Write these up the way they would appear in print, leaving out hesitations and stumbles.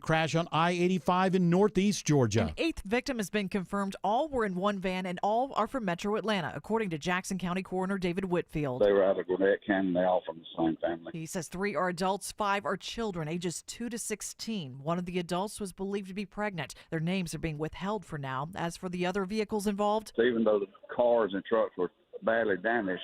crash on I-85 in northeast Georgia. An eighth victim has been confirmed. All were in one van and all are from Metro Atlanta, according to Jackson County Coroner David Whitfield. They were out of Gwinnett County. They all from the same family. He says 3 are adults, 5 are children, ages 2 to 16. One of the adults was believed to be pregnant. Their names are being withheld for now. As for the other vehicles involved, So even though the cars and trucks were badly damaged,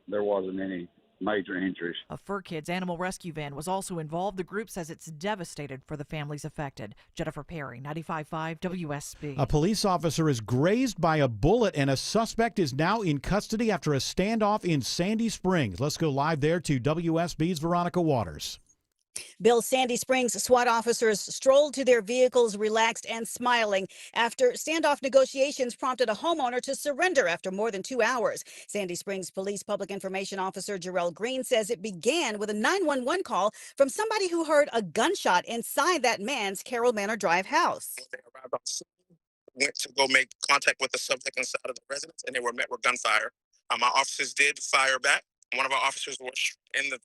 there wasn't any major injuries. a Fur Kids animal rescue van was also involved. The group says it's devastated for the families affected. Jennifer Perry, 95.5 WSB. A police officer is grazed by a bullet and a suspect is now in custody after a standoff in Sandy Springs. Let's go live there to WSB's Veronica Waters. Bill, Sandy Springs SWAT officers strolled to their vehicles relaxed and smiling after standoff negotiations prompted a homeowner to surrender after more than 2 hours. Sandy Springs Police Public Information Officer Jarrell Green says it began with a 911 call from somebody who heard a gunshot inside that man's Carroll Manor Drive house. They arrived on scene, went to go make contact with the subject inside of the residence, and they were met with gunfire. My officers did fire back. One of our officers was in the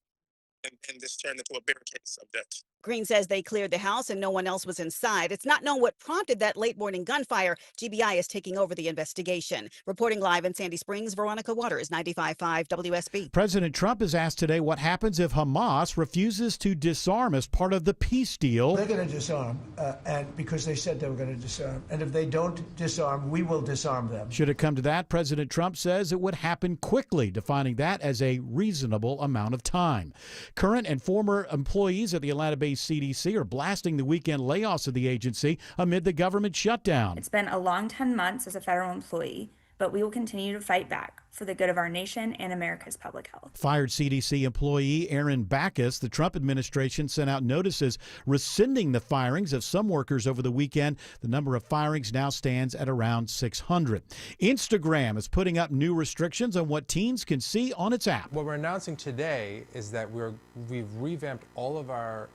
and this turned into a barricade subject. Green says they cleared the house and no one else was inside. It's not known what prompted that late morning gunfire. GBI is taking over the investigation. Reporting live in Sandy Springs, Veronica Waters, 95.5 WSB. President Trump has asked today what happens if Hamas refuses to disarm as part of the peace deal. They're going to disarm, and because they said they were going to disarm. And if they don't disarm, we will disarm them. Should it come to that, President Trump says it would happen quickly, defining that as a reasonable amount of time. Current and former employees at the Atlanta-based CDC are blasting the weekend layoffs of the agency amid the government shutdown. It's been a long 10 months as a federal employee, but we will continue to fight back for the good of our nation and America's public health. Fired CDC employee Aaron Backus, the Trump administration sent out notices rescinding the firings of some workers over the weekend. The number of firings now stands at around 600. Instagram is putting up new restrictions on what teens can see on its app. What we're announcing today is that we've revamped all of our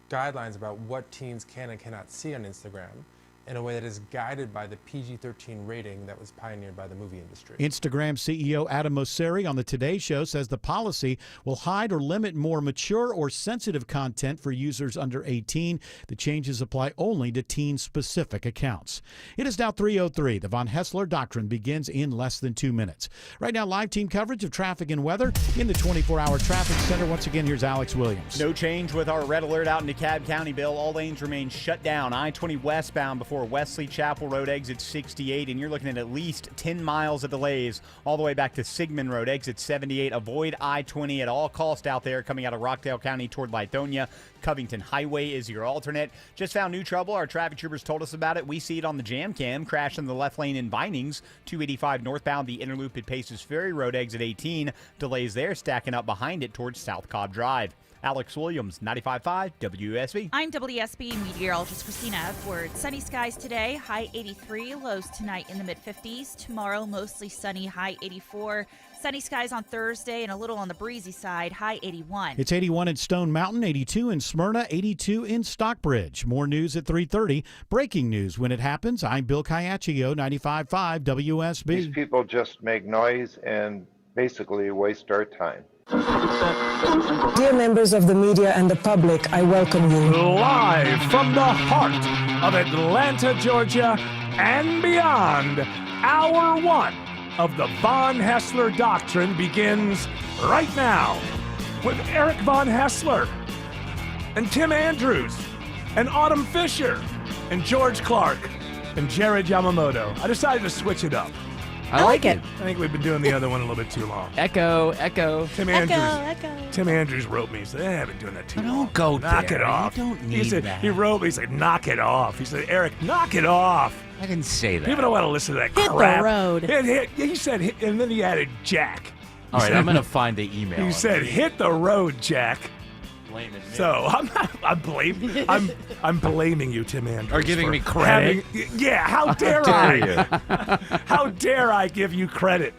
guidelines about what teens can and cannot see on Instagram in a way that is guided by the PG-13 rating that was pioneered by the movie industry. Instagram CEO Adam Mosseri on the Today Show says the policy will hide or limit more mature or sensitive content for users under 18. The changes apply only to teen-specific accounts. It is now 3:03. The Von Haessler Doctrine begins in less than 2 minutes. Right now, live team coverage of traffic and weather in the 24-hour traffic center. Once again, here's Alex Williams. No change with our red alert out in DeKalb County, Bill. All lanes remain shut down. I-20 westbound before Wesley Chapel Road exit 68, and you're looking at least 10 miles of delays all the way back to Sigmund Road exit 78. Avoid I-20 at all costs out there coming out of Rockdale County toward Lithonia. Covington Highway is your alternate. Just found new trouble. Our traffic troopers told us about it. We see it on the jam cam. Crash in the left lane in Vinings. 285 northbound, the inner loop at Paces Ferry Road exit 18. Delays there stacking up behind it towards South Cobb Drive. Alex Williams, 95.5 WSB. I'm WSB meteorologist Christina Edward. Sunny skies today, high 83, lows tonight in the mid-50s. Tomorrow, mostly sunny, high 84. Sunny skies on Thursday and a little on the breezy side, high 81. It's 81 in Stone Mountain, 82 in Smyrna, 82 in Stockbridge. More news at 3:30. Breaking news when it happens. I'm Bill Caiaccio, 95.5 WSB. These people just make noise and basically waste our time. Dear members of the media and the public, I welcome you. Live from the heart of Atlanta, Georgia, and beyond, Hour 1 of the Von Haessler Doctrine begins right now with Eric Von Haessler and Tim Andrews and Autumn Fisher and George Clark and Jared Yamamoto. I decided to switch it up. I like it. I think we've been doing the other one a little bit too long. Echo. Tim Andrews wrote me. He said, I've been doing that too long. Don't go knock there. it off. You don't need that. He wrote me. He said, knock it off. He said, Eric, knock it off. I didn't say that. People don't want to listen to that Hit crap. the road. He said, and then he added Jack. All right, I'm going to find the email. He said, hit the road, Jack. Blaming me. So I'm blaming you, Tim Andrews. Or giving me credit. How dare I? How dare I give you credit?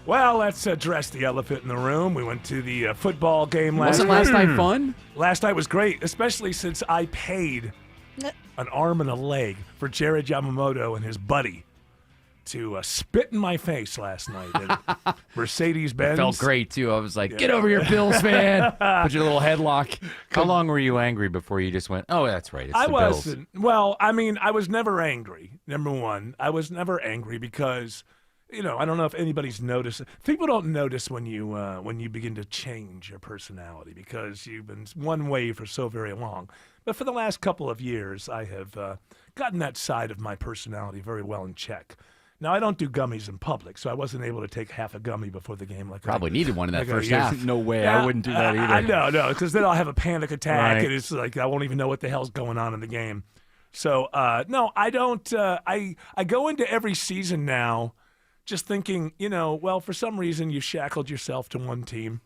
Well, let's address the elephant in the room. We went to the football game last night. Wasn't last night fun? Last night was great, especially since I paid an arm and a leg for Jared Yamamoto and his buddy to spit in my face last night at Mercedes-Benz. It felt great, too. I was like, Yeah. get over here, Bills fan. Put your little headlock. How long were you angry before you just went, oh, that's right, it's I the Bills? wasn't. Well, I mean, I was never angry, number one. I was never angry because, I don't know if anybody's noticed. People don't notice when you begin to change your personality because you've been one way for so very long. But for the last couple of years, I have gotten that side of my personality very well in check. Now, I don't do gummies in public, so I wasn't able to take half a gummy before the game. Probably needed one in that like I first used half. to. No way. I wouldn't do that either. No, because then I'll have a panic attack, Right. and it's like I won't even know what the hell's going on in the game. So, no, I don't. I go into every season now just thinking, well, for some reason you shackled yourself to one team.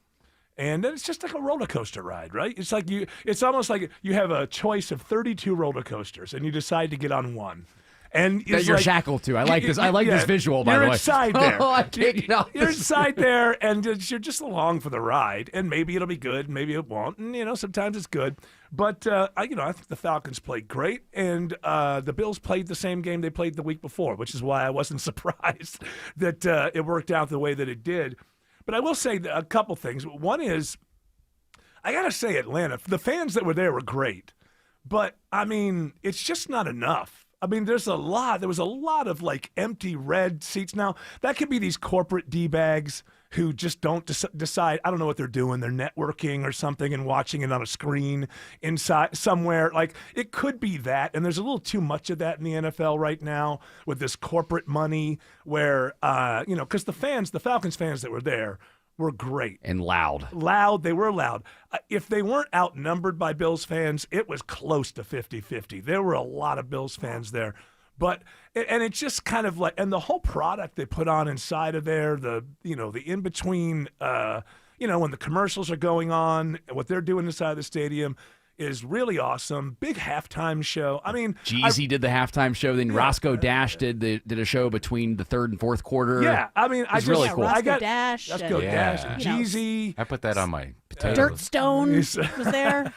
And then it's just like a roller coaster ride, right? It's like it's almost like you have a choice of 32 roller coasters, and you decide to get on one. And That it's you're like- shackled to. I like this. I like this visual, by you're the way. inside there. Oh, I can't get off You're this. inside there, and you're just along for the ride. And maybe it'll be good, maybe it won't. And sometimes it's good. But I think the Falcons played great, and the Bills played the same game they played the week before, which is why I wasn't surprised that it worked out the way that it did. But I will say a couple things. One is, I gotta say, Atlanta, the fans that were there were great, but I mean, it's just not enough. I mean, there was a lot of like empty red seats. Now, that could be these corporate D-bags who just don't decide, I don't know what they're doing. They're networking or something and watching it on a screen inside somewhere. Like, it could be that. And there's a little too much of that in the NFL right now with this corporate money where, because the Falcons fans that were there were great. And loud. They were loud. If they weren't outnumbered by Bills fans, it was close to 50-50. There were a lot of Bills fans there. But, and it's just kind of like, and the whole product they put on inside of there, the in-between, when the commercials are going on, what they're doing inside the stadium is really awesome. Big halftime show. I mean, Jeezy did the halftime show. Then Roscoe Dash did a show between the third and fourth quarter. Yeah, I mean, it was really cool. Roscoe Dash and you know, Jeezy. I put that on my potatoes. Dirt Stone was there.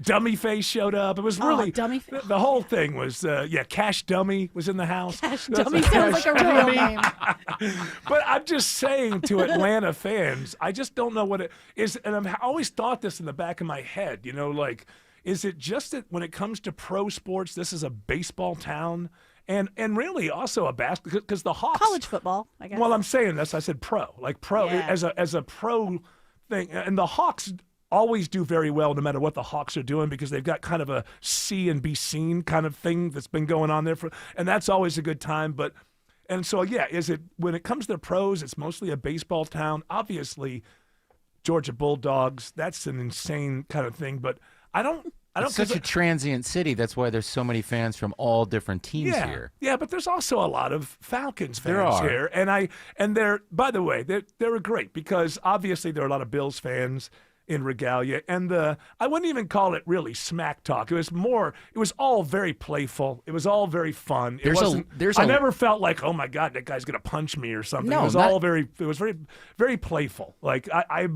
Dummy Face showed up. It was really Dummy Face. The whole thing was Cash Dummy was in the house. Cash Dummy sounds like a real name. But I'm just saying to Atlanta fans, I just don't know what it is, and I've always thought this in the back of my head. Is it just that when it comes to pro sports, this is a baseball town, and really also a basketball, because the Hawks College football, I guess. Well, I'm saying this. I said pro, Yeah. as a pro thing, and the Hawks always do very well no matter what the Hawks are doing because they've got kind of a see and be seen kind of thing that's been going on there and that's always a good time. And so is it when it comes to the pros, it's mostly a baseball town. Obviously, Georgia Bulldogs, that's an insane kind of thing, but I don't. It's such a transient city. That's why there's so many fans from all different teams here. Yeah, but there's also a lot of Falcons fans There are. here, and they're, by the way, they're great because obviously there are a lot of Bills fans in Regalia, and I wouldn't even call it really smack talk. It was all very playful. It was all very fun. I never felt like, oh my God, that guy's gonna punch me or something. No, it was very, very playful. Like I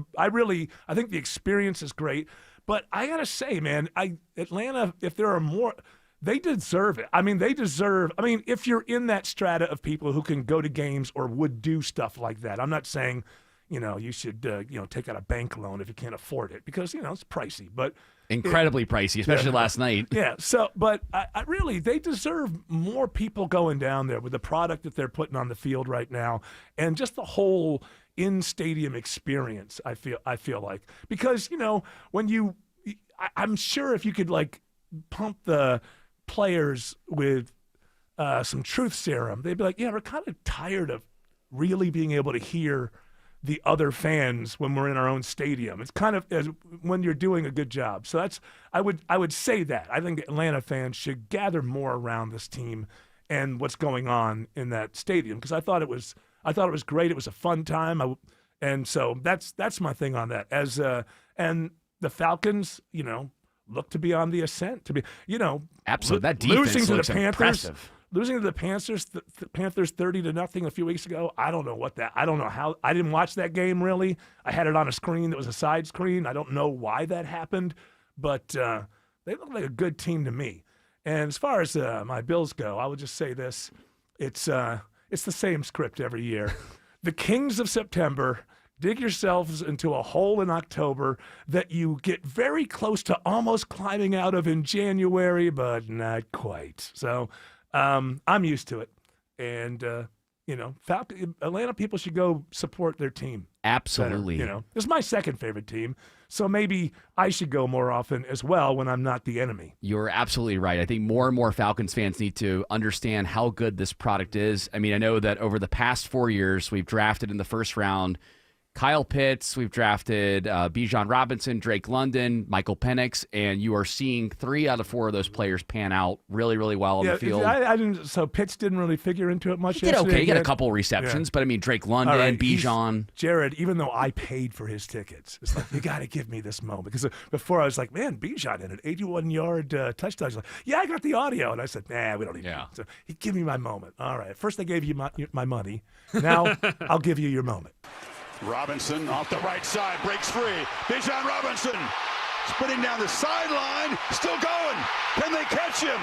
think the experience is great. But I gotta say, man, Atlanta, if there are more, they deserve it. I mean, if you're in that strata of people who can go to games or would do stuff like that, I'm not saying, you should, take out a bank loan if you can't afford it because, it's pricey. But Incredibly pricey, especially last night. Yeah. So, but I really, they deserve more people going down there with the product that they're putting on the field right now, and just the whole in-stadium experience. I feel like because when I'm sure if you could like pump the players with some truth serum, they'd be like, yeah, we're kind of tired of really being able to hear the other fans when we're in our own stadium. It's kind of as when you're doing a good job. So I would say that. I think Atlanta fans should gather more around this team and what's going on in that stadium because I thought it was great. It was a fun time. And so that's my thing on that. And the Falcons, look to be on the ascent, to be, absolutely. That defense losing to looks the Panthers. impressive. Losing to the Panthers 30-0 a few weeks ago. I don't know how. I didn't watch that game really. I had it on a screen that was a side screen. I don't know why that happened, but they look like a good team to me. And as far as my Bills go, I would just say this: It's the same script every year. The Kings of September dig yourselves into a hole in October that you get very close to almost climbing out of in January, but not quite. So I'm used to it. And, Atlanta people should go support their team. Absolutely. Better, it's my second favorite team. So maybe I should go more often as well when I'm not the enemy. You're absolutely right. I think more and more Falcons fans need to understand how good this product is. I mean, I know that over the past 4 years, we've drafted in the first round Kyle Pitts, we've drafted Bijan Robinson, Drake London, Michael Penix, and you are seeing 3 out of 4 of those players pan out really, really well on the field. I didn't. So Pitts didn't really figure into it much. He did okay. He got a couple receptions, but I mean, Drake London, Bijan. Jared, even though I paid for his tickets, it's like, you got to give me this moment. Because before I was like, man, Bijan had an 81-yard touchdown. He's like, yeah, I got the audio. And I said, nah, we don't need it. So he give me my moment. All right. First I gave you my money. Now I'll give you your moment. Robinson off the right side, breaks free. Bijan Robinson spinning down the sideline, still going. Can they catch him?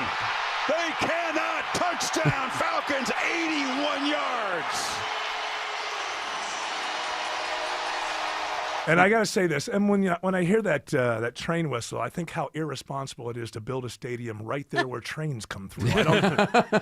They cannot. Touchdown, Falcons, 81 yards. And I got to say this, and when I hear that train whistle, I think how irresponsible it is to build a stadium right there where trains come through. I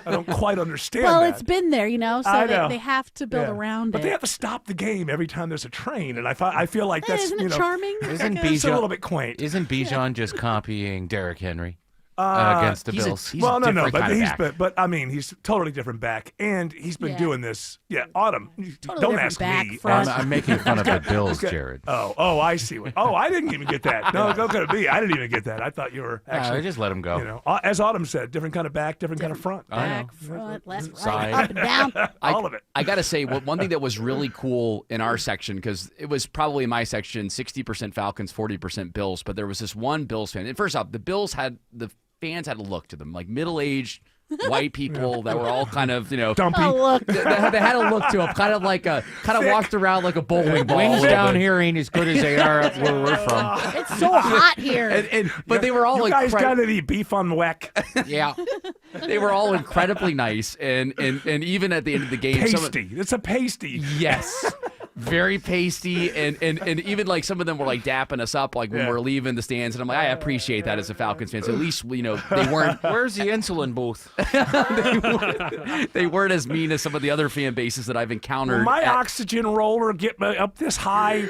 don't quite understand well, that. it's been there, so they have to build around but it. They have to stop the game every time there's a train, and I feel like that's isn't it charming? Isn't it's a little bit quaint. Isn't Bijan just copying Derrick Henry? Against the Bills. But I mean, he's totally different back, and he's been doing this. Yeah, Autumn. Totally don't ask me. I'm making fun of the Bills, Jared. Oh, I see. I didn't even get that. No, don't go to me. I didn't even get that. I thought you were actually. Just let him go. As Autumn said, different kind of back, different kind of front. Back, front, left, Side. right, up and down. All of it. I got to say, one thing that was really cool in our section, because it was probably in my section 60% Falcons, 40% Bills, but there was this one Bills fan. And first off, the Bills had fans had a look to them, like middle-aged white people that were all kind of, dumpy. They had a look to them, kind of walked around like a bowling ball. Wings down here ain't as good as they are up where we're from. It's so hot here. But they were all you guys got any beef on the whack? Yeah, they were all incredibly nice, and even at the end of the game, pasty. It's a pasty. Yes. Very pasty, and even like some of them were like dapping us up like when we're leaving the stands, and I'm like, I appreciate that as a Falcons fan. So at least they weren't. Where's the insulin booth? they weren't as mean as some of the other fan bases that I've encountered. Will my oxygen roller get me up this high?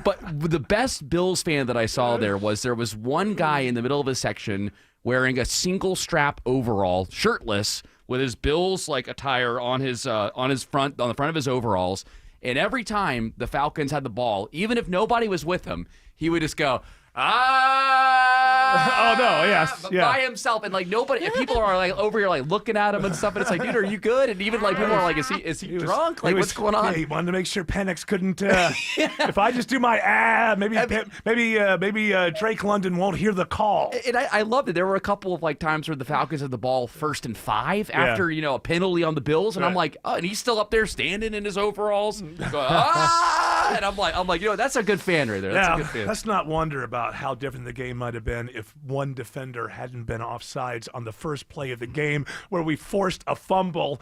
But the best Bills fan that I saw there was one guy in the middle of his section wearing a single strap overall, shirtless, with his Bills like attire on the front of his overalls. And every time the Falcons had the ball, even if nobody was with him, he would just go, oh no, yes, by himself, and like nobody, and people are like over here like looking at him and stuff, and it's like, dude, are you good? And even like people are like, is he drunk? Like, what's going on? Yeah, he wanted to make sure Penix couldn't. If I just do my maybe Drake London won't hear the call. And I loved it. There were a couple of like times where the Falcons had the ball 1st and 5 after a penalty on the Bills, and I'm like, oh, and he's still up there standing in his overalls, going, and I'm like, that's a good fan right there. That's a good fan. Let's not wonder about how different the game might have been if one defender hadn't been offsides on the first play of the game where we forced a fumble.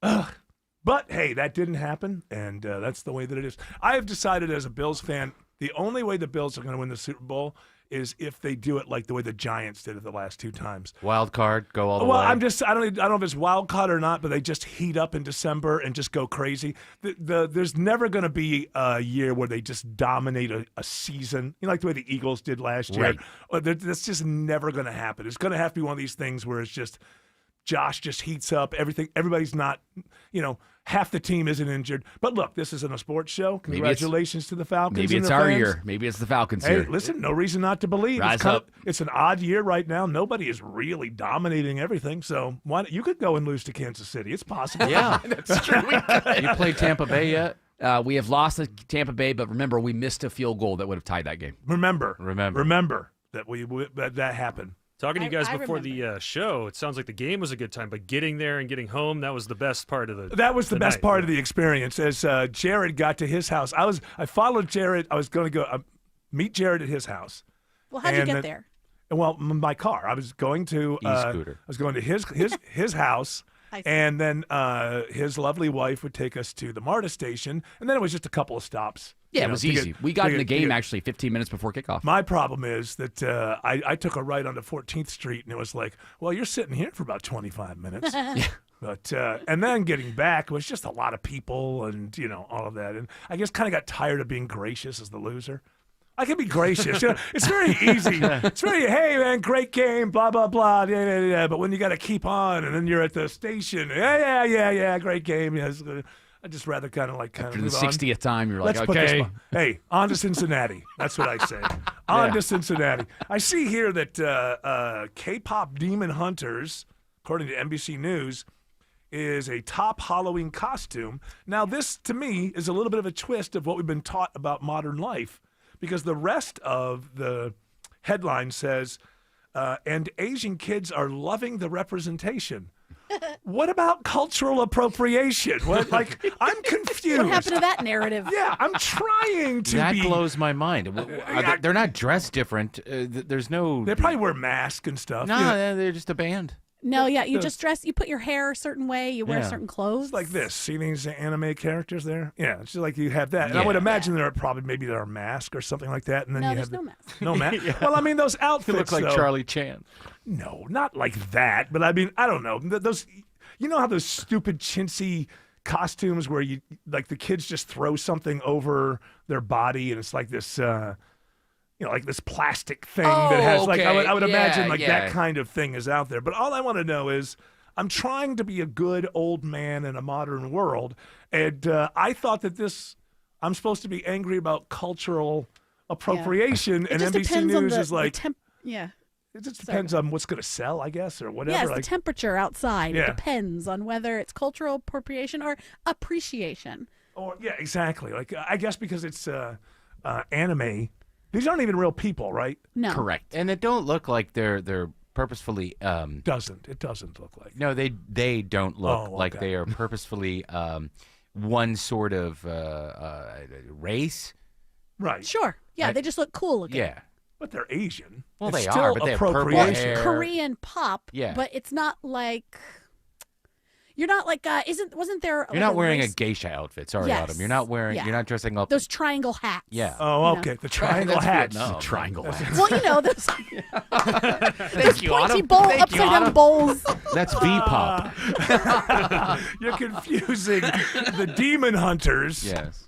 But hey, that didn't happen, and that's the way that it is. I have decided as a Bills fan, the only way the Bills are going to win the Super Bowl is if they do it like the way the Giants did it the last 2 times. Wild card, go all the way. Well, I don't know if it's wild card or not, but they just heat up in December and just go crazy. There's never going to be a year where they just dominate a season, like the way the Eagles did last year. Right. That's just never going to happen. It's going to have to be one of these things where it's just Josh just heats up everything. Everybody's not, half the team isn't injured. But look, this isn't a sports show. Congratulations to the Falcons. Maybe it's our year. Maybe it's the Falcons' year. Hey, listen, no reason not to believe. Rise up. It's an odd year right now. Nobody is really dominating everything. So you could go and lose to Kansas City. It's possible. Yeah, that's true. You played Tampa Bay yet? We have lost to Tampa Bay, but remember, we missed a field goal that would have tied that game. Remember that that happened. Talking to you guys before the show, it sounds like the game was a good time, but getting there and getting home, that was the best part of the That was the best part of the experience. As Jared got to his house, I followed Jared. I was going to go meet Jared at his house. Well, how'd you get there? Well, my car. I was going to e-scooter. I was going to his house, And then his lovely wife would take us to the MARTA station, and then it was just a couple of stops. Yeah, you it know, was to easy. get- We got to in the get- to game get- actually 15 minutes before kickoff. My problem is that I took a right onto 14th Street, and it was like, well, you're sitting here for about 25 minutes. But and then getting back was just a lot of people and, you know, all of that. And I just kind of got tired of being gracious as the loser. I can be gracious. You know, it's very easy. It's very, hey, man, great game, blah, blah, blah. Yeah. But when you got to keep on and then you're at the station, yeah, great game. Yes. I'd just rather kind of After the move on. 60th time, you're like, Let's put this okay. hey, on to Cincinnati. That's what I say. On to Cincinnati. I see here that K-pop Demon Hunters, according to NBC News, is a top Halloween costume. Now, this, to me, is a little bit of a twist of what we've been taught about modern life, because the rest of the headline says, and Asian kids are loving the representation. What about cultural appropriation? What, like, I'm confused. What happened to that narrative? Yeah, I'm trying to That be. blows my mind. They're not dressed different. There's no. They probably wear masks and stuff. No, Yeah. they're just a band. No, yeah, you just dress. You put your hair a certain way. You wear Yeah. certain clothes. It's like this. See these anime characters there? Yeah, it's just like you have that. And I would imagine there are a mask or something like that. And then No, you there's have no mask. No mask. Well, I mean those outfits. You look like though. Charlie Chan. No, not like that. But I mean, I don't know. Those, you know how those stupid chintzy costumes where you like the kids just throw something over their body and it's like this. You know, like this plastic thing that has like I would imagine like that kind of thing is out there. But all I want to know is I'm trying to be a good old man in a modern world, and I thought that I'm supposed to be angry about cultural appropriation, It and just NBC depends on News the, is like yeah. it just depends on what's going to sell, I guess, or whatever. Yes, like, the temperature outside. Yeah. It depends on whether it's cultural appropriation or appreciation. or yeah, exactly. Like I guess because it's anime. These aren't even real people, right? No. Correct. And they don't look like they're purposefully. It doesn't look like. No, they don't look like okay. they are purposefully one sort of race. Right. Sure. Yeah, they just look cool looking. Yeah. But they're Asian. Well, It's they still are, but they have purple appropriation. hair. Korean pop. Yeah. But it's not like you're not like wasn't there You're like not wearing race- a geisha outfit. Sorry, Yes. Autumn. You're not wearing. Yeah. You're not dressing up. those triangle hats. Yeah. Oh, You know. okay. The triangle That's hats. Vietnam. Triangle hat. Well, you know those Thank you, pointy Autumn. bowl Thank you, upside down Autumn. bowls. That's V-pop. You're confusing the demon hunters. Yes.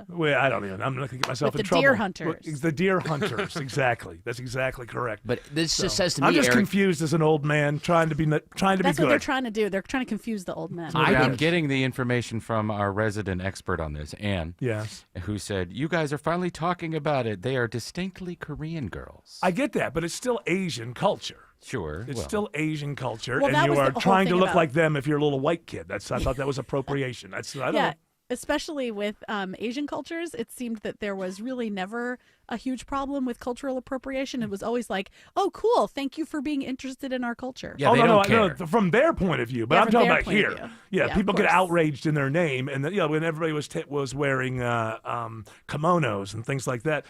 Wait, I don't even. I'm not gonna get myself With in the trouble. deer hunters. It's the deer hunters. Exactly. That's exactly correct. But this just says to me, I'm just Eric, confused as an old man trying to be That's be what they're good. trying to do. They're trying to confuse the old men. I'm getting the information from our resident expert on this, Anne. Yes. Who said, "You guys are finally talking about it. They are distinctly Korean girls." I get that, but it's still Asian culture. Sure. It's well. still Asian culture, Well, that and you was are the whole trying to thing look about- like them if you're a little white kid. I thought that was appropriation. I don't Yeah, know. especially with Asian cultures, it seemed that there was really never a huge problem with cultural appropriation. It was always like, "Oh, cool! Thank you for being interested in our culture." Yeah, oh, they no, don't no, care. no, from their point of view. But Yeah, I'm from talking their about point of here. view. Yeah, Yeah, people of get course. outraged in their name, and when everybody was wearing kimonos and things like that.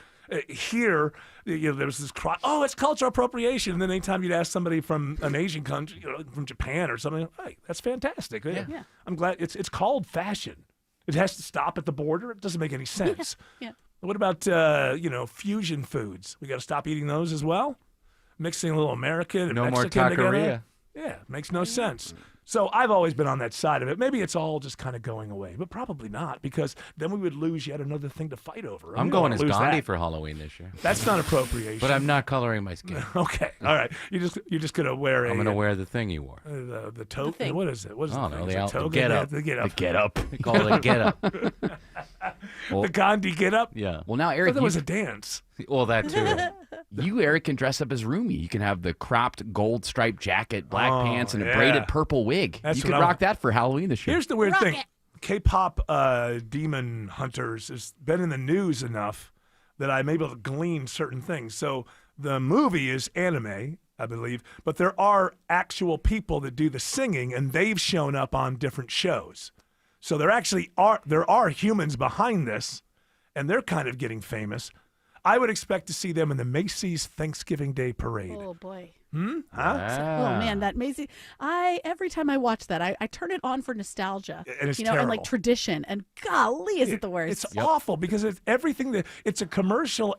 Here, there was this cry, "Oh, it's cultural appropriation!" And then anytime you'd ask somebody from an Asian country, from Japan or something, "Hey, that's fantastic." Yeah. I'm glad it's called fashion. It has to stop at the border. It doesn't make any sense. Yeah. What about fusion foods? We got to stop eating those as well. Mixing a little American and No more Mexican together. taqueria. Yeah, makes no sense. So I've always been on that side of it. Maybe it's all just kind of going away, but probably not, because then we would lose yet another thing to fight over. I'm We don't going wanna as lose Gandhi that. for Halloween this year. That's not appropriation. But I'm not coloring my skin. Okay, all right. You're just gonna wear a. I'm going to wear the thing you wore. The tote. thing. What is it? What is Oh, the no, thing? the Is it out- the toga? get up. The get up. the get up. They call it a get up. The Gandhi get up. Yeah. Well, now I Eric, thought that was a dance. Well, that too. you Eric can dress up as Rumi. You can have the cropped gold striped jacket, black Oh, pants, and a yeah. braided purple wig. That's You what could I rock want. that for Halloween this year. Here's the weird Rock thing. it. K-pop demon hunters has been in the news enough that I'm able to glean certain things. So the movie is anime, I believe, but there are actual people that do the singing, and they've shown up on different shows. So there are humans behind this, and they're kind of getting famous. I would expect to see them in the Macy's Thanksgiving Day Parade. Oh boy. Huh? Oh man, that Maisie! Every time I watch that, I turn it on for nostalgia, And it's and terrible. like tradition. And golly, is it the worst? It's awful because it's everything it's a commercial.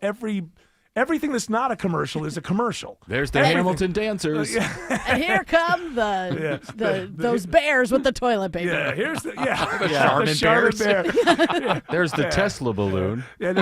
Everything that's not a commercial is a commercial. There's the Everything. Hamilton dancers. And here come those bears with the toilet paper. Yeah, here's the The the Charmin Bear. Yeah. There's the Yeah. Tesla balloon And,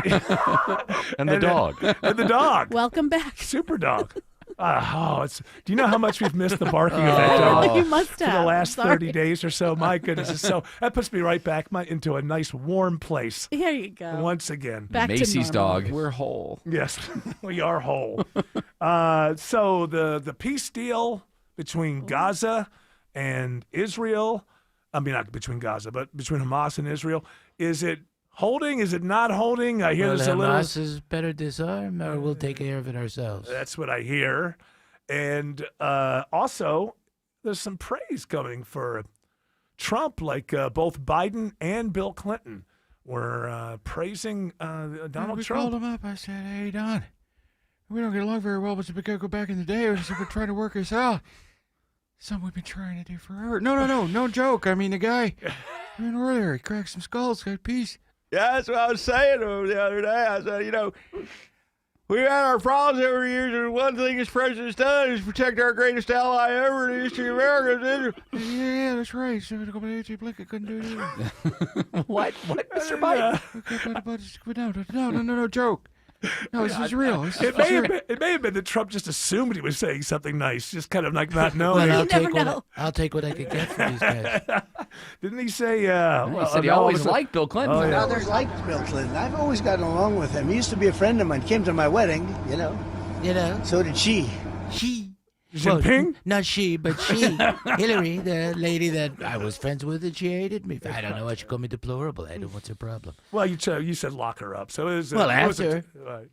and the dog. And the dog. Welcome back. Super dog. Do you know how much we've missed the barking of that dog? You must For have. the last Sorry. 30 days or so. My goodness. So that puts me right back into a nice warm place. Here you go. Once again. Back to Macy's normal. dog. We're whole. Yes, we are whole. So the peace deal between Gaza and Israel, I mean, not between Gaza, but between Hamas and Israel, is it holding? Is it not holding? I hear Well, there's a little. Hamas is better disarm, or we'll take care of it ourselves. That's what I hear. And also, there's some praise coming for Trump, like both Biden and Bill Clinton were praising Donald we Trump. called him up. I said, "Hey, Don, we don't get along very well, but we gotta go back in the day. So we're trying to work this out. Something we've been trying to do forever. No joke. I mean, the guy, earlier, he cracked some skulls, got peace. Yeah, that's what I was saying to him the other day. I said, we've had our problems over the years, and one thing this president's done is protect our greatest ally ever in the history of America. Yeah, that's right. So to go by H.A. Blinken couldn't do it either. What, Mr. Biden? Okay, no, joke. No, this is real. It may have been that Trump just assumed he was saying something nice, just kind of like not knowing. Well, I'll take what I can get from these guys. Didn't he say? He said he always liked Bill Clinton. Oh, yeah. Others liked Bill Clinton. I've always gotten along with him. He used to be a friend of mine. Came to my wedding, You know. So did she. Jinping? Not she, but she. Hillary, the lady that I was friends with, and she hated me. I don't know why she called me deplorable. I don't. What's her problem? Well, you said lock her up. So it was. Well, what was after. it?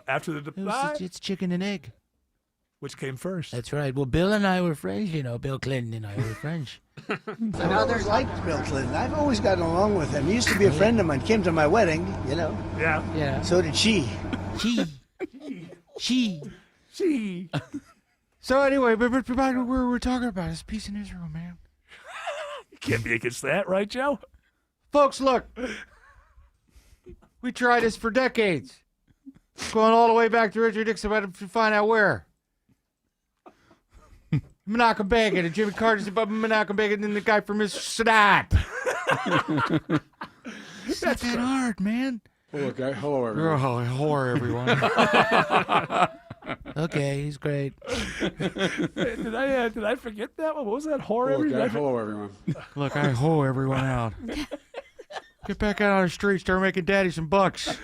After the It's chicken and egg. Which came first? That's right. Well, Bill and I were friends. Bill Clinton and I were friends. Others liked Bill Clinton. I've always gotten along with him. He used to be a friend of mine. Came to my wedding, Yeah. So did she. She. So anyway, but back to where we're talking about is peace in Israel, man. You can't be against that, right, Joe? Folks, look. We tried this for decades. Going all the way back to Richard Nixon to find out where. Menachem Begin and Jimmy Carter's above Menachem Begin and the guy from Sadat. It's not that hard, man. Hello, everyone. Hello, everyone. Okay, he's great. Did I forget that one? What was that horror? Hello, everyone. Look, I hoe everyone out. Get back out on the street, start making daddy some bucks.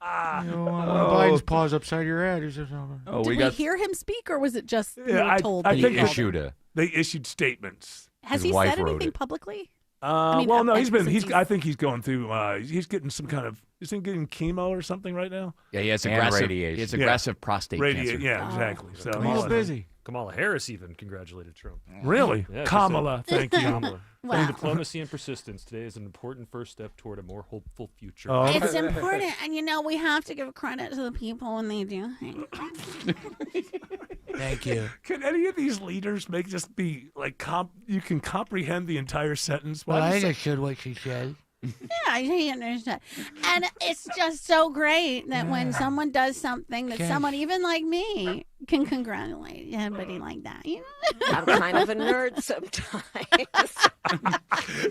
Biden's paws upside your head. Did we hear him speak, or was it just we were told? I that think he called it? they issued statements. Has he said anything publicly? Well, no, since I think he's going through. He's getting some kind of. Isn't he getting chemo or something right now? Yeah, he has And aggressive radiation. He has aggressive prostate cancer. Yeah, exactly. So Kamala, he's busy. Kamala Harris even congratulated Trump. Really? Yeah, Kamala, thank you. Kamala. Wow. Diplomacy and persistence today is an important first step toward a more hopeful future. Oh. It's important, and we have to give credit to the people when they do things. Thank you. Can any of these leaders just be like you can comprehend the entire sentence? Well, Why I does it- understood what she said. Yeah, I understand. And it's just so great that when someone does something that someone even like me can congratulate somebody like that. I'm kind of a nerd sometimes.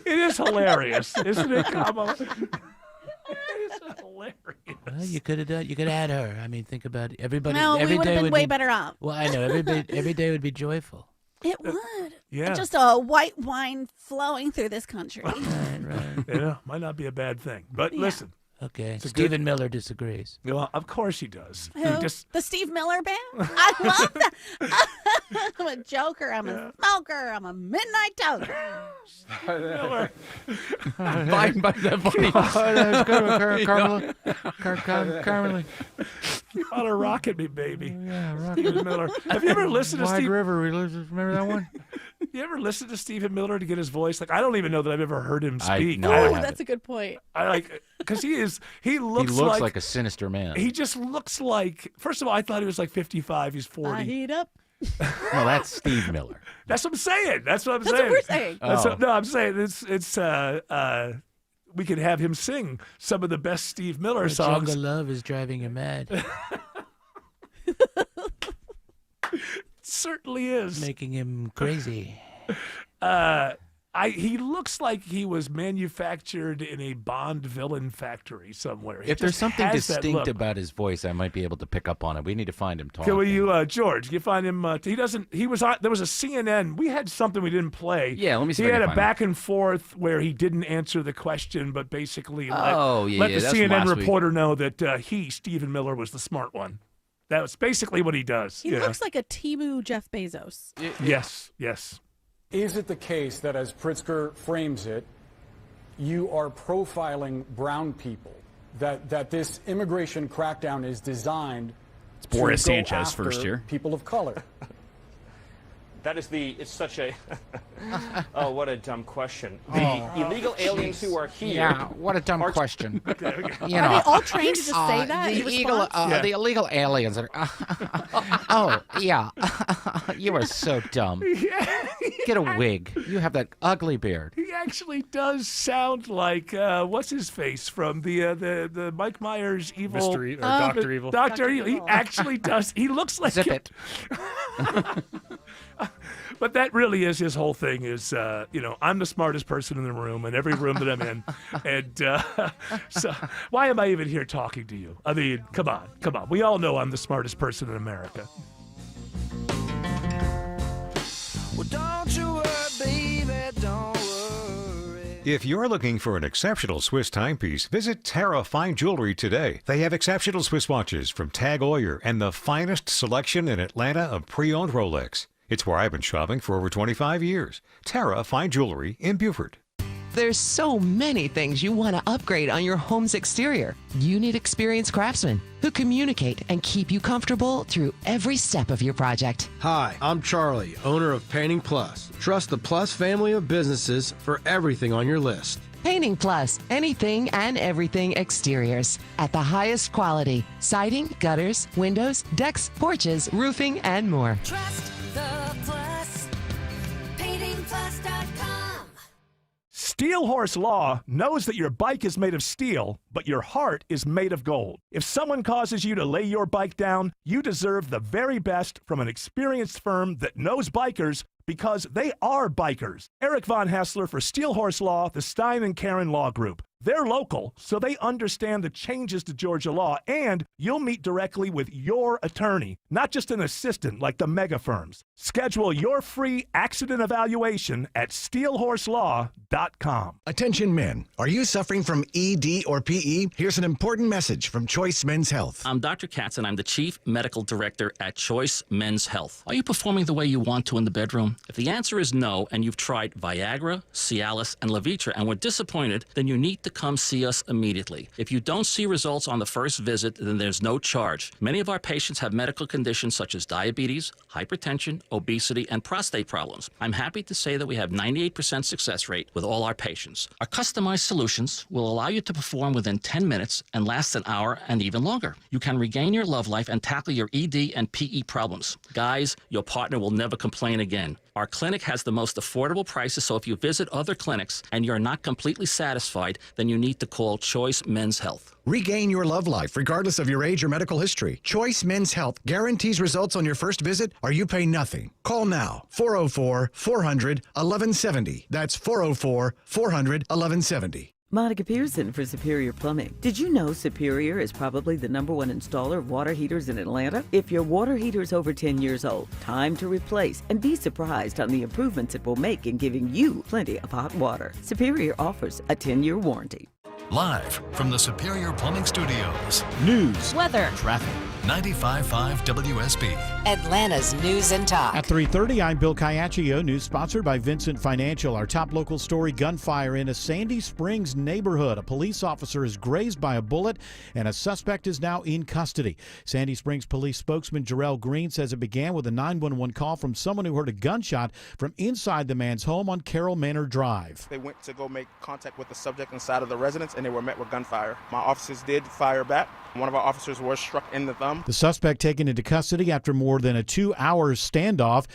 It is hilarious, isn't it, Kamala? It's hilarious. Well, you could have done. You could add her. I mean, think about it. Everybody. No, we every would have day been way better off. Well, I know. Every day would be joyful. It would. Yeah. Just a white wine flowing through this country. Right. Yeah, might not be a bad thing. But listen. Okay. It's a Stephen Miller disagrees. Well, of course he does. Who? Just The Steve Miller Band? I love that. I'm a joker. I'm a smoker. I'm a midnight toker. Miller. Biden, that funny. That's good, Carmela. Carmela. You ought to rocket me, baby. Yeah, Steve Miller. Have you ever listened to Wide Steve? River. Remember that one? You ever listen to Stephen Miller to get his voice? Like, I don't even know that I've ever heard him speak. Oh, that's a good point. I like, because he looks like a sinister man. He just looks like, first of all, I thought he was like 55. He's 40. I heat up. No, that's Steve Miller. That's what I'm saying. That's what What we're saying. No, I'm saying it's we could have him sing some of the best Steve Miller songs. Jungle Love is driving you mad. Certainly is. Making him crazy. He looks like he was manufactured in a Bond villain factory somewhere. He If there's just something has that distinct look. about his voice, I might be able to pick up on it. We need to find him talking. Can you, George? You find him? He doesn't. He was on. There was a CNN. We had something we didn't play. Yeah, let me see He if I had can a find back and forth where he didn't answer the question, but basically let yeah, the that's from CNN last week. reporter know that Stephen Miller, was the smart one. That's basically what he does. He looks like a Temu Jeff Bezos. Yes. Yes. Is it the case that, as Pritzker frames it, you are profiling brown people? That this immigration crackdown is designed to Boris go Sanchez after first here. people of color? It's such a, oh, what a dumb question. The illegal aliens who are here. Yeah, what a dumb question. Are they all trained to just say that? in response? The illegal aliens are. Oh, yeah. You are so dumb. Get a wig. You have that ugly beard. He actually does sound like what's his face from the Mike Myers evil Mystery or Dr. Evil. Dr. Evil. He actually does. He looks like Zip it. But that really is his whole thing. Is I'm the smartest person in the room, in every room that I'm in, and so why am I even here talking to you? I mean, come on. We all know I'm the smartest person in America. Well, don't you worry, baby, don't worry. If you're looking for an exceptional Swiss timepiece, visit Terra Fine Jewelry today. They have exceptional Swiss watches from Tag Heuer and the finest selection in Atlanta of pre-owned Rolex. It's where I've been shopping for over 25 years. Terra Fine Jewelry in Beaufort. There's so many things you want to upgrade on your home's exterior. You need experienced craftsmen who communicate and keep you comfortable through every step of your project. Hi, I'm Charlie, owner of Painting Plus. Trust the Plus family of businesses for everything on your list. Painting Plus, anything and everything exteriors at the highest quality. Siding, gutters, windows, decks, porches, roofing, and more. Trust the Plus. PaintingPlus.com. Steel Horse Law knows that your bike is made of steel, but your heart is made of gold. If someone causes you to lay your bike down, you deserve the very best from an experienced firm that knows bikers because they are bikers. Eric Von Hassler for Steel Horse Law, the Stein and Karen Law Group. They're local, so they understand the changes to Georgia law, and you'll meet directly with your attorney, not just an assistant like the mega firms. Schedule your free accident evaluation at steelhorselaw.com. Attention men, are you suffering from ED or PE? Here's an important message from Choice Men's Health. I'm Dr. Katz, and I'm the Chief Medical Director at Choice Men's Health. Are you performing the way you want to in the bedroom? If the answer is no, and you've tried Viagra, Cialis, and Levitra and were disappointed, then you need to come see us immediately. If you don't see results on the first visit, then there's no charge. Many of our patients have medical conditions such as diabetes, hypertension, obesity, and prostate problems. I'm happy to say that we have 98% success rate with all our patients. Our customized solutions will allow you to perform within 10 minutes and last an hour and even longer. You can regain your love life and tackle your ED and PE problems. Guys, your partner will never complain again. Our clinic has the most affordable prices, so if you visit other clinics and you're not completely satisfied, then you need to call Choice Men's Health. Regain your love life regardless of your age or medical history. Choice Men's Health guarantees results on your first visit or you pay nothing. Call now, 404-400-1170. That's 404-400-1170. Monica Pearson for Superior Plumbing. Did you know Superior is probably the #1 installer of water heaters in Atlanta? If your water heater is over 10 years old, time to replace and be surprised on the improvements it will make in giving you plenty of hot water. Superior offers a 10-year warranty. Live from the Superior Plumbing Studios. News, weather, traffic, 95.5 WSB. Atlanta's News and Talk. At 3:30, I'm Bill Caiaccio. News sponsored by Vincent Financial. Our top local story, gunfire in a Sandy Springs neighborhood. A police officer is grazed by a bullet, and a suspect is now in custody. Sandy Springs police spokesman Jarrell Green says it began with a 911 call from someone who heard a gunshot from inside the man's home on Carroll Manor Drive. They went to go make contact with the subject inside of the residence, and they were met with gunfire. My officers did fire back. One of our officers was struck in the thumb. The suspect taken into custody after more than a 2-hour standoff.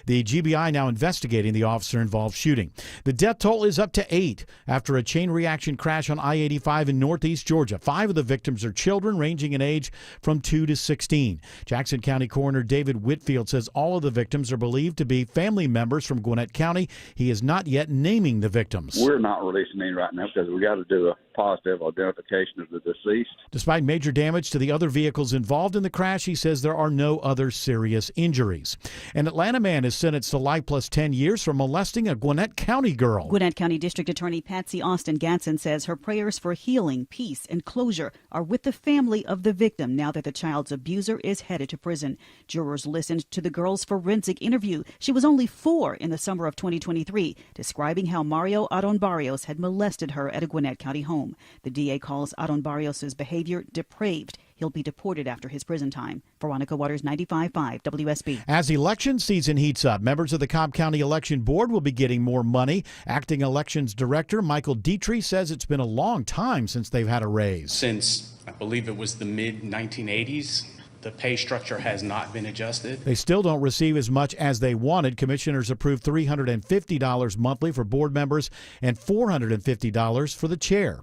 The GBI now investigating the officer-involved shooting. The death toll is up to 8 after a chain reaction crash on I-85 in northeast Georgia. 5 of the victims are children ranging in age from 2 to 16. Jackson County Coroner David Whitfield says all of the victims are believed to be family members from Gwinnett County. He is not yet naming the victims. We're not releasing any right now because we got to do a positive identification of the deceased. Despite major damage to the other vehicles involved in the crash, he says there are no other serious injuries. An Atlanta man is sentenced to life plus 10 years for molesting a Gwinnett County girl. Gwinnett County District Attorney Patsy Austin Gatson says her prayers for healing, peace, and closure are with the family of the victim now that the child's abuser is headed to prison. Jurors listened to the girl's forensic interview. She was only 4 in the summer of 2023, describing how Mario Aron Barrios had molested her at a Gwinnett County home. The DA calls Aron Barrios' behavior depraved. He'll be deported after his prison time. Veronica Waters, 95.5 WSB. As election season heats up, members of the Cobb County Election Board will be getting more money. Acting Elections Director Michael Dietrich says it's been a long time since they've had a raise. Since, I believe it was the mid-1980s, the pay structure has not been adjusted. They still don't receive as much as they wanted. Commissioners approved $350 monthly for board members and $450 for the chair.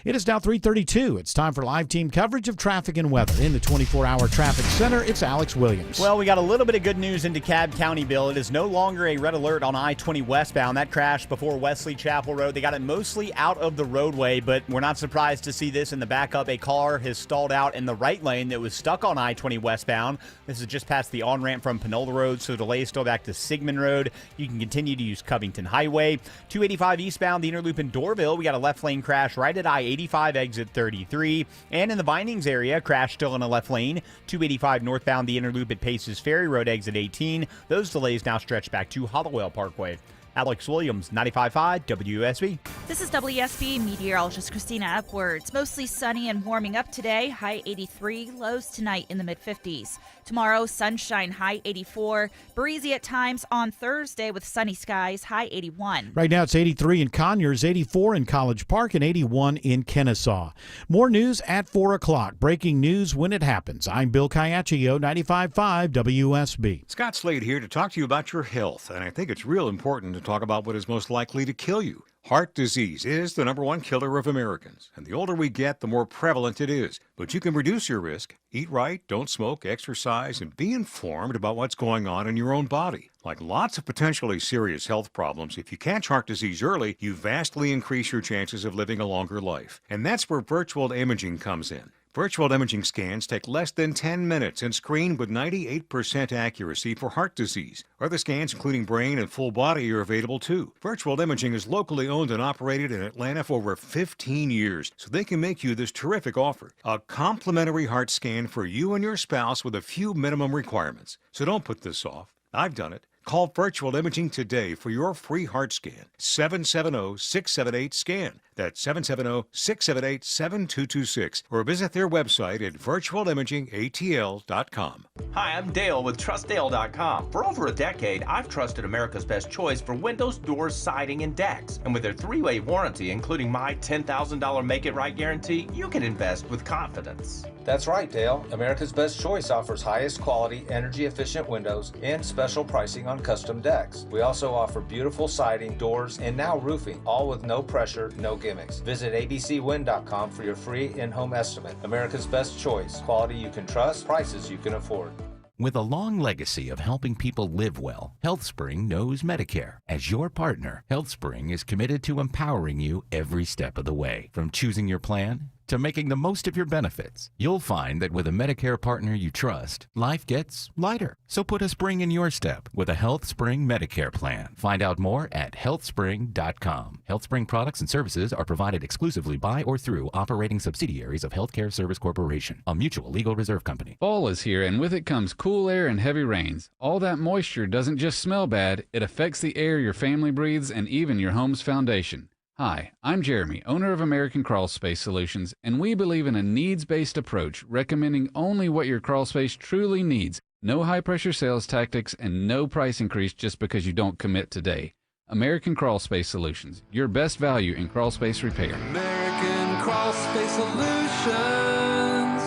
It is now 3:32. It's time for live team coverage of traffic and weather. In the 24-hour traffic center, it's Alex Williams. Well, we got a little bit of good news in DeKalb County, Bill. It is no longer a red alert on I-20 westbound. That crash before Wesley Chapel Road. They got it mostly out of the roadway, but we're not surprised to see this in the backup. A car has stalled out in the right lane that was stuck on I-20 westbound. This is just past the on-ramp from Panola Road, so delay is still back to Sigmund Road. You can continue to use Covington Highway. 285 eastbound, the inner loop in Dorville. We got a left lane crash right at I-85 exit 33. And in the Vinings area, crash still in a left lane. 285 northbound, the inner loop at Paces Ferry Road exit 18. Those delays now stretch back to Hollowell Parkway. Alex Williams, 95.5 WSB. This is WSB meteorologist Christina Upwards. Mostly sunny and warming up today. High 83, lows tonight in the mid-50s. Tomorrow, sunshine, high 84. Breezy at times on Thursday with sunny skies, high 81. Right now it's 83 in Conyers, 84 in College Park, and 81 in Kennesaw. More news at 4 o'clock. Breaking news when it happens. I'm Bill Caiaccio, 95.5 WSB. Scott Slade here to talk to you about your health, and I think it's real important to talk about what is most likely to kill you. Heart disease is the #1 killer of Americans, and the older we get, the more prevalent it is. But you can reduce your risk. Eat right, don't smoke, exercise, and be informed about what's going on in your own body. Like lots of potentially serious health problems, if you catch heart disease early, you vastly increase your chances of living a longer life. And that's where virtual imaging comes in. Virtual imaging scans take less than 10 minutes and screen with 98% accuracy for heart disease. Other scans, including brain and full body, are available too. Virtual imaging is locally owned and operated in Atlanta for over 15 years, so they can make you this terrific offer. A complimentary heart scan for you and your spouse with a few minimum requirements. So don't put this off. I've done it. Call Virtual Imaging today for your free heart scan. 770-678-SCAN. That's 770-678-7226. Or visit their website at virtualimagingatl.com. Hi, I'm Dale with TrustDale.com. For over a decade, I've trusted America's Best Choice for windows, doors, siding, and decks. And with their 3-way warranty, including my $10,000 Make It Right guarantee, you can invest with confidence. That's right, Dale. America's Best Choice offers highest quality, energy-efficient windows and special pricing on custom decks. We also offer beautiful siding, doors, and now roofing, all with no pressure, no gimmicks. Visit abcwind.com for your free in-home estimate. America's Best Choice. Quality you can trust, prices you can afford. With a long legacy of helping people live well, HealthSpring knows Medicare. As your partner, HealthSpring is committed to empowering you every step of the way. From choosing your plan to making the most of your benefits. You'll find that with a Medicare partner you trust, life gets lighter. So put a spring in your step with a HealthSpring Medicare plan. Find out more at healthspring.com. HealthSpring products and services are provided exclusively by or through operating subsidiaries of Healthcare Service Corporation, a mutual legal reserve company. Fall is here, and with it comes cool air and heavy rains. All that moisture doesn't just smell bad, it affects the air your family breathes and even your home's foundation. Hi, I'm Jeremy, owner of American Crawl Space Solutions, and we believe in a needs-based approach, recommending only what your crawl space truly needs. No high-pressure sales tactics and no price increase just because you don't commit today. American Crawl Space Solutions, your best value in crawl space repair. American Crawl Space Solutions.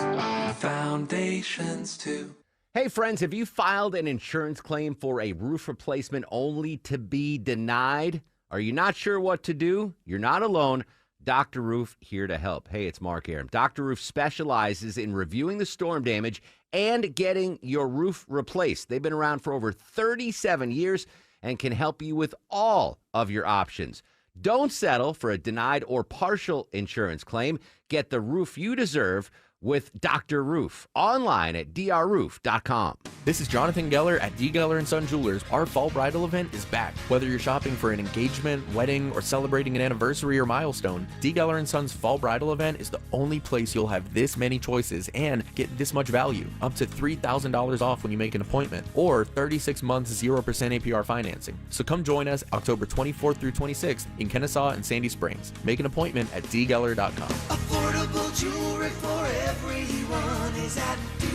Foundations too. Hey friends, have you filed an insurance claim for a roof replacement only to be denied? Are you not sure what to do? You're not alone. Dr. Roof here to help. Hey, it's Mark Aram. Dr. Roof specializes in reviewing the storm damage and getting your roof replaced. They've been around for over 37 years and can help you with all of your options. Don't settle for a denied or partial insurance claim. Get the roof you deserve with Dr. Roof online at drroof.com. This is Jonathan Geller at D. Geller & Son Jewelers. Our fall bridal event is back. Whether you're shopping for an engagement, wedding, or celebrating an anniversary or milestone, D. Geller & Son's fall bridal event is the only place you'll have this many choices and get this much value. Up to $3,000 off when you make an appointment, or 36 months 0% APR financing. So come join us October 24th through 26th in Kennesaw and Sandy Springs. Make an appointment at dgeller.com. Affordable jewelry for everyone is at D.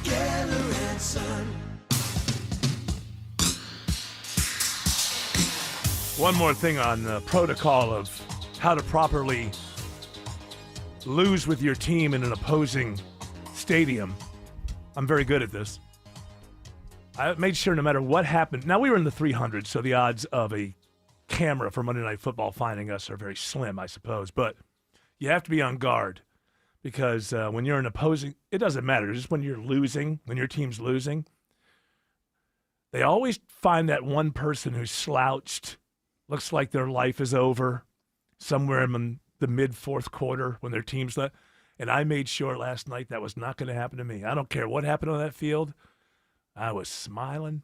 Geller & Son. One more thing on the protocol of how to properly lose with your team in an opposing stadium. I'm very good at this. I made sure no matter what happened. Now, we were in the 300s, so the odds of a camera for Monday Night Football finding us are very slim, I suppose. But you have to be on guard because when you're an opposing, it doesn't matter. Just when you're losing, when your team's losing, they always find that one person who's slouched, looks like their life is over, somewhere in the mid-fourth quarter when their team's left. And I made sure last night that was not going to happen to me. I don't care what happened on that field. I was smiling.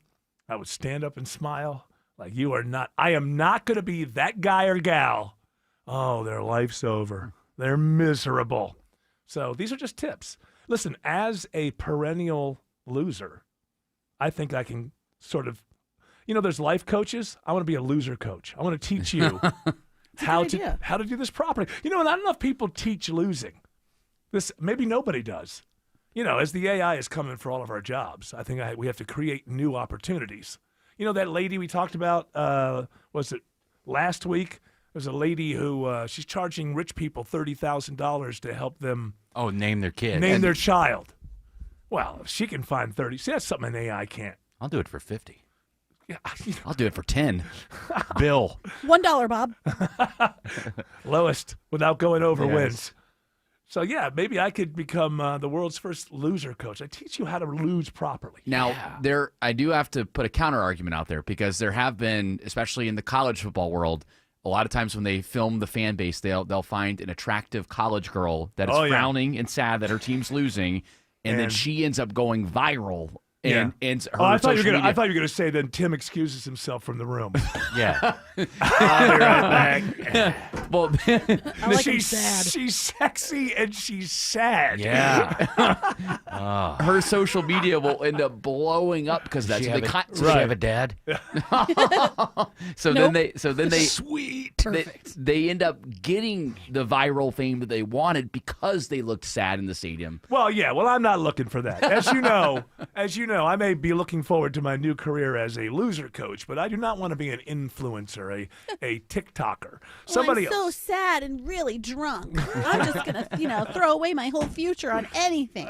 I would stand up and smile like you are not. I am not going to be that guy or gal. Oh, their life's over. They're miserable. So these are just tips. Listen, as a perennial loser, I think I can sort of, there's life coaches. I want to be a loser coach. I want to teach you how to do this properly. And I don't know if people teach losing. This maybe nobody does. As the AI is coming for all of our jobs, I think we have to create new opportunities. That lady we talked about, was it last week? There's a lady who she's charging rich people $30,000 to help them. Oh, name their kid. Name their child. Well, if she can find 30, see, that's something an AI can't. I'll do it for 50. Yeah, I'll do it for 10. Bill. $1, Bob. Lowest without going over Yes. wins. So, yeah, maybe I could become the world's first loser coach. I teach you how to lose properly. Now, I do have to put a counter argument out there because there have been, especially in the college football world, a lot of times when they film the fan base, they'll find an attractive college girl that is frowning and sad that her team's losing, and then she ends up going viral. And her I thought you social were media. going to say then Tim excuses himself from the room. Yeah. I'll be right back. Well, she's sad. She's sexy and she's sad. Yeah. Her social media will end up blowing up because that's Does what she have a dad? So Nope. then they sweet. They end up getting the viral fame that they wanted because they looked sad in the stadium. Well, yeah. Well, I'm not looking for that. As you know, I may be looking forward to my new career as a loser coach, but I do not want to be an influencer, a TikToker. Somebody I'm so else. sad and really drunk. I'm just going to, throw away my whole future on anything.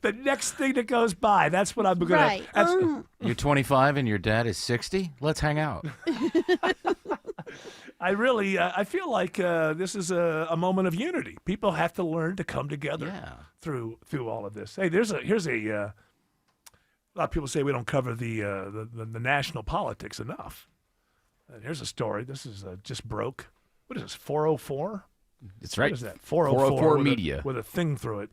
The next thing that goes by, that's what I'm going Right. to. You're 25 and your dad is 60? Let's hang out. I really, I feel like this is a moment of unity. People have to learn to come together through all of this. Hey, here's a lot of people say we don't cover the national politics enough. And here's a story. This is just broke. What is this, 404? That's right. What is that? 404 404 with Media. with a thing through it.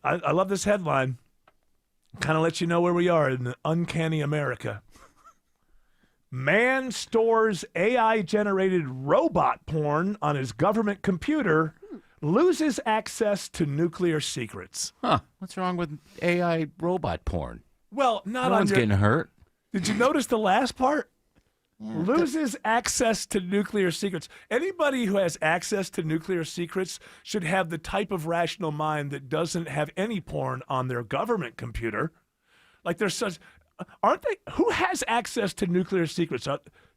I love this headline. Kind of lets you know where we are in the uncanny America. Man stores AI-generated robot porn on his government computer, loses access to nuclear secrets. Huh. What's wrong with AI robot porn? Well, not No on one's your... getting hurt. Did you notice the last part? Loses access to nuclear secrets. Anybody who has access to nuclear secrets should have the type of rational mind that doesn't have any porn on their government computer. Like there's such... Aren't they? Who has access to nuclear secrets?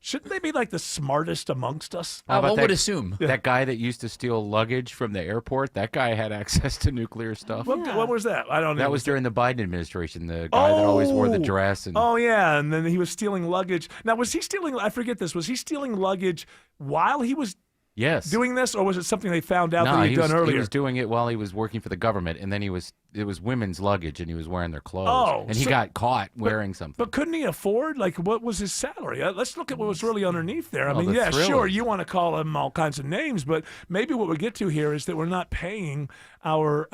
Shouldn't they be like the smartest amongst us? How about one would assume. That guy that used to steal luggage from the airport, that guy had access to nuclear stuff. What was that? I don't know. That was during the Biden administration, the guy that always wore the dress. And Oh, yeah, and then he was stealing luggage. Now, was he stealing, I forget this, was he stealing luggage while he was yes. doing this, or was it something they found out No, that he'd done earlier? He was doing it while he was working for the government, and then it was women's luggage, and he was wearing their clothes. Oh, and he so- got caught wearing something. But couldn't he afford? Like, what was his salary? Let's look at what was really underneath there. I Well, mean, the yeah, thrill sure, is- you want to call him all kinds of names, but maybe what we get to here is that we're not paying our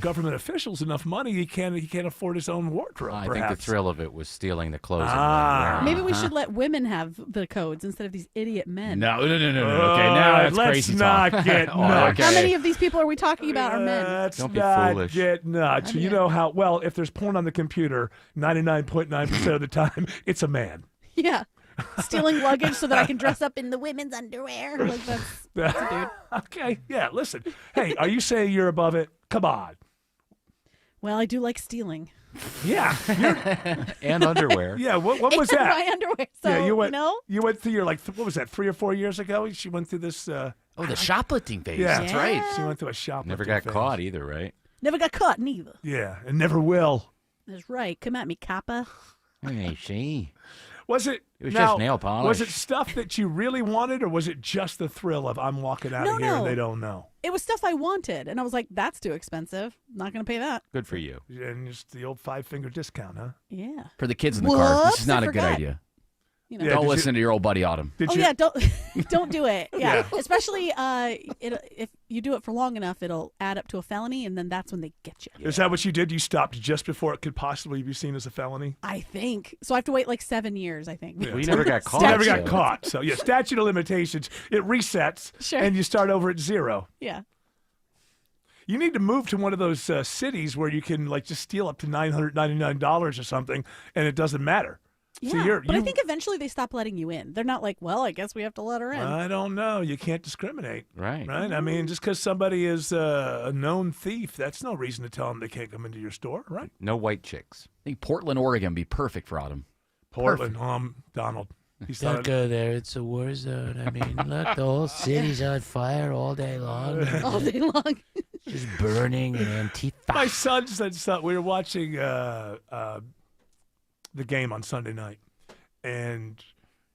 government officials enough money. He can't afford his own wardrobe. I perhaps. think the thrill of it was stealing the clothes. Maybe we should let women have the codes instead of these idiot men. No. Okay, now that's let's crazy not talk. get Oh, nuts. How many of these people are we talking about are men? Let's Don't be not foolish. get nuts. You know how, well, if there's porn on the computer, 99.9% of the time, it's a man. Yeah. Stealing luggage so that I can dress up in the women's underwear. Like that's a dude. Okay, yeah, listen. Hey, are you saying you're above it? Come on. Well, I do like stealing. Yeah. And underwear. Yeah, what was And that? my underwear. So, yeah, you went know? you went through your, like, what was that, 3 or 4 years ago? She went through this. Oh, the shoplifting phase. Yeah, That's right. She went through a shoplifting Never got phase. caught either, right? Never got caught neither. Yeah, and never will. That's right. Come at me, Kappa. Hey, she. Was it? It was now, just nail polish. Was it stuff that you really wanted, or was it just the thrill of I'm walking out of here and No. they don't know? It was stuff I wanted, and I was like, "That's too expensive. Not going to pay that." Good for you. And just the old 5-finger discount, huh? Yeah. For the kids in the car, this Whoops, is not I a good forgot. idea. You know. Yeah, Don't did listen you- to your old buddy Autumn. Did Oh you? yeah, don't do it. Yeah, Yeah. especially if you do it for long enough, it'll add up to a felony, and then that's when they get you. Is that what you did? You stopped just before it could possibly be seen as a felony? I think so. I have to wait like 7 years. I think. Well, you never got caught. You never got so- caught. So, yeah, statute of limitations, it resets, Sure. and you start over at 0. Yeah. You need to move to one of those cities where you can, like, just steal up to $999 or something, and it doesn't matter. Yeah, So but I think eventually they stop letting you in. They're not like, well, I guess we have to let her in. I don't know. You can't discriminate. Right. Right? I mean, just because somebody is a known thief, that's no reason to tell them they can't come into your store, right? No white chicks. I think Portland, Oregon would be perfect for Autumn. Portland, Donald. He's Don't not go there. It's a war zone. I mean, look, the whole city's on fire all day long. All day long. Just burning and Antifa. My son said something. We were watching the game on Sunday night, and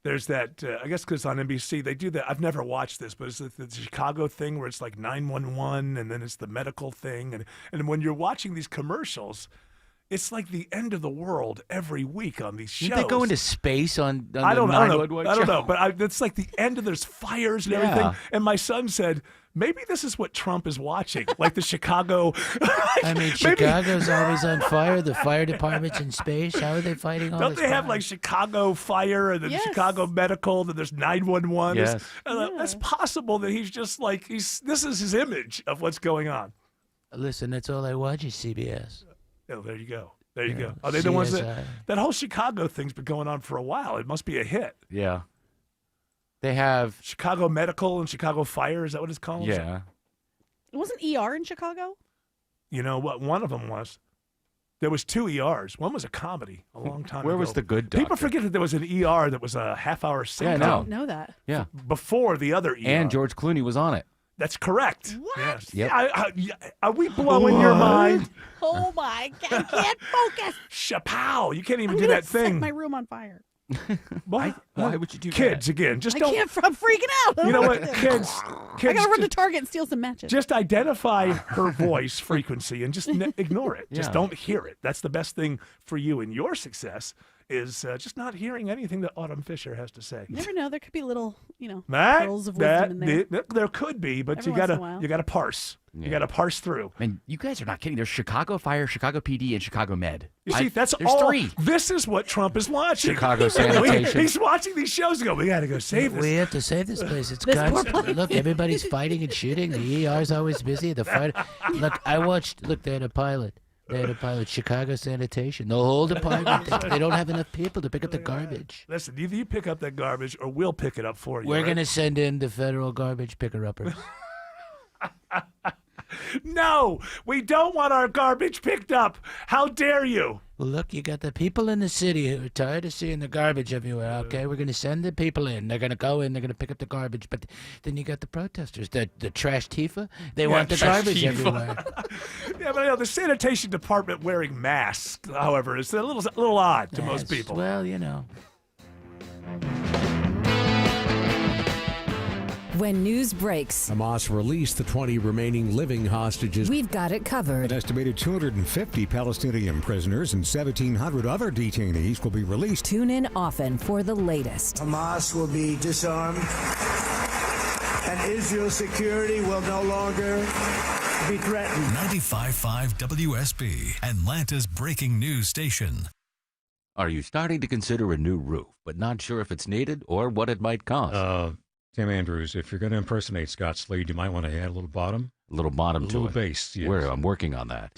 there's that. I guess because on NBC they do that. I've never watched this, but it's the Chicago thing where it's like 911, and then it's the medical thing, and when you're watching these commercials, it's like the end of the world every week on these shows. Didn't they go into space on I don't the know. 911 I don't know, show? but it's like the end of there's fires and Yeah. everything. And my son said, maybe this is what Trump is watching, like the Chicago. I mean, Chicago's always on fire. The fire department's in space. How are they fighting all Don't this they have fire? like Chicago Fire and then Yes. Chicago Medical? Then there's 911. Yes. It's possible that he's just like this is his image of what's going on. Listen, that's all I watch is CBS. Oh, there you go. There you Yeah, go. Are they the ones CSI. that whole Chicago thing's been going on for a while? It must be a hit. Yeah. They have. Chicago Medical and Chicago Fire. Is that what it's called? Yeah. It wasn't ER in Chicago. You know what? One of them was. There was 2 ERs. One was a comedy a long time Where ago. was the good People doctor? forget that there was an ER that was a half-hour sitcom. Yeah, I I know. didn't know that. Yeah. before the other ER. And George Clooney was on it. That's correct. What? Yes. Yep. Are we blowing your mind? Oh my God! I can't focus. Chapow! You can't even I'm do gonna that set thing. my room on fire. What? Why would you do Kids that? again? Just I don't. can't. I'm freaking out. I You know don't what? like this. Kids. I gotta run to Target and steal some matches. Just identify her voice frequency and just ignore it. Just Yeah. don't hear it. That's the best thing for you and your success is just not hearing anything that Autumn Fisher has to say. You never know. There could be little, That- pearls of wisdom in there. there could be, but Every you once in a gotta while. you gotta parse. You gotta parse through. And you guys are not kidding. There's Chicago Fire, Chicago PD, and Chicago Med. You see, that's there's all. 3. This is what Trump is watching. Chicago sanitation. He's watching these shows and go, we got to go save this. We have to save this place. It's This poor constant. place. Look, everybody's fighting and shooting. The ER's always busy. The fight. Look, I watched. Look, they had a pilot. Chicago sanitation. The whole department. They don't have enough people to pick up the garbage. Listen, either you pick up that garbage or we'll pick it up for you. We're right? going to send in the federal garbage picker-uppers. No, we don't want our garbage picked up. How dare you? Well, look, you got the people in the city who are tired of seeing the garbage everywhere, okay? We're going to send the people in. They're going to go in. They're going to pick up the garbage. But then you got the protesters, the trash Tifa. They want the trash garbage Tifa. everywhere. Yeah, but the sanitation department wearing masks, however, is a little odd to most people. Well, you know. When news breaks, Hamas released the 20 remaining living hostages. we've got it covered. An estimated 250 Palestinian prisoners and 1,700 other detainees will be released. Tune in often for the latest. Hamas will be disarmed, and Israel's security will no longer be threatened. 95.5 WSB, Atlanta's breaking news station. Are you starting to consider a new roof, but not sure if it's needed or what it might cost? Tim Andrews, if you're going to impersonate Scott Slade, you might want to add a little bottom. A little bottom a to little it. bass. Yes. I'm working on that.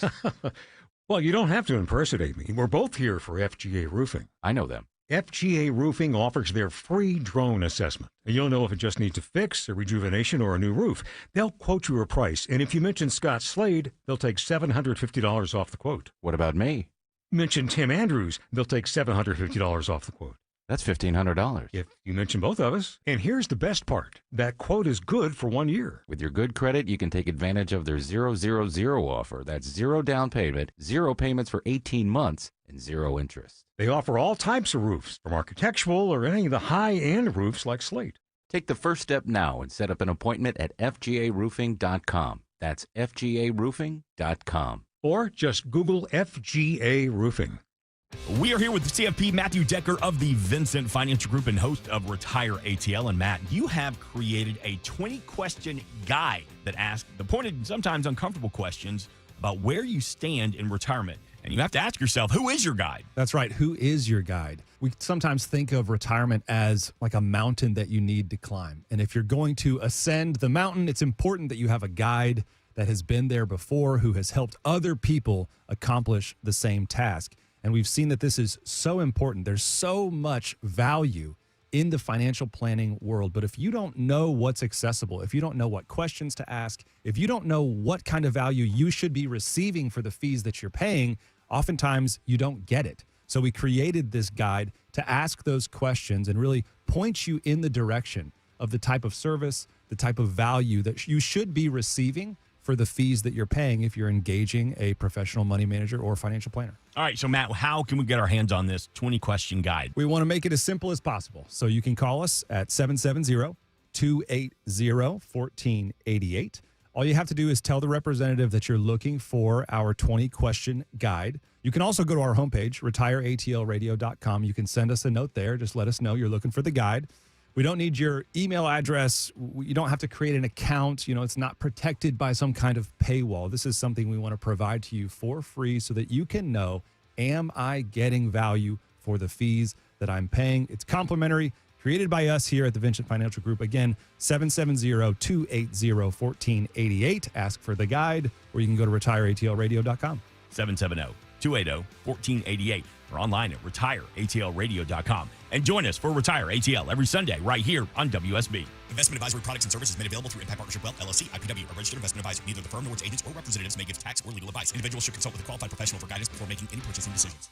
Well, you don't have to impersonate me. We're both here for FGA Roofing. I know them. FGA Roofing offers their free drone assessment. And you'll know if it just needs a fix, a rejuvenation, or a new roof. They'll quote you a price, and if you mention Scott Slade, they'll take $750 off the quote. What about me? Mention Tim Andrews, they'll take $750 off the quote. That's $1,500. If you mention both of us. And here's the best part. That quote is good for 1 year. With your good credit, you can take advantage of their 000 offer. That's 0 down payment, 0 payments for 18 months, and 0 interest. They offer all types of roofs, from architectural or any of the high-end roofs like Slate. Take the first step now and set up an appointment at FGAroofing.com. That's FGAroofing.com. Or just Google FGA Roofing. We are here with CFP Matthew Decker of the Vincent Financial Group and host of Retire ATL. And Matt, you have created a 20-question guide that asks the pointed and sometimes uncomfortable questions about where you stand in retirement. And you have to ask yourself, who is your guide? That's right. Who is your guide? We sometimes think of retirement as like a mountain that you need to climb. And if you're going to ascend the mountain, it's important that you have a guide that has been there before, who has helped other people accomplish the same task. And we've seen that this is so important. There's so much value in the financial planning world. But if you don't know what's accessible, if you don't know what questions to ask, if you don't know what kind of value you should be receiving for the fees that you're paying, oftentimes you don't get it. So we created this guide to ask those questions and really point you in the direction of the type of service, the type of value that you should be receiving for the fees that you're paying if you're engaging a professional money manager or financial planner. All right, so Matt, how can we get our hands on this 20-question guide? We want to make it as simple as possible. So you can call us at 770-280-1488. All you have to do is tell the representative that you're looking for our 20-question guide. You can also go to our homepage, retireatlradio.com. You can send us a note there. Just let us know you're looking for the guide. We don't need your email address. You don't have to create an account. You know, it's not protected by some kind of paywall. This is something we want to provide to you for free so that you can know, am I getting value for the fees that I'm paying? It's complimentary, created by us here at the Vincent Financial Group. Again, 770-280-1488. Ask for the guide, or you can go to retireatlradio.com. 770-280-1488 or online at retireatlradio.com. And join us for Retire ATL every Sunday right here on WSB. Investment advisory products and services made available through Impact Partnership Wealth, LLC, IPW, a registered investment advisor. Neither the firm nor its agents or representatives may give tax or legal advice. Individuals should consult with a qualified professional for guidance before making any purchasing decisions.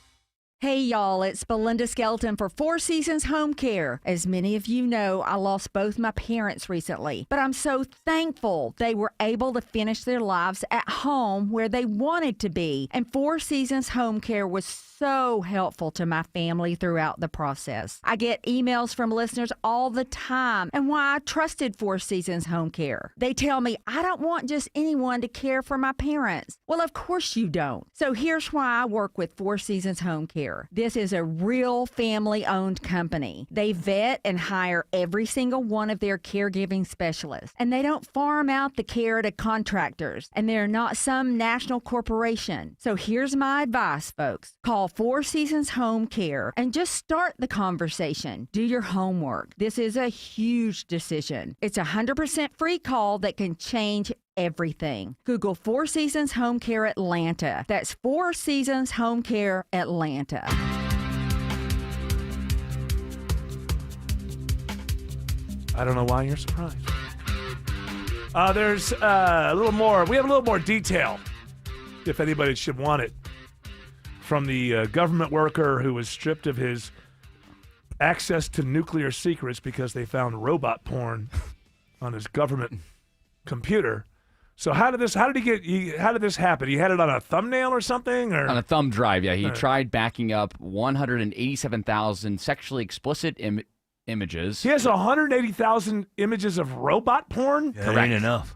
Hey y'all, it's Belinda Skelton for Four Seasons Home Care. As many of you know, I lost both my parents recently, but I'm so thankful they were able to finish their lives at home where they wanted to be. And Four Seasons Home Care was so helpful to my family throughout the process. I get emails from listeners all the time and why I trusted Four Seasons Home Care. They tell me I don't want just anyone to care for my parents. Well, of course you don't. So here's why I work with Four Seasons Home Care. Care. This is a real family-owned company. They vet and hire every single one of their caregiving specialists, and they don't farm out the care to contractors, and they're not some national corporation. So here's my advice, folks. Call Four Seasons Home Care and just start the conversation. Do your homework. This is a huge decision. It's a 100% free call that can change everything. Google Four Seasons Home Care Atlanta. That's Four Seasons Home Care Atlanta. I don't know why you're surprised. There's a little more. We have a little more detail, if anybody should want it, from the government worker who was stripped of his access to nuclear secrets because they found robot porn on his government computer. So how did this happen? He had it on a thumbnail or something, or on a thumb drive? Yeah, he tried backing up 187,000 sexually explicit images. He has 180,000 images of robot porn. Correct. Ain't enough.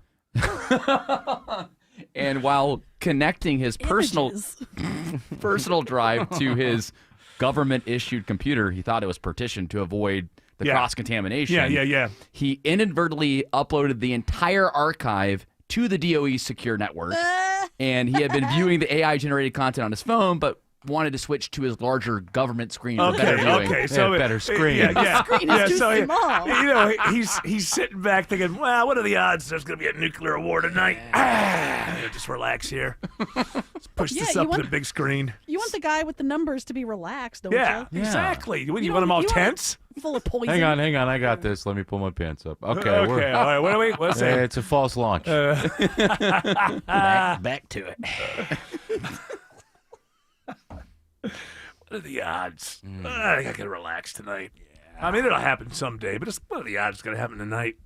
And while connecting his personal drive to his government-issued computer, he thought it was partitioned to avoid the cross-contamination. Yeah. He inadvertently uploaded the entire archive to the DOE's secure network, and he had been viewing the AI-generated content on his phone, but wanted to switch to his larger government screen for better viewing. Okay, so better screen. Yeah. Screen is too so small. You know, he's sitting back thinking, well, what are the odds there's going to be a nuclear war tonight? Just relax here. Let's push this up to the big screen. You want the guy with the numbers to be relaxed, don't Yeah, you? exactly. What, you want them all tense? Full of poison. Hang on. I got this. Let me pull my pants up. Okay. All right. What are we? What's that? It's a false launch. Back to it. What are the odds? I think I can relax tonight. I mean, it'll happen someday, but what are the odds it's going to happen tonight?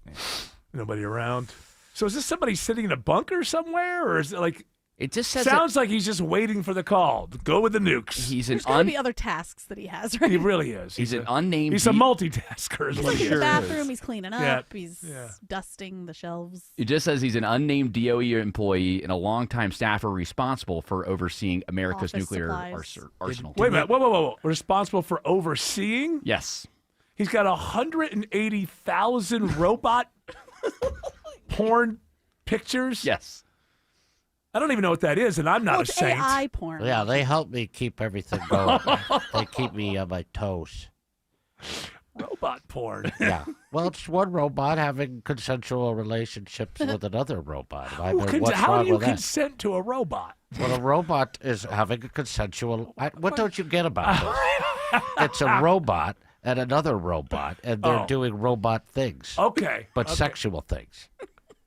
Nobody around. So is this somebody sitting in a bunker somewhere, or is it like? It just says sounds like he's just waiting for the call to go with the nukes. There's got to be other tasks that he has, right? He really is. He's an unnamed. He's a multitasker. He's like in the bathroom. He's cleaning up. Yeah. He's dusting the shelves. It just says he's an unnamed DOE employee and a longtime staffer responsible for overseeing America's Office nuclear supplies. arsenal. Wait a minute. Whoa. Responsible for overseeing? Yes. He's got 180,000 robot porn pictures? Yes. I don't even know what that is, and I'm not it's a saint. AI porn. Yeah, they help me keep everything going. They keep me on my toes. Robot porn. Yeah. Well, it's one robot having consensual relationships with another robot. I mean, what's How wrong do you with that? consent to a robot? Well, a robot is having a consensual. What don't you get about this? It's a robot and another robot, and they're doing robot things. Okay. But sexual things.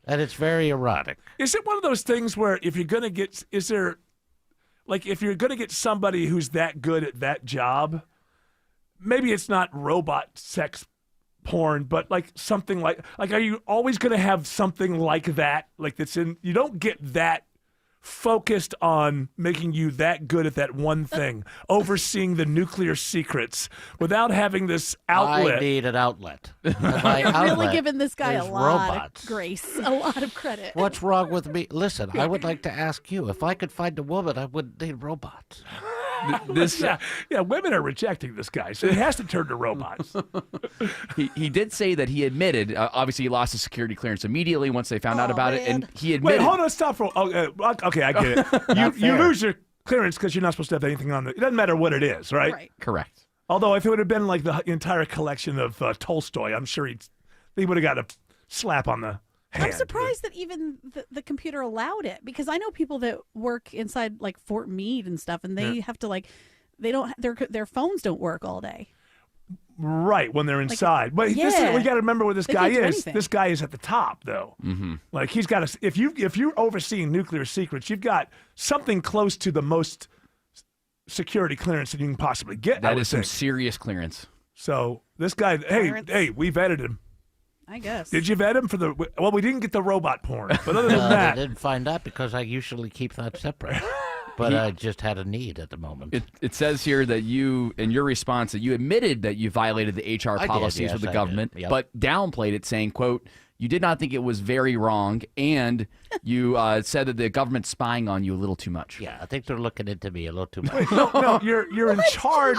And it's very erotic. Is it one of those things where if you're going to get, if you're going to get somebody who's that good at that job, maybe it's not robot sex porn, but like something like are you always going to have something like that? Like you don't get that focused on making you that good at that one thing, overseeing the nuclear secrets without having this outlet. I need an outlet. My You're outlet really giving this guy a is lot robots. of grace, a lot of credit. What's wrong with me? Listen, I would like to ask you, if I could find a woman, I wouldn't need robots. Women are rejecting this guy, so it has to turn to robots. He did say that he admitted, obviously he lost his security clearance immediately once they found out about it, and he admitted. Wait, hold on, stop for. Okay, I get it. You lose your clearance because you're not supposed to have anything on it. It doesn't matter what it is, right? Correct. Although if it would have been like the entire collection of Tolstoy, I'm sure he would have got a slap on the hand. I'm surprised that even the computer allowed it, because I know people that work inside like Fort Meade and stuff, and they have to their phones don't work all day. Right, when they're inside. But we got to remember where this guy is. This guy is at the top, though. Mm-hmm. Like he's got if you're overseeing nuclear secrets, you've got something close to the most security clearance that you can possibly get. That is some serious clearance. So this guy, hey, we vetted him. I guess. Did you vet him for the? Well, we didn't get the robot porn, but other than that, I didn't find that because I usually keep that separate. But I just had a need at the moment. It says here that you, in your response, that you admitted that you violated the HR policies yes, with the I government, did. Yep. but downplayed it, saying, quote, You did not think it was very wrong, and you said that the government's spying on you a little too much. Yeah, I think they're looking into me a little too much. Wait, no, you're in charge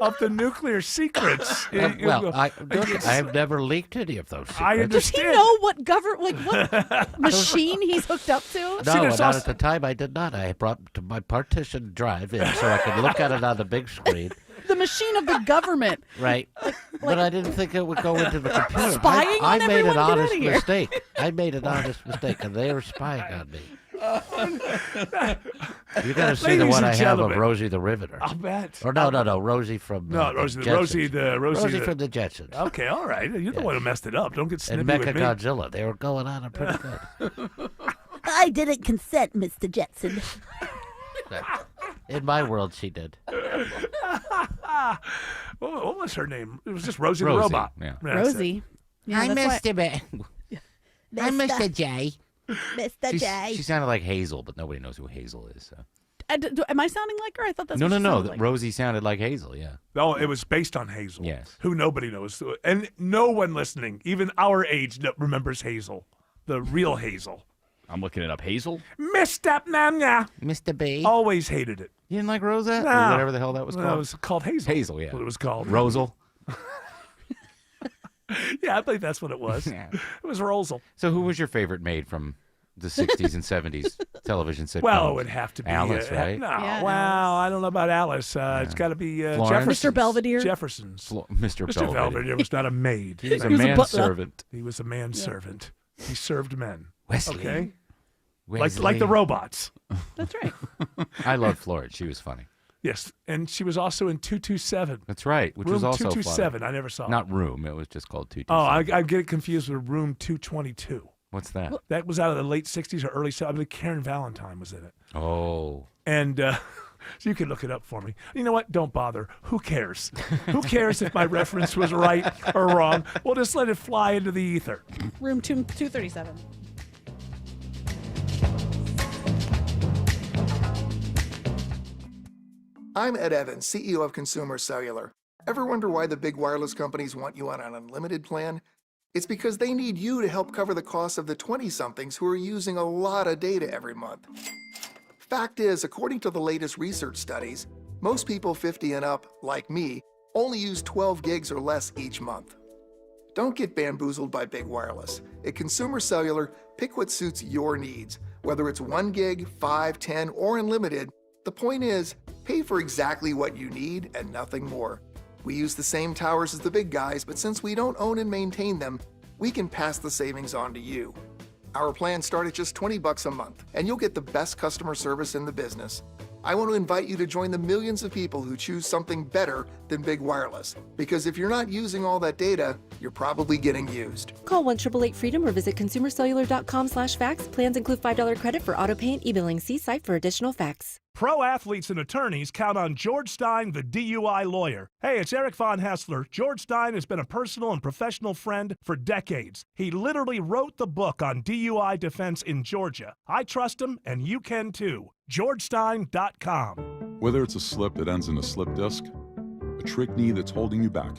of the nuclear secrets. I've never leaked any of those secrets. I understand. Does he know what what machine he's hooked up to? No, not at the time I did not. I brought my partition drive in so I could look at it on the big screen. The machine of the government. Right. But I didn't think it would go into the computer. Spying on I made everyone? an Get outta honest here. mistake. I made an honest mistake, and they were spying on me. You got to see the Ladies one and I have of gentlemen, Rosie the Riveter. I'll bet. Or no, Rosie from Rosie Jetsons. From the Jetsons. Okay, all right. You're the one who messed it up. Don't get And snippy with me. Mechagodzilla. They were going on pretty good. I didn't consent, Mr. Jetson. In my world, she did. What was her name? It was just Rosie, the Rosie, robot. yeah. That's Rosie. Yeah, I'm that's Mr. I'm Mr. J. Mr. J. She sounded like Hazel, but nobody knows who Hazel is. So. Am I sounding like her? I thought that's No. what she sounded like. Rosie sounded like Hazel, yeah. No, it was based on Hazel. Yes. Who nobody knows. And no one listening, even our age, remembers Hazel. The real Hazel. I'm looking it up. Hazel? Mr. Mania. Mr. B. Always hated it. You didn't like Rosa? No. Or whatever the hell that was called? No, it was called Hazel. Hazel, yeah. What it was called. Rosal. Yeah, I think that's what it was. Yeah. It was Rosal. So who was your favorite maid from the 60s and 70s television sitcoms? Well, it would have to be Alice, right? No, Yeah, well, I don't know about Alice. It's got to be Florence? Jefferson's. Mr. Belvedere? Jefferson's. Mr. Mr. Belvedere was not a maid. He was a He was a manservant. He was a manservant. He served men. Wesley. Okay? Wesley. Like the robots. That's right. I love Florence. She was funny. Yes, and she was also in 227. That's right, which Room was also 227. funny. I never saw it. Not Room. It was just called 227. Oh, I get it confused with Room 222. What's that? That was out of the late 60s or early 70s. I believe Karen Valentine was in it. Oh. And so you can look it up for me. You know what? Don't bother. Who cares? Who cares if my reference was right or wrong? We'll just let it fly into the ether. Room 237. I'm Ed Evans, CEO of Consumer Cellular. Ever wonder why the big wireless companies want you on an unlimited plan? It's because they need you to help cover the cost of the 20-somethings who are using a lot of data every month. Fact is, according to the latest research studies, most people 50 and up, like me, only use 12 gigs or less each month. Don't get bamboozled by big wireless. At Consumer Cellular, pick what suits your needs. Whether it's 1 gig, 5, 10, or unlimited, the point is, pay for exactly what you need and nothing more. We use the same towers as the big guys, but since we don't own and maintain them, we can pass the savings on to you. Our plans start at just $20 a month, and you'll get the best customer service in the business. I want to invite you to join the millions of people who choose something better than big wireless. Because if you're not using all that data, you're probably getting used. Call 1-888-FREEDOM or visit consumercellular.com/facts. Plans include $5 credit for auto pay and e-billing. See site for additional facts. Pro athletes and attorneys count on George Stein, the DUI lawyer. Hey, it's Eric Von Hessler. George Stein has been a personal and professional friend for decades. He literally wrote the book on DUI defense in Georgia. I trust him, and you can too. GeorgeStein.com. Whether it's a slip that ends in a slip disc, a trick knee that's holding you back,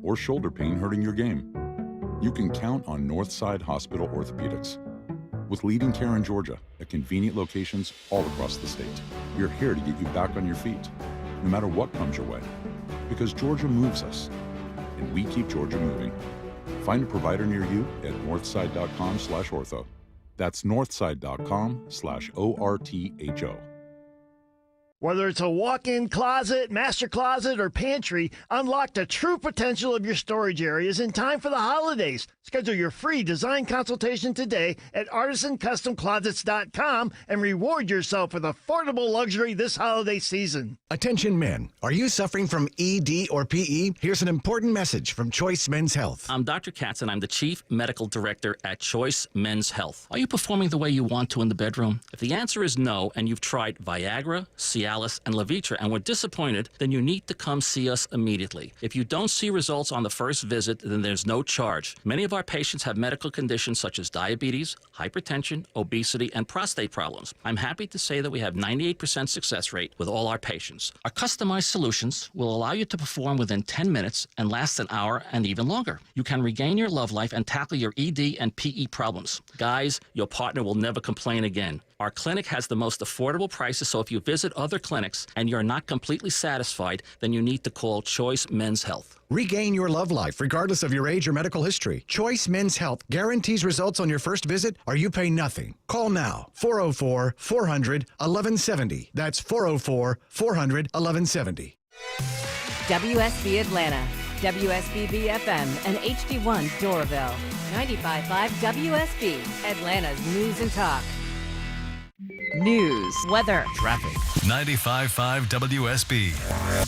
or shoulder pain hurting your game, you can count on Northside Hospital Orthopedics. With leading care in Georgia at convenient locations all across the state, we're here to get you back on your feet, no matter what comes your way. Because Georgia moves us, and we keep Georgia moving. Find a provider near you at northside.com/ortho. That's northside.com/ORTHO. Whether it's a walk-in closet, master closet, or pantry, unlock the true potential of your storage areas in time for the holidays. Schedule your free design consultation today at artisancustomclosets.com and reward yourself with affordable luxury this holiday season. Attention men, are you suffering from ED or PE? Here's an important message from Choice Men's Health. I'm Dr. Katz and I'm the Chief Medical Director at Choice Men's Health. Are you performing the way you want to in the bedroom? If the answer is no and you've tried Viagra, Cialis, Cialis, and Levitra and were disappointed, then you need to come see us immediately. If you don't see results on the first visit, then there's no charge. Many of our patients have medical conditions such as diabetes, hypertension, obesity, and prostate problems. I'm happy to say that we have 98% success rate with all our patients. Our customized solutions will allow you to perform within 10 minutes and last an hour and even longer. You can regain your love life and tackle your ED and PE problems. Guys, your partner will never complain again. Our clinic has the most affordable prices, so if you visit other clinics and you're not completely satisfied, then you need to call Choice Men's Health. Regain your love life regardless of your age or medical history. Choice Men's Health guarantees results on your first visit or you pay nothing. Call now. 404-400-1170. That's 404-400-1170. WSB Atlanta, WSB FM, and HD1 Doraville. 95.5 WSB, Atlanta's News and Talk. News, weather, Traffic. 95.5 WSB,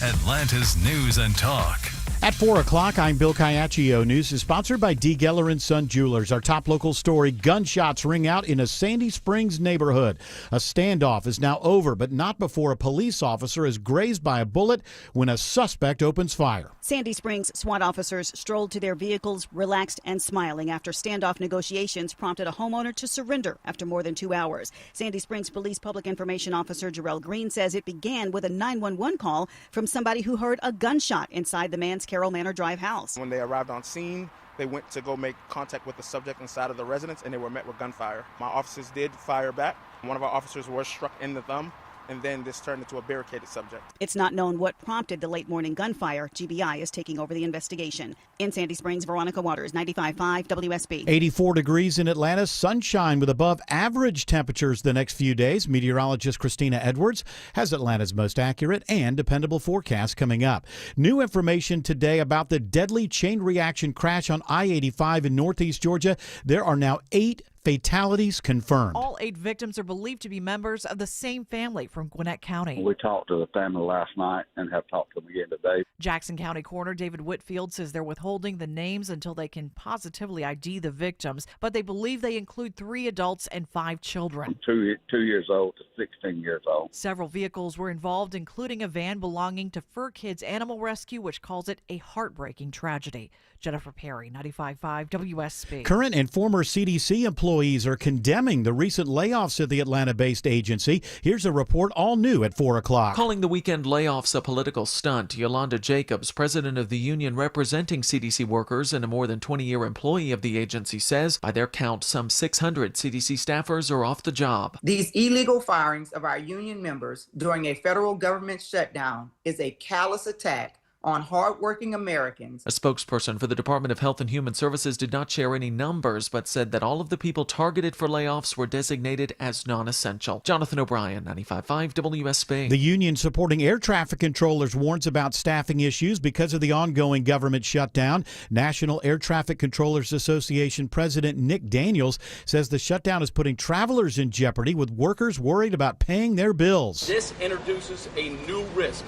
Atlanta's News and Talk. At 4 o'clock, I'm Bill Caiaccio. News is sponsored by D. Geller & Son Jewelers. Our top local story, gunshots ring out in a Sandy Springs neighborhood. A standoff is now over, but not before a police officer is grazed by a bullet when a suspect opens fire. Sandy Springs SWAT officers strolled to their vehicles, relaxed and smiling after standoff negotiations prompted a homeowner to surrender after more than 2 hours. Sandy Springs Police Public Information Officer Jarrell Green says it began with a 911 call from somebody who heard a gunshot inside the man's Carroll Manor Drive house. When they arrived on scene, they went to go make contact with the subject inside of the residence, and they were met with gunfire. My officers did fire back. One of our officers was struck in the thumb, and then this turned into a barricaded subject. It's not known what prompted the late morning gunfire. GBI is taking over the investigation. In Sandy Springs, Veronica Waters, 95.5 WSB. 84 degrees in Atlanta, sunshine with above average temperatures the next few days. Meteorologist Christina Edwards has Atlanta's most accurate and dependable forecast coming up. New information today about the deadly chain reaction crash on I-85 in Northeast Georgia. There are now 8 fatalities confirmed. All 8 victims are believed to be members of the same family from Gwinnett County. We talked to the family last night and have talked to them again today. Jackson County Coroner David Whitfield says they're withholding the names until they can positively ID the victims, but they believe they include 3 adults and 5 children. From 2 years old to 16 years old. Several vehicles were involved, including a van belonging to Fur Kids Animal Rescue, which calls it a heartbreaking tragedy. Jennifer Perry, 95.5 WSB. Current and former CDC employees are condemning the recent layoffs at the Atlanta-based agency. Here's a report all new at 4 o'clock. Calling the weekend layoffs a political stunt, Yolanda Jacobs, president of the union representing CDC workers and a more than 20-year employee of the agency, says by their count, some 600 CDC staffers are off the job. These illegal firings of our union members during a federal government shutdown is a callous attack on hardworking Americans. A spokesperson for the Department of Health and Human Services did not share any numbers, but said that all of the people targeted for layoffs were designated as non-essential. Jonathan O'Brien, 95.5 WSB. The union supporting air traffic controllers warns about staffing issues because of the ongoing government shutdown. National Air Traffic Controllers Association President Nick Daniels says the shutdown is putting travelers in jeopardy, with workers worried about paying their bills. This introduces a new risk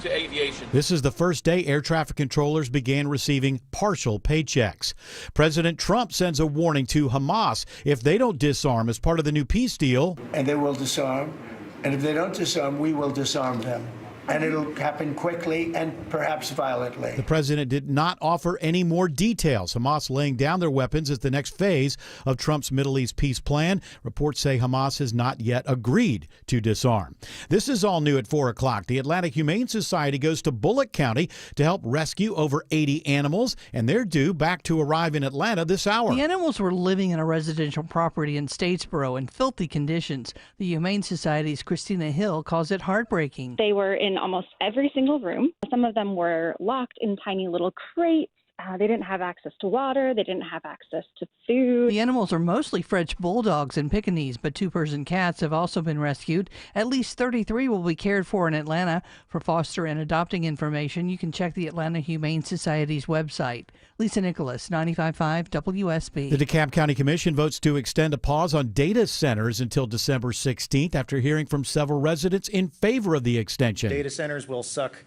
to aviation. This is the first day air traffic controllers began receiving partial paychecks. President Trump sends a warning to Hamas if they don't disarm as part of the new peace deal. And they will disarm. And if they don't disarm, we will disarm them. And it'll happen quickly and perhaps violently. The president did not offer any more details. Hamas laying down their weapons is the next phase of Trump's Middle East peace plan. Reports say Hamas has not yet agreed to disarm. This is all new at 4 o'clock. The Atlanta Humane Society goes to Bullock County to help rescue over 80 animals, and they're due back to arrive in Atlanta this hour. The animals were living in a residential property in Statesboro in filthy conditions. The Humane Society's Christina Hill calls it heartbreaking. They were in almost every single room. Some of them were locked in tiny little crates. They didn't have access to water. They didn't have access to food. The animals are mostly French bulldogs and Pekingese, but 2-person cats have also been rescued. At least 33 will be cared for in Atlanta. For foster and adopting information, you can check the Atlanta Humane Society's website. Lisa Nicholas, 95.5 WSB. The DeKalb County Commission votes to extend a pause on data centers until December 16th after hearing from several residents in favor of the extension. Data centers will suck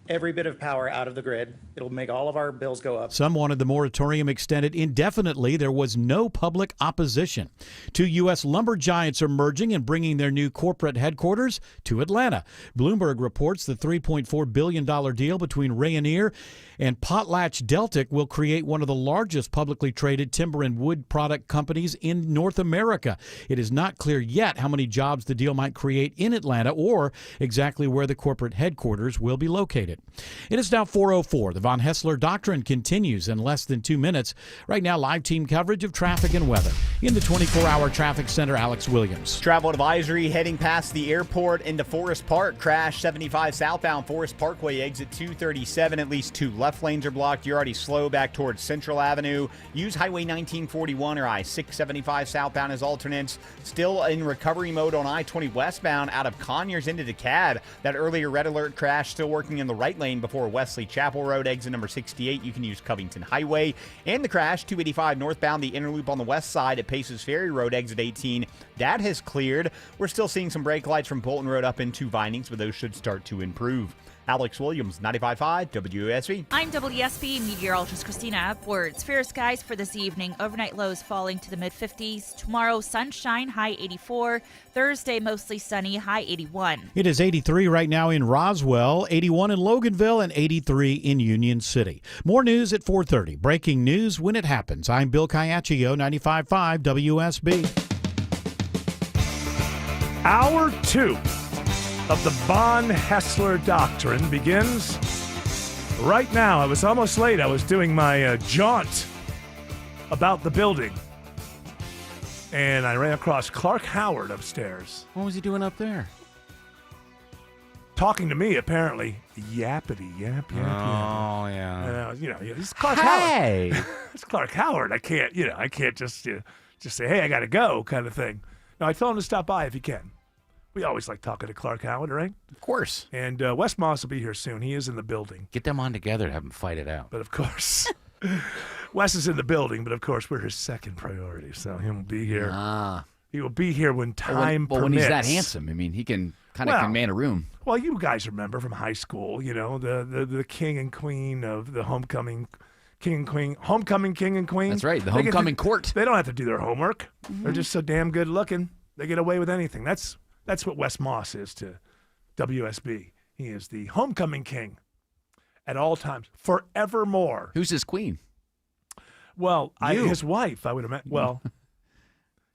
every bit of power out of the grid. It'll make all of our bills go up. Some wanted the moratorium extended indefinitely. There was no public opposition. Two U.S. lumber giants are merging and bringing their new corporate headquarters to Atlanta. Bloomberg reports the $3.4 billion deal between Rayonier and PotlatchDeltic will create one of the largest publicly traded timber and wood product companies in North America. It is not clear yet how many jobs the deal might create in Atlanta or exactly where the corporate headquarters will be located. It is now 4:04. The Von Hessler Doctrine continues in less than 2 minutes. Right now, live team coverage of traffic and weather. In the 24-hour traffic center, Alex Williams. Travel advisory heading past the airport into Forest Park. Crash 75 southbound Forest Parkway, exit 237. At least 2 left lanes are blocked. You're already slow back towards Central Avenue. Use Highway 1941 or I-675 southbound as alternates. Still in recovery mode on I-20 westbound out of Conyers into DeKalb. That earlier red alert crash still working in the right lane before Wesley Chapel Road, exit number 68. You can use Covington Highway. And the crash 285 northbound, the inner loop on the west side at Paces Ferry Road, exit 18. That has cleared. We're still seeing some brake lights from Bolton Road up into Vinings, but those should start to improve. Alex Williams, 95.5 WSB. I'm WSB meteorologist Christina Upwards. Fair skies for this evening. Overnight lows falling to the mid-50s. Tomorrow, sunshine, high 84. Thursday, mostly sunny, high 81. It is 83 right now in Roswell, 81 in Loganville, and 83 in Union City. More news at 4:30. Breaking news when it happens. I'm Bill Caiaccio, 95.5 WSB. Hour 2 of the Von Hessler Doctrine begins right now. I was almost late. I was doing my jaunt about the building, and I ran across Clark Howard upstairs. What was he doing up there? Talking to me, apparently. Yappity, yap. Oh, yeah. It's Clark Hey! Howard. It's Clark Howard. I can't just say, hey, I got to go kind of thing. No, I told him to stop by if he can. We always like talking to Clark Howard, right? Of course. And Wes Moss will be here soon. He is in the building. Get them on together to have them fight it out. But of course, Wes is in the building, but of course, we're his second priority. So he'll be here. He will be here when time permits. When he's that handsome, I mean, he can kind of command a room. Well, you guys remember from high school, the king and queen of the homecoming king and queen. That's right, the homecoming court. They don't have to do their homework. Mm-hmm. They're just so damn good looking. They get away with anything. That's what Wes Moss is to WSB. He is the homecoming king at all times, forevermore. Who's his queen? Well, his wife, I would imagine. Well,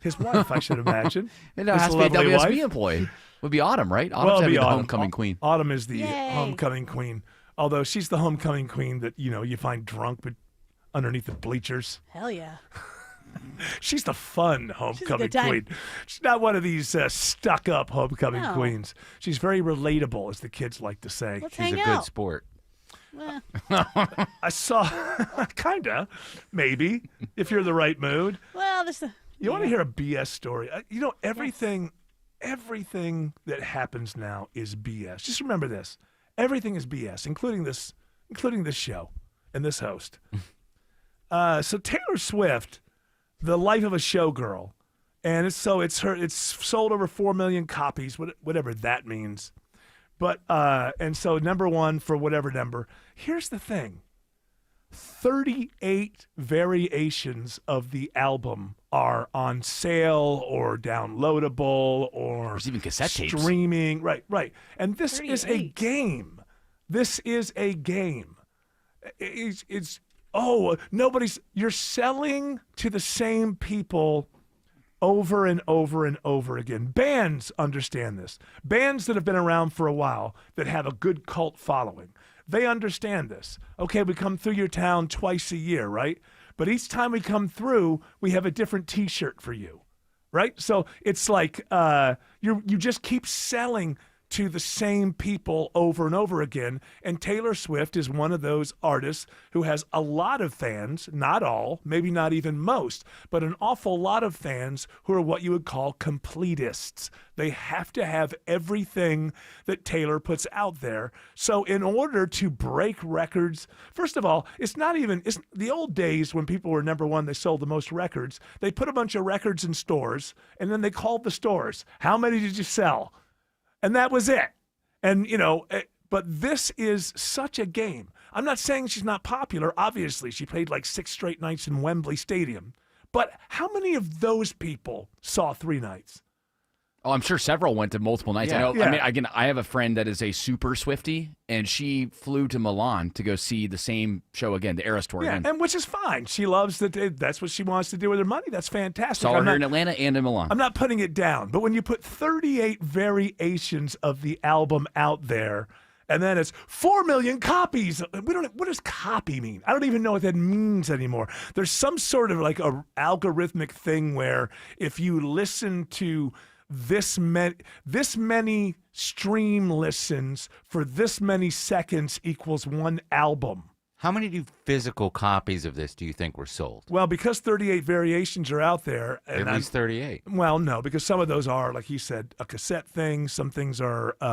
his wife, I should imagine. It has to be a WSB employee. Would be Autumn, right? Autumn's the homecoming queen. Autumn is the homecoming queen. Although she's the homecoming queen that, you find drunk but underneath the bleachers. Hell yeah. She's the fun homecoming queen. She's not one of these stuck-up homecoming queens. She's very relatable, as the kids like to say. She's a good sport. I saw, kinda, maybe, if you're in the right mood. Well, you want to hear a BS story? Everything that happens now is BS. Just remember this: everything is BS, including this show and this host. So Taylor Swift, the life of a showgirl, and it's sold over 4 million copies, whatever that means. But and so number one for whatever number. Here's the thing: 38 variations of the album are on sale or downloadable or there's even cassette tapes. Streaming. Right. And this is a game. This is a game. You're selling to the same people over and over and over again. Bands understand this. Bands that have been around for a while that have a good cult following. They understand this. Okay, we come through your town twice a year, right? But each time we come through, we have a different T-shirt for you, right? So it's like you just keep selling to the same people over and over again. And Taylor Swift is one of those artists who has a lot of fans, not all, maybe not even most, but an awful lot of fans who are what you would call completists. They have to have everything that Taylor puts out there. So in order to break records, first of all, it's the old days when people were number one, they sold the most records. They put a bunch of records in stores, and then they called the stores. How many did you sell? And that was it. And, But this is such a game. I'm not saying she's not popular. Obviously, she played like 6 straight nights in Wembley Stadium. But how many of those people saw 3 nights? Oh, I'm sure several went to multiple nights. Yeah. I know. Yeah. I mean, again, I have a friend that is a super Swiftie, and she flew to Milan to go see the same show again, the Eras Tour Yeah, again. and which is fine. She loves that. That's what she wants to do with her money. That's fantastic. Saw her here in Atlanta and in Milan. I'm not putting it down, but when you put 38 variations of the album out there, and then it's 4 million copies. What does copy mean? I don't even know what that means anymore. There's some sort of like a algorithmic thing where if you listen to this many stream listens for this many seconds equals 1 album. How many physical copies of this do you think were sold? Well, because 38 variations are out there. And At least 38. Well, no, because some of those are, like you said, a cassette thing. Some things are They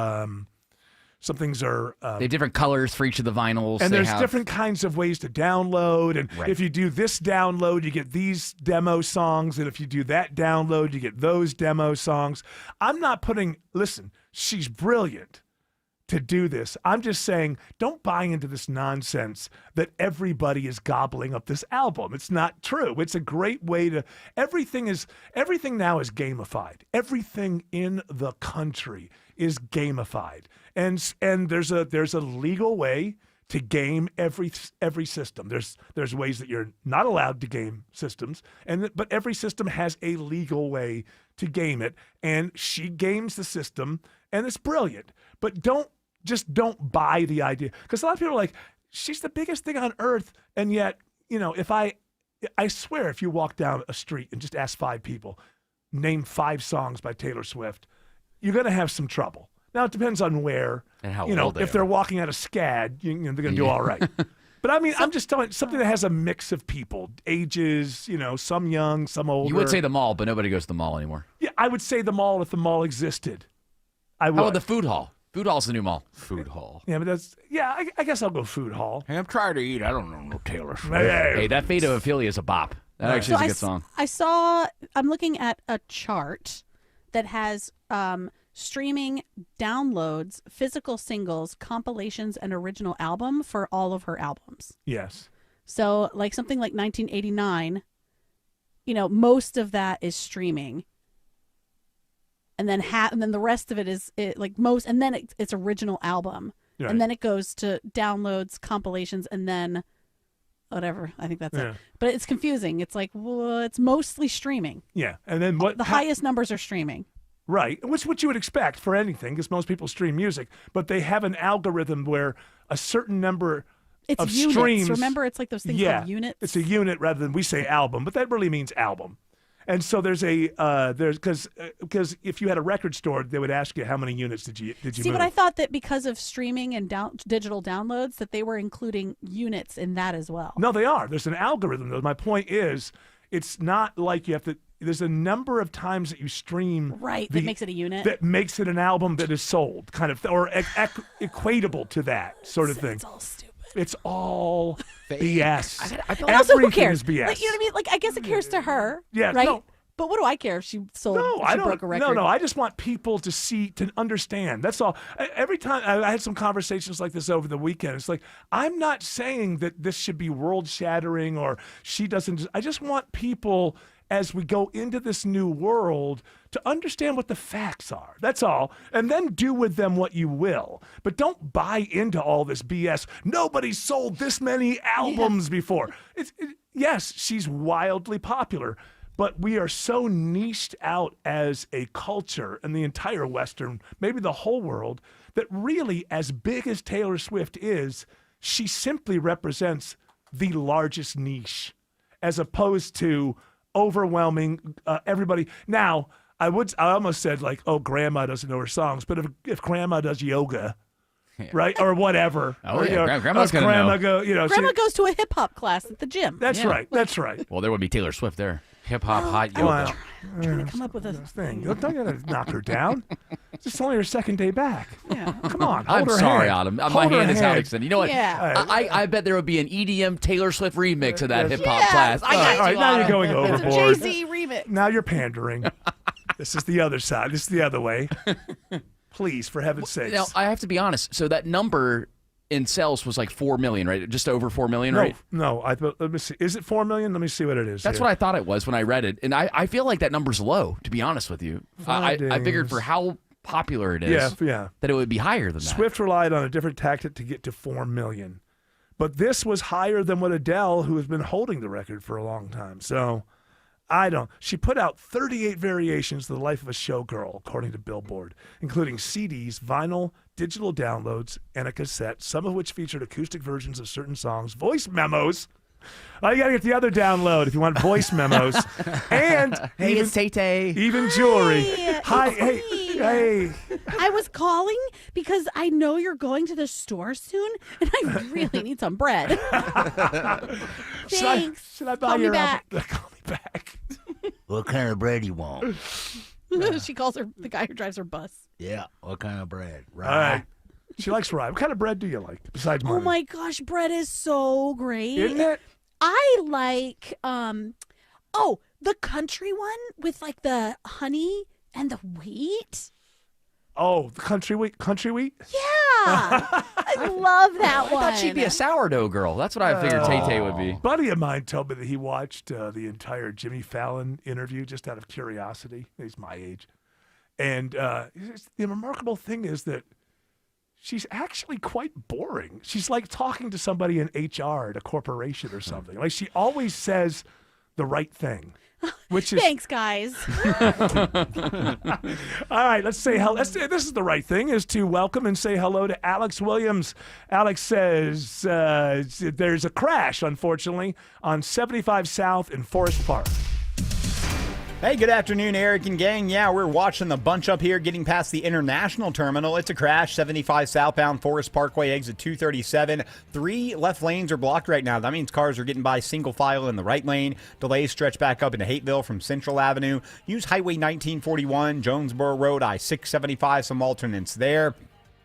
have different colors for each of the vinyls. And They there's have- different kinds of ways to download. And Right. if you do this download, you get these demo songs. And if you do that download, you get those demo songs. I'm not listen, she's brilliant to do this. I'm just saying, don't buy into this nonsense that everybody is gobbling up this album. It's not true. It's a great way to, everything now is gamified. Everything in the country is gamified. And there's a legal way to game every system. There's ways that you're not allowed to game systems, but every system has a legal way to game it. And she games the system, and it's brilliant. But don't buy the idea, because a lot of people are like, she's the biggest thing on earth, and yet, if I swear, if you walk down a street and just ask 5 people, name 5 songs by Taylor Swift, you're going to have some trouble. Now, it depends on where. And how old they if they're walking out of SCAD, they're going to do all right. But I mean, I'm just telling you, something that has a mix of people, ages, some young, some older. You would say the mall, but nobody goes to the mall anymore. Yeah, I would say the mall if the mall existed. I would. How about the food hall? Food hall's the new mall. Food hall. Yeah, but I guess I'll go food hall. Hey, I'm trying to eat. I don't know no Taylor Swift. Hey, that Fate of Ophelia is a bop. That actually is a good song. I'm looking at a chart that has streaming, downloads, physical singles, compilations, and original album for all of her albums. Yes. So like something like 1989, most of that is streaming. And then the rest of it is and then it's original album. Right. And then it goes to downloads, compilations, and then whatever. I think that's it. But it's confusing. It's like, well, it's mostly streaming. Yeah. And then what? The highest numbers are streaming. Right. Which what you would expect for anything, because most people stream music. But they have an algorithm where a certain number of units. streams. Remember, it's like those things called units? It's a unit rather than we say album, but that really means album. And so because if you had a record store, they would ask you how many units did you See, move? but I thought that because of streaming and digital downloads, that they were including units in that as well. No, they are. There's an algorithm, though. My point is, it's not like you have to. There's a number of times that you stream. Right, that makes it a unit. That makes it an album that is sold, kind of, or equatable to that sort of thing. It's all stupid. It's all BS. And also, who Everything cares? is BS. Like, you know what I mean? Like, I guess it cares to her. Yeah, right? no. But what do I care if she sold? No, if I she don't. broke a record? No. I just want people to understand. That's all. Every time I had some conversations like this over the weekend, it's like, I'm not saying that this should be world shattering or she doesn't. I just want people, as we go into this new world, to understand what the facts are. That's all. And then do with them what you will. But don't buy into all this BS. Nobody sold this many albums before. Yes, she's wildly popular, but we are so niched out as a culture in the entire Western, maybe the whole world, that really, as big as Taylor Swift is, she simply represents the largest niche, as opposed to overwhelming everybody. Now, I almost said like, oh, grandma doesn't know her songs, but if grandma does yoga, right, or whatever, grandma's gonna know. Grandma goes to a hip hop class at the gym. That's right. That's right. Well, there would be Taylor Swift there. Hip hop, hot yoga. I'm trying to come up with a thing. Don't gotta knock her down. It's only her second day back. Yeah. Come on. I'm hold her sorry, hand. Autumn. Hold My her hand is out extended. You know what? Yeah. I bet there would be an EDM Taylor Swift remix of that hip hop Yeah. class. All right, now you're going It's a overboard. Jay-Z remix. Now you're pandering. This is the other side. This is the other way. please, for heaven's sakes. Now, I have to be honest. So that number in sales was like 4 million, right? Just over 4 million, right? No. Let me see. Is it 4 million? Let me see what it is. That's what I thought it was when I read it. And I feel like that number's low, to be honest with you. I figured for how popular it is that it would be higher than that. Swift relied on a different tactic to get to 4 million. But this was higher than what Adele, who has been holding the record for a long time. So she put out 38 variations of The Life of a Showgirl, according to Billboard, including CDs, vinyl, digital downloads, and a cassette, some of which featured acoustic versions of certain songs, voice memos. Oh, you got to get the other download if you want voice memos. And hey, it's Tay-Tay. Even jewelry. Hi. Hey. I was calling because I know you're going to the store soon, and I really need some bread. Thanks. Should I buy Call me your back. Call me back. What kind of bread you want? She calls her the guy who drives her bus. Yeah, what kind of bread? Rye. All right. She likes rye. What kind of bread do you like besides money? Oh my gosh, bread is so great. Isn't it? I like the country one with like the honey and the wheat. Oh, the country wheat? Yeah. I love that one. I thought she'd be a sourdough girl. That's what I figured Tay-Tay would be. A buddy of mine told me that he watched the entire Jimmy Fallon interview just out of curiosity. He's my age. And the remarkable thing is that she's actually quite boring. She's like talking to somebody in HR at a corporation or something. Like she always says the right thing. Which is Thanks, guys. All right, let's say hello. This is the right thing, is to welcome and say hello to Alex Williams. Alex says there's a crash, unfortunately, on 75 South in Forest Park. Hey, good afternoon, Eric and gang. Yeah, we're watching the bunch up here getting past the International Terminal. It's a crash, 75 southbound Forest Parkway, exit 237. 3 left lanes are blocked right now. That means cars are getting by single file in the right lane. Delays stretch back up into Hateville from Central Avenue. Use Highway 1941, Jonesboro Road, I-675, some alternates there.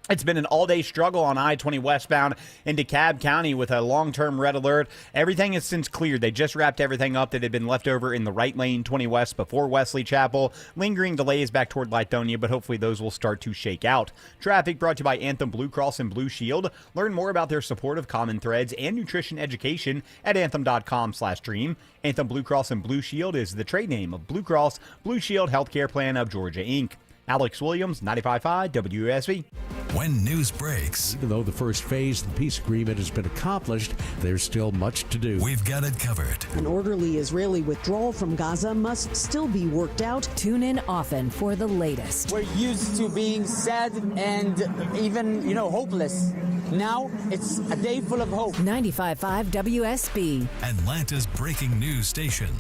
It's been an all-day struggle on I-20 westbound into DeKalb County with a long-term red alert. Everything is since cleared. They just wrapped everything up that had been left over in the right lane, 20 west before Wesley Chapel. Lingering delays back toward Lithonia, but hopefully those will start to shake out. Traffic brought to you by Anthem Blue Cross and Blue Shield. Learn more about their support of Common Threads and nutrition education at anthem.com/dream. Anthem Blue Cross and Blue Shield is the trade name of Blue Cross Blue Shield Healthcare Plan of Georgia, Inc. Alex Williams, 95.5 WSB. When news breaks. Even though the first phase of the peace agreement has been accomplished, there's still much to do. We've got it covered. An orderly Israeli withdrawal from Gaza must still be worked out. Tune in often for the latest. We're used to being sad and even, hopeless. Now it's a day full of hope. 95.5 WSB. Atlanta's breaking news station.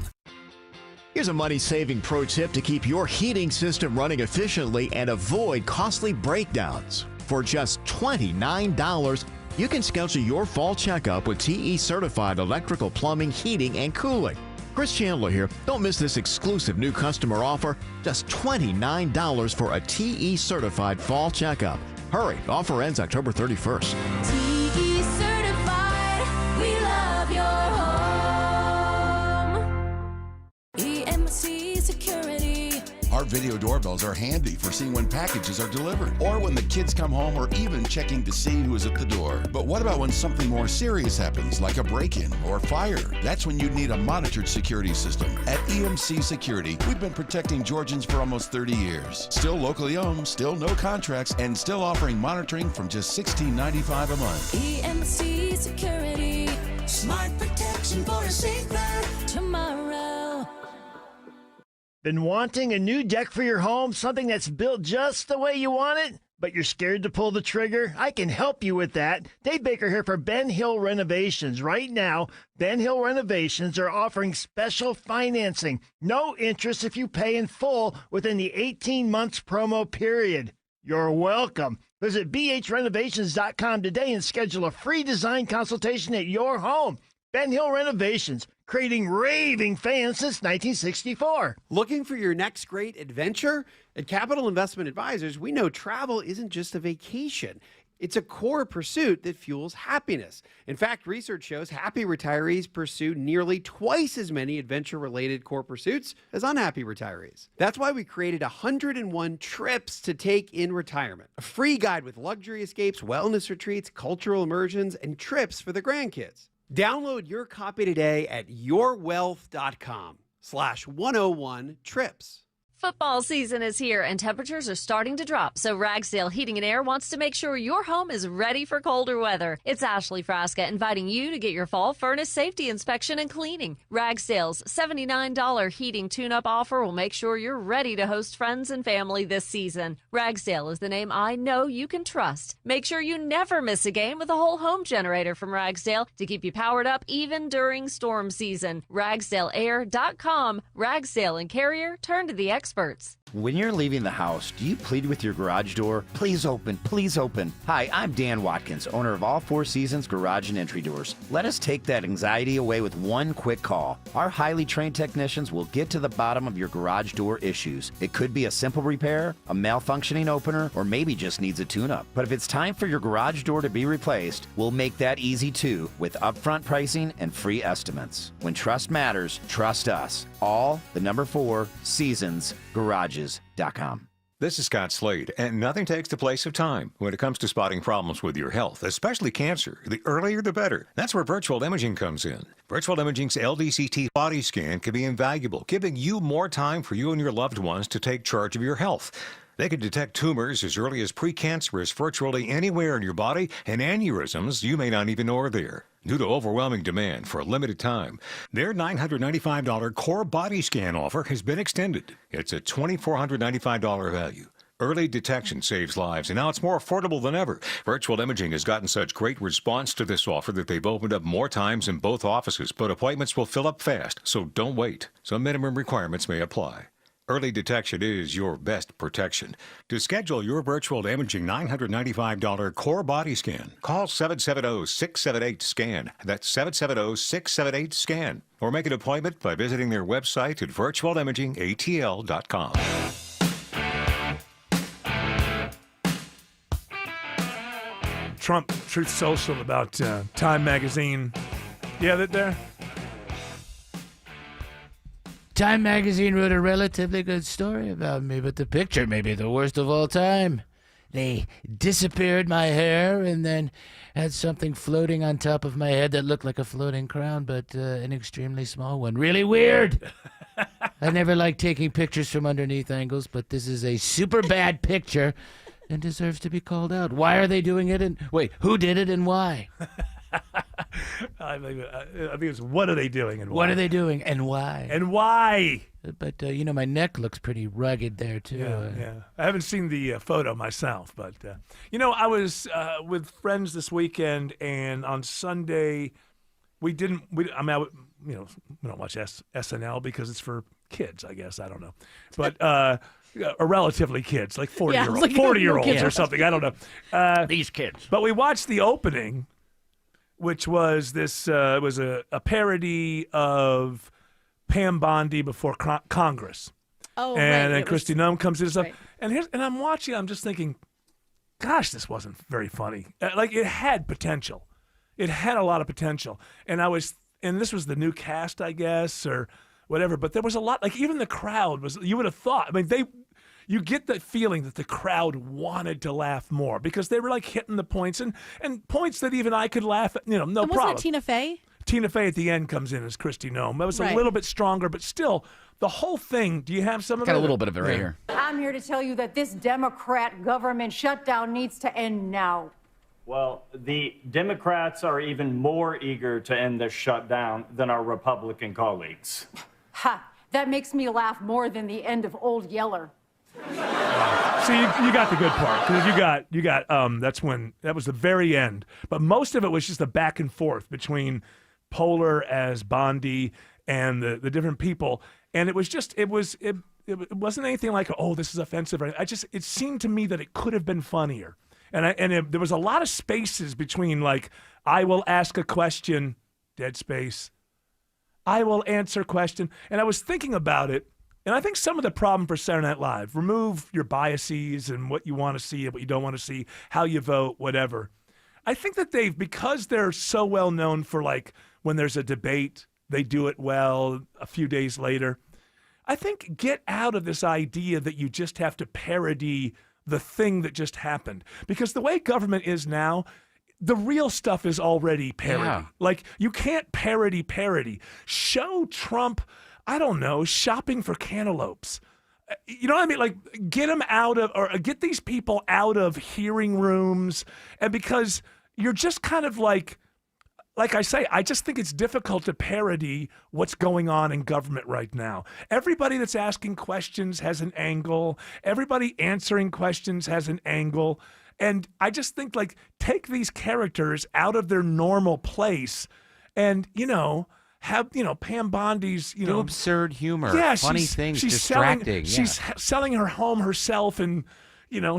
Here's a money-saving pro tip to keep your heating system running efficiently and avoid costly breakdowns. For just $29, you can schedule your fall checkup with TE Certified Electrical Plumbing, Heating, and Cooling. Chris Chandler here. Don't miss this exclusive new customer offer. Just $29 for a TE Certified fall checkup. Hurry, offer ends October 31st. TE Certified, we love your home. EMC Security. Our video doorbells are handy for seeing when packages are delivered or when the kids come home or even checking to see who is at the door. But what about when something more serious happens, like a break-in or fire? That's when you'd need a monitored security system. At EMC Security, we've been protecting Georgians for almost 30 years. Still locally owned, still no contracts, and still offering monitoring from just $16.95 a month. EMC Security. Smart protection for a safer tomorrow. Been wanting a new deck for your home, something that's built just the way you want it, but you're scared to pull the trigger? I can help you with that. Dave Baker here for Ben Hill Renovations. Right now, Ben Hill Renovations are offering special financing. No interest if you pay in full within the 18 months promo period. You're welcome. Visit bhrenovations.com today and schedule a free design consultation at your home. Ben Hill Renovations, creating raving fans since 1964. Looking for your next great adventure? At Capital Investment Advisors, we know travel isn't just a vacation. It's a core pursuit that fuels happiness. In fact, research shows happy retirees pursue nearly twice as many adventure-related core pursuits as unhappy retirees. That's why we created 101 trips to take in retirement, a free guide with luxury escapes, wellness retreats, cultural immersions, and trips for the grandkids. Download your copy today at yourwealth.com/101trips. Football season is here and temperatures are starting to drop, so Ragsdale Heating and Air wants to make sure your home is ready for colder weather. It's Ashley Frasca inviting you to get your fall furnace safety inspection and cleaning. Ragsdale's $79 heating tune-up offer will make sure you're ready to host friends and family this season. Ragsdale is the name I know you can trust. Make sure you never miss a game with a whole home generator from Ragsdale to keep you powered up even during storm season. RagsdaleAir.com. Ragsdale and Carrier, turn to the experts. When you're leaving the house, do you plead with your garage door? Please open, please open. Hi, I'm Dan Watkins, owner of All Four Seasons Garage and Entry Doors. Let us take that anxiety away with one quick call. Our highly trained technicians will get to the bottom of your garage door issues. It could be a simple repair, a malfunctioning opener, or maybe just needs a tune-up. But if it's time for your garage door to be replaced, we'll make that easy too with upfront pricing and free estimates. When trust matters, trust us. All, the number 4, Seasons Garages.com. This is Scott Slade, and nothing takes the place of time when it comes to spotting problems with your health, especially cancer. The earlier, the better. That's where virtual imaging comes in. Virtual imaging's LDCT body scan can be invaluable, giving you more time for you and your loved ones to take charge of your health. They can detect tumors as early as precancerous virtually anywhere in your body, and aneurysms you may not even know are there. Due to overwhelming demand for a limited time, their $995 core body scan offer has been extended. It's a $2,495 value. Early detection saves lives, and now it's more affordable than ever. Virtual Imaging has gotten such great response to this offer that they've opened up more times in both offices, but appointments will fill up fast, so don't wait. Some minimum requirements may apply. Early detection is your best protection. To schedule your virtual imaging $995 core body scan, call 770-678-SCAN. That's 770-678-SCAN. Or make an appointment by visiting their website at virtualimagingatl.com. Trump Truth Social about Time Magazine. You have it there? Time Magazine wrote a relatively good story about me, but the picture may be the worst of all time. They disappeared my hair and then had something floating on top of my head that looked like a floating crown, but an extremely small one. Really weird. I never liked taking pictures from underneath angles, but this is a super bad picture and deserves to be called out. Why are they doing it? And wait, who did it and why? I think it's what are they doing and why? What are they doing and why? And why? But, my neck looks pretty rugged there, too. Yeah. I haven't seen the photo myself, but, I was with friends this weekend, and on Sunday, we don't watch SNL because it's for kids, I guess. I don't know. But, relatively kids, like 40-year-olds, like 40-year-olds or something. I don't know. These kids. But we watched the opening, which was this was a parody of Pam Bondi before Congress. Oh, and right. then Kristi Noem comes in and stuff. Right. And I'm watching, I'm just thinking, gosh, this wasn't very funny. Like, it had potential. It had a lot of potential. And this was the new cast, I guess, or whatever. But there was a lot, like, even the crowd was, you would have thought, you get the feeling that the crowd wanted to laugh more because they were like hitting the points and points that even I could laugh at, no and problem. Wasn't it Tina Fey? Tina Fey at the end comes in as Kristi Noem. That was Right. a little bit stronger, but still, the whole thing, do you have some of it? Got a little bit of it right here. I'm here to tell you that this Democrat government shutdown needs to end now. Well, the Democrats are even more eager to end this shutdown than our Republican colleagues. Ha! That makes me laugh more than the end of Old Yeller. See, you got the good part because you got that was the very end. But most of it was just a back and forth between Poehler as Bondi and the different people, and it wasn't anything like, oh, this is offensive. It seemed to me that it could have been funnier, there was a lot of spaces between, like, I will ask a question, dead space, I will answer question, and I was thinking about it. And I think some of the problem for Saturday Night Live, remove your biases and what you want to see and what you don't want to see, how you vote, whatever. I think that because they're so well known for like when there's a debate, they do it well a few days later. I think get out of this idea that you just have to parody the thing that just happened. Because the way government is now, the real stuff is already parody. Yeah. Like, you can't parody. Show Trump, I don't know, shopping for cantaloupes. You know what I mean? Like, get them out of, or get these people out of hearing rooms. And because you're just kind of like I say, I just think it's difficult to parody what's going on in government right now. Everybody that's asking questions has an angle. Everybody answering questions has an angle. And I just think, like, take these characters out of their normal place and, have, Pam Bondi's, do absurd humor, funny things, she's distracting. She's selling her home herself and,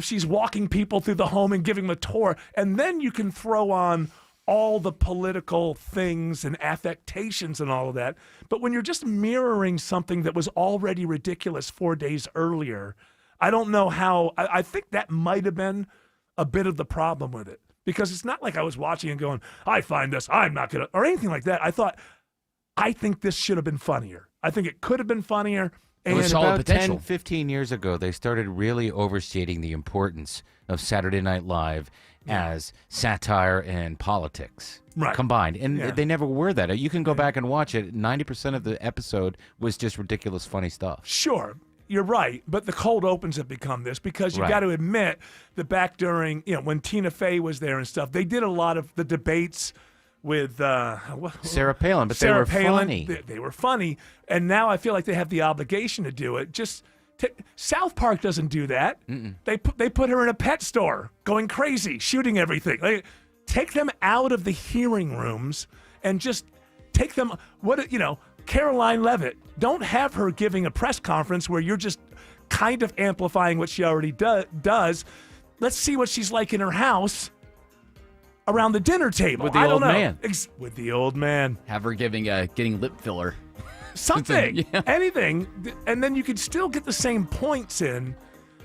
she's walking people through the home and giving them a tour. And then you can throw on all the political things and affectations and all of that. But when you're just mirroring something that was already ridiculous 4 days earlier, I don't know how. I think that might have been a bit of the problem with it. Because it's not like I was watching and going, I find this, I'm not going to, or anything like that. I think this should have been funnier. I think it could have been funnier. And about 10, 15 years ago, they started really overstating the importance of Saturday Night Live as satire and politics combined. And they never were that. You can go back and watch it. 90% of the episode was just ridiculous, funny stuff. Sure. You're right, but the cold opens have become this because you got to admit that back during, when Tina Fey was there and stuff, they did a lot of the debates with Sarah Palin, but Sarah they were Palin. funny. They were funny, and now I feel like they have the obligation to do it. South Park doesn't do that. They put her in a pet store, going crazy, shooting everything. Take them out of the hearing rooms and just take them. Caroline Levitt. Don't have her giving a press conference where you're just kind of amplifying what she already does. Let's see what she's like in her house around the dinner table. With the old man. With the old man. Have her getting lip filler. Something. Anything. And then you could still get the same points in,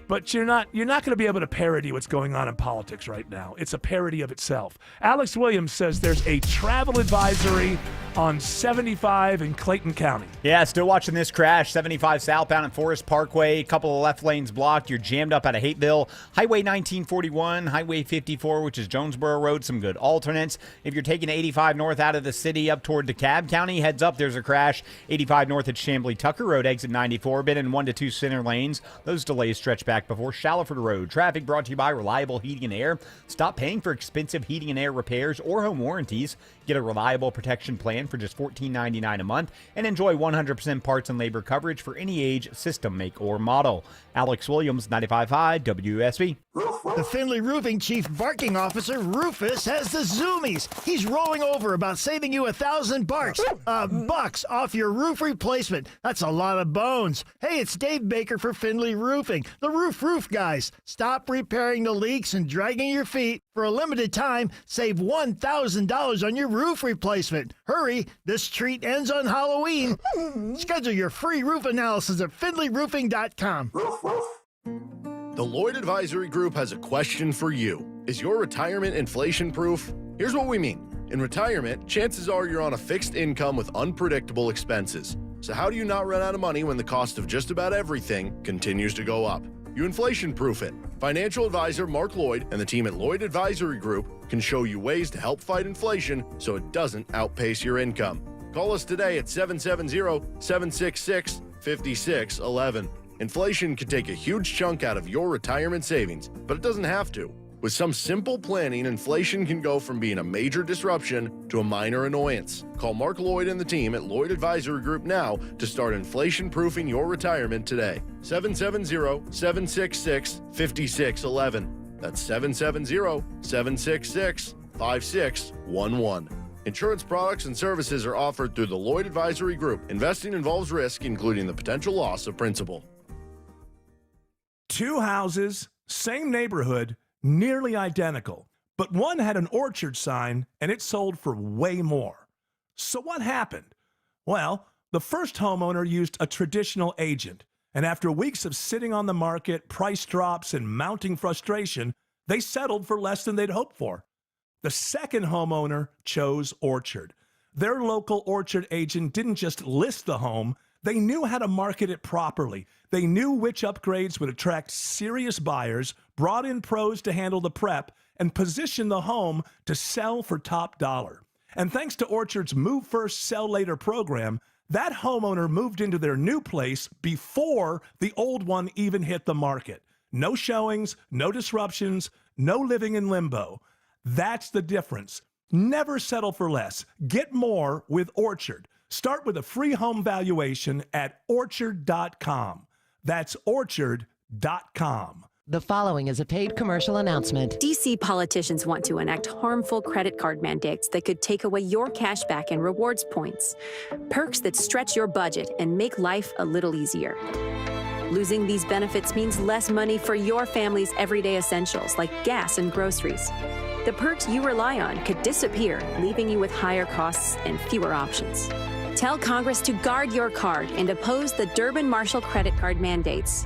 but you're not going to be able to parody what's going on in politics right now. It's a parody of itself. Alex Williams says there's a travel advisory on 75 in Clayton County. Yeah, still watching this crash. 75 southbound at Forest Parkway. A couple of left lanes blocked. You're jammed up out of Hateville. Highway 1941, Highway 54, which is Jonesboro Road. Some good alternates. If you're taking 85 north out of the city up toward DeKalb County, heads up, there's a crash. 85 north at Chamblee Tucker Road, exit 94. Been in 1 to 2 center lanes. Those delays stretch back before Shallowford Road. Traffic brought to you by Reliable Heating and Air. Stop paying for expensive heating and air repairs or home warranties. Get a reliable protection plan for just $14.99 a month and enjoy 100% parts and labor coverage for any age, system, make, or model. Alex Williams, 95.5 WSB. The Findlay Roofing Chief Barking Officer Rufus has the zoomies. He's rolling over about saving you $1,000 bucks off your roof replacement. That's a lot of bones. Hey, it's Dave Baker for Findlay Roofing, the roof guys. Stop repairing the leaks and dragging your feet. For a limited time, save $1,000 on your roof replacement. Hurry, this treat ends on Halloween. Schedule your free roof analysis at FindlayRoofing.com. The Lloyd Advisory Group has a question for you. Is your retirement inflation-proof? Here's what we mean. In retirement, chances are you're on a fixed income with unpredictable expenses. So how do you not run out of money when the cost of just about everything continues to go up? You inflation-proof it. Financial advisor Mark Lloyd and the team at Lloyd Advisory Group can show you ways to help fight inflation so it doesn't outpace your income. Call us today at 770-766-5611. Inflation can take a huge chunk out of your retirement savings, but it doesn't have to. With some simple planning, inflation can go from being a major disruption to a minor annoyance. Call Mark Lloyd and the team at Lloyd Advisory Group now to start inflation-proofing your retirement today. 770-766-5611. That's 770-766-5611. Insurance products and services are offered through the Lloyd Advisory Group. Investing involves risk, including the potential loss of principal. 2 houses, same neighborhood, nearly identical, but one had an orchard sign and it sold for way more. So what happened? Well, the first homeowner used a traditional agent, And after weeks of sitting on the market, price drops, and mounting frustration, they settled for less than they'd hoped for. The second homeowner chose Orchard. Their local Orchard agent didn't just list the home, they knew how to market it properly. They knew which upgrades would attract serious buyers, brought in pros to handle the prep, and positioned the home to sell for top dollar. And thanks to Orchard's Move First, Sell Later program, that homeowner moved into their new place before the old one even hit the market. No showings, no disruptions, no living in limbo. That's the difference. Never settle for less. Get more with Orchard. Start with a free home valuation at orchard.com. That's orchard.com. The following is a paid commercial announcement. DC politicians want to enact harmful credit card mandates that could take away your cash back and rewards points. Perks that stretch your budget and make life a little easier. Losing these benefits means less money for your family's everyday essentials like gas and groceries. The perks you rely on could disappear, leaving you with higher costs and fewer options. Tell Congress to guard your card and oppose the Durbin-Marshall credit card mandates.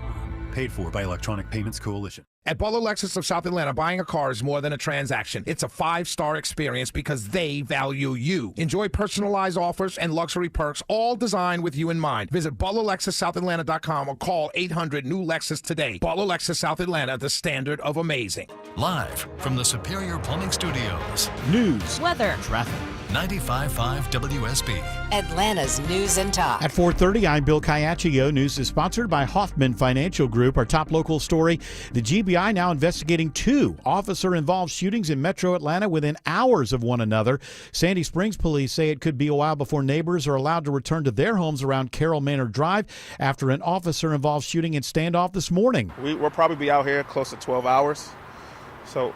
Paid for by Electronic Payments Coalition. At Butler Lexus of South Atlanta, buying a car is more than a transaction. It's a 5-star experience because they value you. Enjoy personalized offers and luxury perks, all designed with you in mind. Visit ButlerLexusSouthAtlanta.com or call 800-NEW-LEXUS today. Butler Lexus South Atlanta, the standard of amazing. Live from the Superior Plumbing Studios. News, weather, traffic. 95.5 WSB. Atlanta's News and Talk. At 4:30, I'm Bill Caiaccio. News is sponsored by Hoffman Financial Group. Our top local story, the GBI now investigating 2 officer-involved shootings in metro Atlanta within hours of one another. Sandy Springs police say it could be a while before neighbors are allowed to return to their homes around Carroll Manor Drive after an officer-involved shooting and standoff this morning. We'll probably be out here close to 12 hours, so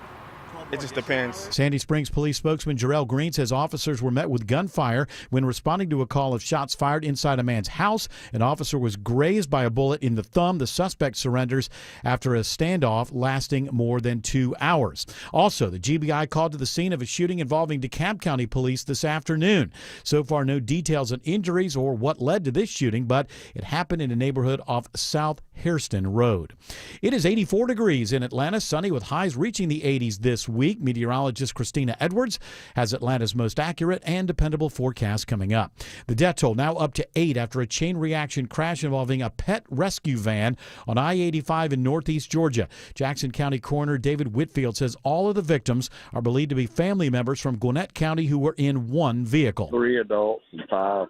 it just depends. Sandy Springs police spokesman Jarrell Green says officers were met with gunfire when responding to a call of shots fired inside a man's house. An officer was grazed by a bullet in the thumb. The suspect surrenders after a standoff lasting more than 2 hours. Also, the GBI called to the scene of a shooting involving DeKalb County police this afternoon. So far, no details on injuries or what led to this shooting, but it happened in a neighborhood off South Hairston Road. It is 84 degrees in Atlanta, sunny with highs reaching the 80s this week. Meteorologist Christina Edwards has Atlanta's most accurate and dependable forecast coming up. The death toll now up to 8 after a chain reaction crash involving a pet rescue van on I-85 in northeast Georgia. Jackson County Coroner David Whitfield says all of the victims are believed to be family members from Gwinnett County who were in one vehicle. 3 adults and 5,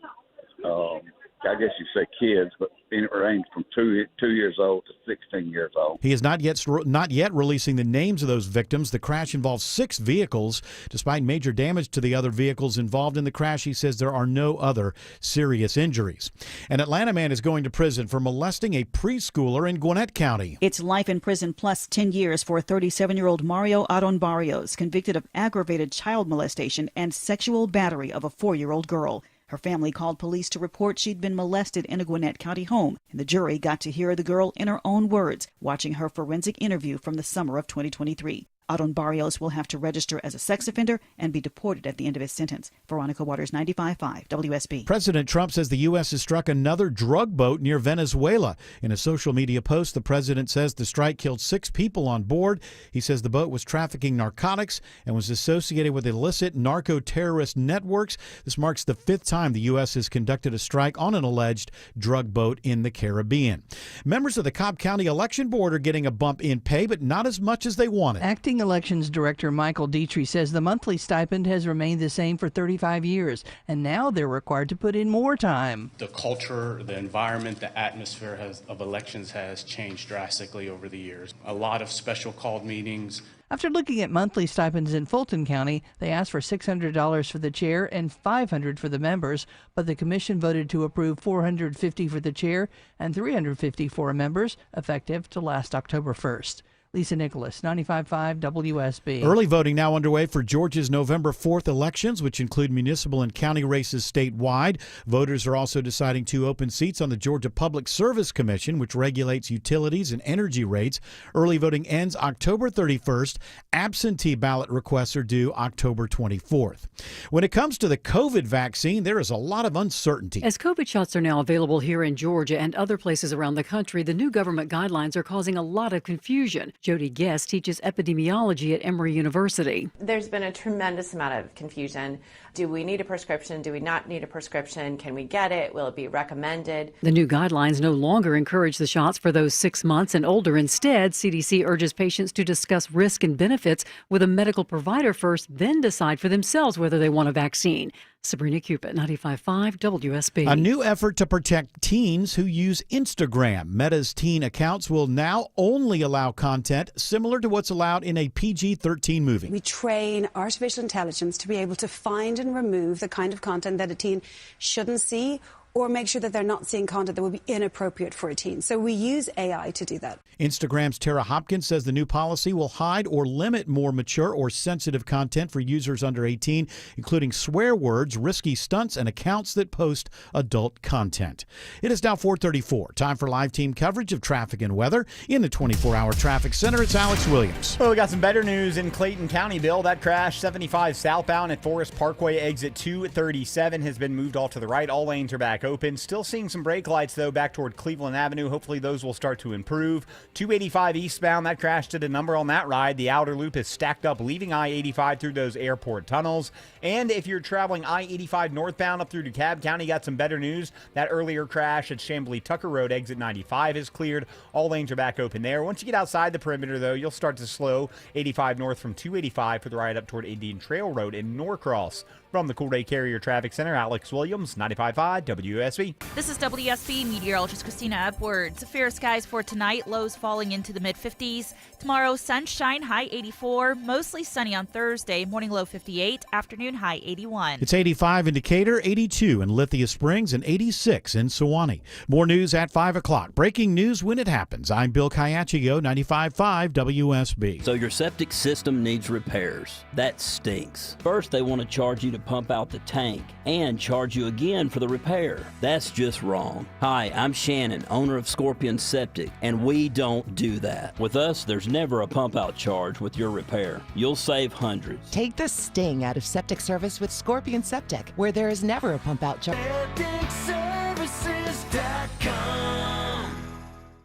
I guess you say kids, but it ranged from 2 years old to 16 years old. He is not yet releasing the names of those victims. The crash involves 6 vehicles. Despite major damage to the other vehicles involved in the crash, he says there are no other serious injuries. An Atlanta man is going to prison for molesting a preschooler in Gwinnett County. It's life in prison plus 10 years for 37-year-old Mario Adon Barrios, convicted of aggravated child molestation and sexual battery of a 4-year-old girl. Her family called police to report she'd been molested in a Gwinnett County home, and the jury got to hear the girl in her own words, watching her forensic interview from the summer of 2023. Adon Barrios will have to register as a sex offender and be deported at the end of his sentence. Veronica Waters, 95.5 WSB. President Trump says the U.S. has struck another drug boat near Venezuela. In a social media post, the president says the strike killed 6 people on board. He says the boat was trafficking narcotics and was associated with illicit narco-terrorist networks. This marks the 5th time the U.S. has conducted a strike on an alleged drug boat in the Caribbean. Members of the Cobb County Election Board are getting a bump in pay, but not as much as they wanted. Acting Elections Director Michael Dietrich says the monthly stipend has remained the same for 35 years, and now they're required to put in more time. The culture, the environment, the atmosphere of elections has changed drastically over the years. A lot of special called meetings. After looking at monthly stipends in Fulton County, they asked for $600 for the chair and $500 for the members, but the commission voted to approve $450 for the chair and $350 for members, effective to last October 1st. Lisa Nicholas, 95.5 WSB. Early voting now underway for Georgia's November 4th elections, which include municipal and county races statewide. Voters are also deciding 2 open seats on the Georgia Public Service Commission, which regulates utilities and energy rates. Early voting ends October 31st. Absentee ballot requests are due October 24th. When it comes to the COVID vaccine, there is a lot of uncertainty. As COVID shots are now available here in Georgia and other places around the country, the new government guidelines are causing a lot of confusion. Jody Guest teaches epidemiology at Emory University. There's been a tremendous amount of confusion. Do we need a prescription? Do we not need a prescription? Can we get it? Will it be recommended? The new guidelines no longer encourage the shots for those 6 months and older. Instead, CDC urges patients to discuss risk and benefits with a medical provider first, then decide for themselves whether they want a vaccine. Sabrina Cupid, 95.5 WSB. A new effort to protect teens who use Instagram. Meta's teen accounts will now only allow content similar to what's allowed in a PG-13 movie. We train artificial intelligence to be able to find and remove the kind of content that a teen shouldn't see, or make sure that they're not seeing content that would be inappropriate for a teen. So we use AI to do that. Instagram's Tara Hopkins says the new policy will hide or limit more mature or sensitive content for users under 18, including swear words, risky stunts, and accounts that post adult content. It is now 4:34. Time for live team coverage of traffic and weather. In the 24-hour traffic center, it's Alex Williams. Well, we got some better news in Clayton County, Bill. That crash 75 southbound at Forest Parkway exit 237 has been moved off to the right. All lanes are back open. Still seeing some brake lights, though, back toward Cleveland Avenue. Hopefully those will start to improve. 285 eastbound, that crash did a number on that ride. The outer loop is stacked up, leaving I-85 through those airport tunnels. And if you're traveling I-85 northbound up through DeKalb County, got some better news. That earlier crash at Chamblee-Tucker Road, exit 95, is cleared. All lanes are back open there. Once you get outside the perimeter, though, you'll start to slow 85 north from 285 for the ride up toward Indian Trail Road in Norcross. From the Cool Day Carrier Traffic Center, Alex Williams, 95.5 WSB. This is WSB meteorologist Christina Edwards. Fair skies for tonight, lows falling into the mid-50s. Tomorrow, sunshine, high 84. Mostly sunny on Thursday, morning low 58, afternoon high 81. It's 85 in Decatur, 82 in Lithia Springs, and 86 in Sewanee. More news at 5 o'clock. Breaking news when it happens. I'm Bill Caiaccio, 95.5 WSB. So your septic system needs repairs. That stinks. First, they want to charge you to pump out the tank and charge you again for the repair. That's just wrong. Hi, I'm Shannon, owner of Scorpion Septic, and we don't do that. With us, there's never a pump out charge with your repair. You'll save hundreds. Take the sting out of septic service with Scorpion Septic, where there is never a pump out charge.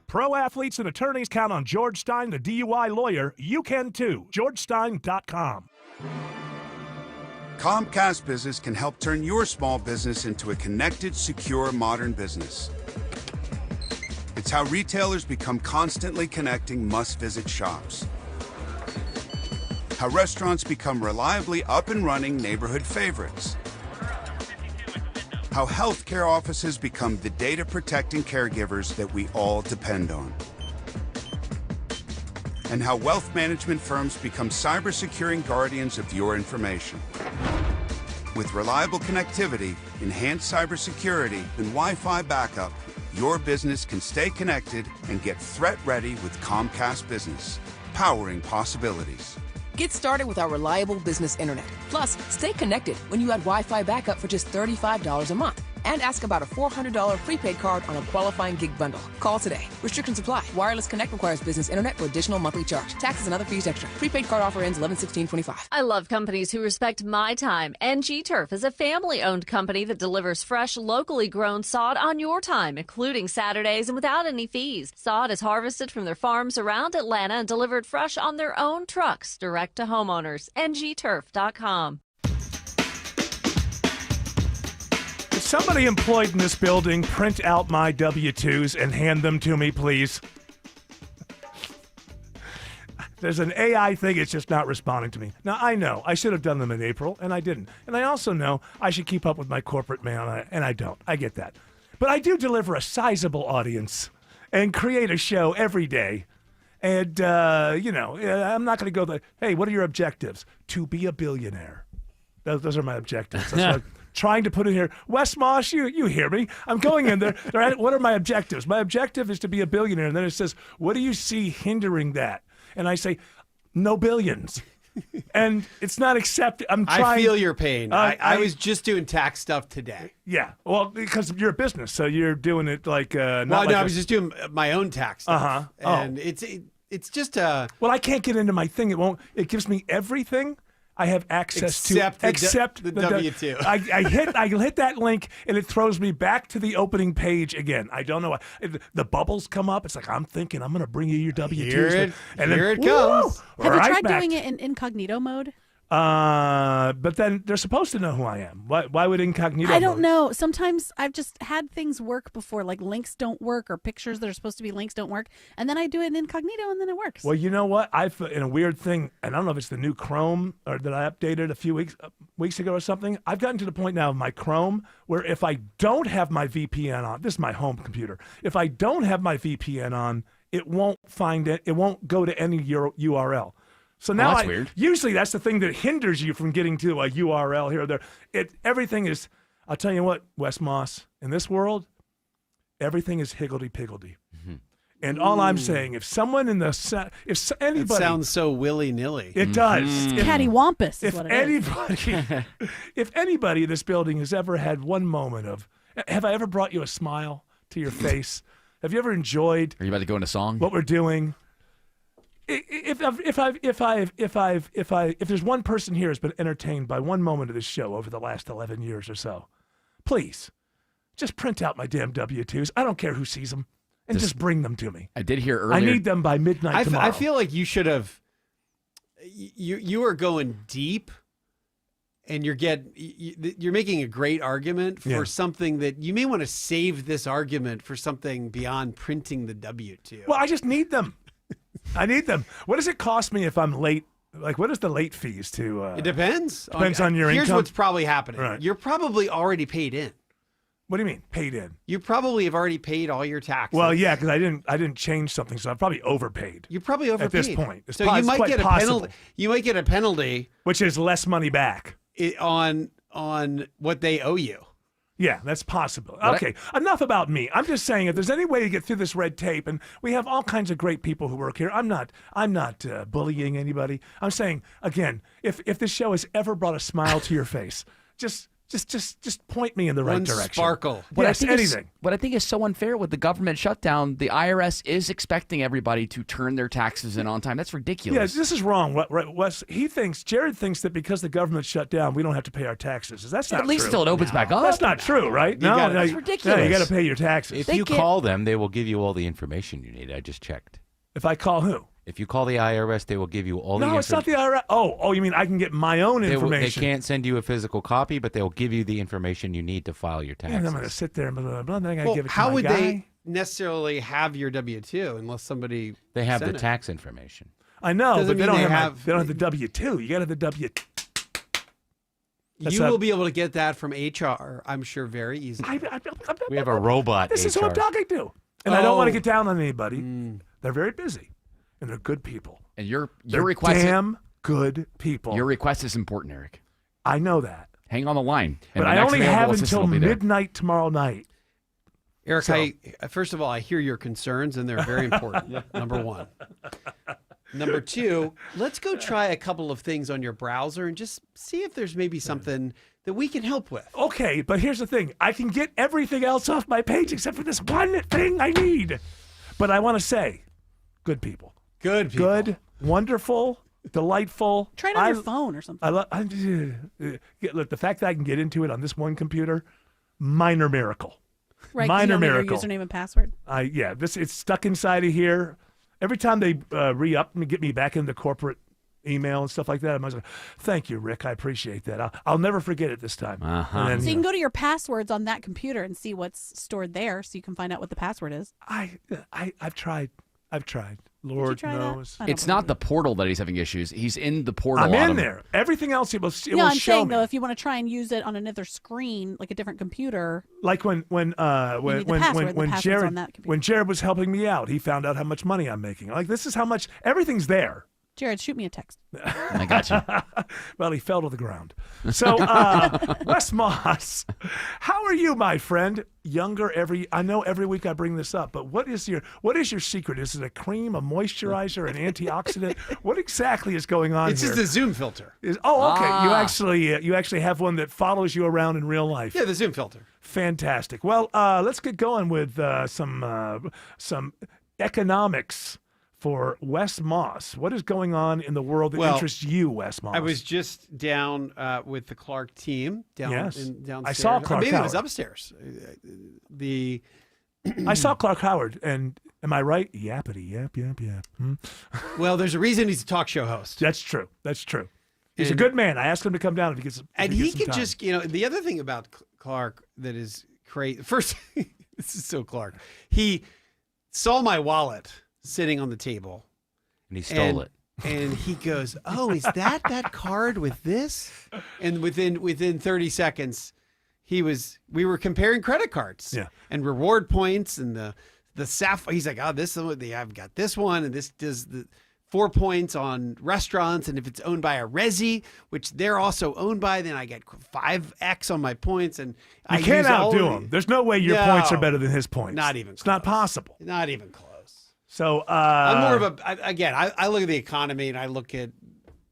Pro athletes and attorneys count on George Stein, the DUI lawyer. You can too. GeorgeStein.com. Comcast Business can help turn your small business into a connected, secure, modern business. It's how retailers become constantly connecting must-visit shops. How restaurants become reliably up and running neighborhood favorites. How healthcare offices become the data-protecting caregivers that we all depend on. And how wealth management firms become cyber-securing guardians of your information. With reliable connectivity, enhanced cybersecurity, and Wi-Fi backup, your business can stay connected and get threat-ready with Comcast Business, powering possibilities. Get started with our reliable business internet. Plus, stay connected when you add Wi-Fi backup for just $35 a month. And ask about a $400 prepaid card on a qualifying gig bundle. Call today. Restrictions apply. Wireless Connect requires business internet for additional monthly charge. Taxes and other fees extra. Prepaid card offer ends 11/16/25. I love companies who respect my time. NG Turf is a family-owned company that delivers fresh, locally grown sod on your time, including Saturdays and without any fees. Sod is harvested from their farms around Atlanta and delivered fresh on their own trucks, direct to homeowners. NGTurf.com. Somebody employed in this building, print out my W-2s and hand them to me, please. There's an AI thing, it's just not responding to me. Now, I know I should have done them in April, and I didn't. And I also know I should keep up with my corporate mail, and I don't. I get that. But I do deliver a sizable audience and create a show every day. And, I'm not going to go, hey, what are your objectives? To be a billionaire. Those are my objectives. That's what trying to put in here. Wes Moss, you hear me. I'm going in there. What are my objectives? My objective is to be a billionaire. And then it says, what do you see hindering that? and I say, no billions. And it's not accepted. I'm trying. I feel your pain. I was just doing tax stuff today. Yeah, well, because you're a business, so you're doing it like. I was just doing my own tax stuff. And it's just a. Well, I can't get into my thing. It gives me everything. I have access except the W-2. I hit that link and it throws me back to the opening page again. I don't know why. The bubbles come up. It's like I'm thinking I'm going to bring you your W-2s. Here it comes. Have you tried doing it in incognito mode? But then they're supposed to know who I am. Why would incognito? I don't know. Sometimes I've just had things work before, like links don't work or pictures that are supposed to be links don't work, and then I do it in incognito, and then it works. Well, you know what? I've in a weird thing, and I don't know if it's the new Chrome or that I updated a few weeks ago or something. I've gotten to the point now of my Chrome where if I don't have my VPN on, this is my home computer. If I don't have my VPN on, it won't find it. It won't go to any URL. So now that's weird. Usually that's the thing that hinders you from getting to a URL here or there. Everything is, I'll tell you what, Wes Moss, in this world, everything is higgledy-piggledy. Mm-hmm. And all I'm saying, if anybody... It sounds so willy-nilly. It does. It's cattywampus is what it is. If anybody in this building has ever had one moment of, have I ever brought you a smile to your face? Have you ever enjoyed... Are you about to go into song? What we're doing? If there's one person here who's been entertained by one moment of this show over the last 11 years or so, please just print out my damn W-2s. I don't care who sees them, and just bring them to me. I did hear earlier. I need them by midnight tomorrow. I feel like you should have. You are going deep, and you're making a great argument for something that you may want to save this argument for something beyond printing the W-2. Well, I just need them. I need them. What does it cost me if I'm late? Like, what is the late fees to? It depends. Depends on your income. Here's what's probably happening. Right. You're probably already paid in. What do you mean, paid in? You probably have already paid all your taxes. Well, yeah, because I didn't change something, so I've probably overpaid. You're probably overpaid at this point. So you might get a penalty. You might get a penalty, which is less money back on what they owe you. Yeah, that's possible. Okay, enough about me. I'm just saying, if there's any way to get through this red tape, and we have all kinds of great people who work here. I'm not bullying anybody. I'm saying again, if this show has ever brought a smile to your face, just point me in the right direction. Sparkle. What yes, anything. What I think is so unfair with the government shutdown, the IRS is expecting everybody to turn their taxes in on time. That's ridiculous. Yeah, this is wrong. Wes, Jared thinks that because the government shut down, we don't have to pay our taxes. That's not true. At least till it opens back up. That's not true, right? That's ridiculous. No, you got to pay your taxes. If you call them, they will give you all the information you need. I just checked. If I call who? If you call the IRS, they will give you all the information. No, it's not the IRS. Oh, you mean I can get my own information? They can't send you a physical copy, but they'll give you the information you need to file your taxes. And I'm going to sit there and blah, blah, blah, then I got to give it to how my would guy. they necessarily have your W-2 unless somebody They have the sent it? tax information. I know, Doesn't but they mean don't they have the W-2. You got to have the W-2. You will be able to get that from HR, I'm sure, very easily. We have a robot This is who I'm talking to. And I don't want to get down on anybody. They're very busy, and they're good people. And your They're request, damn good people. Your request is important, Eric. I know that. Hang on the line. But I only have until midnight tomorrow night. Eric, first of all, I hear your concerns, and they're very important, number one. Number two, let's go try a couple of things on your browser and just see if there's maybe something that we can help with. Okay, but here's the thing. I can get everything else off my page except for this one thing I need. But I want to say, good people. Good people. Good, wonderful, delightful. Try it on your phone or something. Look, the fact that I can get into it on this one computer, minor miracle. Right, minor you don't know miracle. Your username and password. It's stuck inside of here. Every time they re-up me, get me back into corporate email and stuff like that, I'm always like, thank you, Rick. I appreciate that. I'll never forget it this time. Uh-huh. Then, So you can go to your passwords on that computer and see what's stored there, so you can find out what the password is. I've tried. Lord knows. It's not the portal that he's having issues. He's in the portal. I'm in there. Everything else it will I'm show saying me. though, if you want to try and use it on another screen, like a different computer, Like when need the password. The password's on that computer. Jared was helping me out, he found out how much money I'm making. Like, this is how much everything's there. Jared, shoot me a text. I got you. Well, he fell to the ground. So, Wes Moss, how are you, my friend? Younger I know every week I bring this up, but what is your secret? Is it a cream, a moisturizer, an antioxidant? What exactly is going on It's here? just a Zoom filter. Okay. Ah. You actually have one that follows you around in real life. Yeah, the Zoom filter. Fantastic. Well, let's get going with some economics for Wes Moss. What is going on in the world that interests you, Wes Moss? I was just down with the Clark team downstairs. I saw Clark Maybe Howard. it was upstairs. I saw Clark Howard, and am I right? Yappity, yap. Well, there's a reason he's a talk show host. That's true. He's a good man. I asked him to come down if he gets. And if he gets some could time. just, the other thing about Clark that is crazy. First, this is so Clark. He saw my wallet sitting on the table. And he stole it. And he goes, "Oh, is that card with this?" And within 30 seconds, we were comparing credit cards and reward points and the Sapphire. He's like, "Oh, I've got this one, and this does the 4 points on restaurants, and if it's owned by a resi, which they're also owned by, then I get 5x on my points." And You can't outdo him. There's no way your points are better than his points. Not even. It's not possible. Not even close. So I'm more of I look at the economy and I look at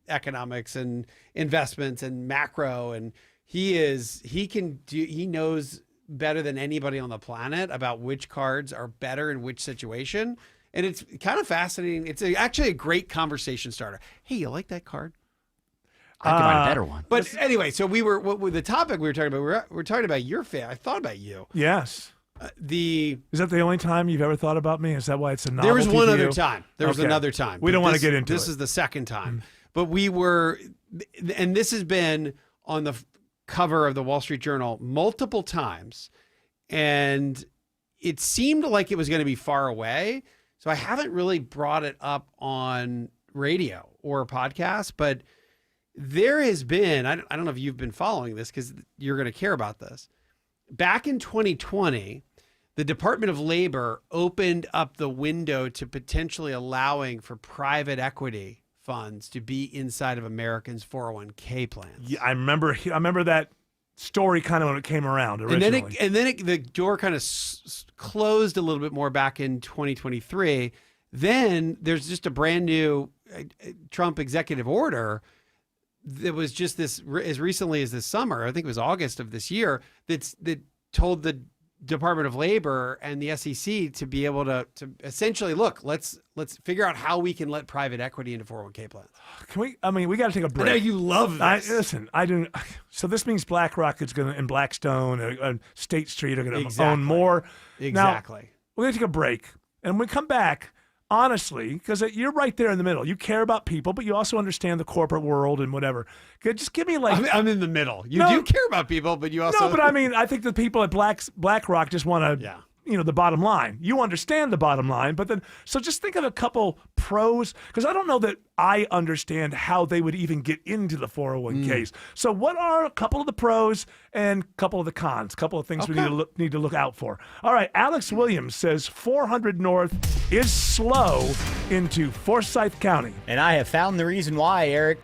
economics and investments and macro, and he knows better than anybody on the planet about which cards are better in which situation. And it's kind of fascinating. It's actually a great conversation starter. Hey, you like that card? I can find a better one. But anyway, so the topic we were talking about, we're talking about your fan. I thought about you. Yes. Is that the only time you've ever thought about me? Is that why it's a novelty? There was one to other you? time. There was Okay. another time. We But don't want to get into this it. is the second time. But we were, and this has been on the cover of the Wall Street Journal multiple times, and it seemed like it was going to be far away. So I haven't really brought it up on radio or podcast, but there has been, I don't know if you've been following this because you're going to care about this. Back in 2020, the Department of Labor opened up the window to potentially allowing for private equity funds to be inside of Americans' 401k plans. Yeah, I remember that story kind of when it came around originally. And then the door kind of closed a little bit more back in 2023. Then there's just a brand new Trump executive order that was just this as recently as this summer. I think it was August of this year that told the Department of Labor and the SEC to be able to essentially look, let's figure out how we can let private equity into 401k plans. Can we? I mean, we got to take a break. I know you love this. Listen, I do. So this means BlackRock is going to, and Blackstone and State Street are going to own more. Exactly. Now, we're going to take a break, and when we come back, honestly, because you're right there in the middle. You care about people, but you also understand the corporate world and whatever. Just give me I'm in the middle. You do care about people, but you also no. But I mean, I think the people at BlackRock just want to, the bottom line. You understand the bottom line, but then so just think of a couple pros, because I don't know that I understand how they would even get into the 401ks. So what are a couple of the pros and a couple of the cons? A couple of things we need to look out for. All right, Alex Williams says 400 North is slow into Forsyth County. And I have found the reason why, Eric.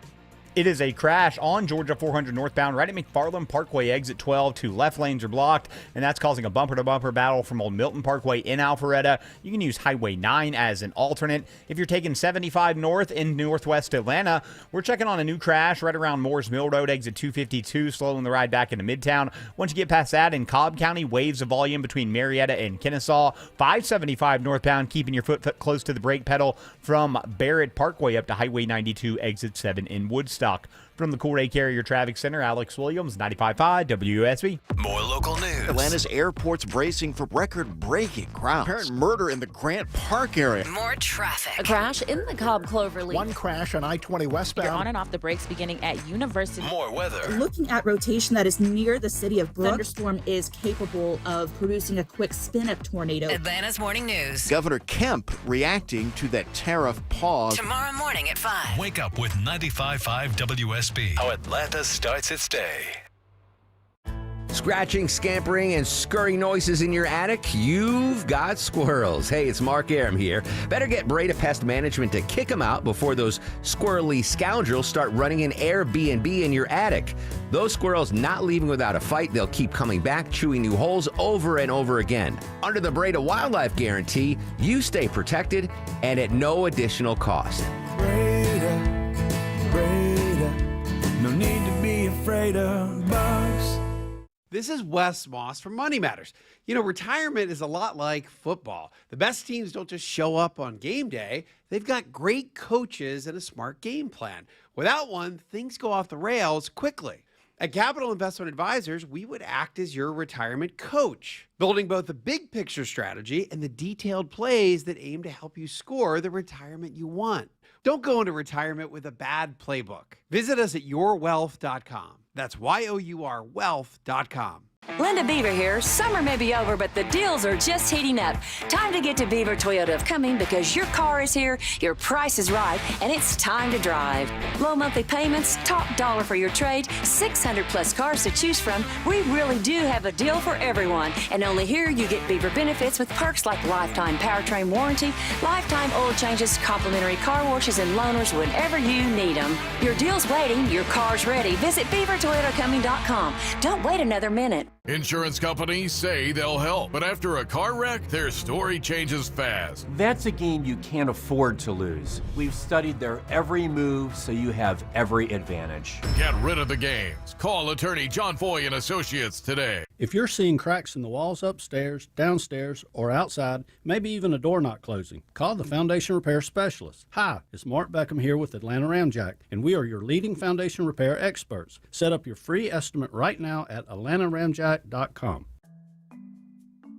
It is a crash on Georgia 400 northbound right at McFarland Parkway, exit 12. 2 left lanes are blocked, and that's causing a bumper-to-bumper battle from Old Milton Parkway in Alpharetta. You can use Highway 9 as an alternate. If you're taking 75 north in northwest Atlanta, we're checking on a new crash right around Moores Mill Road, exit 252, slowing the ride back into Midtown. Once you get past that, in Cobb County, waves of volume between Marietta and Kennesaw. 575 northbound, keeping your foot close to the brake pedal from Barrett Parkway up to Highway 92, exit 7 in Woodstock. From the Corday Carrier Traffic Center, Alex Williams, 95.5 WSB. More local news. Atlanta's airport's bracing for record-breaking crowds. Apparent murder in the Grant Park area. More traffic. A crash in the Cobb Cloverleaf. One crash on I-20 westbound. You're on and off the brakes beginning at University. More weather. Looking at rotation that is near the city of Brooks, thunderstorm is capable of producing a quick spin-up tornado. Atlanta's morning news. Governor Kemp reacting to that tariff pause. Tomorrow morning at 5. Wake up with 95.5 WSB. How Atlanta starts its day. Scratching, scampering, and scurrying noises in your attic? You've got squirrels. Hey, it's Mark Aram here. Better get Breda Pest Management to kick them out before those squirrely scoundrels start running an Airbnb in your attic. Those squirrels not leaving without a fight. They'll keep coming back, chewing new holes over and over again. Under the Breda Wildlife Guarantee, you stay protected and at no additional cost. Breda, no need to be afraid of bugs. This is Wes Moss from Money Matters. You know, retirement is a lot like football. The best teams don't just show up on game day. They've got great coaches and a smart game plan. Without one, things go off the rails quickly. At Capital Investment Advisors, we would act as your retirement coach, building both the big picture strategy and the detailed plays that aim to help you score the retirement you want. Don't go into retirement with a bad playbook. Visit us at yourwealth.com. That's YOUR wealth.com. Linda Beaver here. Summer may be over, but the deals are just heating up. Time to get to Beaver Toyota of Cumming because your car is here, your price is right, and it's time to drive. Low monthly payments, top dollar for your trade, 600 plus cars to choose from. We really do have a deal for everyone. And only here you get Beaver benefits with perks like lifetime powertrain warranty, lifetime oil changes, complimentary car washes, and loaners whenever you need them. Your deal's waiting, your car's ready. Visit BeaverToyotaCumming.com. Don't wait another minute. Insurance companies say they'll help, but after a car wreck, their story changes fast. That's a game you can't afford to lose. We've studied their every move, so you have every advantage. Get rid of the games. Call attorney John Foy and Associates today. If you're seeing cracks in the walls upstairs, downstairs, or outside, maybe even a door not closing, call the Foundation Repair Specialist. Hi, it's Mark Beckham here with Atlanta Ramjack, and we are your leading foundation repair experts. Set up your free estimate right now at AtlantaRamjack.com.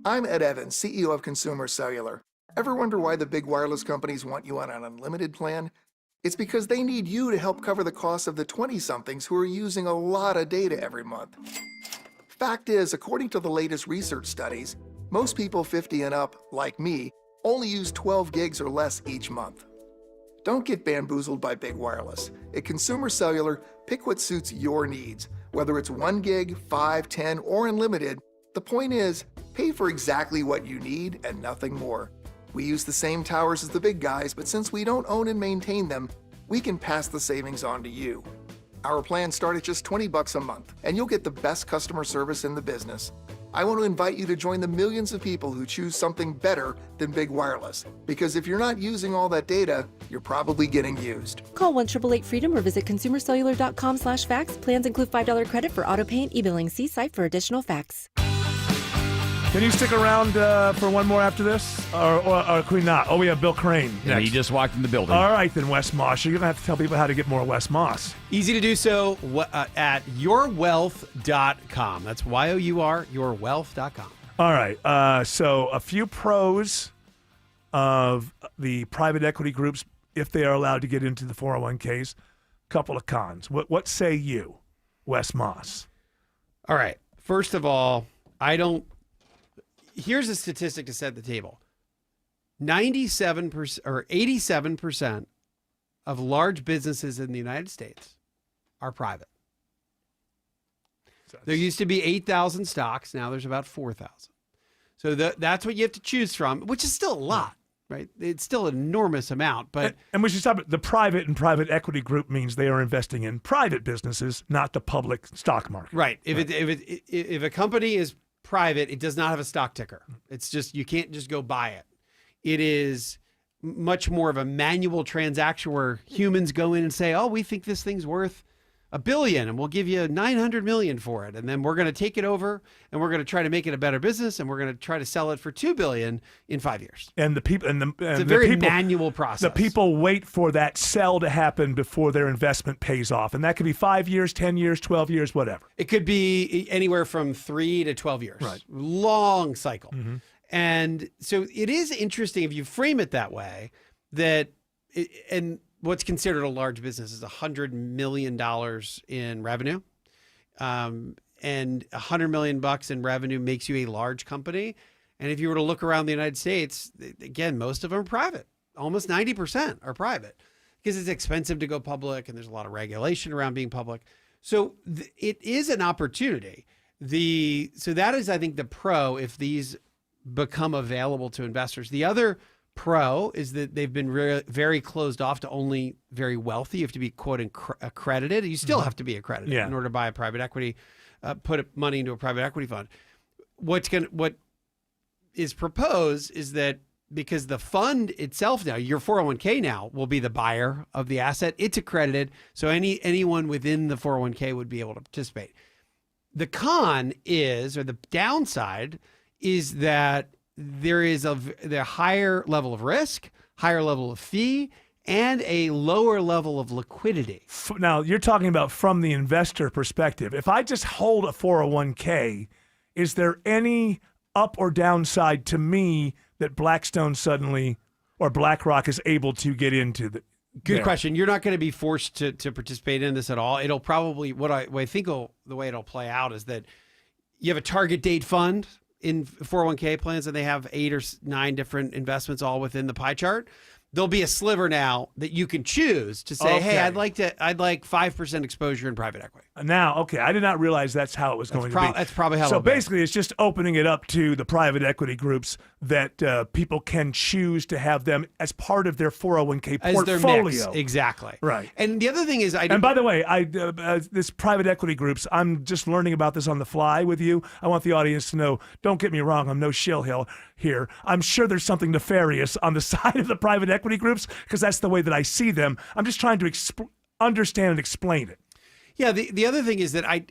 I'm Ed Evans, CEO of Consumer Cellular. Ever wonder why the big wireless companies want you on an unlimited plan? It's because they need you to help cover the cost of the 20-somethings who are using a lot of data every month. Fact is, according to the latest research studies, most people 50 and up, like me, only use 12 gigs or less each month. Don't get bamboozled by big wireless. At Consumer Cellular, pick what suits your needs. Whether it's 1 gig, 5, 10, or unlimited, the point is, pay for exactly what you need and nothing more. We use the same towers as the big guys, but since we don't own and maintain them, we can pass the savings on to you. Our plans start at just $20 a month, and you'll get the best customer service in the business. I want to invite you to join the millions of people who choose something better than big wireless. Because if you're not using all that data, you're probably getting used. Call 1-888-FREEDOM or visit consumercellular.com/facts. Plans include $5 credit for auto pay and e-billing. See site for additional facts. Can you stick around for one more after this? Or can we not? Oh, we have Bill Crane next. Yeah, he just walked in the building. All right, then, Wes Moss. You're going to have to tell people how to get more Wes Moss. Easy to do so at yourwealth.com. That's YOUR, yourwealth.com. All right. So a few pros of the private equity groups, if they are allowed to get into the 401ks. Couple of cons. What say you, Wes Moss? All right. First of all, here's a statistic to set the table. 97% or 87% of large businesses in the United States are private. There used to be 8,000 stocks. Now there's about 4,000. So that's what you have to choose from, which is still a lot, right? It's still an enormous amount. But and we should stop it. The private and private equity group means they are investing in private businesses, not the public stock market. Right. If a company is private, it does not have a stock ticker. It's just, you can't just go buy it. It is much more of a manual transaction where humans go in and say, oh, we think this thing's worth $1 billion and we'll give you $900 million for it. And then we're going to take it over and we're going to try to make it a better business and we're going to try to sell it for $2 billion in 5 years. And the people, it's a very manual process. The people wait for that sell to happen before their investment pays off. And that could be 5 years, 10 years, 12 years, whatever. It could be anywhere from 3 to 12 years. Right. Long cycle. Mm-hmm. And so it is interesting if you frame it that way, and what's considered a large business is $100 million in revenue. And $100 million in revenue makes you a large company. And if you were to look around the United States, again, most of them are private. Almost 90% are private because it's expensive to go public and there's a lot of regulation around being public. So it is an opportunity. So that is, I think, the pro if these become available to investors. The other pro is that they've been very closed off to only very wealthy. You have to be, quote, accredited. You still have to be accredited in order to buy a private equity, put money into a private equity fund. What is proposed is that because the fund itself now, your 401k now will be the buyer of the asset. It's accredited, so anyone within the 401k would be able to participate. The con is, or the downside, is that there is the higher level of risk, higher level of fee, and a lower level of liquidity. Now, you're talking about from the investor perspective. If I just hold a 401k, is there any up or downside to me that Blackstone suddenly or BlackRock is able to get into? Good question. You're not going to be forced to participate in this at all. It'll probably, what I think the way it'll play out is that you have a target date fund in 401k plans, and they have 8 or 9 different investments all within the pie chart. There'll be a sliver now that you can choose to say, hey, I'd like 5% exposure in private equity. Now, okay, I did not realize that's how it was going to be. That's probably how. So basically, it's just opening it up to the private equity groups that people can choose to have them as part of their 401k as portfolio. Their mix. Exactly. Right. And the other thing is, and by the way, this private equity groups, I'm just learning about this on the fly with you. I want the audience to know, don't get me wrong, I'm no shill here. I'm sure there's something nefarious on the side of the private equity groups because that's the way that I see them. I'm just trying to understand and explain it. Yeah, the other thing is that I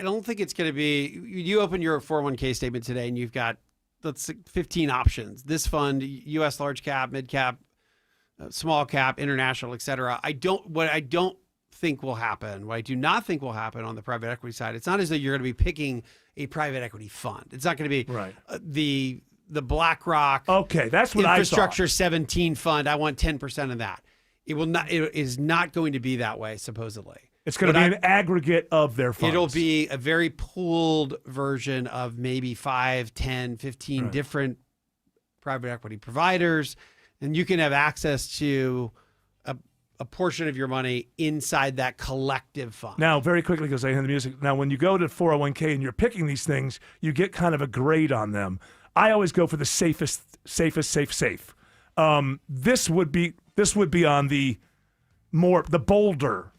don't think it's going to be, you open your 401k statement today and you've got, let's say, 15 options. This fund, U.S. large cap, mid cap, small cap, international, et cetera. What I do not think will happen on the private equity side, it's not as though you're going to be picking a private equity fund. It's not going to be the BlackRock that's what Infrastructure 17 fund. I want 10% of that. It is not going to be that way, supposedly. It's going to be an aggregate of their funds. It'll be a very pooled version of maybe 5, 10, 15 different private equity providers. And you can have access to a portion of your money inside that collective fund. Now, very quickly, because I hear the music. Now, when you go to 401k and you're picking these things, you get kind of a grade on them. I always go for the safe. This would be on the bolder.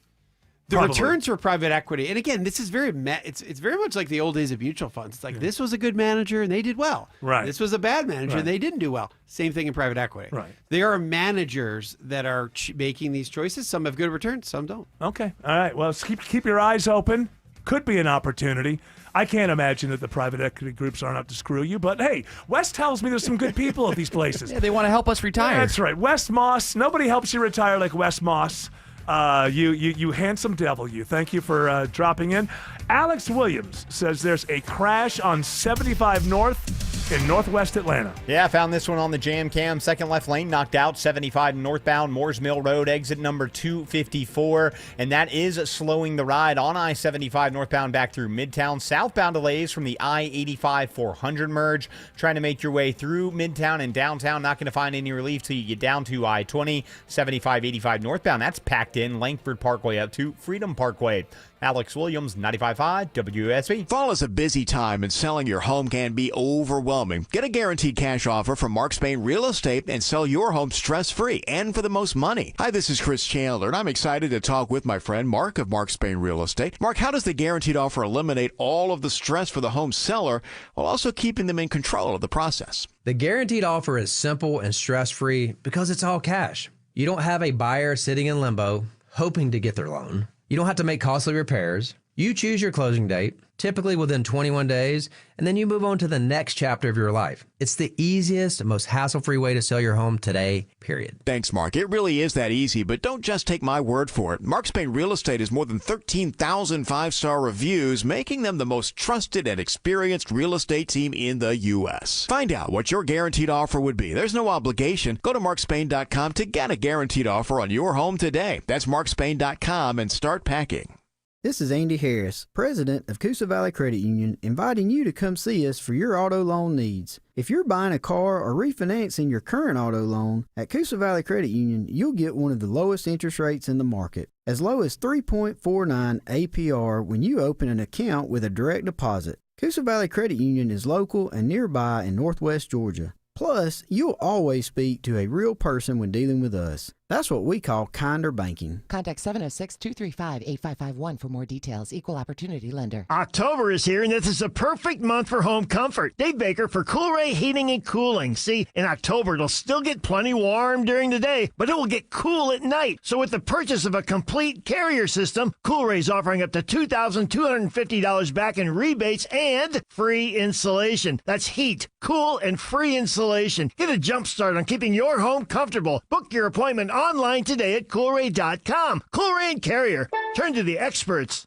The returns for private equity, and again, this is it's very much like the old days of mutual funds. It's like this was a good manager and they did well. Right. This was a bad manager and they didn't do well. Same thing in private equity. Right. There are managers that are making these choices. Some have good returns, some don't. Okay. All right. Well, keep your eyes open. Could be an opportunity. I can't imagine that the private equity groups aren't out to screw you, but hey, Wes tells me there's some good people at these places. Yeah, they want to help us retire. That's right. Wes Moss. Nobody helps you retire like Wes Moss. You handsome devil, you. Thank you for dropping in. Alex Williams says there's a crash on 75 North in northwest Atlanta. Yeah, I found this one on the Jam Cam. Second left lane knocked out. 75 northbound, Moores Mill Road, exit number 254. And that is slowing the ride on I-75 northbound back through Midtown. Southbound delays from the I-85 400 merge. Trying to make your way through Midtown and downtown. Not going to find any relief till you get down to I-20. 75-85 northbound. That's packed in. Langford Parkway up to Freedom Parkway. Alex Williams, 95.5 WSB. Fall is a busy time and selling your home can be overwhelming. Get a guaranteed cash offer from Mark Spain Real Estate and sell your home stress-free and for the most money. Hi, this is Chris Chandler, and I'm excited to talk with my friend Mark of Mark Spain Real Estate. Mark, how does the guaranteed offer eliminate all of the stress for the home seller while also keeping them in control of the process? The guaranteed offer is simple and stress-free because it's all cash. You don't have a buyer sitting in limbo hoping to get their loan. You don't have to make costly repairs. You choose your closing date, typically within 21 days, and then you move on to the next chapter of your life. It's the easiest, most hassle-free way to sell your home today, period. Thanks, Mark. It really is that easy, but don't just take my word for it. Mark Spain Real Estate has more than 13,000 five-star reviews, making them the most trusted and experienced real estate team in the U.S. Find out what your guaranteed offer would be. There's no obligation. Go to markspain.com to get a guaranteed offer on your home today. That's markspain.com and start packing. This is Andy Harris, president of Coosa Valley Credit Union, inviting you to come see us for your auto loan needs. If you're buying a car or refinancing your current auto loan, at Coosa Valley Credit Union, you'll get one of the lowest interest rates in the market, as low as 3.49 APR when you open an account with a direct deposit. Coosa Valley Credit Union is local and nearby in northwest Georgia. Plus, you'll always speak to a real person when dealing with us. That's what we call kinder banking. Contact 706-235-8551 for more details. Equal Opportunity Lender. October is here, and this is a perfect month for home comfort. Dave Baker for Coolray Heating and Cooling. See, in October, it'll still get plenty warm during the day, but it will get cool at night. So with the purchase of a complete carrier system, Coolray's offering up to $2,250 back in rebates and free installation. That's heat, cool, and free installation. Get a jump start on keeping your home comfortable. Book your appointment online today at Coolray.com. Coolray and Carrier. Turn to the experts.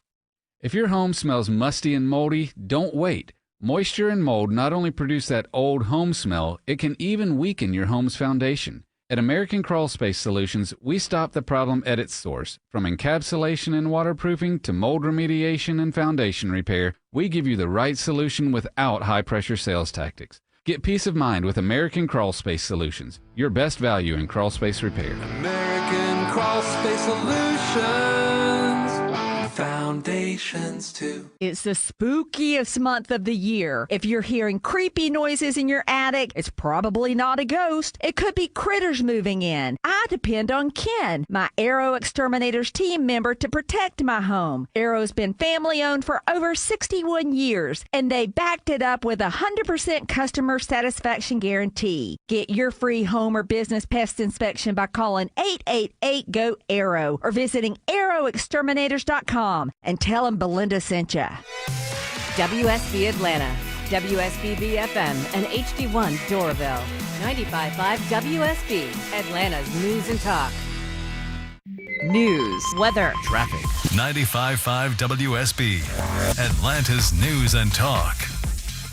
If your home smells musty and moldy, don't wait. Moisture and mold not only produce that old home smell, it can even weaken your home's foundation. At American Crawl Space Solutions, we stop the problem at its source. From encapsulation and waterproofing to mold remediation and foundation repair, we give you the right solution without high-pressure sales tactics. Get peace of mind with American Crawl Space Solutions, your best value in crawl space repair. American Crawl Space Solutions. Foundations too. It's the spookiest month of the year. If you're hearing creepy noises in your attic, it's probably not a ghost. It could be critters moving in. I depend on Ken, my Arrow Exterminators team member, to protect my home. Arrow's been family owned for over 61 years, and they backed it up with a 100% customer satisfaction guarantee. Get your free home or business pest inspection by calling 888-GO-ARROW or visiting arrowexterminators.com. And tell them Belinda sent ya. WSB Atlanta, WSB FM, and HD1 Doraville. 95.5 WSB, Atlanta's news and talk. News, weather, traffic. 95.5 WSB, Atlanta's news and talk.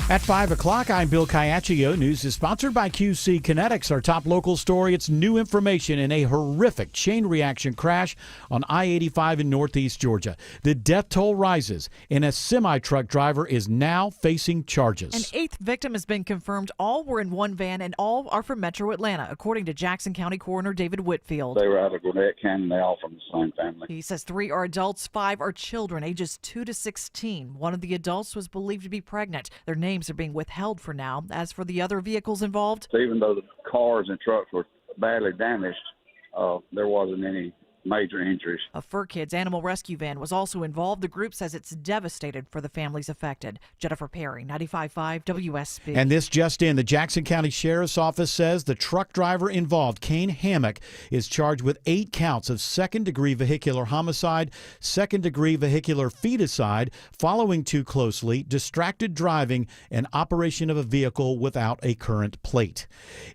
At 5 o'clock, I'm Bill Caiaccio. News is sponsored by QC Kinetics. Our top local story, it's new information in a horrific chain reaction crash on I-85 in northeast Georgia. The death toll rises, and a semi-truck driver is now facing charges. An 8th victim has been confirmed. All were in one van, and all are from Metro Atlanta, according to Jackson County Coroner David Whitfield. They were out of Gwinnett County, and they all from the same family. He says 3 are adults, 5 are children, ages 2 to 16. One of the adults was believed to be pregnant. Their names are being withheld for now. As for the other vehicles involved, even though the cars and trucks were badly damaged, there wasn't any major injuries. A Fur Kids animal rescue van was also involved. The group says it's devastated for the families affected. Jennifer Perry, 95.5 WSB. And this just in, the Jackson County Sheriff's Office says the truck driver involved, Kane Hammock, is charged with 8 counts of second-degree vehicular homicide, second-degree vehicular feticide, following too closely, distracted driving, and operation of a vehicle without a current plate.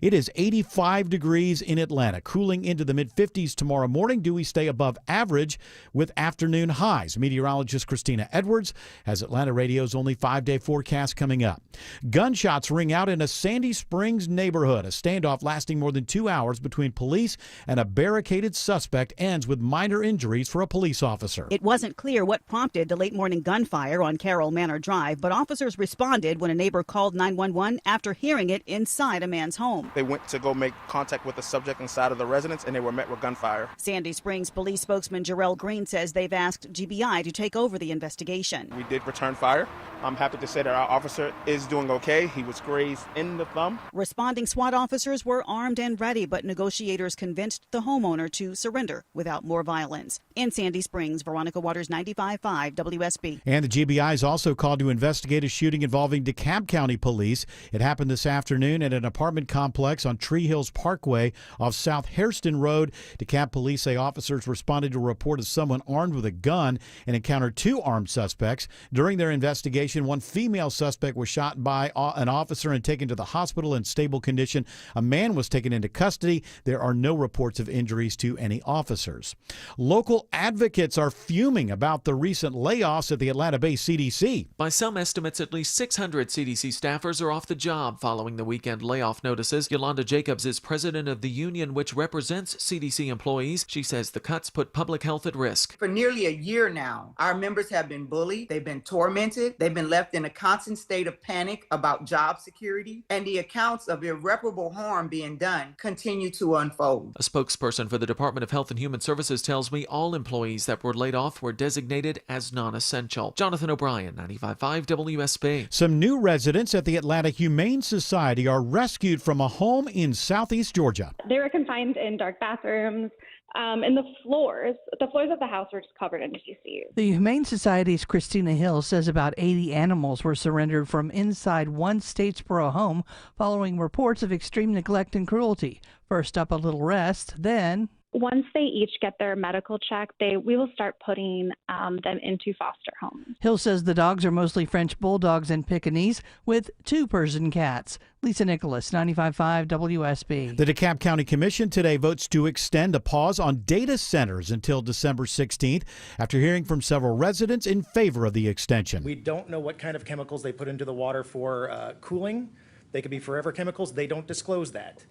It is 85 degrees in Atlanta, cooling into the mid-50s tomorrow morning. We stay above average with afternoon highs. Meteorologist Christina Edwards has Atlanta Radio's only 5-day forecast coming up. Gunshots ring out in a Sandy Springs neighborhood. A standoff lasting more than 2 hours between police and a barricaded suspect ends with minor injuries for a police officer. It wasn't clear what prompted the late morning gunfire on Carroll Manor Drive, but officers responded when a neighbor called 911 after hearing it inside a man's home. They went to go make contact with the subject inside of the residence, and they were met with gunfire. Sandy Springs police spokesman Jarrell Green says they've asked GBI to take over the investigation. We did return fire. I'm happy to say that our officer is doing okay. He was grazed in the thumb. Responding SWAT officers were armed and ready, but negotiators convinced the homeowner to surrender without more violence. In Sandy Springs, Veronica Waters, 95.5 WSB. And the GBI is also called to investigate a shooting involving DeKalb County Police. It happened this afternoon at an apartment complex on Tree Hills Parkway off South Hairston Road. DeKalb police say officers responded to a report of someone armed with a gun and encountered 2 armed suspects. During their investigation, one female suspect was shot by an officer and taken to the hospital in stable condition. A man was taken into custody. There are no reports of injuries to any officers. Local advocates are fuming about the recent layoffs at the Atlanta-based CDC. By some estimates, at least 600 CDC staffers are off the job following the weekend layoff notices. Yolanda Jacobs is president of the union which represents CDC employees. She says says the cuts put public health at risk. For nearly a year now, our members have been bullied, they've been tormented, they've been left in a constant state of panic about job security, and the accounts of irreparable harm being done continue to unfold. A spokesperson for the Department of Health and Human Services tells me all employees that were laid off were designated as non-essential. Jonathan O'Brien, 95.5 WSB. Some new residents at the Atlanta Humane Society are rescued from a home in southeast Georgia. They were confined in dark bathrooms, and the floors of the house were just covered in feces. The Humane Society's Christina Hill says about 80 animals were surrendered from inside one Statesboro home following reports of extreme neglect and cruelty. First up, a little rest, then... Once they each get their medical check, we will start putting them into foster homes. Hill says the dogs are mostly French bulldogs and Pekingese with 2 Persian cats. Lisa Nicholas, 95.5 WSB. The DeKalb County Commission today votes to extend a pause on data centers until December 16th after hearing from several residents in favor of the extension. We don't know what kind of chemicals they put into the water for cooling. They could be forever chemicals. They don't disclose that.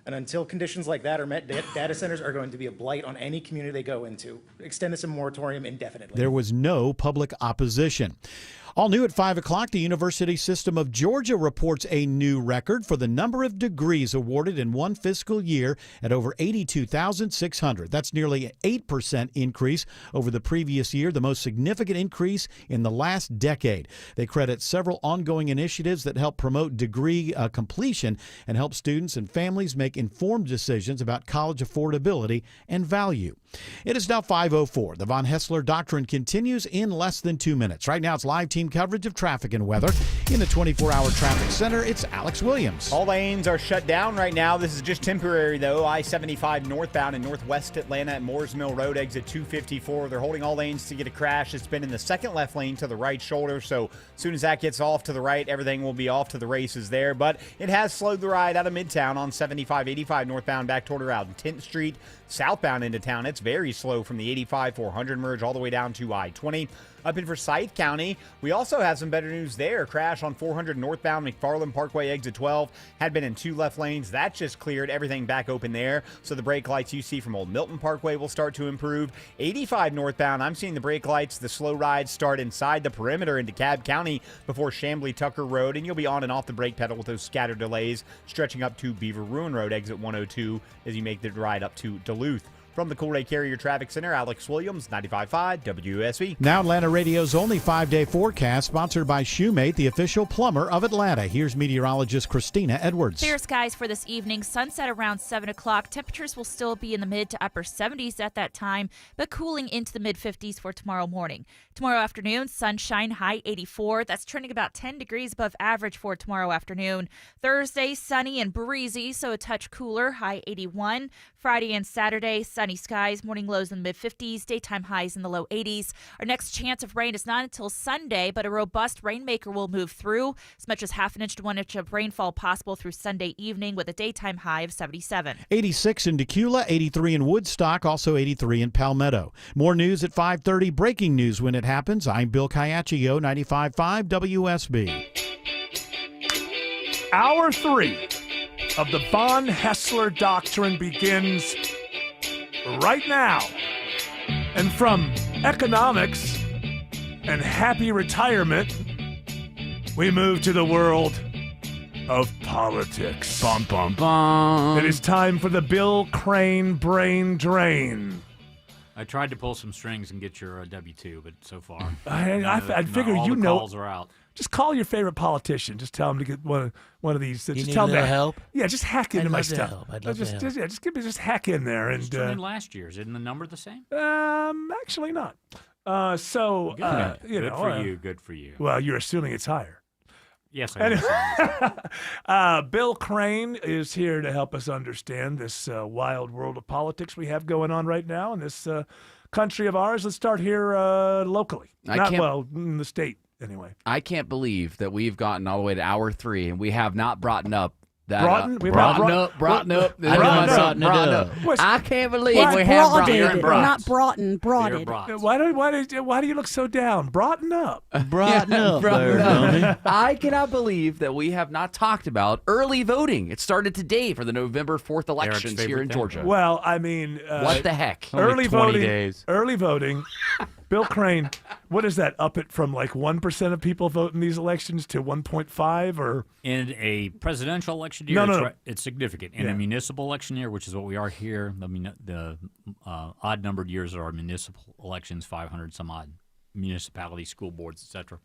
And until conditions like that are met, data centers are going to be a blight on any community they go into. Extend this moratorium indefinitely. There was no public opposition. All new at 5 o'clock, the University System of Georgia reports a new record for the number of degrees awarded in one fiscal year at over 82,600. That's nearly an 8% increase over the previous year, the most significant increase in the last decade. They credit several ongoing initiatives that help promote degree completion and help students and families make informed decisions about college affordability and value. It is now 5:04. The Von Hessler Doctrine continues in less than 2 minutes. Right now, it's live team coverage of traffic and weather. In the 24-hour traffic center, it's Alex Williams. All lanes are shut down right now. This is just temporary, though. I-75 northbound in northwest Atlanta at Moores Mill Road, exit 254. They're holding all lanes to get a crash. It's been in the second left lane to the right shoulder, so as soon as that gets off to the right, everything will be off to the races there. But it has slowed the ride out of Midtown on 75-85 northbound back toward around 10th Street. Southbound into town, it's very slow from the 85-400 merge all the way down to I-20. Up in Forsyth County, we also have some better news there. Crash on 400 northbound McFarland Parkway, exit 12. Had been in 2 left lanes. That just cleared everything back open there. So the brake lights you see from Old Milton Parkway will start to improve. 85 northbound, I'm seeing the brake lights, the slow rides start inside the perimeter into DeKalb County before Chamblee Tucker Road. And you'll be on and off the brake pedal with those scattered delays stretching up to Beaver Ruin Road, exit 102, as you make the ride up to Duluth. From the Coolray Carrier Traffic Center, Alex Williams, 95.5 WSB. Now Atlanta Radio's only 5-day forecast, sponsored by Shoemate, the official plumber of Atlanta. Here's meteorologist Christina Edwards. Clear skies for this evening. Sunset around 7 o'clock. Temperatures will still be in the mid to upper 70s at that time, but cooling into the mid 50s for tomorrow morning. Tomorrow afternoon, sunshine, high 84. That's trending about 10 degrees above average for tomorrow afternoon. Thursday, sunny and breezy, so a touch cooler, high 81. Friday and Saturday, sunny skies, morning lows in the mid-50s, daytime highs in the low 80s. Our next chance of rain is not until Sunday, but a robust rainmaker will move through. As much as half an inch to 1 inch of rainfall possible through Sunday evening with a daytime high of 77. 86 in Decula, 83 in Woodstock, also 83 in Palmetto. More news at 5:30. Breaking news when it happens. I'm Bill Caiaccio, 95.5 WSB. Hour 3 of the Von Hessler Doctrine begins right now. And from economics and happy retirement, we move to the world of politics. Bum, bum, bum. It is time for the Bill Crane Brain Drain. I tried to pull some strings and get your W-2, but so far, I figure all you the know. calls are out. Just call your favorite politician. Just tell him to get one of these. You just need tell a them little to help? Yeah, just hack into I'd my love to stuff. help. I'd love to help. Just hack in there and. Just turn in last year's. Isn't the number the same? Actually not. So Good. you Good know, for you. Good for you. Well, you're assuming it's higher. Yes, I am. Bill Crane is here to help us understand this wild world of politics we have going on right now in this country of ours. Let's start here locally. In the state, anyway. I can't believe that we've gotten all the way to hour 3 and we have not brought up That, Broughton? We Broughton up. Broughton up. What's- I can't believe It's we have broaded, Broughton. not Broughton. Broaded. Why do you look so down? Broughton up. Broughton up. I cannot believe that we have not talked about early voting. It started today for the November 4th elections here in Georgia. Well, I mean, what the heck? Early voting. Bill Crane, what is that? Up it from like 1% of people vote in these elections to 1.5 or In a presidential election year, No. it's significant. In Yeah. a municipal election year, which is what we are here, the odd-numbered years are municipal elections, 500 some odd municipalities, school boards, etc.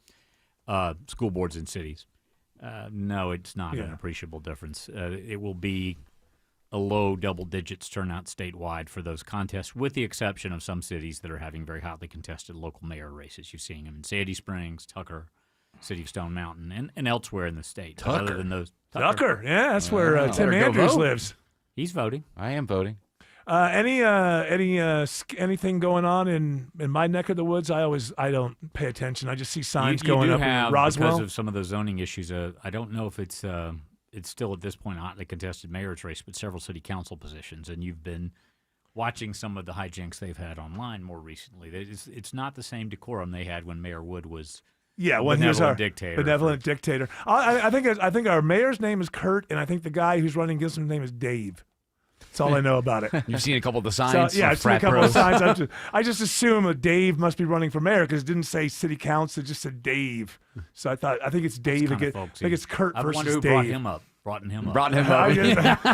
School boards in cities. No, it's not an appreciable difference. It will be a low double digits turnout statewide for those contests, with the exception of some cities that are having very hotly contested local mayor races. You're seeing them in Sandy Springs, Tucker, City of Stone Mountain, and elsewhere in the state. But other than those, Tucker? Yeah, that's where Tim Better go Andrews vote. lives. He's voting. I am voting. Anything going on in my neck of the woods? I don't pay attention. I just see signs you going do up have, in Roswell. because of some of the zoning issues. I don't know if it's still at this point a hotly contested mayor's race, but several city council positions, and you've been watching some of the hijinks they've had online more recently. It's not the same decorum they had when Mayor Wood was when he was our dictator. benevolent dictator. I think our mayor's name is Kurt, and I think the guy who's running against him name is Dave. That's all I know about it. You've seen a couple of the signs. So, yeah, I've seen a couple of signs. I just assume that Dave must be running for mayor because it didn't say city council; it just said Dave. So I think it's Dave again. I think it's Kurt I versus wonder who Dave. brought him up.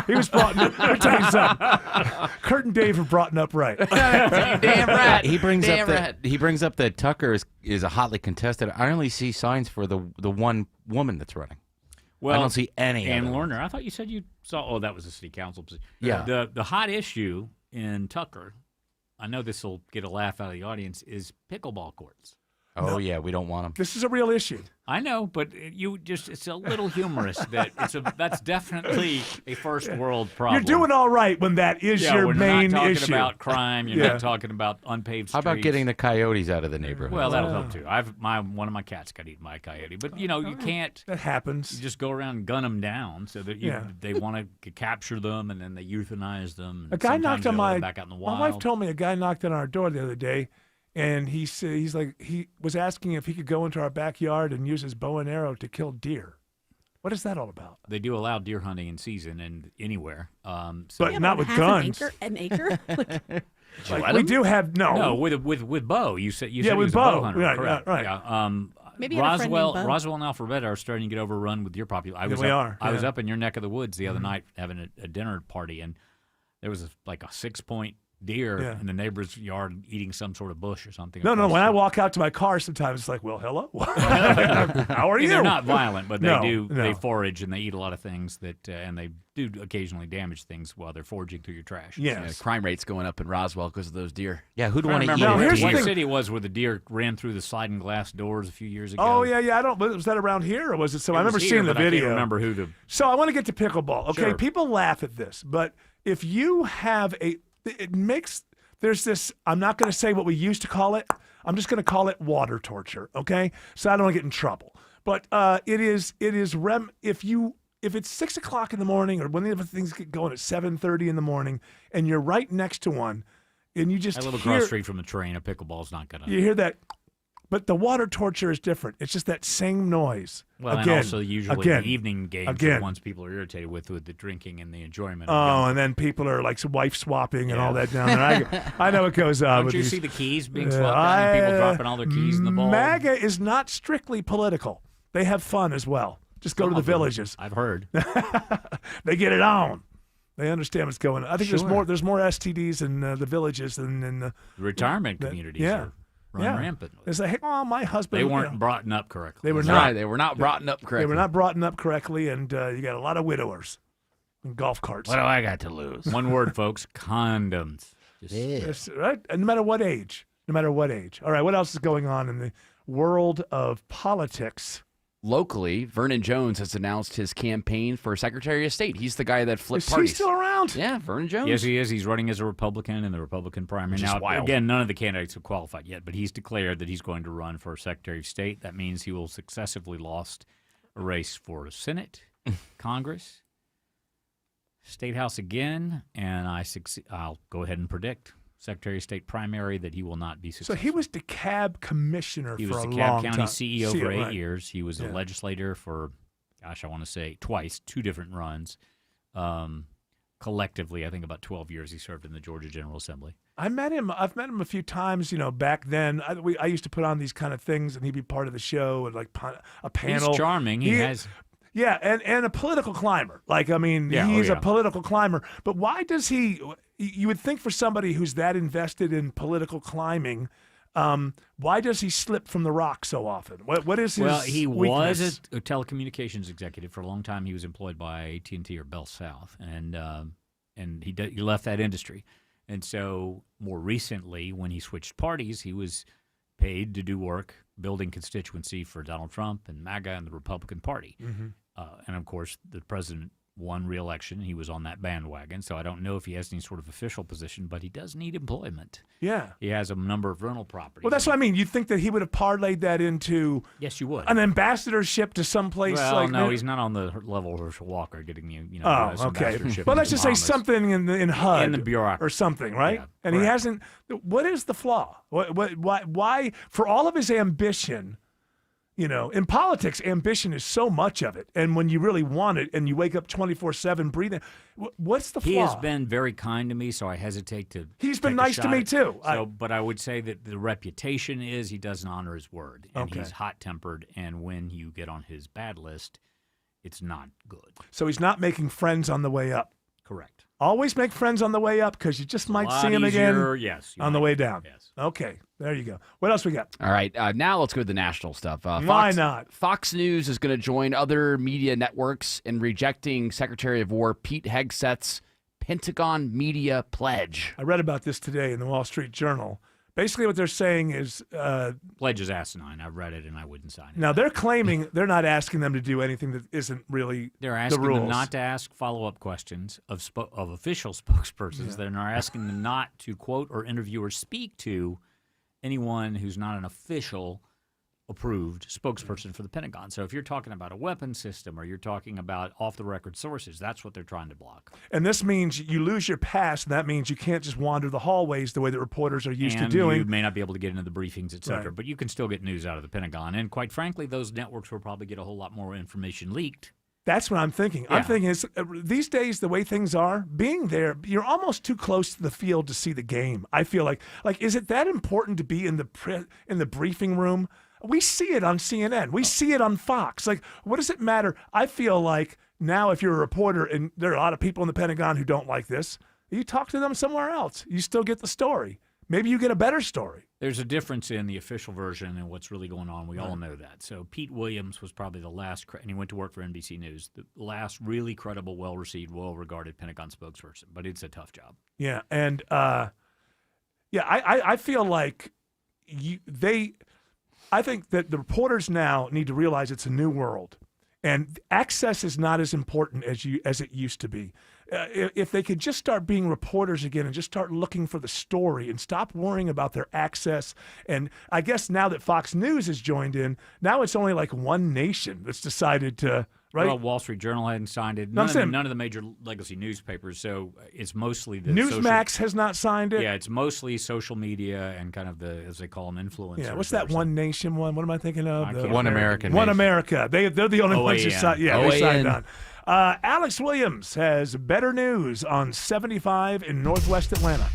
He was brought up. Let me tell you something. Kurt and Dave are brought up right. Damn right. He brings Damn up right. that that Tucker is a hotly contested. I only see signs for the one woman that's running. Well, I don't see any. Ann other Lerner. I thought you said you saw. Oh, that was a city council position. Yeah. The hot issue in Tucker, I know this will get a laugh out of the audience, is pickleball courts. Oh yeah, we don't want them. This is a real issue. I know, but it's a little humorous that that's definitely a first world problem. You're doing all right when that is your when main you're not talking issue. about crime. You're not talking about unpaved streets. How about getting the coyotes out of the neighborhood? Well, that'll help too. One of my cats got eaten by a coyote, but you can't. That happens. You just go around and gun them down so that they want to capture them and then they euthanize them. A guy knocked on my. back out in the My wild. wife told me a guy knocked on our door the other day, and he was asking if he could go into our backyard and use his bow and arrow to kill deer. What is that all about? They do allow deer hunting in season and anywhere, But not with guns. An acre? Like, we do have no with bow. You said he with was bow. a bow hunter, Right, correct? right. Yeah. Maybe you have a friend named Bo. Roswell and Alpharetta are starting to get overrun with deer population. I was up in your neck of the woods the other night having a dinner party, and there was like a 6-point deer in the neighbor's yard eating some sort of bush or something. No. When I walk out to my car, sometimes it's like, well, hello. How are you? They're not violent, but they No. They forage and they eat a lot of things that, and they do occasionally damage things while they're foraging through your trash. Yes. Crime rate's going up in Roswell because of those deer. Yeah, who'd I want to eat remember it? what city it was where the deer ran through the sliding glass doors a few years ago. Oh, yeah. I don't. Was that around here or was it? So I It was remember here, seeing the but I can't video. remember who the. So I want to get to pickleball. Okay, Sure. people laugh at this, but if you have it makes. There's this, I'm not going to say what we used to call it. I'm just going to call it water torture, okay? So I don't want to get in trouble. But it is if it's 6 o'clock in the morning or when the things get going at 7:30 in the morning and you're right next to one and you just I live hear, across the street from the train. A pickleball's not going to. you hear that, but the water torture is different. It's just that same noise. Well, again, and also usually again, the evening games are again. the ones people are irritated with the drinking and the enjoyment. Oh, and then people are like wife swapping and all that down there. I know it goes on. Don't with you these, see the keys being swapped down and people dropping all their keys in the bowl? MAGA is not strictly political. They have fun as well. Just go to the villages. I've heard. They get it on. They understand what's going on. I think Sure. there's more STDs in the villages than in the Retirement communities are running rampant. It's like, hey, oh, my husband. They weren't brought up correctly. They were That's not. right. They were not brought up correctly. They were not brought up correctly, and you got a lot of widowers and golf carts. What do I got to lose? One word, folks: condoms. Yes, right? And no matter what age. No matter what age. All right, what else is going on in the world of politics? Locally, Vernon Jones has announced his campaign for Secretary of State. He's the guy that flipped Is parties. he still around? Yeah, Vernon Jones. Yes, he is. He's running as a Republican in the Republican primary. Which is Now, wild. again, none of the candidates have qualified yet, but he's declared that he's going to run for Secretary of State. That means he will successively lost a race for Senate, Congress, State House again, and I'll go ahead and predict Secretary of State primary that he will not be successful. So he was DeKalb commissioner He for was a DeKalb long County time. CEO for 8 right. years. He was a legislator for, I want to say twice, 2 different runs. Collectively, I think about 12 years he served in the Georgia General Assembly. I've met him a few times, back then. I used to put on these kind of things, and he'd be part of the show and like a panel. He's charming. He has... Yeah, and a political climber. He's a political climber. But why does he... You would think for somebody who's that invested in political climbing, why does he slip from the rock so often? What is his Well, he weakness? was a telecommunications executive for a long time. He was employed by AT&T or Bell South, and he left that industry. And so more recently, when he switched parties, he was paid to do work building constituency for Donald Trump and MAGA and the Republican Party. Mm-hmm. And, of course, the president won re-election. He was on that bandwagon. So I don't know if he has any sort of official position, but he does need employment. Yeah. He has a number of rental properties. Well, that's what I mean. You'd think that he would have parlayed that into Yes, you would. an ambassadorship to some place Well, like no, that. he's not on the level of Herschel Walker getting some Oh, okay. ambassadorship Well, in let's just say Bahamas. something in HUD In the bureaucracy. or something, right? Yeah, and he correct. hasn't. What is the flaw? Why? For all of his ambition, in politics, ambition is so much of it, and when you really want it, and you wake up 24/7 breathing, what's the flaw? He has been very kind to me, so I hesitate to. He's been take a nice to shot me at- too. But I would say that the reputation is he doesn't honor his word, and Okay. he's hot-tempered. And when you get on his bad list, it's not good. So he's not making friends on the way up. Correct. Always make friends on the way up because you just might lot see him easier, again yes, you on the might. way down. Yes. Okay, there you go. What else we got? All right, now let's go to the national stuff. Why not? Fox News is going to join other media networks in rejecting Secretary of War Pete Hegseth's Pentagon Media Pledge. I read about this today in the Wall Street Journal. Basically, what they're saying is Pledge is asinine. I've read it and I wouldn't sign it. now they're claiming they're not asking them to do anything that isn't really They're the asking rules. them not to ask follow-up questions of official spokespersons. They're not asking them not to quote or interview or speak to anyone who's not an official approved spokesperson for the Pentagon. So if you're talking about a weapon system or you're talking about off-the-record sources, that's what they're trying to block. And this means you lose your pass, and that means you can't just wander the hallways the way that reporters are used to doing. You may not be able to get into the briefings, et cetera, Right. but you can still get news out of the Pentagon. And quite frankly, those networks will probably get a whole lot more information leaked. That's what I'm thinking. I'm Yeah. thinking these days, the way things are, being there, you're almost too close to the field to see the game. I feel like is it that important to be in the briefing room? We see it on CNN. We see it on Fox. What does it matter? I feel like now if you're a reporter, and there are a lot of people in the Pentagon who don't like this, you talk to them somewhere else. You still get the story. Maybe you get a better story. There's a difference in the official version and what's really going on. We all know that. So Pete Williams was probably the last, and he went to work for NBC News, the last really credible, well-received, well-regarded Pentagon spokesperson. But it's a tough job. Yeah, and I feel like I think that the reporters now need to realize it's a new world, and access is not as important as it used to be. If they could just start being reporters again and just start looking for the story and stop worrying about their access. And I guess now that Fox News has joined in, now it's only like one nation that's decided to, right? Well, Wall Street Journal hadn't signed it. No, I'm saying- None of the major legacy newspapers. So it's mostly the Newsmax has not signed it. Yeah, it's mostly social media and kind of the, as they call them, influencers. Yeah, what's that One Nation one? What am I thinking of? I The can't One remember. American One Nation. America. They're the only ones who OAN. signed. Yeah, they signed OAN. on. Alex Williams has better news on 75 in Northwest Atlanta.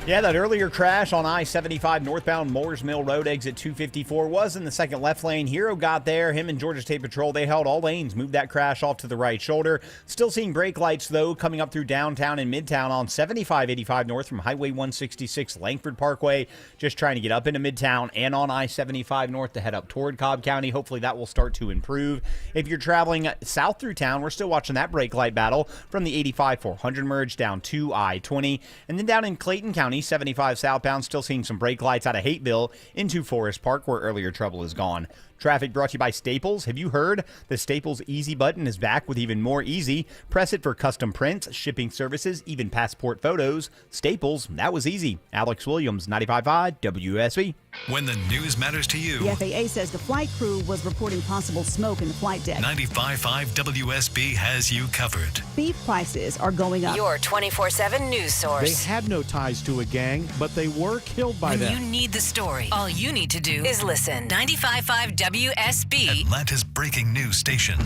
Yeah, that earlier crash on I-75 northbound Moores Mill Road exit 254 was in the second left lane. Hero got there. Him and Georgia State Patrol, they held all lanes, moved that crash off to the right shoulder. Still seeing brake lights, though, coming up through downtown and midtown on 7585 north from Highway 166 Langford Parkway. Just trying to get up into midtown and on I-75 north to head up toward Cobb County. Hopefully that will start to improve. If you're traveling south through town, we're still watching that brake light battle from the 85-400 merge down to I-20. And then down in Clayton County, 75 southbound, still seeing some brake lights out of Hateville into Forest Park, where earlier trouble is gone. Traffic brought to you by Staples. Have you heard? The Staples Easy button is back with even more easy. Press it for custom prints, shipping services, even passport photos. Staples, that was easy. Alex Williams, 95.5 WSB. When the news matters to you. The FAA says the flight crew was reporting possible smoke in the flight deck. 95.5 WSB has you covered. Beef prices are going up. Your 24/7 news source. They had no ties to a gang, but they were killed by When them. you need the story, all you need to do is listen. 95.5 WSB. Atlanta's breaking news station.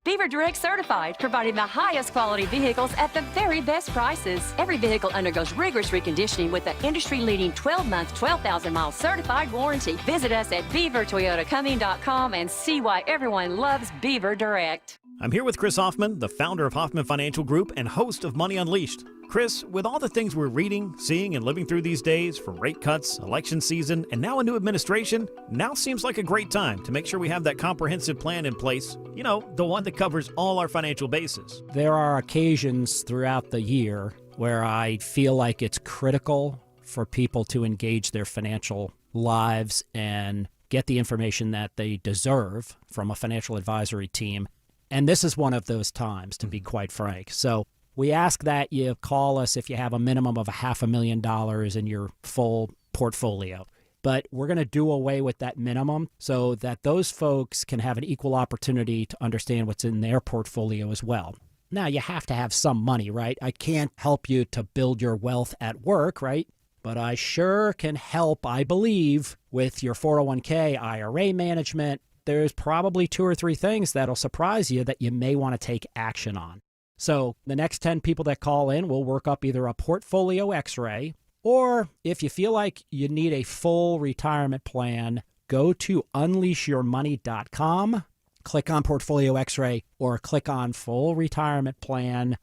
Beaver Direct Certified, providing the highest quality vehicles at the very best prices. Every vehicle undergoes rigorous reconditioning with the industry-leading 12-month, 12,000-mile certified warranty. Visit us at beavertoyotacumming.com and see why everyone loves Beaver Direct. I'm here with Chris Hoffman, the founder of Hoffman Financial Group and host of Money Unleashed. Chris, with all the things we're reading, seeing, and living through these days, from rate cuts, election season, and now a new administration, now seems like a great time to make sure we have that comprehensive plan in place. You know, the one that covers all our financial bases. There are occasions throughout the year where I feel like it's critical for people to engage their financial lives and get the information that they deserve from a financial advisory team. And this is one of those times, to be quite frank. So we ask that you call us if you have a minimum of $500,000 in your full portfolio. But we're going to do away with that minimum so that those folks can have an equal opportunity to understand what's in their portfolio as well. Now, you have to have some money, right? I can't help you to build your wealth at work, right? But I sure can help, I believe, with your 401k, IRA management. There's probably 2 or 3 things that'll surprise you that you may want to take action on. So the next 10 people that call in, we'll work up either a portfolio x-ray, or if you feel like you need a full retirement plan, go to unleashyourmoney.com, click on portfolio x-ray, or click on full retirement plan.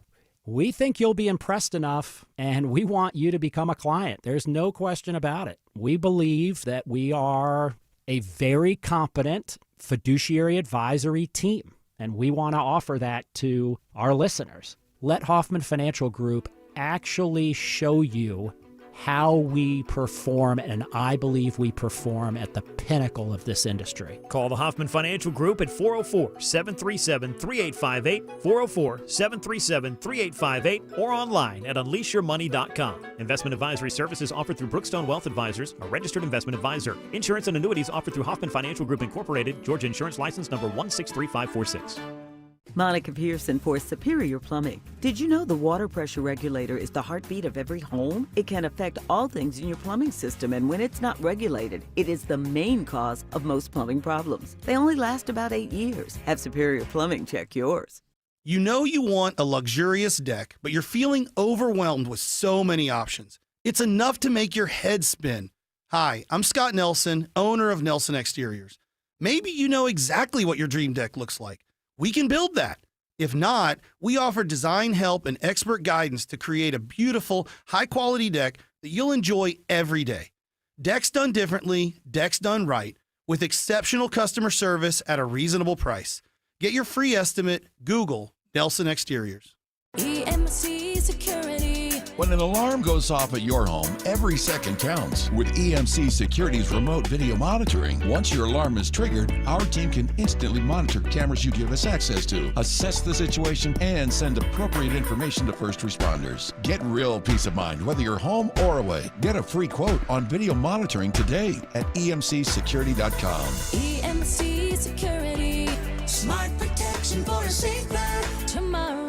We think you'll be impressed enough, and we want you to become a client. There's no question about it. We believe that we are a very competent fiduciary advisory team, and we want to offer that to our listeners. Let Hoffman Financial Group actually show you how we perform, and I believe we perform at the pinnacle of this industry. Call the Hoffman Financial Group at 404-737-3858, 404-737-3858, or online at unleashyourmoney.com. Investment advisory services offered through Brookstone Wealth Advisors, a registered investment advisor. Insurance and annuities offered through Hoffman Financial Group Incorporated, Georgia Insurance License number 163546. Monica Pearson for Superior Plumbing. Did you know the water pressure regulator is the heartbeat of every home? It can affect all things in your plumbing system, and when it's not regulated, it is the main cause of most plumbing problems. They only last about 8 years. Have Superior Plumbing check yours. You know you want a luxurious deck, but you're feeling overwhelmed with so many options. It's enough to make your head spin. Hi, I'm Scott Nelson, owner of Nelson Exteriors. Maybe you know exactly what your dream deck looks like. We can build that. If not, we offer design help and expert guidance to create a beautiful, high-quality deck that you'll enjoy every day. Decks done differently, decks done right, with exceptional customer service at a reasonable price. Get your free estimate, Google Nelson Exteriors. EMC Security. When an alarm goes off at your home, every second counts. With EMC Security's remote video monitoring, once your alarm is triggered, our team can instantly monitor cameras you give us access to, assess the situation, and send appropriate information to first responders. Get real peace of mind whether you're home or away. Get a free quote on video monitoring today at emcsecurity.com. EMC Security. Smart protection for a safer tomorrow.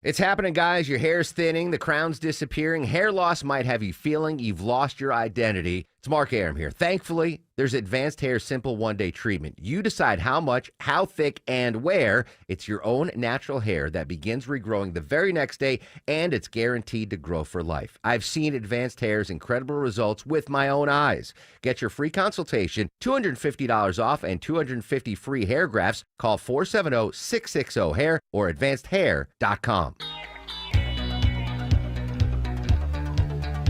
It's happening, guys. Your hair's thinning, the crown's disappearing, hair loss might have you feeling you've lost your identity. It's Mark Arum here. Thankfully, there's Advanced Hair Simple One-Day Treatment. You decide how much, how thick, and where. It's your own natural hair that begins regrowing the very next day, and it's guaranteed to grow for life. I've seen Advanced Hair's incredible results with my own eyes. Get your free consultation, $250 off, and 250 free hair grafts. Call 470-660-HAIR or advancedhair.com.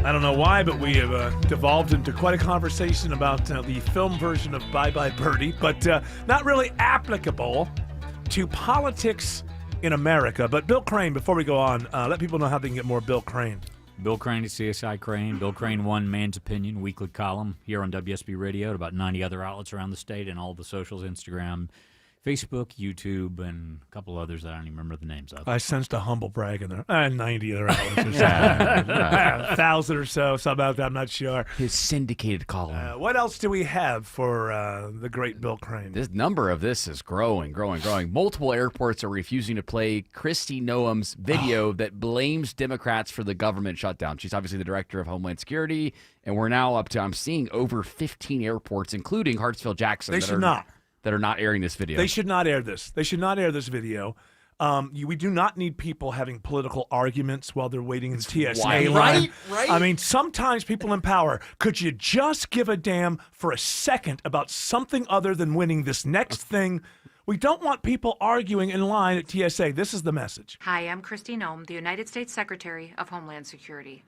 I don't know why, but we have devolved into quite a conversation about the film version of Bye Bye Birdie, but not really applicable to politics in America. But Bill Crane, before we go on, let people know how they can get more Bill Crane. Bill Crane at CSI Crane. Bill Crane, One Man's Opinion, weekly column here on WSB Radio at about 90 other outlets around the state and all the socials, Instagram, Facebook, YouTube, and a couple others that I don't even remember the names of. I sensed a humble brag in there. 90 other outlets or something. 1,000 or so, something about that, I'm not sure. His syndicated column. What else do we have for the great Bill Crane? This number of this is growing. Multiple airports are refusing to play Kristi Noem's video that blames Democrats for the government shutdown. She's obviously the director of Homeland Security, and we're now up to, I'm seeing over 15 airports, including Hartsfield-Jackson. They should not. That are not airing this video. They should not air this. They should not air this video. We do not need people having political arguments while they're waiting in the TSA line. Right. I mean, sometimes people in power, could you just give a damn for a second about something other than winning this next thing? We don't want people arguing in line at TSA. This is the message. Hi, I'm Kristi Noem, the United States Secretary of Homeland Security.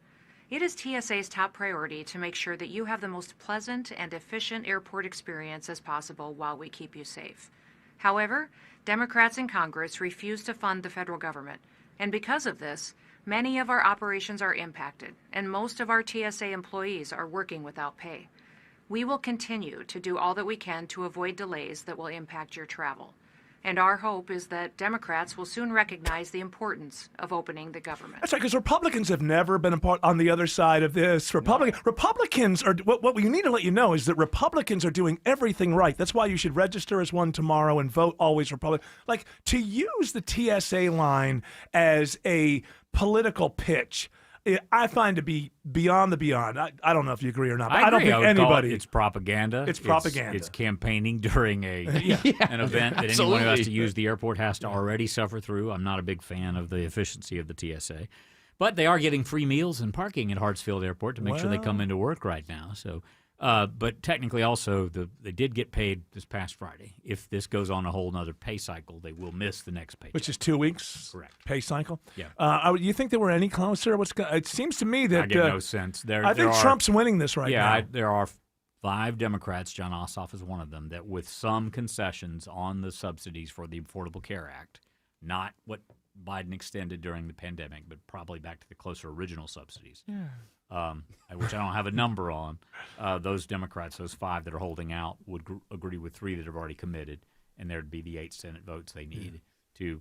It is TSA's top priority to make sure that you have the most pleasant and efficient airport experience as possible while we keep you safe. However, Democrats in Congress refuse to fund the federal government, and because of this, many of our operations are impacted, and most of our TSA employees are working without pay. We will continue to do all that we can to avoid delays that will impact your travel. And our hope is that Democrats will soon recognize the importance of opening the government. That's right, because Republicans have never been on the other side of this. Republicans are, what we need to let you know is that Republicans are doing everything right. That's why you should register as one tomorrow and vote always Republican. Like, to use the TSA line as a political pitch, I find to be beyond the beyond. I don't know if you agree or not. But I don't think anybody. It's propaganda. It's propaganda. It's campaigning during an event that anyone who has to use the airport has to already suffer through. I'm not a big fan of the efficiency of the TSA. But they are getting free meals and parking at Hartsfield Airport to make sure they come into work right now. So, but technically also, they did get paid this past Friday. If this goes on a whole nother pay cycle, they will miss the next paycheck. Which is 2 weeks? Correct. Pay cycle? Yeah. You think they were any closer? It seems to me that... I get no sense. I think Trump's winning this now. Yeah, there are 5 Democrats, John Ossoff is one of them, that with some concessions on the subsidies for the Affordable Care Act, not what Biden extended during the pandemic, but probably back to the closer original subsidies. Yeah. Which I don't have a number on. Those Democrats, those 5 that are holding out, would agree with 3 that have already committed, and there'd be the 8 Senate votes they need to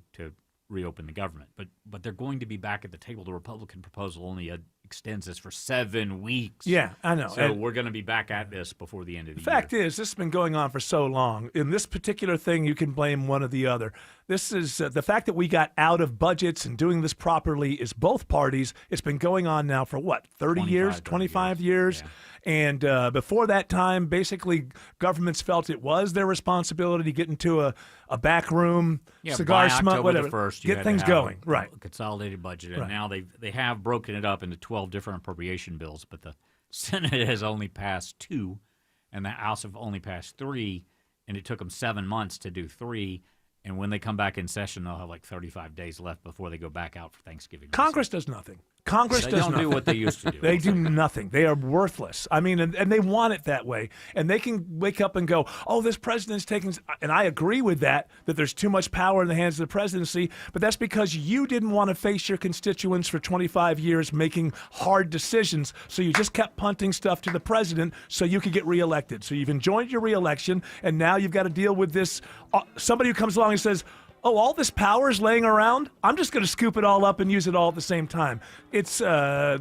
reopen the government. But they're going to be back at the table. The Republican proposal only extends this for 7 weeks. Yeah, I know. So we're going to be back at this before the end of the year. The fact is, this has been going on for so long. In this particular thing, you can blame one or the other. This is the fact that we got out of budgets and doing this properly is both parties. It's been going on now for what, 30 years, 25 years? Yeah. And before that time, basically, governments felt it was their responsibility to get into a back room, cigar smoke, whatever, get things going. Right. Consolidated budget. And now they have broken it up into 12 different appropriation bills, but the Senate has only passed 2, and the House have only passed 3, and it took them 7 months to do 3. And when they come back in session, they'll have like 35 days left before they go back out for Thanksgiving. Congress does nothing. Congress does nothing. They don't do what they used to do. They do nothing. They are worthless. I mean, and they want it that way. And they can wake up and go, oh, this president's taking, and I agree with that there's too much power in the hands of the presidency, but that's because you didn't want to face your constituents for 25 years making hard decisions, so you just kept punting stuff to the president so you could get reelected. So you've enjoyed your reelection, and now you've got to deal with this, somebody who comes along and says, oh, all this power is laying around? I'm just going to scoop it all up and use it all at the same time. It's what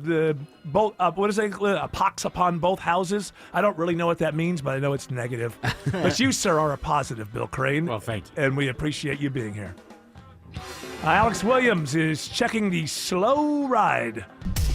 is it? A pox upon both houses? I don't really know what that means, but I know it's negative. But you, sir, are a positive, Bill Crane. Well, thank you. And we appreciate you being here. Alex Williams is checking the slow ride.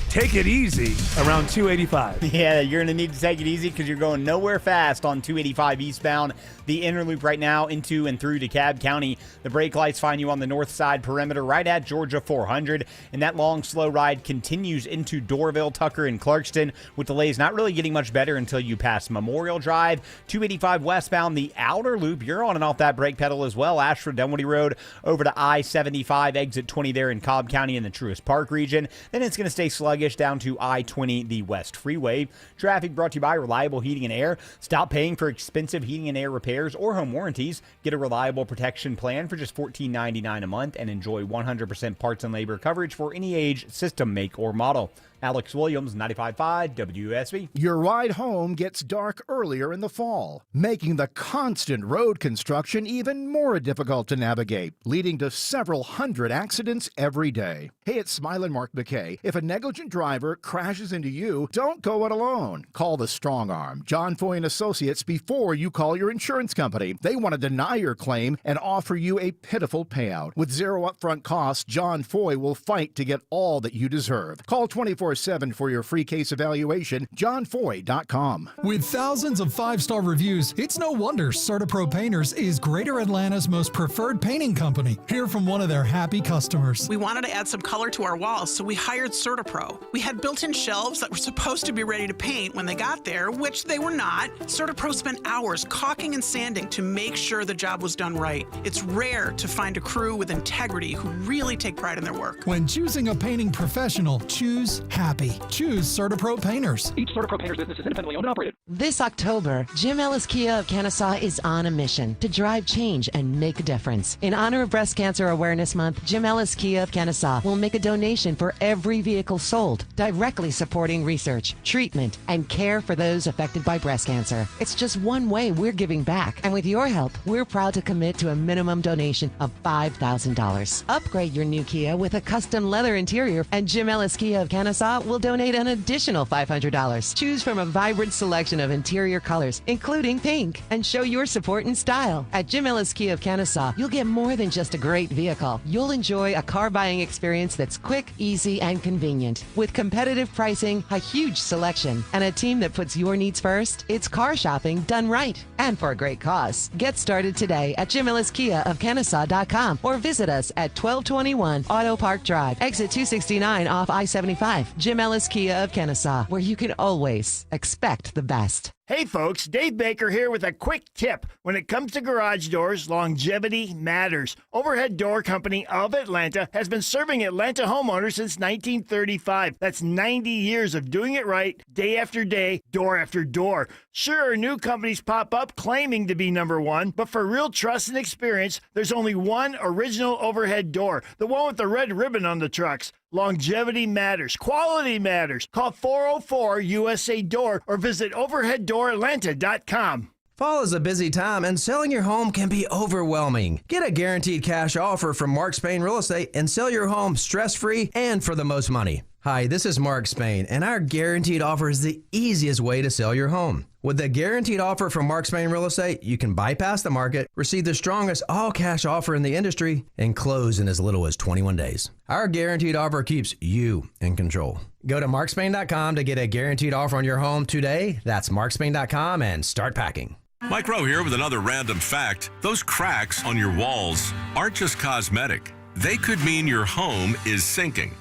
Take it easy around 285. Yeah, you're going to need to take it easy because you're going nowhere fast on 285 eastbound. The inner loop right now into and through DeKalb County. The brake lights find you on the north side perimeter right at Georgia 400. And that long, slow ride continues into Dorville, Tucker, and Clarkston, with delays not really getting much better until you pass Memorial Drive. 285 westbound, the outer loop, you're on and off that brake pedal as well. Ashford, Dunwoody Road over to I-75, exit 20 there in Cobb County in the Truist Park region. Then it's going to stay sluggish down to I-20, the West Freeway. Traffic brought to you by Reliable Heating and Air. Stop paying for expensive heating and air repairs or home warranties. Get a reliable protection plan for just $14.99 a month and enjoy 100% parts and labor coverage for any age, system, make, or model. Alex Williams, 95.5 WSB. Your ride home gets dark earlier in the fall, making the constant road construction even more difficult to navigate, leading to several hundred accidents every day. Hey, it's Smilin' Mark McKay. If a negligent driver crashes into you, don't go it alone. Call the Strong Arm, John Foy & Associates, before you call your insurance company. They want to deny your claim and offer you a pitiful payout. With zero upfront costs, John Foy will fight to get all that you deserve. Call 24/7 for your free case evaluation, johnfoy.com. With thousands of 5-star reviews, it's no wonder CertaPro Painters is Greater Atlanta's most preferred painting company. Hear from one of their happy customers. We wanted to add some color to our walls, so we hired CertaPro. We had built-in shelves that were supposed to be ready to paint when they got there, which they were not. CertaPro spent hours caulking and sanding to make sure the job was done right. It's rare to find a crew with integrity who really take pride in their work. When choosing a painting professional, choose happy. Choose CertaPro Painters. Each CertaPro Painters business is independently owned and operated. This October, Jim Ellis Kia of Kennesaw is on a mission to drive change and make a difference. In honor of Breast Cancer Awareness Month, Jim Ellis Kia of Kennesaw will make a donation for every vehicle sold, directly supporting research, treatment, and care for those affected by breast cancer. It's just one way we're giving back, and with your help, we're proud to commit to a minimum donation of $5,000. Upgrade your new Kia with a custom leather interior, and Jim Ellis Kia of Kennesaw will donate an additional $500. Choose from a vibrant selection of interior colors, including pink, and show your support and style. At Jim Ellis Kia of Kennesaw, you'll get more than just a great vehicle. You'll enjoy a car buying experience that's quick, easy, and convenient. With competitive pricing, a huge selection, and a team that puts your needs first, it's car shopping done right and for a great cause. Get started today at JimEllisKiaofKennesaw.com or visit us at 1221 Auto Park Drive, exit 269 off I-75. Jim Ellis Kia of Kennesaw, where you can always expect the best. Hey folks, Dave Baker here with a quick tip. When it comes to garage doors, longevity matters. Overhead Door Company of Atlanta has been serving Atlanta homeowners since 1935. That's 90 years of doing it right, day after day, door after door. Sure, new companies pop up claiming to be number one, but for real trust and experience, there's only one original overhead door, the one with the red ribbon on the trucks. Longevity matters. Quality matters. Call 404-USA-DOOR or visit overheaddooratlanta.com. Fall is a busy time and selling your home can be overwhelming. Get a guaranteed cash offer from Mark Spain Real Estate and sell your home stress-free and for the most money. Hi, this is Mark Spain, and our guaranteed offer is the easiest way to sell your home. With the guaranteed offer from Mark Spain Real Estate, you can bypass the market, receive the strongest all-cash offer in the industry, and close in as little as 21 days. Our guaranteed offer keeps you in control. Go to markspain.com to get a guaranteed offer on your home today. That's markspain.com and start packing. Mike Rowe here with another random fact. Those cracks on your walls aren't just cosmetic. They could mean your home is sinking.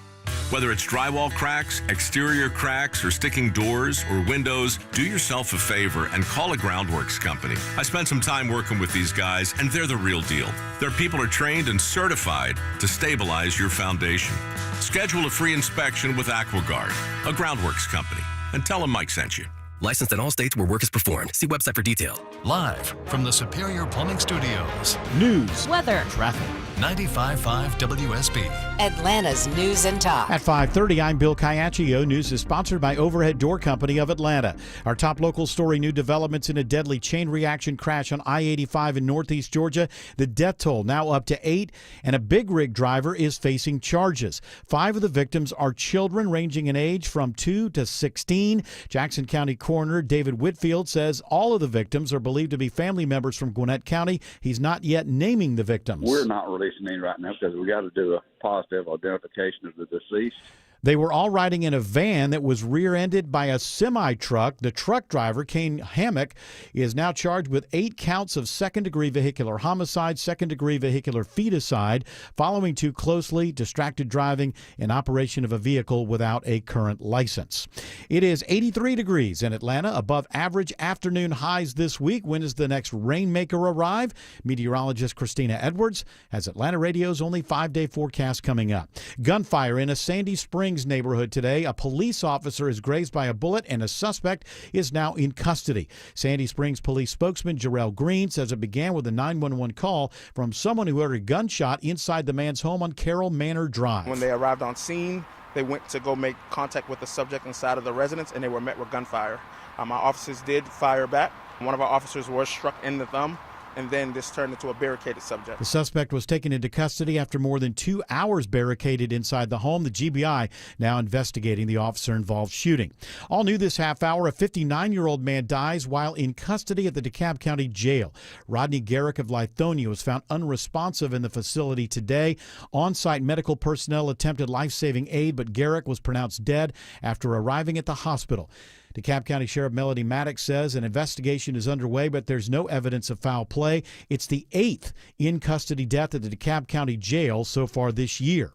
Whether it's drywall cracks, exterior cracks, or sticking doors or windows, do yourself a favor and call a Groundworks company. I spent some time working with these guys, and they're the real deal. Their people are trained and certified to stabilize your foundation. Schedule a free inspection with AquaGuard, a Groundworks company, and tell them Mike sent you. Licensed in all states where work is performed. See website for detail. Live from the Superior Plumbing Studios. News, weather, traffic. 95.5 WSB. Atlanta's News and Talk. At 5:30, I'm Bill Caiaccio. News is sponsored by Overhead Door Company of Atlanta. Our top local story, new developments in a deadly chain reaction crash on I-85 in northeast Georgia. The death toll now up to 8, and a big rig driver is facing charges. 5 of the victims are children ranging in age from 2 to 16. Jackson County Coroner David Whitfield says all of the victims are believed to be family members from Gwinnett County. He's not yet naming the victims. We're not releasing any right now because we got to do a positive identification of the deceased. They were all riding in a van that was rear-ended by a semi-truck. The truck driver, Kane Hammock, is now charged with 8 counts of second-degree vehicular homicide, second-degree vehicular feticide, following too closely, distracted driving, and operation of a vehicle without a current license. It is 83 degrees in Atlanta, above average afternoon highs this week. When does the next rainmaker arrive? Meteorologist Christina Edwards has Atlanta Radio's only 5-day forecast coming up. Gunfire in a Sandy Springs neighborhood today. A police officer is grazed by a bullet and a suspect is now in custody. Sandy Springs police spokesman Jarrell Green says it began with a 911 call from someone who heard a gunshot inside the man's home on Carroll Manor Drive. When they arrived on scene, They went to go make contact with the subject inside of the residence, and they were met with gunfire. Our officers did fire back. One of our officers was struck in the thumb, and then this turned into a barricaded subject. The suspect was taken into custody after more than 2 hours barricaded inside the home. The GBI now investigating the officer-involved shooting. All new this half hour, a 59-year-old man dies while in custody at the DeKalb County Jail. Rodney Garrick of Lithonia was found unresponsive in the facility today. On-site medical personnel attempted life-saving aid, but Garrick was pronounced dead after arriving at the hospital. DeKalb County Sheriff Melody Maddox says an investigation is underway, but there's no evidence of foul play. It's the 8th in-custody death at the DeKalb County Jail so far this year.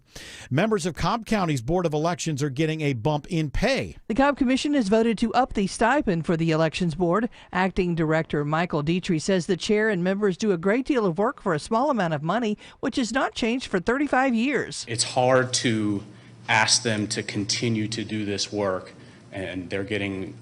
Members of Cobb County's Board of Elections are getting a bump in pay. The Cobb Commission has voted to up the stipend for the Elections Board. Acting Director Michael Dietrich says the chair and members do a great deal of work for a small amount of money, which has not changed for 35 years. It's hard to ask them to continue to do this work, and they're getting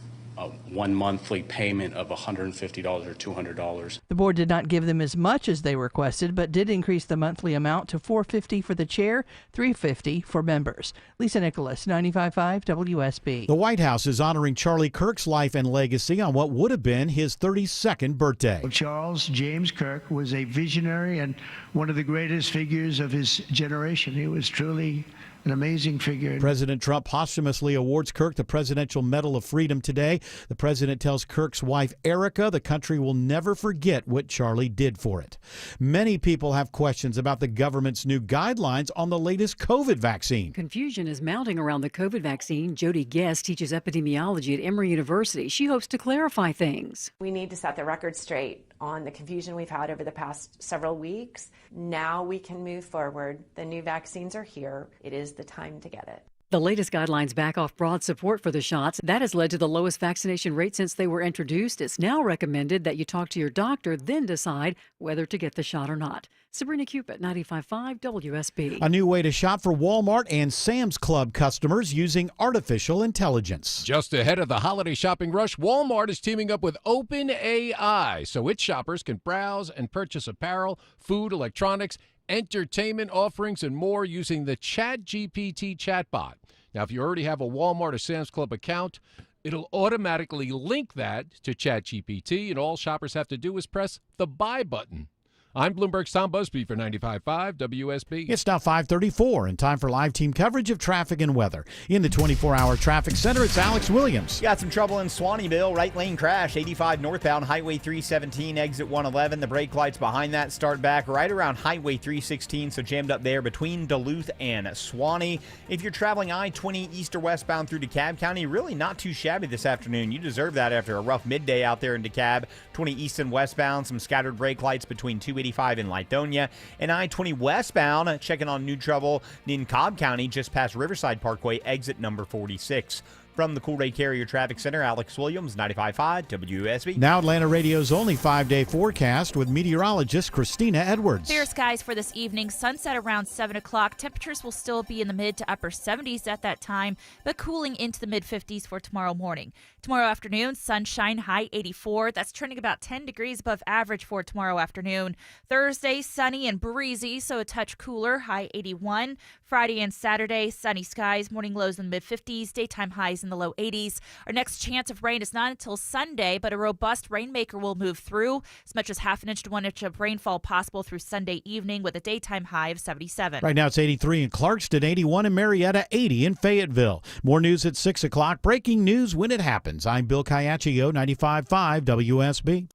one monthly payment of $150 or $200. The board did not give them as much as they requested, but did increase the monthly amount to $450 for the chair, $350 for members. Lisa Nicholas, 95.5 WSB. The White House is honoring Charlie Kirk's life and legacy on what would have been his 32nd birthday. Charles James Kirk was a visionary and one of the greatest figures of his generation. He was truly an amazing figure. President Trump posthumously awards Kirk the Presidential Medal of Freedom today. The president tells Kirk's wife, Erica, the country will never forget what Charlie did for it. Many people have questions about the government's new guidelines on the latest COVID vaccine. Confusion is mounting around the COVID vaccine. Jody Guest teaches epidemiology at Emory University. She hopes to clarify things. We need to set the record straight on the confusion we've had over the past several weeks. Now we can move forward. The new vaccines are here. It is the time to get it. The latest guidelines back off broad support for the shots. That has led to the lowest vaccination rate since they were introduced. It's now recommended that you talk to your doctor, then decide whether to get the shot or not. Sabrina Cupid, 95.5 WSB. A new way to shop for Walmart and Sam's Club customers using artificial intelligence. Just ahead of the holiday shopping rush, Walmart is teaming up with OpenAI so its shoppers can browse and purchase apparel, food, electronics, entertainment offerings, and more using the ChatGPT chatbot. Now, if you already have a Walmart or Sam's Club account, it'll automatically link that to ChatGPT, and all shoppers have to do is press the buy button. I'm Bloomberg's Tom Busby for 95.5 WSB. It's now 5:34 and time for live team coverage of traffic and weather. In the 24-hour traffic center, it's Alex Williams. Got some trouble in Swaneville. Right lane crash, 85 northbound, Highway 317, exit 111. The brake lights behind that start back right around Highway 316, so jammed up there between Duluth and Swanee. If you're traveling I-20 east or westbound through DeKalb County, really not too shabby this afternoon. You deserve that after a rough midday out there in DeKalb. 20 east and westbound, some scattered brake lights between 285 in Lithonia, and I-20 westbound, checking on new trouble in Cobb County just past Riverside Parkway, exit number 46. From the Cool Ray Carrier Traffic Center, Alex Williams, 95.5 WSB. Now Atlanta Radio's only 5-day forecast with meteorologist Christina Edwards. Clear skies for this evening. Sunset around 7 o'clock. Temperatures will still be in the mid to upper 70s at that time, but cooling into the mid 50s for tomorrow morning. Tomorrow afternoon, sunshine, high 84. That's trending about 10 degrees above average for tomorrow afternoon. Thursday, sunny and breezy, so a touch cooler, high 81. Friday and Saturday, sunny skies, morning lows in the mid 50s, daytime highs in the low 80s. Our next chance of rain is not until Sunday, but a robust rainmaker will move through. As much as half an inch to 1 inch of rainfall possible through Sunday evening with a daytime high of 77. Right now it's 83 in Clarkston, 81 in Marietta, 80 in Fayetteville. More news at 6 o'clock. Breaking news when it happens. I'm Bill Caiaccio, 95.5 WSB.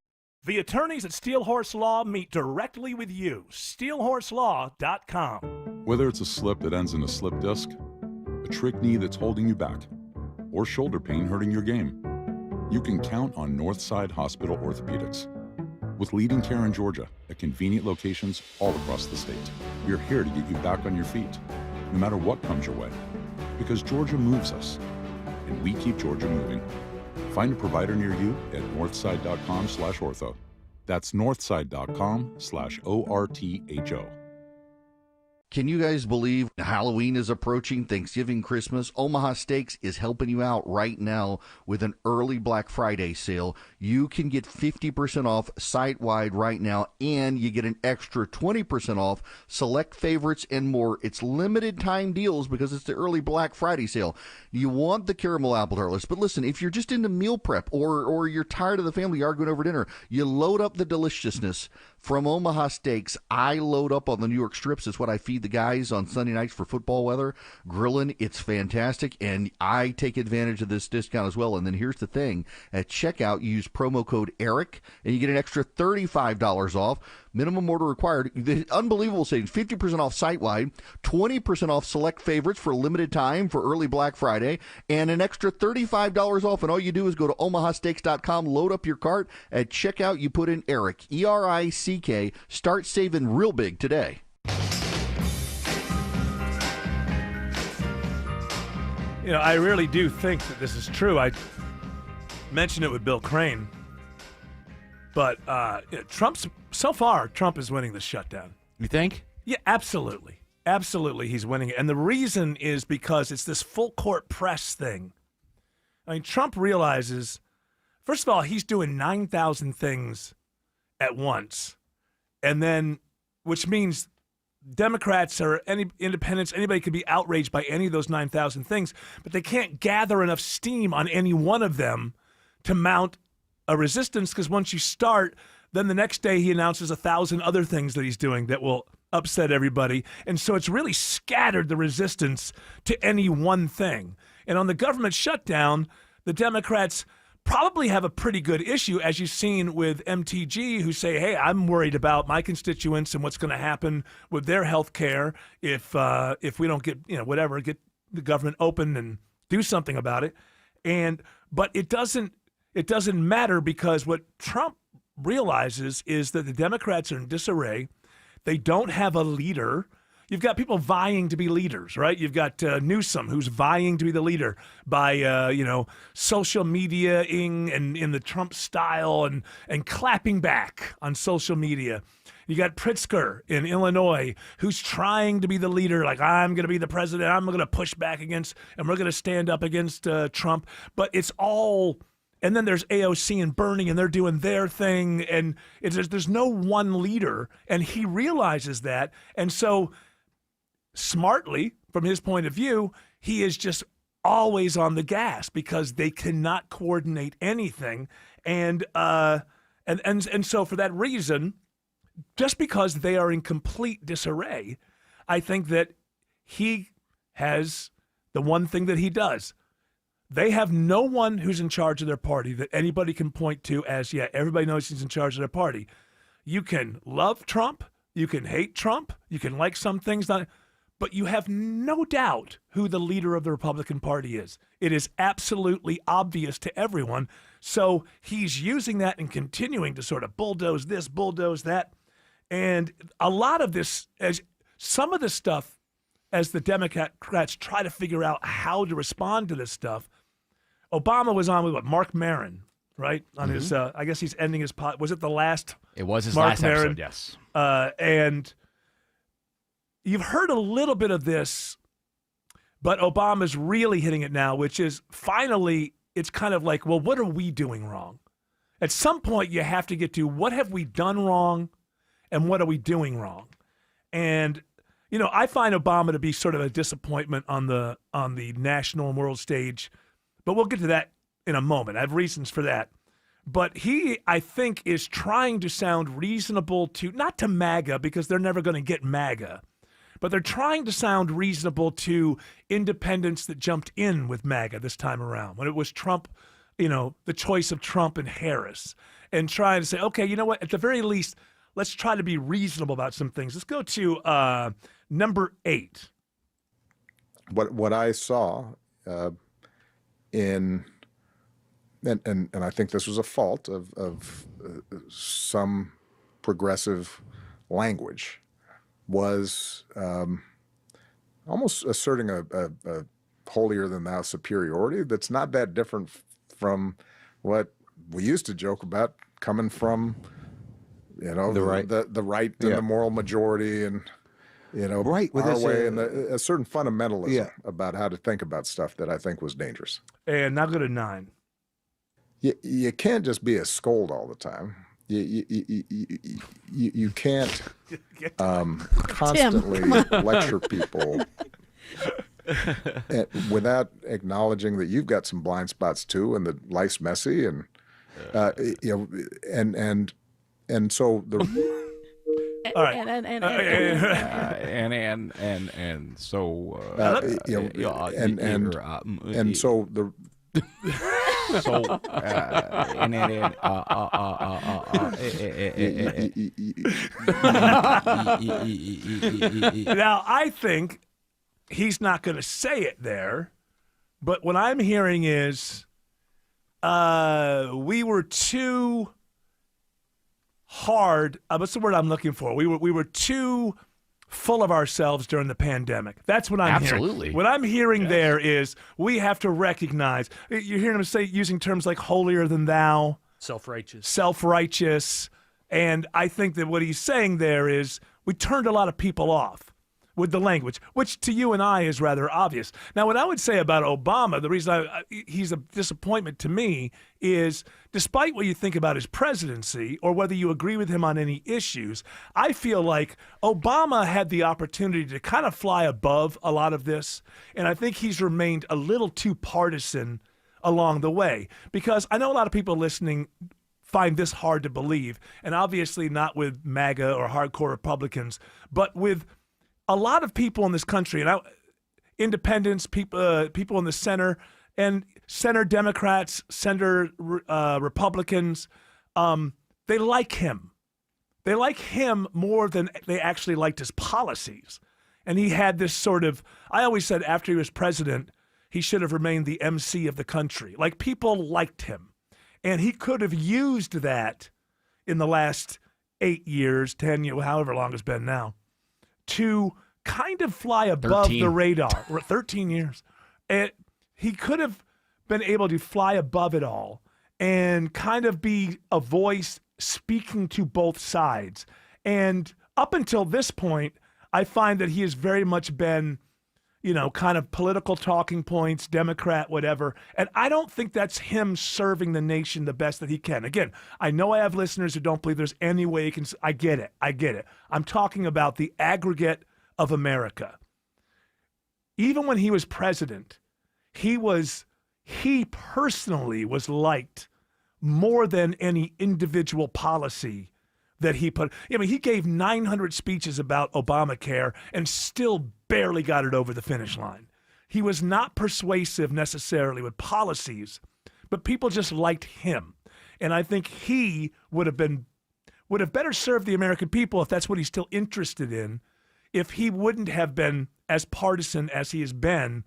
The attorneys at Steel Horse Law meet directly with you. SteelHorseLaw.com. Whether it's a slip that ends in a slip disc, a trick knee that's holding you back, or shoulder pain hurting your game, you can count on Northside Hospital Orthopedics. With leading care in Georgia at convenient locations all across the state, we're here to get you back on your feet, no matter what comes your way. Because Georgia moves us, and we keep Georgia moving. Find a provider near you at northside.com/ortho. That's northside.com/ORTHO. Can you guys believe Halloween is approaching, Thanksgiving, Christmas? Omaha Steaks is helping you out right now with an early Black Friday sale. You can get 50% off site-wide right now, and you get an extra 20% off select favorites and more. It's limited time deals because it's the early Black Friday sale. You want the caramel apple tartlets, but listen, if you're just into meal prep or you're tired of the family arguing over dinner, you load up the deliciousness from Omaha Steaks. I load up on the New York strips. It's what I feed the guys on Sunday nights for football weather. Grilling, it's fantastic, and I take advantage of this discount as well. And then here's the thing. At checkout, you use promo code ERIC, and you get an extra $35 off. Minimum order required. The unbelievable savings. 50% off site-wide, 20% off select favorites for a limited time for early Black Friday, and an extra $35 off. And all you do is go to omahasteaks.com, load up your cart. At checkout, you put in ERIC, ERICK. Start saving real big today. You know, I really do think that this is true. I mentioned it with Bill Crane. But Trump is winning the shutdown. You think? Yeah, absolutely. Absolutely, he's winning it. And the reason is because it's this full court press thing. I mean, Trump realizes, first of all, he's doing 9,000 things at once. And then, which means Democrats or any independents, anybody could be outraged by any of those 9,000 things, but they can't gather enough steam on any one of them to mount a resistance, because once you start, then the next day he announces 1,000 other things that he's doing that will upset everybody. And so it's really scattered the resistance to any one thing. And on the government shutdown, the Democrats probably have a pretty good issue, as you've seen with MTG, who say, hey, I'm worried about my constituents and what's going to happen with their health care if we don't get, get the government open and do something about it. But it doesn't matter, because what Trump realizes is that the Democrats are in disarray. They don't have a leader. You've got people vying to be leaders, right? You've got Newsom, who's vying to be the leader by, social media-ing and in the Trump style and clapping back on social media. You got Pritzker in Illinois, who's trying to be the leader, like, I'm going to be the president, I'm going to push back against, and we're going to stand up against Trump. But it's all... And then there's AOC and Bernie, and they're doing their thing, and there's no one leader, and he realizes that. And so, smartly, from his point of view, he is just always on the gas because they cannot coordinate anything. And so for that reason, just because they are in complete disarray, I think that he has the one thing that he does. They have no one who's in charge of their party that anybody can point to as, yeah, everybody knows he's in charge of their party. You can love Trump, you can hate Trump, you can like some things, but you have no doubt who the leader of the Republican Party is. It is absolutely obvious to everyone. So he's using that and continuing to sort of bulldoze this, bulldoze that. And a lot of this, as some of this stuff, as the Democrats try to figure out how to respond to this stuff, Obama was on with Mark Maron, right? On his, I guess he's ending his was it the last? It was his Mark last Maron? episode, yes. And you've heard a little bit of this, but Obama's really hitting it now, which is finally, it's kind of like, well, what are we doing wrong? At some point, you have to get to what have we done wrong and what are we doing wrong? And I find Obama to be sort of a disappointment on the national and world stage. But we'll get to that in a moment. I have reasons for that. But he, I think, is trying to sound reasonable not to MAGA, because they're never going to get MAGA, but they're trying to sound reasonable to independents that jumped in with MAGA this time around, when it was Trump, the choice of Trump and Harris, and trying to say, okay, you know what, at the very least, let's try to be reasonable about some things. Let's go to number 8. What I saw... and I think this was a fault of some progressive language, was almost asserting a holier-than-thou superiority that's not that different from what we used to joke about coming from, the right and the moral majority. And Right, with our this, way, and a certain fundamentalism Yeah. about how to think about stuff that I think was dangerous. And now go to 9. You can't just be a scold all the time. You can't constantly lecture people without acknowledging that you've got some blind spots too, and that life's messy, and and so the. All right. And so and so the. Now, I think he's not going to say it there, but what I'm hearing is we were too hard. What's the word I'm looking for? We were too full of ourselves during the pandemic. That's what I'm hearing. Absolutely. What I'm hearing there is we have to recognize. You're hearing him say using terms like holier than thou, self-righteous, and I think that what he's saying there is we turned a lot of people off with the language, which to you and I is rather obvious. Now, what I would say about Obama, the reason he's a disappointment to me is, despite what you think about his presidency or whether you agree with him on any issues, I feel like Obama had the opportunity to kind of fly above a lot of this, and I think he's remained a little too partisan along the way, because I know a lot of people listening find this hard to believe, and obviously not with MAGA or hardcore Republicans, but with a lot of people in this country, and independents, people in the center, and center Democrats, center Republicans, they like him. They like him more than they actually liked his policies. And he had this sort of, I always said after he was president, he should have remained the MC of the country. Like, people liked him. And he could have used that in the last 8 years, 10 years, however long it's been now, to kind of fly above 13. the radar. 13 years. And he could have been able to fly above it all and kind of be a voice speaking to both sides. And up until this point, I find that he has very much been, kind of political talking points, Democrat, whatever. And I don't think that's him serving the nation the best that he can. Again, I know I have listeners who don't believe there's any way he can. I get it. I'm talking about the aggregate of America. Even when he was president, he personally was liked more than any individual policy that he put. He gave 900 speeches about Obamacare and still barely got it over the finish line. He was not persuasive necessarily with policies, but people just liked him. And I think he would have better served the American people, if that's what he's still interested in, if he wouldn't have been as partisan as he has been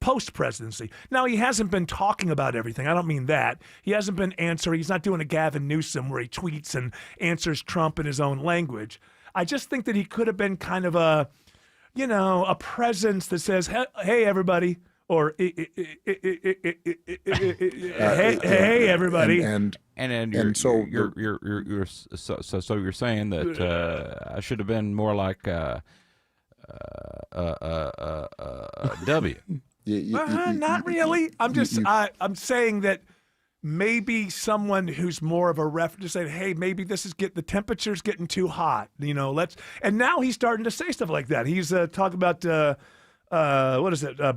post-presidency. Now, he hasn't been talking about everything. I don't mean that. He hasn't been answering. He's not doing a Gavin Newsom where he tweets and answers Trump in his own language. I just think that he could have been kind of a presence that says, hey, everybody, or hey, everybody. So you're saying that I should have been more like W. Not really. I'm saying that maybe someone who's more of a reference, saying, hey, maybe the temperature's getting too hot. And now he's starting to say stuff like that. He's talking about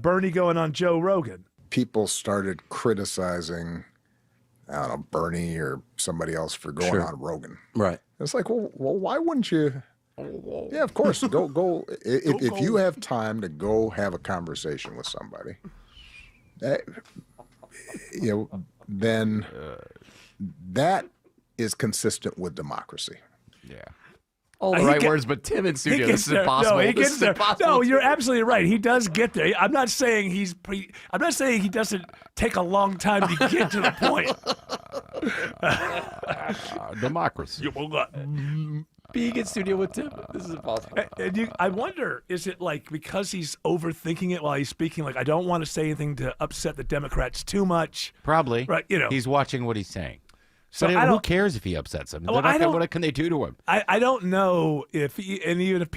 Bernie going on Joe Rogan. People started criticizing, I don't know, Bernie or somebody else for going on Rogan. Right. It's like, well, why wouldn't you? Yeah, of course. Go. If you have time to go have a conversation with somebody, then that is consistent with democracy. Yeah. All the right words, but Tim in studio, this is impossible. No, he gets there. No, you're absolutely right. He does get there. I'm not saying he doesn't take a long time to get to the point. Democracy. Being in studio with Tim, this is impossible. I wonder, is it like because he's overthinking it while he's speaking? Like, I don't want to say anything to upset the Democrats too much. Probably. Right. He's watching what he's saying. So but I who don't, cares if he upsets them? Well, I don't- What can they do to him? I don't know if, and even if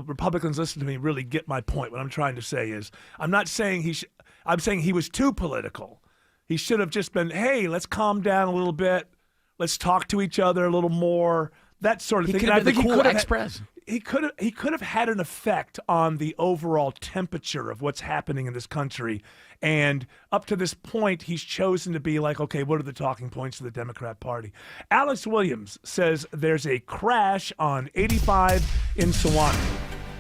Republicans listen to me, really get my point. What I'm trying to say is, I'm not saying I'm saying he was too political. He should have just been, hey, let's calm down a little bit. Let's talk to each other a little more. That sort of He thing. could And have been the cool express. He could have had an effect on the overall temperature of what's happening in this country. And up to this point, he's chosen to be like, okay, what are the talking points of the Democrat Party? Alex Williams says there's a crash on 85 in Sewanee.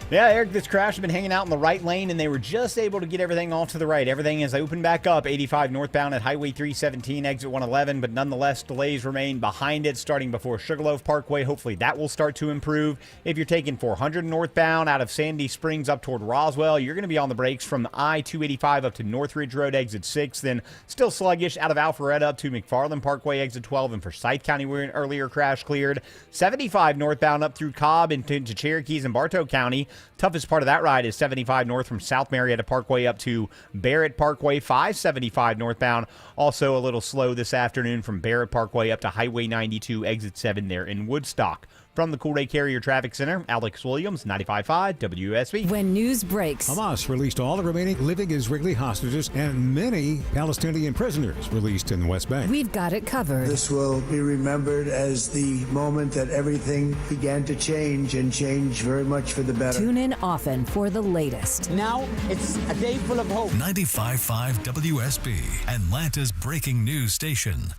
Yeah, Eric, this crash had been hanging out in the right lane, and they were just able to get everything off to the right. Everything is open back up, 85 northbound at Highway 317, exit 111, but nonetheless, delays remain behind it, starting before Sugarloaf Parkway. Hopefully that will start to improve. If you're taking 400 northbound out of Sandy Springs up toward Roswell, you're going to be on the brakes from I-285 up to Northridge Road, exit 6, then still sluggish out of Alpharetta up to McFarland Parkway, exit 12, and Forsyth County, where an earlier crash cleared. 75 northbound up through Cobb into Cherokees and Bartow County. Toughest part of that ride is 75 north from South Marietta Parkway up to Barrett Parkway. 575 northbound. Also a little slow this afternoon from Barrett Parkway up to Highway 92, exit 7 there in Woodstock. From the Cool Day Carrier Traffic Center, Alex Williams, 95.5 WSB. When news breaks. Hamas released all the remaining living Israeli hostages and many Palestinian prisoners released in the West Bank. We've got it covered. This will be remembered as the moment that everything began to change and change very much for the better. Tune in often for the latest. Now it's a day full of hope. 95.5 WSB, Atlanta's breaking news station.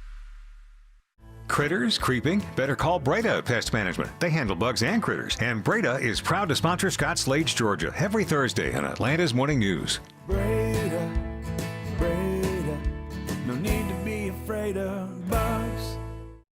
Critters creeping? Better call Breda Pest Management. They handle bugs and critters. And Breda is proud to sponsor Scott Slade, Georgia, every Thursday on Atlanta's Morning News. Breda, no need to be afraid of bugs.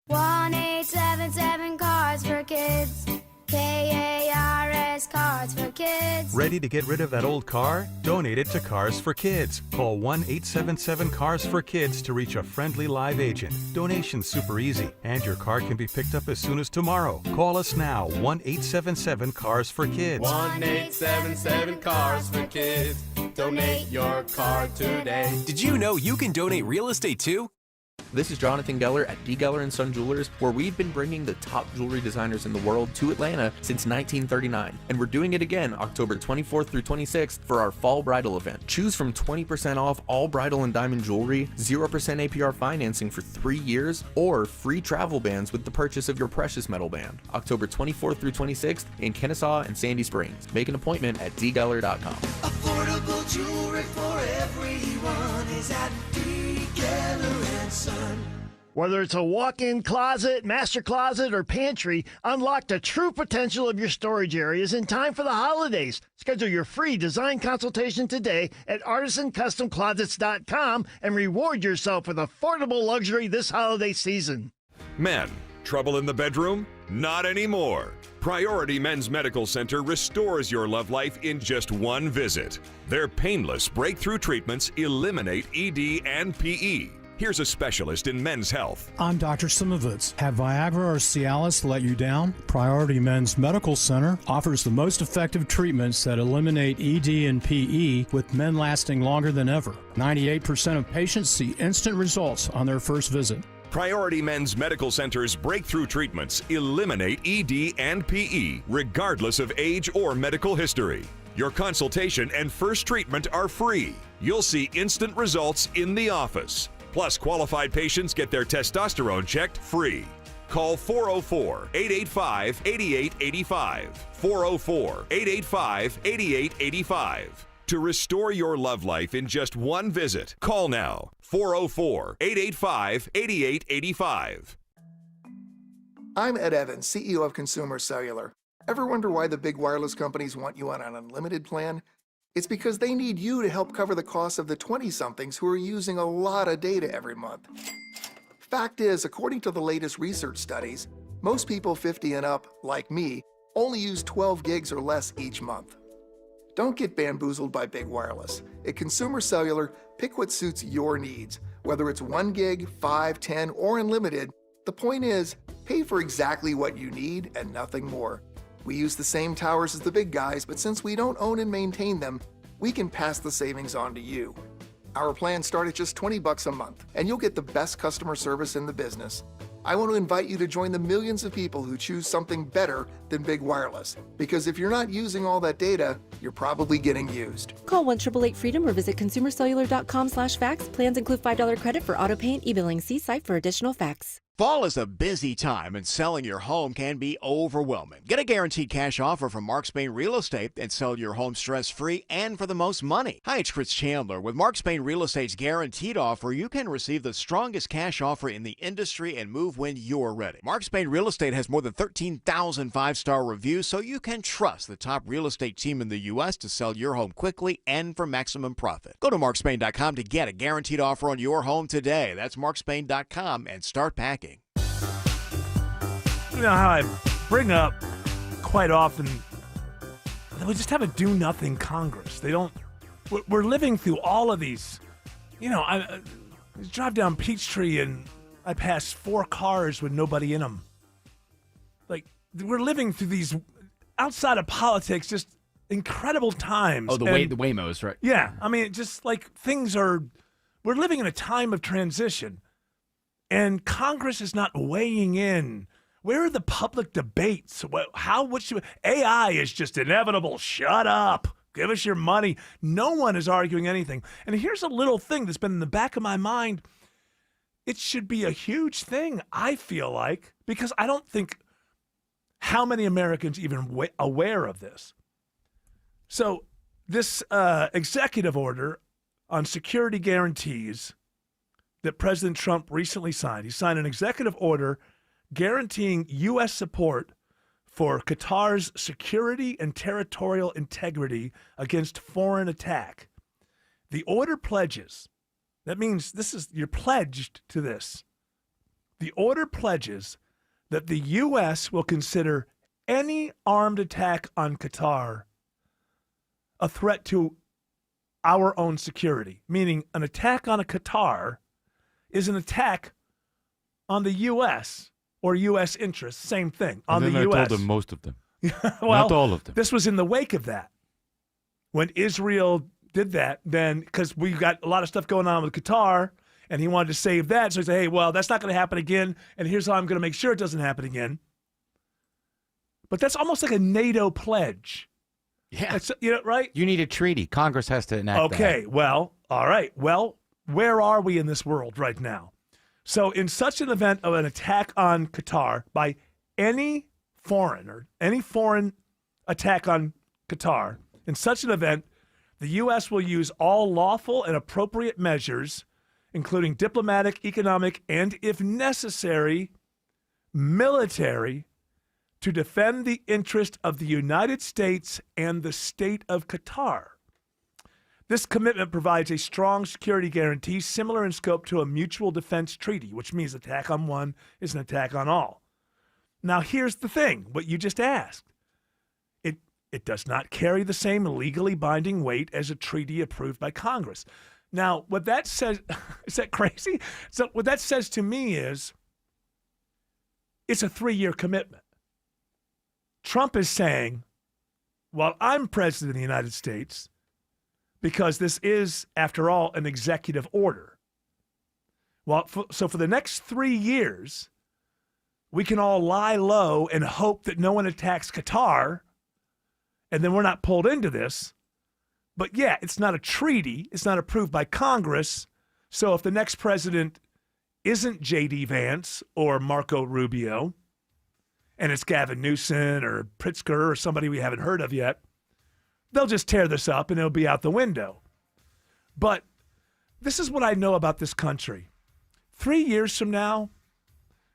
1-877 Cards for Kids. KARS Cards for Kids. Ready to get rid of that old car? Donate it to Cars for Kids. Call 1-877-CARS-FOR-KIDS to reach a friendly live agent. Donation's super easy, and your car can be picked up as soon as tomorrow. Call us now, 1-877-CARS-FOR-KIDS. 1-877-CARS-FOR-KIDS. Donate your car today. Did you know you can donate real estate too? This is Jonathan Geller at D. Geller & Son Jewelers, where we've been bringing the top jewelry designers in the world to Atlanta since 1939. And we're doing it again October 24th through 26th for our fall bridal event. Choose from 20% off all bridal and diamond jewelry, 0% APR financing for 3 years, or free travel bans with the purchase of your precious metal band. October 24th through 26th in Kennesaw and Sandy Springs. Make an appointment at dgeller.com. Affordable jewelry for everyone is at D. Geller & Son. Whether it's a walk-in closet, master closet, or pantry, unlock the true potential of your storage areas in time for the holidays. Schedule your free design consultation today at artisancustomclosets.com and reward yourself with affordable luxury this holiday season. Men, trouble in the bedroom? Not anymore. Priority Men's Medical Center restores your love life in just one visit. Their painless breakthrough treatments eliminate ED and PE. Here's a specialist in men's health. I'm Dr. Simovitz. Have Viagra or Cialis let you down? Priority Men's Medical Center offers the most effective treatments that eliminate ED and PE, with men lasting longer than ever. 98% of patients see instant results on their first visit. Priority Men's Medical Center's breakthrough treatments eliminate ED and PE, regardless of age or medical history. Your consultation and first treatment are free. You'll see instant results in the office. Plus, qualified patients get their testosterone checked free. Call 404-885-8885. 404-885-8885. To restore your love life in just one visit, call now. 404-885-8885. I'm Ed Evans, CEO of Consumer Cellular. Ever wonder why the big wireless companies want you on an unlimited plan? It's because they need you to help cover the cost of the 20-somethings who are using a lot of data every month. Fact is, according to the latest research studies, most people 50 and up, like me, only use 12 gigs or less each month. Don't get bamboozled by big wireless. At Consumer Cellular, pick what suits your needs. Whether it's 1 gig, 5, 10, or unlimited, the point is, pay for exactly what you need and nothing more. We use the same towers as the big guys, but since we don't own and maintain them, we can pass the savings on to you. Our plans start at just $20 a month, and you'll get the best customer service in the business. I want to invite you to join the millions of people who choose something better than big wireless. Because if you're not using all that data, you're probably getting used. Call 1-888-FREEDOM or visit consumercellular.com/facts. Plans include $5 credit for auto pay and e-billing. See site for additional facts. Fall is a busy time and selling your home can be overwhelming. Get a guaranteed cash offer from Mark Spain Real Estate and sell your home stress-free and for the most money. Hi, it's Chris Chandler. With Mark Spain Real Estate's guaranteed offer, you can receive the strongest cash offer in the industry and move when you're ready. Mark Spain Real Estate has more than 13,000 five-star reviews, so you can trust the top real estate team in the U.S. to sell your home quickly and for maximum profit. Go to markspain.com to get a guaranteed offer on your home today. That's markspain.com and start packing. You know how I bring up quite often that we just have a do-nothing Congress. They don't. We're living through all of these. You know, I drive down Peachtree and I pass 4 cars with nobody in them. Like, we're living through these outside of politics, just incredible times. Oh, the Waymos, right? Yeah, I mean, just like we're living in a time of transition, and Congress is not weighing in. Where are the public debates? AI is just inevitable. Shut up. Give us your money. No one is arguing anything. And here's a little thing that's been in the back of my mind. It should be a huge thing, I feel like, because I don't think how many Americans even aware of this. So this executive order on security guarantees that President Trump recently signed, he signed an executive order guaranteeing U.S. support for Qatar's security and territorial integrity against foreign attack. The order pledges, that means you're pledged to this. The order pledges that the U.S. will consider any armed attack on Qatar a threat to our own security, meaning an attack on a Qatar is an attack on the U.S. or U.S. interests, same thing, on the U.S. And then I told them most of them. Well, not all of them. This was in the wake of that. When Israel did that, then, because we got a lot of stuff going on with Qatar, and he wanted to save that, so he said, hey, well, that's not going to happen again, and here's how I'm going to make sure it doesn't happen again. But that's almost like a NATO pledge. Yeah. That's, right? You need a treaty. Congress has to enact that. Okay, well, all right. Well, where are we in this world right now? So in such an event of an attack on Qatar by any foreign attack on Qatar, in such an event, the U.S. will use all lawful and appropriate measures, including diplomatic, economic, and, if necessary, military, to defend the interest of the United States and the state of Qatar. This commitment provides a strong security guarantee similar in scope to a mutual defense treaty, which means attack on one is an attack on all. Now, here's the thing, what you just asked. It does not carry the same legally binding weight as a treaty approved by Congress. Now, what that says, is that crazy? So what that says to me is it's a 3-year commitment. Trump is saying, well, I'm president of the United States, because this is, after all, an executive order. Well, so for the next 3 years, we can all lie low and hope that no one attacks Qatar, and then we're not pulled into this. But yeah, it's not a treaty. It's not approved by Congress. So if the next president isn't J.D. Vance or Marco Rubio, and it's Gavin Newsom or Pritzker or somebody we haven't heard of yet, they'll just tear this up and it'll be out the window. But this is what I know about this country. 3 years from now,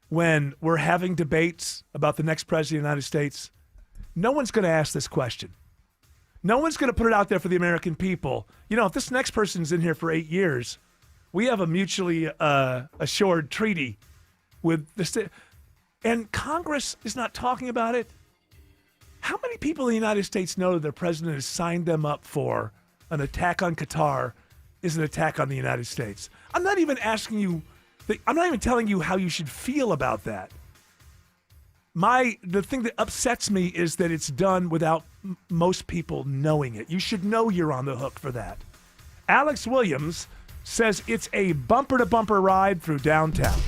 when we're having debates about the next president of the United States, no one's going to ask this question. No one's going to put it out there for the American people. If this next person's in here for 8 years, we have a mutually assured treaty with the state. And Congress is not talking about it. How many people in the United States know that their president has signed them up for an attack on Qatar is an attack on the United States? I'm not even asking you, I'm not even telling you how you should feel about that. The thing that upsets me is that it's done without most people knowing it. You should know you're on the hook for that. Alex Williams says it's a bumper-to-bumper ride through downtown.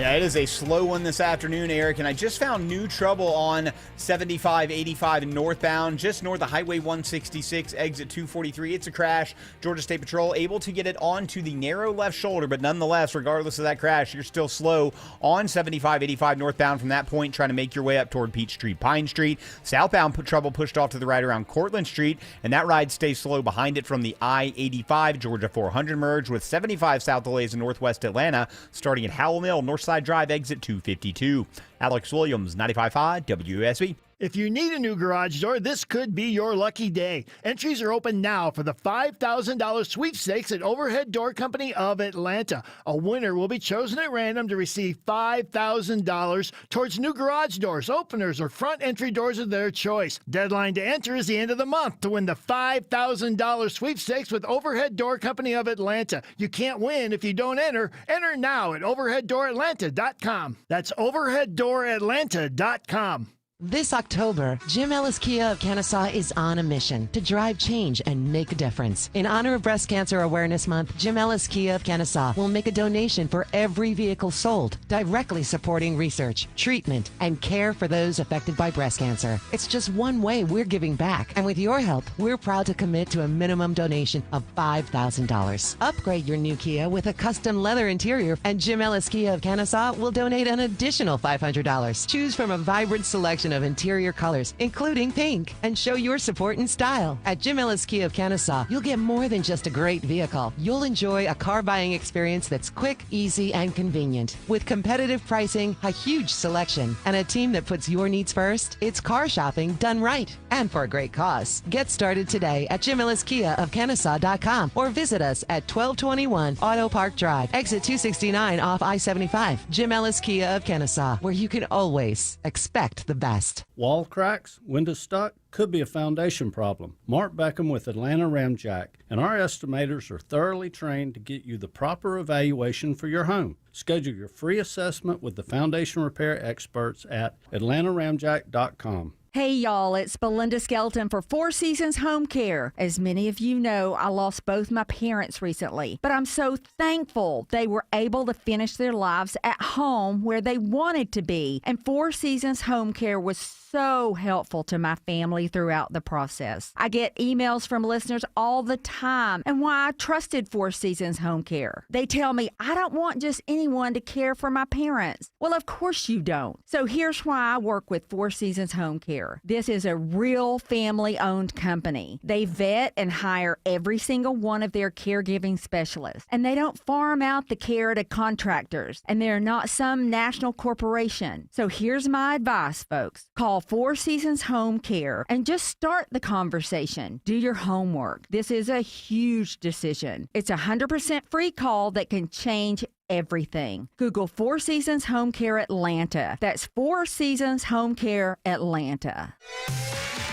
Yeah, it is a slow one this afternoon, Eric, and I just found new trouble on 75-85 northbound, just north of Highway 166, exit 243. It's a crash. Georgia State Patrol able to get it onto the narrow left shoulder, but nonetheless, regardless of that crash, you're still slow on 75-85 northbound from that point, trying to make your way up toward Peachtree, Pine Street. Southbound trouble pushed off to the right around Cortlandt Street, and that ride stays slow behind it from the I-85 Georgia 400 merge with 75 south delays in northwest Atlanta, starting at Howell Mill, Northside Drive, exit 252. Alex Williams, 95.5 WSB. If you need a new garage door, this could be your lucky day. Entries are open now for the $5,000 sweepstakes at Overhead Door Company of Atlanta. A winner will be chosen at random to receive $5,000 towards new garage doors, openers, or front entry doors of their choice. Deadline to enter is the end of the month to win the $5,000 sweepstakes with Overhead Door Company of Atlanta. You can't win if you don't enter. Enter now at overheaddooratlanta.com. That's overheaddooratlanta.com. This October, Jim Ellis Kia of Kennesaw is on a mission to drive change and make a difference. In honor of Breast Cancer Awareness Month, Jim Ellis Kia of Kennesaw will make a donation for every vehicle sold, directly supporting research, treatment, and care for those affected by breast cancer. It's just one way we're giving back, and with your help, we're proud to commit to a minimum donation of $5,000. Upgrade your new Kia with a custom leather interior, and Jim Ellis Kia of Kennesaw will donate an additional $500. Choose from a vibrant selection of interior colors, including pink, and show your support and style. At Jim Ellis Kia of Kennesaw, you'll get more than just a great vehicle. You'll enjoy a car buying experience that's quick, easy, and convenient. With competitive pricing, a huge selection, and a team that puts your needs first, it's car shopping done right and for a great cause. Get started today at Jim Ellis Kia of Kennesaw.com or visit us at 1221 Auto Park Drive, exit 269 off I-75. Jim Ellis Kia of Kennesaw, where you can always expect the best. Wall cracks, window stuck, could be a foundation problem. Mark Beckham with Atlanta Ramjack, and our estimators are thoroughly trained to get you the proper evaluation for your home. Schedule your free assessment with the foundation repair experts at atlantaramjack.com. Hey y'all, it's Belinda Skelton for Four Seasons Home Care. As many of you know, I lost both my parents recently, but I'm so thankful they were able to finish their lives at home where they wanted to be. And Four Seasons Home Care was so helpful to my family throughout the process. I get emails from listeners all the time and why I trusted Four Seasons Home Care. They tell me I don't want just anyone to care for my parents. Well, of course you don't. So here's why I work with Four Seasons Home Care. This is a real family-owned company. They vet and hire every single one of their caregiving specialists, and they don't farm out the care to contractors, and they're not some national corporation. So here's my advice, folks. Call Four Seasons Home Care and just start the conversation. Do your homework. This is a huge decision. It's a 100% free call that can change everything. Google Four Seasons Home Care Atlanta. That's Four Seasons Home Care Atlanta.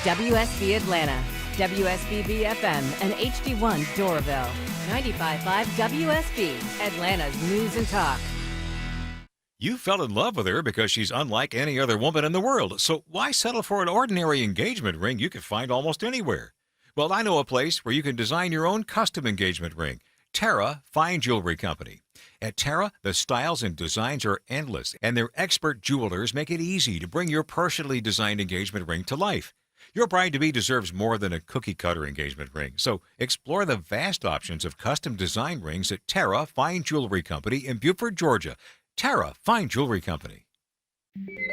WSB Atlanta, WSB FM, and HD1 Doraville. 95.5 WSB, Atlanta's news and talk. You fell in love with her because she's unlike any other woman in the world, so why settle for an ordinary engagement ring you could find almost anywhere? Well, I know a place where you can design your own custom engagement ring. Terra Fine Jewelry Company. At Terra, the styles and designs are endless, and their expert jewelers make it easy to bring your personally designed engagement ring to life. Your bride-to-be deserves more than a cookie-cutter engagement ring, so explore the vast options of custom design rings at Terra Fine Jewelry Company in Beaufort, Georgia. Terra Fine Jewelry Company.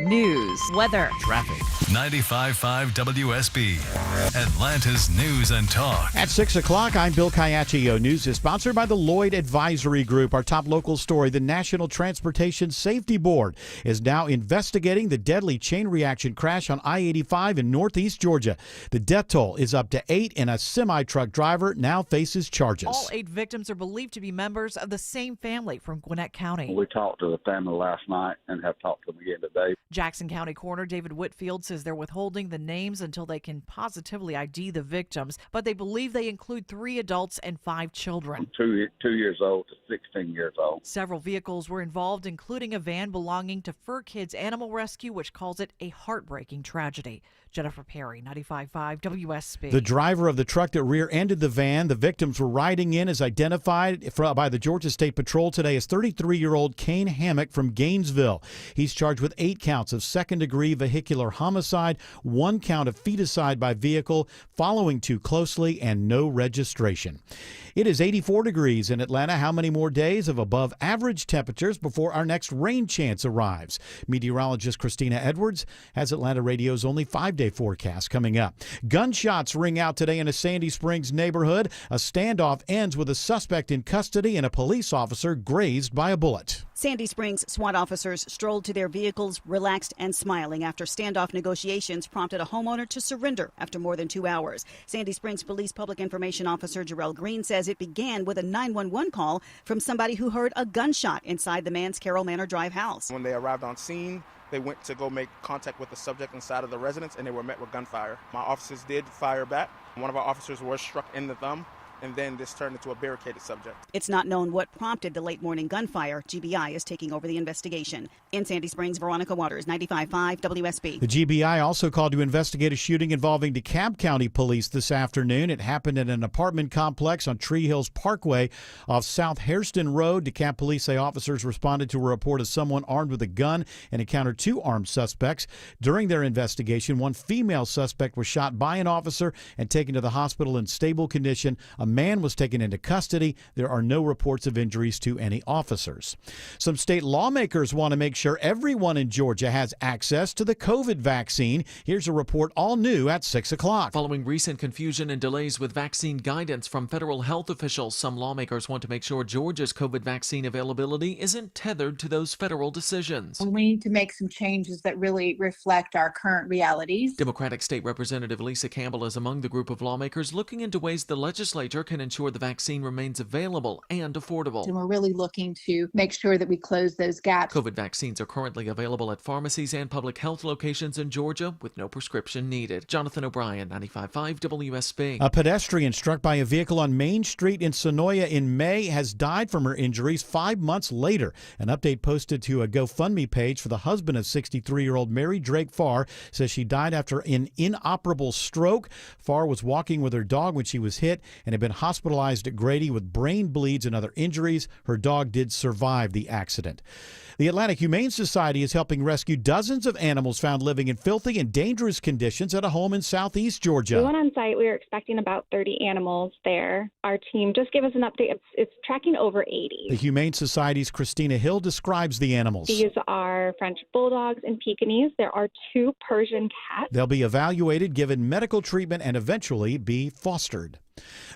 News, weather, traffic. 95.5 WSB, Atlanta's news and talk. At 6 o'clock, I'm Bill Caiaccio. News is sponsored by the Lloyd Advisory Group. Our top local story, the National Transportation Safety Board is now investigating the deadly chain reaction crash on I-85 in northeast Georgia. The death toll is up to 8, and a semi-truck driver now faces charges. All 8 victims are believed to be members of the same family from Gwinnett County. We talked to the family last night and have talked to them again today. Jackson County Coroner David Whitfield says they're withholding the names until they can positively ID the victims, but they believe they include 3 adults and 5 children. From 2 years old to 16 years old. Several vehicles were involved, including a van belonging to Fur Kids Animal Rescue, which calls it a heartbreaking tragedy. Jennifer Perry, 95.5 WSB. The driver of the truck that rear-ended the van the victims were riding in is identified by the Georgia State Patrol today as 33-year-old Kane Hammock from Gainesville. He's charged with 8 counts of second-degree vehicular homicide, 1 count of feticide by vehicle, following too closely, and no registration. It is 84 degrees in Atlanta. How many more days of above-average temperatures before our next rain chance arrives? Meteorologist Christina Edwards has Atlanta Radio's only 5-day forecast coming up. Gunshots ring out today in a Sandy Springs neighborhood. A standoff ends with a suspect in custody and a police officer grazed by a bullet. Sandy Springs SWAT officers strolled to their vehicles, relaxed and smiling after standoff negotiations prompted a homeowner to surrender after more than 2 hours. Sandy Springs Police Public Information Officer Jarrell Green says it began with a 911 call from somebody who heard a gunshot inside the man's Carroll Manor Drive house. When they arrived on scene, they went to go make contact with the subject inside of the residence, and they were met with gunfire. My officers did fire back. One of our officers was struck in the thumb, and then this turned into a barricaded subject. It's not known what prompted the late morning gunfire. GBI is taking over the investigation. In Sandy Springs, Veronica Waters, 95.5 WSB. The GBI also called to investigate a shooting involving DeKalb County Police this afternoon. It happened in an apartment complex on Tree Hills Parkway off South Hairston Road. DeKalb police say officers responded to a report of someone armed with a gun and encountered 2 armed suspects. During their investigation, 1 female suspect was shot by an officer and taken to the hospital in stable condition. A man was taken into custody. There are no reports of injuries to any officers. Some state lawmakers want to make sure everyone in Georgia has access to the COVID vaccine. Here's a report all new at 6 o'clock. Following recent confusion and delays with vaccine guidance from federal health officials, some lawmakers want to make sure Georgia's COVID vaccine availability isn't tethered to those federal decisions. We need to make some changes that really reflect our current realities. Democratic State Representative Lisa Campbell is among the group of lawmakers looking into ways the legislature can ensure the vaccine remains available and affordable. And we're really looking to make sure that we close those gaps. COVID vaccines are currently available at pharmacies and public health locations in Georgia with no prescription needed. Jonathan O'Brien, 95.5 WSB. A pedestrian struck by a vehicle on Main Street in Sonoya in May has died from her injuries 5 months later. An update posted to a GoFundMe page for the husband of 63-year-old Mary Drake Farr says she died after an inoperable stroke. Farr was walking with her dog when she was hit and had been hospitalized at Grady with brain bleeds and other injuries. Her dog did survive the accident. The Atlantic Humane Society is helping rescue dozens of animals found living in filthy and dangerous conditions at a home in southeast Georgia. We went on site. We were expecting about 30 animals there. Our team just gave us an update. It's tracking over 80. The Humane Society's Christina Hill describes the animals. These are French Bulldogs and Pekingese. There are 2 Persian cats. They'll be evaluated, given medical treatment, and eventually be fostered.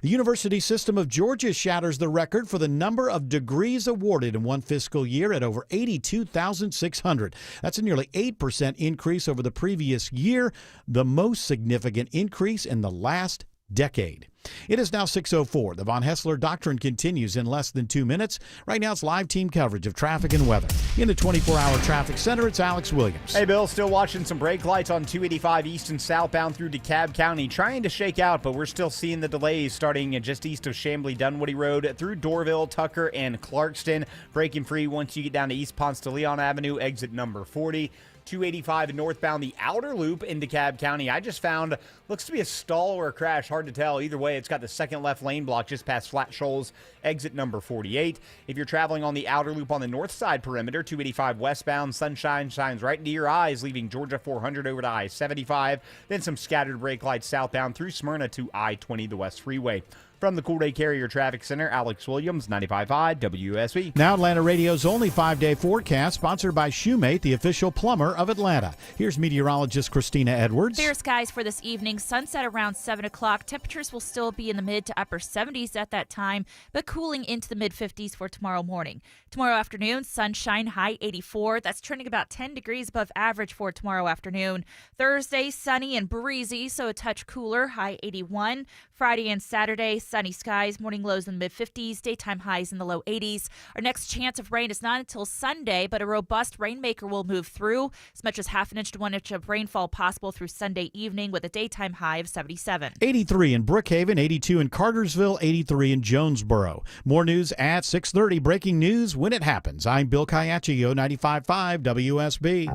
The University System of Georgia shatters the record for the number of degrees awarded in one fiscal year at over 82,600. That's a nearly 8% increase over the previous year, the most significant increase in the last decade. It is now 6:04. The Von Hessler Doctrine continues in less than 2 minutes. Right now, it's live team coverage of traffic and weather. In the 24-hour traffic center, it's Alex Williams. Hey, Bill, still watching some brake lights on 285 east and southbound through DeKalb County. Trying to shake out, but we're still seeing the delays starting just east of Chamblee-Dunwoody Road through Dorville, Tucker, and Clarkston. Breaking free once you get down to East Ponce de Leon Avenue, exit number 40. 285 northbound, the outer loop in DeKalb County. I just found, looks to be a stall or a crash. Hard to tell. Either way, it's got the second left lane block just past Flat Shoals, exit number 48. If you're traveling on the outer loop on the north side perimeter, 285 westbound, sunshine shines right into your eyes, leaving Georgia 400 over to I-75. Then some scattered brake lights southbound through Smyrna to I-20, the West Freeway. From the Cool Day Carrier Traffic Center, Alex Williams, 95.5 WSB. Now Atlanta Radio's only 5-day forecast, sponsored by Shoemate, the official plumber of Atlanta. Here's meteorologist Christina Edwards. Fair skies for this evening. Sunset around 7 o'clock. Temperatures will still be in the mid to upper 70s at that time, but cooling into the mid 50s for tomorrow morning. Tomorrow afternoon, sunshine, high 84. That's trending about 10 degrees above average for tomorrow afternoon. Thursday, sunny and breezy, so a touch cooler, high 81. Friday and Saturday, sunny skies, morning lows in the mid-50s, daytime highs in the low 80s. Our next chance of rain is not until Sunday, but a robust rainmaker will move through. As much as half an inch to 1 inch of rainfall possible through Sunday evening with a daytime high of 77. 83 in Brookhaven, 82 in Cartersville, 83 in Jonesboro. More news at 6:30. Breaking news when it happens. I'm Bill Caiaccio, 95.5 WSB.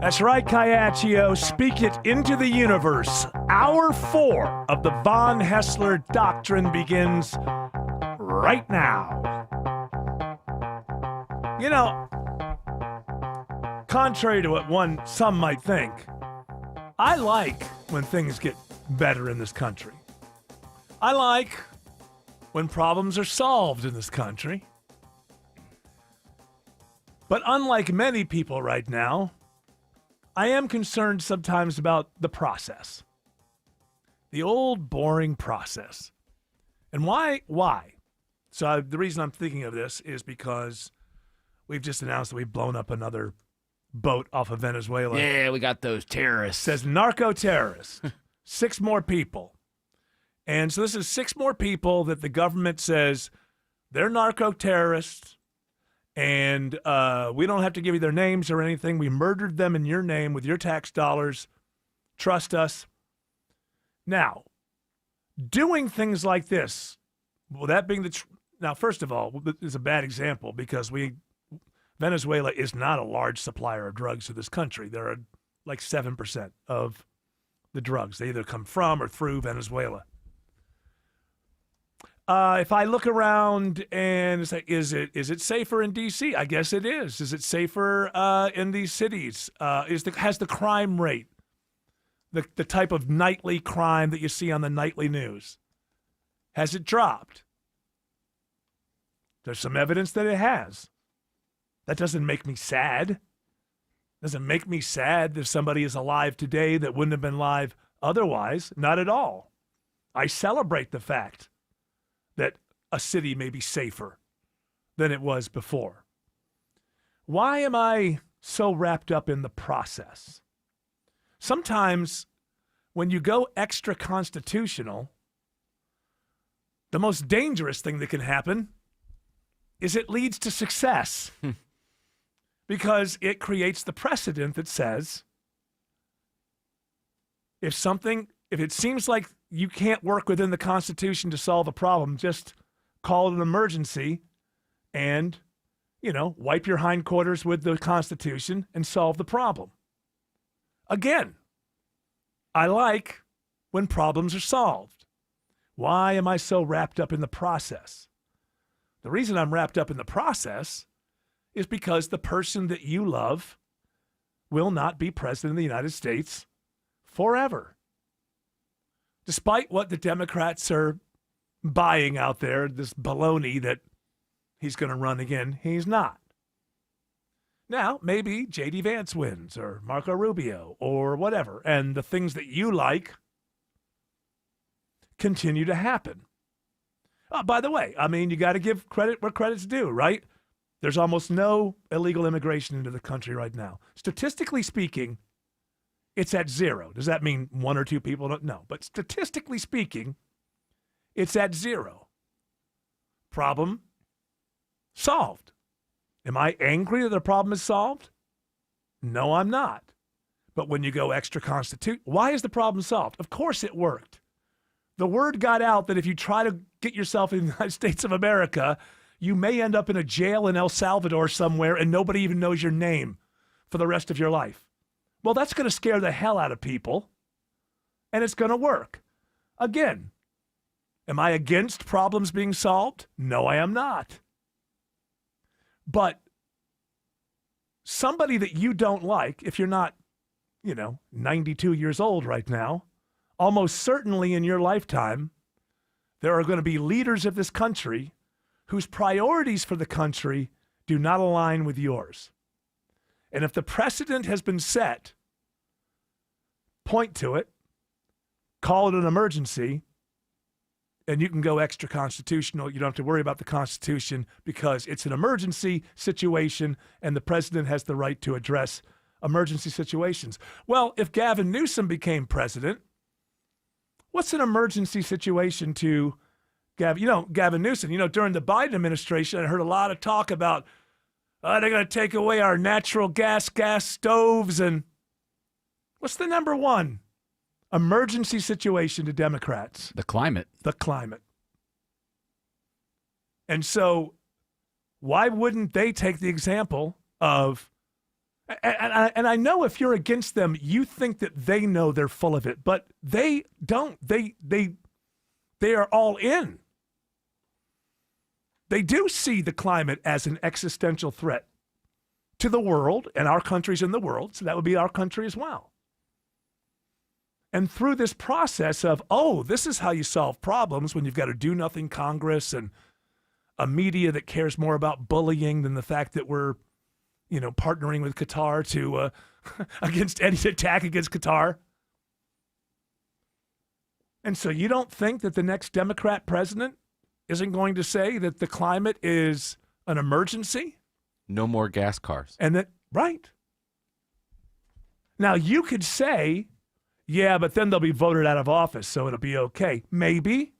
That's right, Caiaccio. Speak it into the universe. Hour 4 of the Von Hessler Doctrine begins right now. You know, contrary to what some might think, I like when things get better in this country. I like when problems are solved in this country. But unlike many people right now, I am concerned sometimes about the process. The old boring process. And why? So the reason I'm thinking of this is because we've just announced that we've blown up another boat off of Venezuela. Yeah, we got those terrorists. Says narco-terrorist. 6 more people. And so this is 6 more people that the government says they're narco-terrorists. And we don't have to give you their names or anything. We murdered them in your name with your tax dollars. Trust us. Now, doing things like this, well, that being now, first of all, it's a bad example because Venezuela is not a large supplier of drugs to this country. There are like 7% of the drugs. They either come from or through Venezuela. If I look around and say, is it safer in D.C.? I guess it is. Is it safer in these cities? Has the crime rate, the type of nightly crime that you see on the nightly news, has it dropped? There's some evidence that it has. That doesn't make me sad. Doesn't make me sad if somebody is alive today that wouldn't have been alive otherwise. Not at all. I celebrate the fact that a city may be safer than it was before. Why am I so wrapped up in the process? Sometimes when you go extra constitutional, the most dangerous thing that can happen is it leads to success. Because it creates the precedent that says if it seems like you can't work within the Constitution to solve a problem, just call it an emergency and, wipe your hindquarters with the Constitution and solve the problem. Again, I like when problems are solved. Why am I so wrapped up in the process? The reason I'm wrapped up in the process is because the person that you love will not be president of the United States forever. Despite what the Democrats are buying out there, this baloney that he's going to run again, he's not. Now, maybe J.D. Vance wins or Marco Rubio or whatever, and the things that you like continue to happen. Oh, by the way, you got to give credit where credit's due, right? There's almost no illegal immigration into the country right now. Statistically speaking, it's at 0. Does that mean 1 or 2 people? No. But statistically speaking, it's at 0. Problem solved. Am I angry that the problem is solved? No, I'm not. But when you go extra constitutional, why is the problem solved? Of course it worked. The word got out that if you try to get yourself in the United States of America, you may end up in a jail in El Salvador somewhere and nobody even knows your name for the rest of your life. Well, that's going to scare the hell out of people, and it's going to work. Again, am I against problems being solved? No, I am not. But somebody that you don't like, if you're not, 92 years old right now, almost certainly in your lifetime, there are going to be leaders of this country whose priorities for the country do not align with yours. And if the precedent has been set, point to it, call it an emergency, and you can go extra constitutional. You don't have to worry about the Constitution because it's an emergency situation and the president has the right to address emergency situations. Well, if Gavin Newsom became president, what's an emergency situation to Gavin Newsom, during the Biden administration, I heard a lot of talk about they're going to take away our natural gas stoves. And what's the number one emergency situation to Democrats? The climate. The climate. And so why wouldn't they take the example of, and I know if you're against them, you think that they know they're full of it, but they don't. They are all in. They do see the climate as an existential threat to the world, and our country's in the world, so that would be our country as well. And through this process of, this is how you solve problems when you've got a do-nothing Congress and a media that cares more about bullying than the fact that we're, partnering with Qatar to against any attack against Qatar. And so you don't think that the next Democrat president isn't going to say that the climate is an emergency? No more gas cars. And that, right. Now, you could say, yeah, but then they'll be voted out of office, so it'll be okay. Maybe.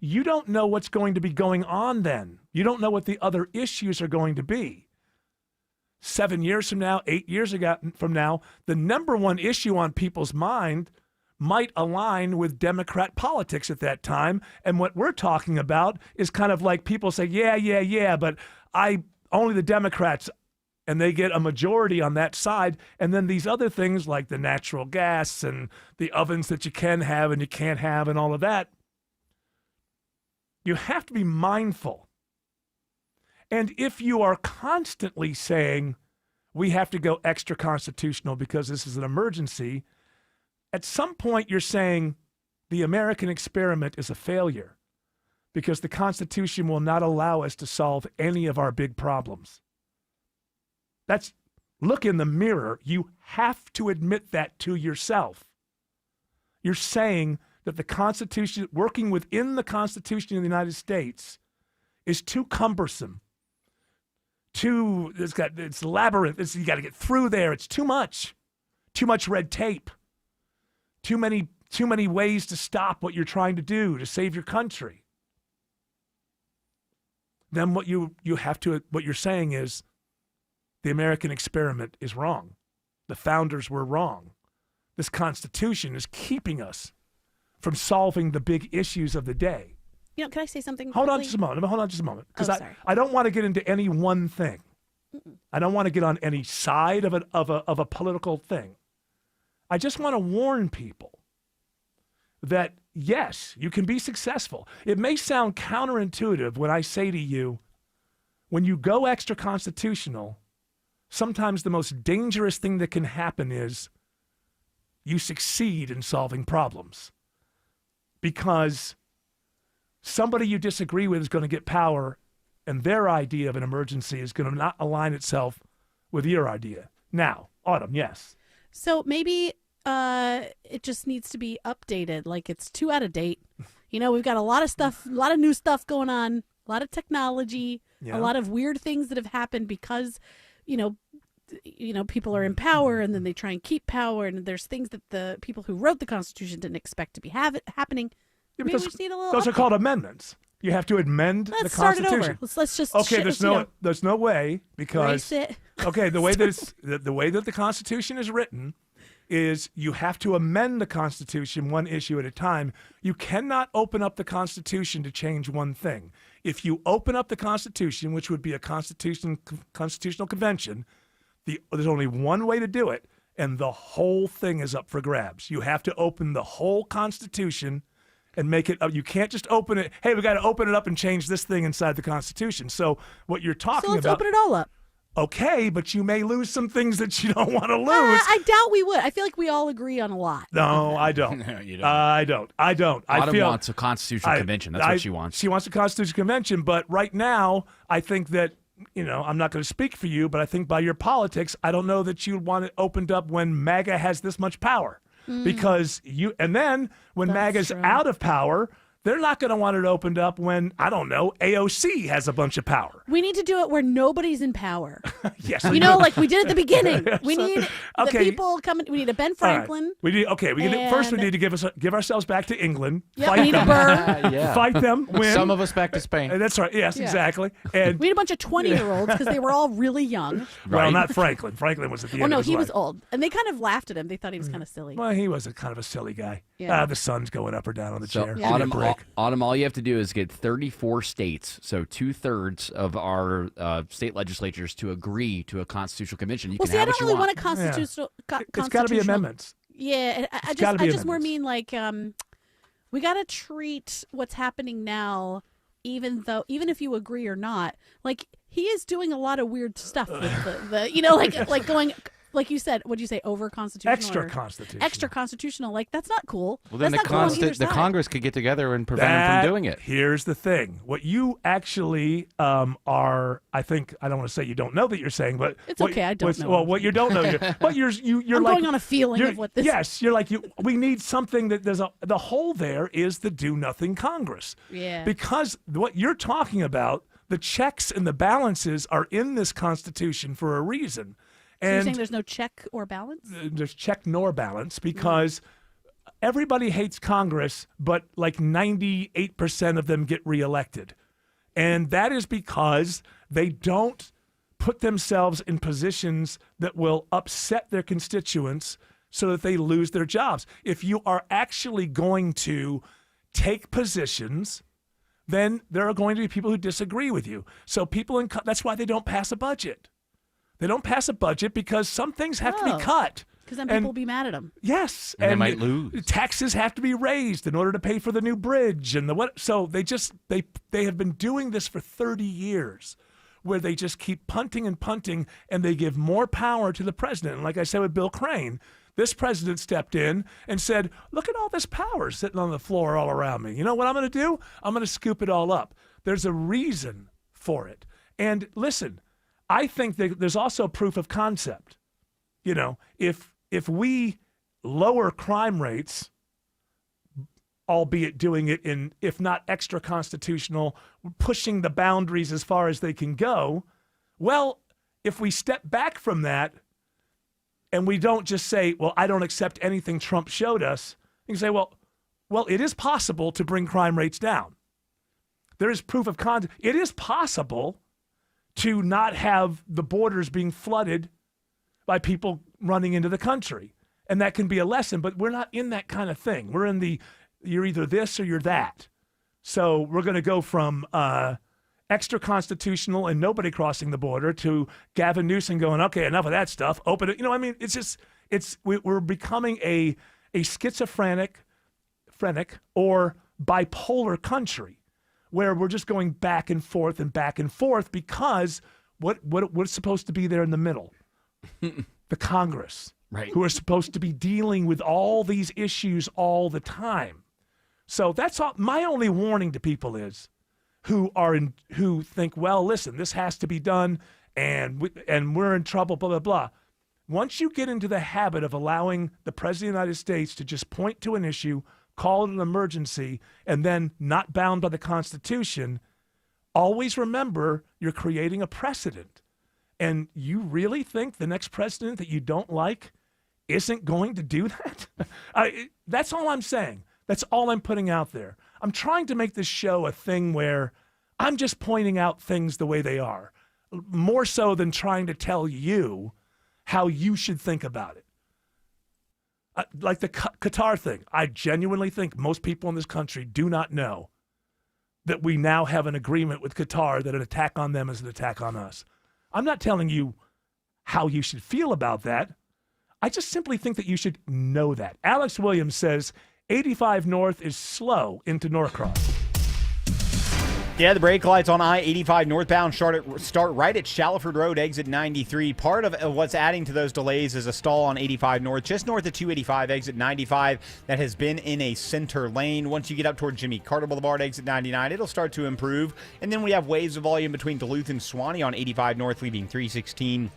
You don't know what's going to be going on then. You don't know what the other issues are going to be. 7 years from now, 8 years from now, the number one issue on people's mind might align with Democrat politics at that time. And what we're talking about is kind of like people say, yeah, but only the Democrats, and they get a majority on that side. And then these other things like the natural gas and the ovens that you can have and you can't have and all of that, you have to be mindful. And if you are constantly saying we have to go extra constitutional because this is an emergency, at some point you're saying the American experiment is a failure because the Constitution will not allow us to solve any of our big problems. Look in the mirror. You have to admit that to yourself. You're saying that the Constitution, working within the Constitution of the United States, is too cumbersome. It's labyrinth. You got to get through there. It's too much red tape. Too many ways to stop what you're trying to do to save your country. Then what you're saying is the American experiment is wrong. The founders were wrong. This Constitution is keeping us from solving the big issues of the day. Can I say something? Hold on just a moment. Because I don't want to get into any one thing. I don't want to get on any side of a political thing. I just want to warn people that, yes, you can be successful. It may sound counterintuitive when I say to you, when you go extra constitutional, sometimes the most dangerous thing that can happen is you succeed in solving problems. Because somebody you disagree with is going to get power, and their idea of an emergency is going to not align itself with your idea. Now, Autumn, yes. So maybe it just needs to be updated. Like it's too out of date. We've got a lot of stuff, a lot of new stuff going on, a lot of technology, a lot of weird things that have happened because, people are in power and then they try and keep power. And there's things that the people who wrote the Constitution didn't expect to be happening. Yeah, maybe we just need a little those update. are called amendments. You have to amend the start Constitution. it over. Let's just okay. There's no way because erase it. Okay, the way that the Constitution is written is you have to amend the Constitution one issue at a time. You cannot open up the Constitution to change one thing. If you open up the Constitution, which would be a constitutional convention, there's only one way to do it, and the whole thing is up for grabs. You have to open the whole Constitution and make it. You can't just open it. Hey, we got to open it up and change this thing inside the Constitution. So what you're talking So let's about? open it all up. Okay, but you may lose some things that you don't want to lose. I doubt we would. I feel like we all agree on a lot. No, I don't. No, you don't. I don't. Autumn wants a constitutional convention. That's what she wants. She wants a constitutional convention, but right now, I think that, I'm not going to speak for you, but I think by your politics, I don't know that you'd want it opened up when MAGA has this much power. Because and then when MAGA's out of power, They're not going to want it opened up when, I don't know, AOC has a bunch of power. We need to do it where nobody's in power. Yes. Like we did at the beginning. We So- need okay. the people coming. We need a Ben Franklin. All right. We need first we And- need to give ourselves back to England. Yep, fight we need a them, Burr. Yeah. Fight them, win. Some of us back to Spain. That's right. Yes, Yeah. exactly. And We need a bunch of 20-year-olds because they were all really young. well, not Franklin. Franklin was at the Oh end no, of his he life. was old, and they kind of laughed at him. They thought he was kind of silly. Well, he was a kind of a silly guy. Yeah. The sun's going up or down on the So chair. Give me a Autumn, break. all you have to do is get 34 states, so 2/3 of our state legislatures, to agree to a constitutional convention. You Well, can see, I have don't what you really want. want a constitutional. It's got to be amendments. Yeah, I gotta be just more amendments. mean like we got to treat what's happening now, even if you agree or not. Like he is doing a lot of weird stuff with the like going. Like you said, what'd you say? Over constitutional, Extra constitutional. extra constitutional. Like that's not cool. Well, then that's not cool on either the side. Congress could get together and prevent him from doing it. Here's the thing. What you actually are, I think, I don't want to say you don't know that you're saying, but It's what- okay, I don't what's- know. Well, what you don't know, but you're I'm like going on a feeling you're- of what this. Yes, you're like we need something that the whole there is the do nothing Congress. Yeah. Because what you're talking about, the checks and the balances are in this Constitution for a reason. So you're And saying there's no check or balance? there's check nor balance because everybody hates Congress, but like 98% of them get reelected. And that is because they don't put themselves in positions that will upset their constituents so that they lose their jobs. If you are actually going to take positions, then there are going to be people who disagree with you. So that's why they don't pass a budget. They don't pass a budget because some things have to be cut. Because then people will be mad at him. Yes, And they might lose. Taxes have to be raised in order to pay for the new bridge and the what. So they have been doing this for 30 years, where they just keep punting and punting, and they give more power to the president. And like I said with Bill Crane, this president stepped in and said, "Look at all this power sitting on the floor all around me. You know what I'm going to do? I'm going to scoop it all up." There's a reason for it. And listen, I think that there's also proof of concept. You know, if we lower crime rates, albeit doing it in, if not extra constitutional, pushing the boundaries as far as they can go, well, if we step back from that and we don't just say, well, I don't accept anything Trump showed us, you can say, well, it is possible to bring crime rates down. There is proof of concept. It is possible to not have the borders being flooded by people running into the country. And that can be a lesson, but we're not in that kind of thing. We're in the, you're either this or you're that. So we're going to go from extra constitutional and nobody crossing the border to Gavin Newsom going, okay, enough of that stuff. Open it. You know, I mean, it's just, we're becoming a schizophrenic or bipolar country where we're just going back and forth because what's supposed to be there in the middle? The Congress, right, who are supposed to be dealing with all these issues all the time. So that's all. My only warning to people is who think, well, listen, this has to be done, and we're in trouble, blah blah blah. Once you get into the habit of allowing the President of the United States to just point to an issue, call it an emergency, and then not bound by the Constitution, always remember you're creating a precedent. And you really think the next president that you don't like isn't going to do that? That's all I'm saying. That's all I'm putting out there. I'm trying to make this show a thing where I'm just pointing out things the way they are, more so than trying to tell you how you should think about it. Like the Qatar thing, I genuinely think most people in this country do not know that we now have an agreement with Qatar that an attack on them is an attack on us. I'm not telling you how you should feel about that. I just simply think that you should know that. Alex Williams says 85 North is slow into Norcross. Yeah, the brake lights on I-85 northbound start right at Shallowford Road, exit 93. Part of what's adding to those delays is a stall on 85 North, just north of 285, exit 95, that has been in a center lane. Once you get up toward Jimmy Carter Boulevard, exit 99, it'll start to improve. And then we have waves of volume between Duluth and Suwanee on 85 North, leaving 316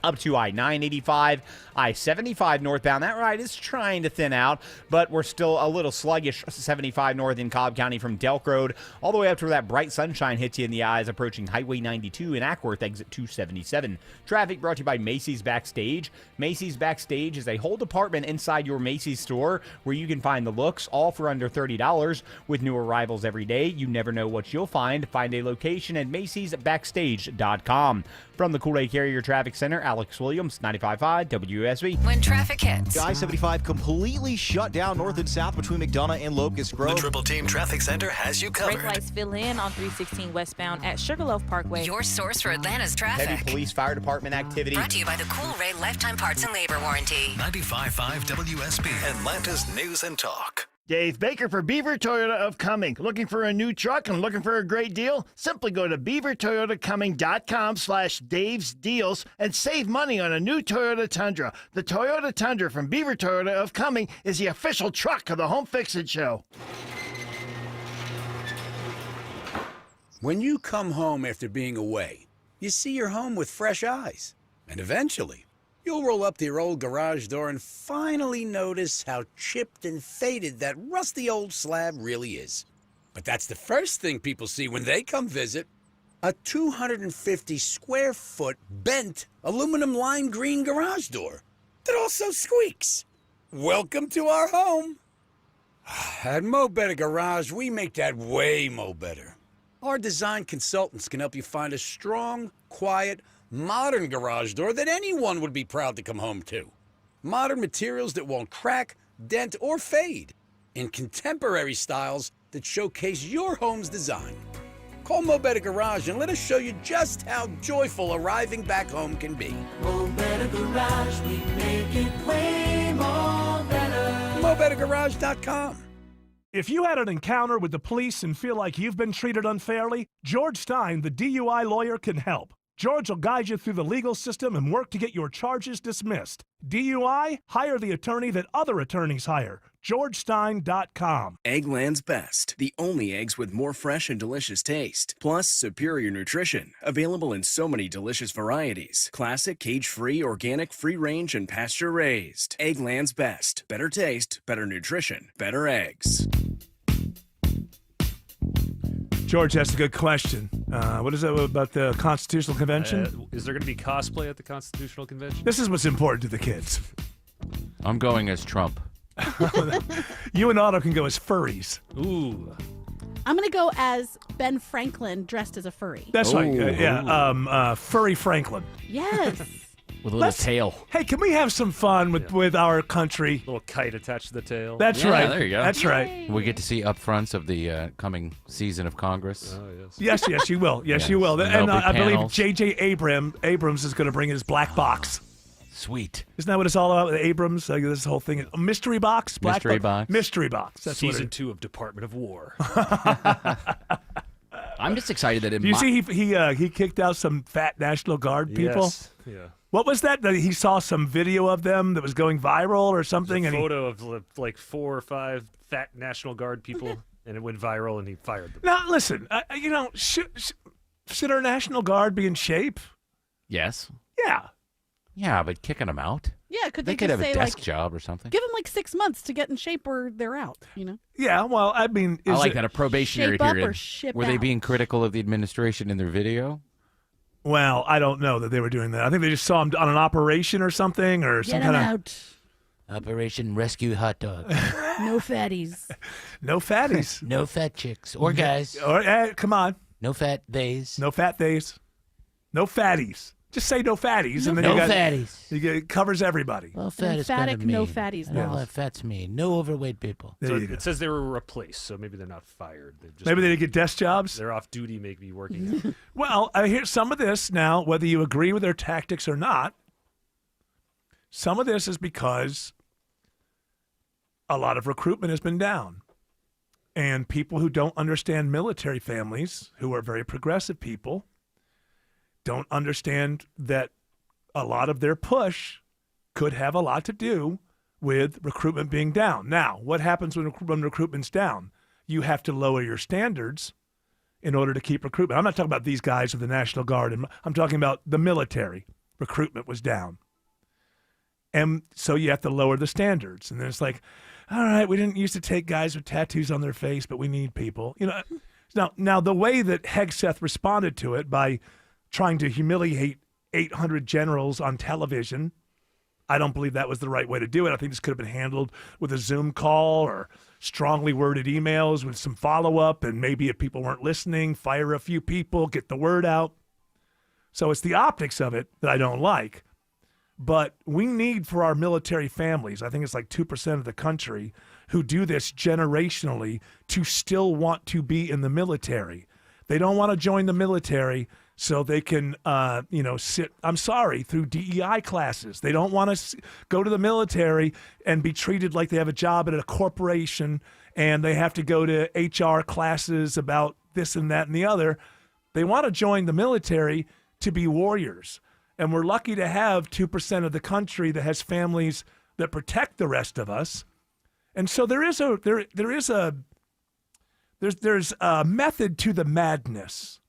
up to I-985, I-75 northbound. That ride is trying to thin out, but we're still a little sluggish. 75 north in Cobb County from Delk Road all the way up to where that bright sunshine hits you in the eyes, approaching Highway 92 in Ackworth, exit 277. Traffic brought to you by Macy's Backstage. Macy's Backstage is a whole department inside your Macy's store where you can find the looks, all for under $30. With new arrivals every day, you never know what you'll find. Find a location at macy'sbackstage.com. From the Kool-Aid Carrier Traffic Center, Alex Williams, 95.5 WSB. When traffic hits. I-75 completely shut down north and south between McDonough and Locust Grove. The Triple Team Traffic Center has you covered. Brake lights fill in on 316 westbound at Sugarloaf Parkway. Your source for Atlanta's traffic. Heavy police fire department activity. Brought to you by the Cool Ray Lifetime Parts and Labor Warranty. 95.5 WSB. Atlanta's News and Talk. Dave Baker for Beaver Toyota of Cumming. Looking for a new truck and looking for a great deal? Simply go to beavertoyotacumming.com/Dave's Deals and save money on a new Toyota Tundra. The Toyota Tundra from Beaver Toyota of Cumming is the official truck of the Home Fix-It Show. When you come home after being away, you see your home with fresh eyes. And eventually, you'll roll up to your old garage door and finally notice how chipped and faded that rusty old slab really is. But that's the first thing people see when they come visit. A 250-square-foot bent aluminum lime green garage door that also squeaks. Welcome to our home. At Mo Better Garage, we make that way mo better. Our design consultants can help you find a strong, quiet, modern garage door that anyone would be proud to come home to. Modern materials that won't crack, dent, or fade. In contemporary styles that showcase your home's design. Call Mo Better Garage and let us show you just how joyful arriving back home can be. Mo Better Garage, we make it way more better. MoBetterGarage.com. If you had an encounter with the police and feel like you've been treated unfairly, George Stein, the DUI lawyer, can help. George will guide you through the legal system and work to get your charges dismissed. DUI? Hire the attorney that other attorneys hire. GeorgeStein.com. Eggland's Best. The only eggs with more fresh and delicious taste. Plus superior nutrition. Available in so many delicious varieties. Classic, cage-free, organic, free-range, and pasture-raised. Eggland's Best. Better taste, better nutrition, better eggs. George asked a good question. What is that about the Constitutional Convention? Is there going to be cosplay at the Constitutional Convention? This is what's important to the kids. I'm going as Trump. You and Otto can go as furries. Ooh. I'm going to go as Ben Franklin dressed as a furry. That's right. Furry Franklin. Yes. With a little tail. Hey, can we have some fun with our country? Little kite attached to the tail. That's right. There you go. That's right. We get to see upfronts of the coming season of Congress. Oh, yes. Yes, you will. Yes, you will. And I believe J.J. Abrams is going to bring his black box. Sweet. Isn't that what it's all about with Abrams? This whole thing. A mystery box? Black Mystery box. Mystery box. That's Season 2 of Department of War. I'm just excited that Do you see he kicked out some fat National Guard people? Yes. Yeah. What was that? That he saw some video of them that was going viral or something? There's a photo of like 4 or 5 fat National Guard people, and it went viral, and he fired them. Now, listen, should our National Guard be in shape? Yes. Yeah. Yeah, but kicking them out? Yeah, could They they could just have a say, desk like, job or something. give them like 6 months to get in shape or they're out, Yeah, well, I mean... I like that, a probationary shape up period. or ship Were they out? being critical of the administration in their video? Well, I don't know that they were doing that. I think they just saw him on an operation or something, or some Get kind them of... out. Operation Rescue Hot Dog. No fatties. No fatties. No fat chicks. Or guys. Or, come on. No fat days. No fat days. No fatties. Just say no fatties, and then No you got fatties. it covers everybody. Well, fat is kind Emphatic of mean. no fatties, I don't though. know if fat's mean. No overweight people. There So you go. it says they were replaced, so maybe they're not fired. Maybe they didn't get desk jobs. They're off duty, maybe working. Well, I hear some of this now, whether you agree with their tactics or not. Some of this is because a lot of recruitment has been down. And people who don't understand military families, who are very progressive people, don't understand that a lot of their push could have a lot to do with recruitment being down. Now, what happens when recruitment's down? You have to lower your standards in order to keep recruitment. I'm not talking about these guys of the National Guard. I'm talking about the military. recruitment was down. And so you have to lower the standards. And then it's like, all right, we didn't used to take guys with tattoos on their face, but we need people. Now the way that Hegseth responded to it by trying to humiliate 800 generals on television, I don't believe that was the right way to do it. I think this could have been handled with a Zoom call or strongly worded emails with some follow-up, and maybe if people weren't listening, fire a few people, get the word out. So it's the optics of it that I don't like. But we need for our military families, I think it's like 2% of the country who do this generationally, to still want to be in the military. They don't want to join the military so they can, sit, through DEI classes. They don't want to go to the military and be treated like they have a job at a corporation and they have to go to HR classes about this and that and the other. They want to join the military to be warriors. And we're lucky to have 2% of the country that has families that protect the rest of us. And so there's a method to the madness.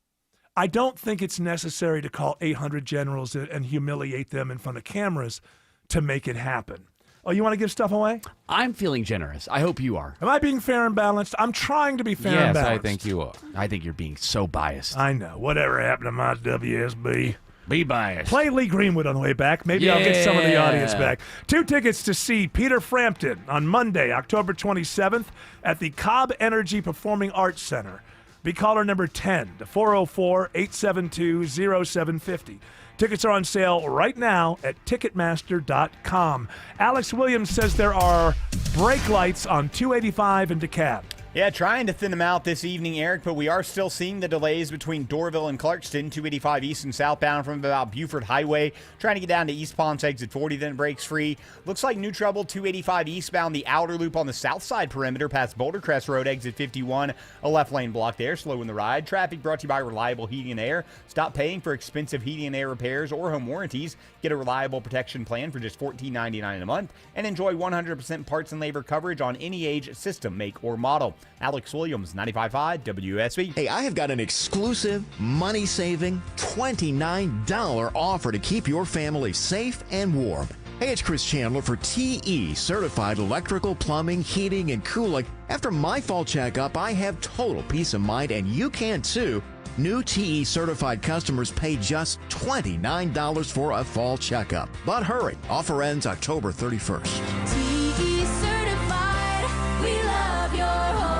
I don't think it's necessary to call 800 generals and humiliate them in front of cameras to make it happen. Oh, you want to give stuff away? I'm feeling generous. I hope you are. Am I being fair and balanced? I'm trying to be fair and balanced. Yes, I think you are. I think you're being so biased. I know. Whatever happened to my WSB? Be biased. Play Lee Greenwood on the way back. Maybe I'll get some of the audience back. 2 tickets to see Peter Frampton on Monday, October 27th at the Cobb Energy Performing Arts Center. Be caller number 10 to 404-872-0750. Tickets are on sale right now at Ticketmaster.com. Alex Williams says there are brake lights on 285 in DeKalb. Yeah, trying to thin them out this evening, Eric, but we are still seeing the delays between Dorville and Clarkston, 285 east and southbound from about Buford Highway. Trying to get down to East Ponce exit 40, then it breaks free. Looks like new trouble, 285 eastbound, the outer loop on the south side perimeter past Boulder Crest Road, exit 51. A left lane block there, slowing the ride. Traffic brought to you by Reliable Heating and Air. Stop paying for expensive heating and air repairs or home warranties. Get a reliable protection plan for just $14.99 a month and enjoy 100% parts and labor coverage on any age, system, make, or model. Alex Williams, 95.5 WSB. Hey, I have got an exclusive, money-saving, $29 offer to keep your family safe and warm. Hey, it's Chris Chandler for TE, Certified Electrical, Plumbing, Heating, and Cooling. After my fall checkup, I have total peace of mind, and you can too. New TE certified customers pay just $29 for a fall checkup. But hurry, offer ends October 31st. TE certified, we love your home.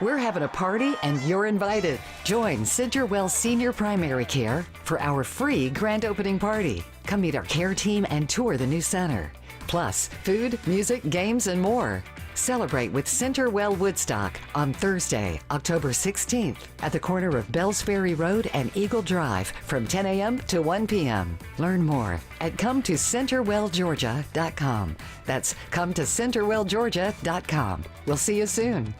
We're having a party and you're invited. Join CenterWell Senior Primary Care for our free grand opening party. Come meet our care team and tour the new center. Plus, food, music, games, and more. Celebrate with CenterWell Woodstock on Thursday, October 16th at the corner of Bells Ferry Road and Eagle Drive from 10 a.m. to 1 p.m. Learn more at CometoCenterwellGeorgia.com. That's CometoCenterwellGeorgia.com. We'll see you soon.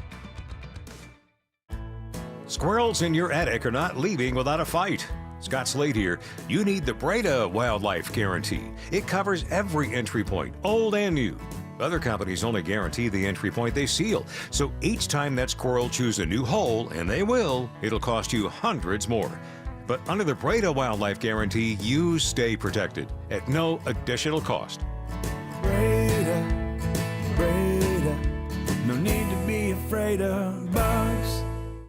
Squirrels in your attic are not leaving without a fight. Scott Slade here. You need the Breda Wildlife Guarantee. It covers every entry point, old and new. Other companies only guarantee the entry point they seal. So each time that squirrel chews a new hole, and they will, it'll cost you hundreds more. But under the Breda Wildlife Guarantee, you stay protected at no additional cost. Breda, no need to be afraid of bugs.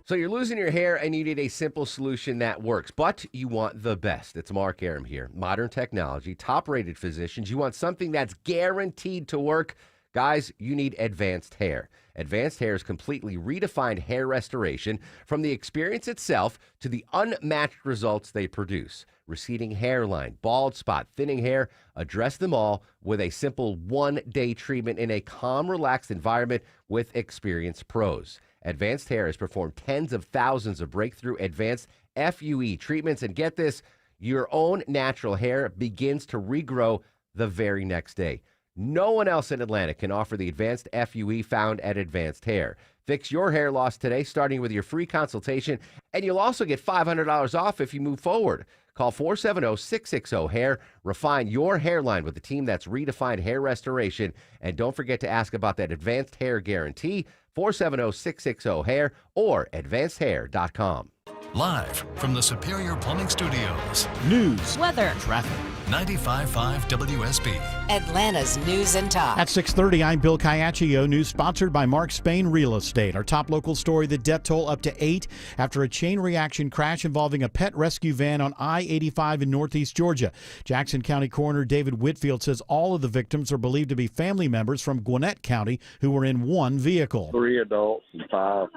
So you're losing your hair and you need a simple solution that works, but you want the best. It's Mark Aram here. Modern technology, top-rated physicians. You want something that's guaranteed to work. Guys, you need Advanced Hair. Advanced Hair's completely redefined hair restoration, from the experience itself to the unmatched results they produce. Receding hairline, bald spot, thinning hair, address them all with a simple one-day treatment in a calm, relaxed environment with experienced pros. Advanced Hair has performed tens of thousands of breakthrough advanced FUE treatments, and get this, your own natural hair begins to regrow the very next day. No one else in Atlanta can offer the advanced FUE found at Advanced Hair. Fix your hair loss today, starting with your free consultation, and you'll also get $500 off if you move forward. Call 470-660-HAIR. Refine your hairline with a team that's redefined hair restoration. And don't forget to ask about that Advanced Hair Guarantee, 470-660-HAIR or advancedhair.com. Live from the Superior Plumbing Studios. News, weather, traffic. 95.5 WSB. Atlanta's News and Talk. At 6:30, I'm Bill Caiaccio. News sponsored by Mark Spain Real Estate. Our top local story, the death toll up to 8 after a chain reaction crash involving a pet rescue van on I-85 in northeast Georgia. Jackson County Coroner David Whitfield says all of the victims are believed to be family members from Gwinnett County who were in one vehicle. 3 adults and 5,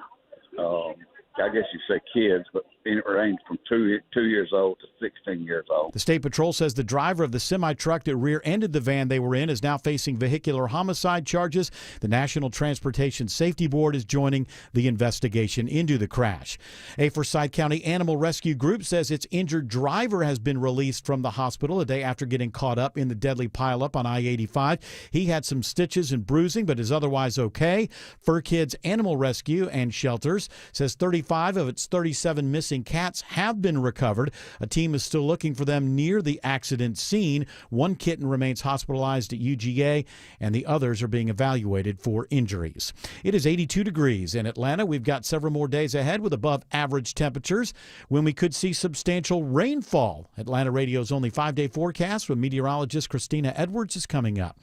I guess you say kids, but it ranged from 2 years old to 16 years old. The State Patrol says the driver of the semi-truck that rear-ended the van they were in is now facing vehicular homicide charges. The National Transportation Safety Board is joining the investigation into the crash. A Forsyth County Animal Rescue Group says its injured driver has been released from the hospital a day after getting caught up in the deadly pileup on I-85. He had some stitches and bruising, but is otherwise okay. Fur Kids Animal Rescue and Shelters says 35 of its 37 missing cats have been recovered. A team is still looking for them near the accident scene. One kitten remains hospitalized at UGA, and the others are being evaluated for injuries. It is 82 degrees in Atlanta. We've got several more days ahead with above average temperatures when we could see substantial rainfall. Atlanta Radio's only 5-day forecast with meteorologist Christina Edwards is coming up.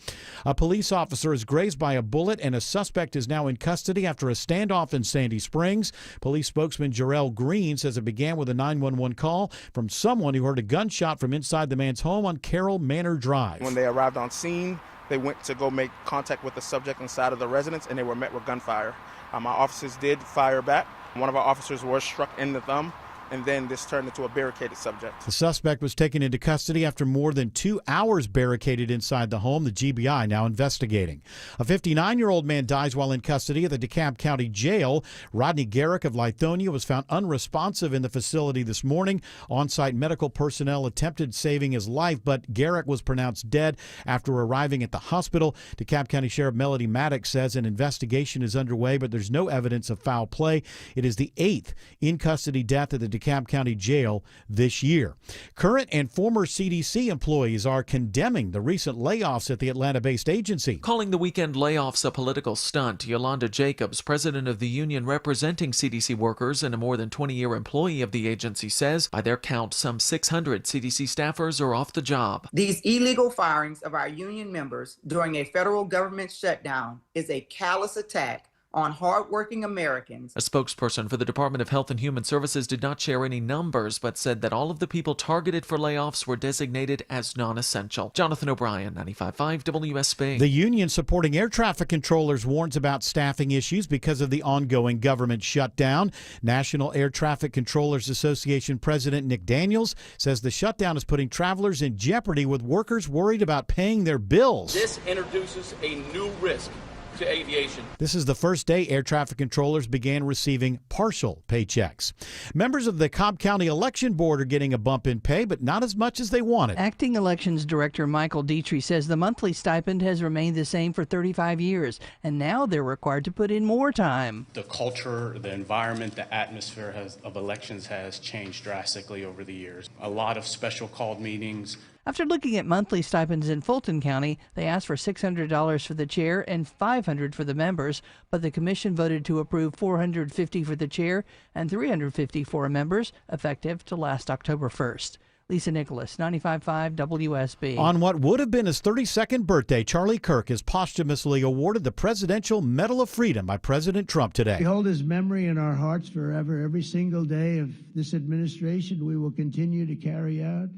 A police officer is grazed by a bullet, and a suspect is now in custody after a standoff in Sandy Springs. Police spokesman Jarrell Green says it began with a 911 call from someone who heard a gunshot from inside the man's home on Carroll Manor Drive. When they arrived on scene, they went to go make contact with the subject inside of the residence, and they were met with gunfire. Our officers did fire back. One of our officers was struck in the thumb, and then this turned into a barricaded subject. The suspect was taken into custody after more than 2 hours barricaded inside the home. The GBI now investigating. A 59-year-old man dies while in custody at the DeKalb County Jail. Rodney Garrick of Lithonia was found unresponsive in the facility this morning. On-site medical personnel attempted saving his life, but Garrick was pronounced dead after arriving at the hospital. DeKalb County Sheriff Melody Maddox says an investigation is underway, but there's no evidence of foul play. It is the 8th in-custody death at the DeKalb County Jail this year. Current and former CDC employees are condemning the recent layoffs at the Atlanta-based agency. Calling the weekend layoffs a political stunt, Yolanda Jacobs, president of the union representing CDC workers and a more than 20-year employee of the agency, says by their count, some 600 CDC staffers are off the job. These illegal firings of our union members during a federal government shutdown is a callous attack on hardworking Americans. A spokesperson for the Department of Health and Human Services did not share any numbers, but said that all of the people targeted for layoffs were designated as non-essential. Jonathan O'Brien, 95.5 WSB. The union supporting air traffic controllers warns about staffing issues because of the ongoing government shutdown. National Air Traffic Controllers Association President Nick Daniels says the shutdown is putting travelers in jeopardy with workers worried about paying their bills. This introduces a new risk to aviation. This is the first day air traffic controllers began receiving partial paychecks. Members of the Cobb County Election Board are getting a bump in pay, but not as much as they wanted. Acting Elections Director Michael Dietrich says the monthly stipend has remained the same for 35 years, and now they're required to put in more time. The culture, the environment, the atmosphere of elections has changed drastically over the years. A lot of special called meetings. After looking at monthly stipends in Fulton County, they asked for $600 for the chair and $500 for the members, but the commission voted to approve $450 for the chair and $350 for members, effective to last October 1st. Lisa Nicholas, 95.5 WSB. On what would have been his 32nd birthday, Charlie Kirk is posthumously awarded the Presidential Medal of Freedom by President Trump today. We hold his memory in our hearts forever. Every single day of this administration, we will continue to carry out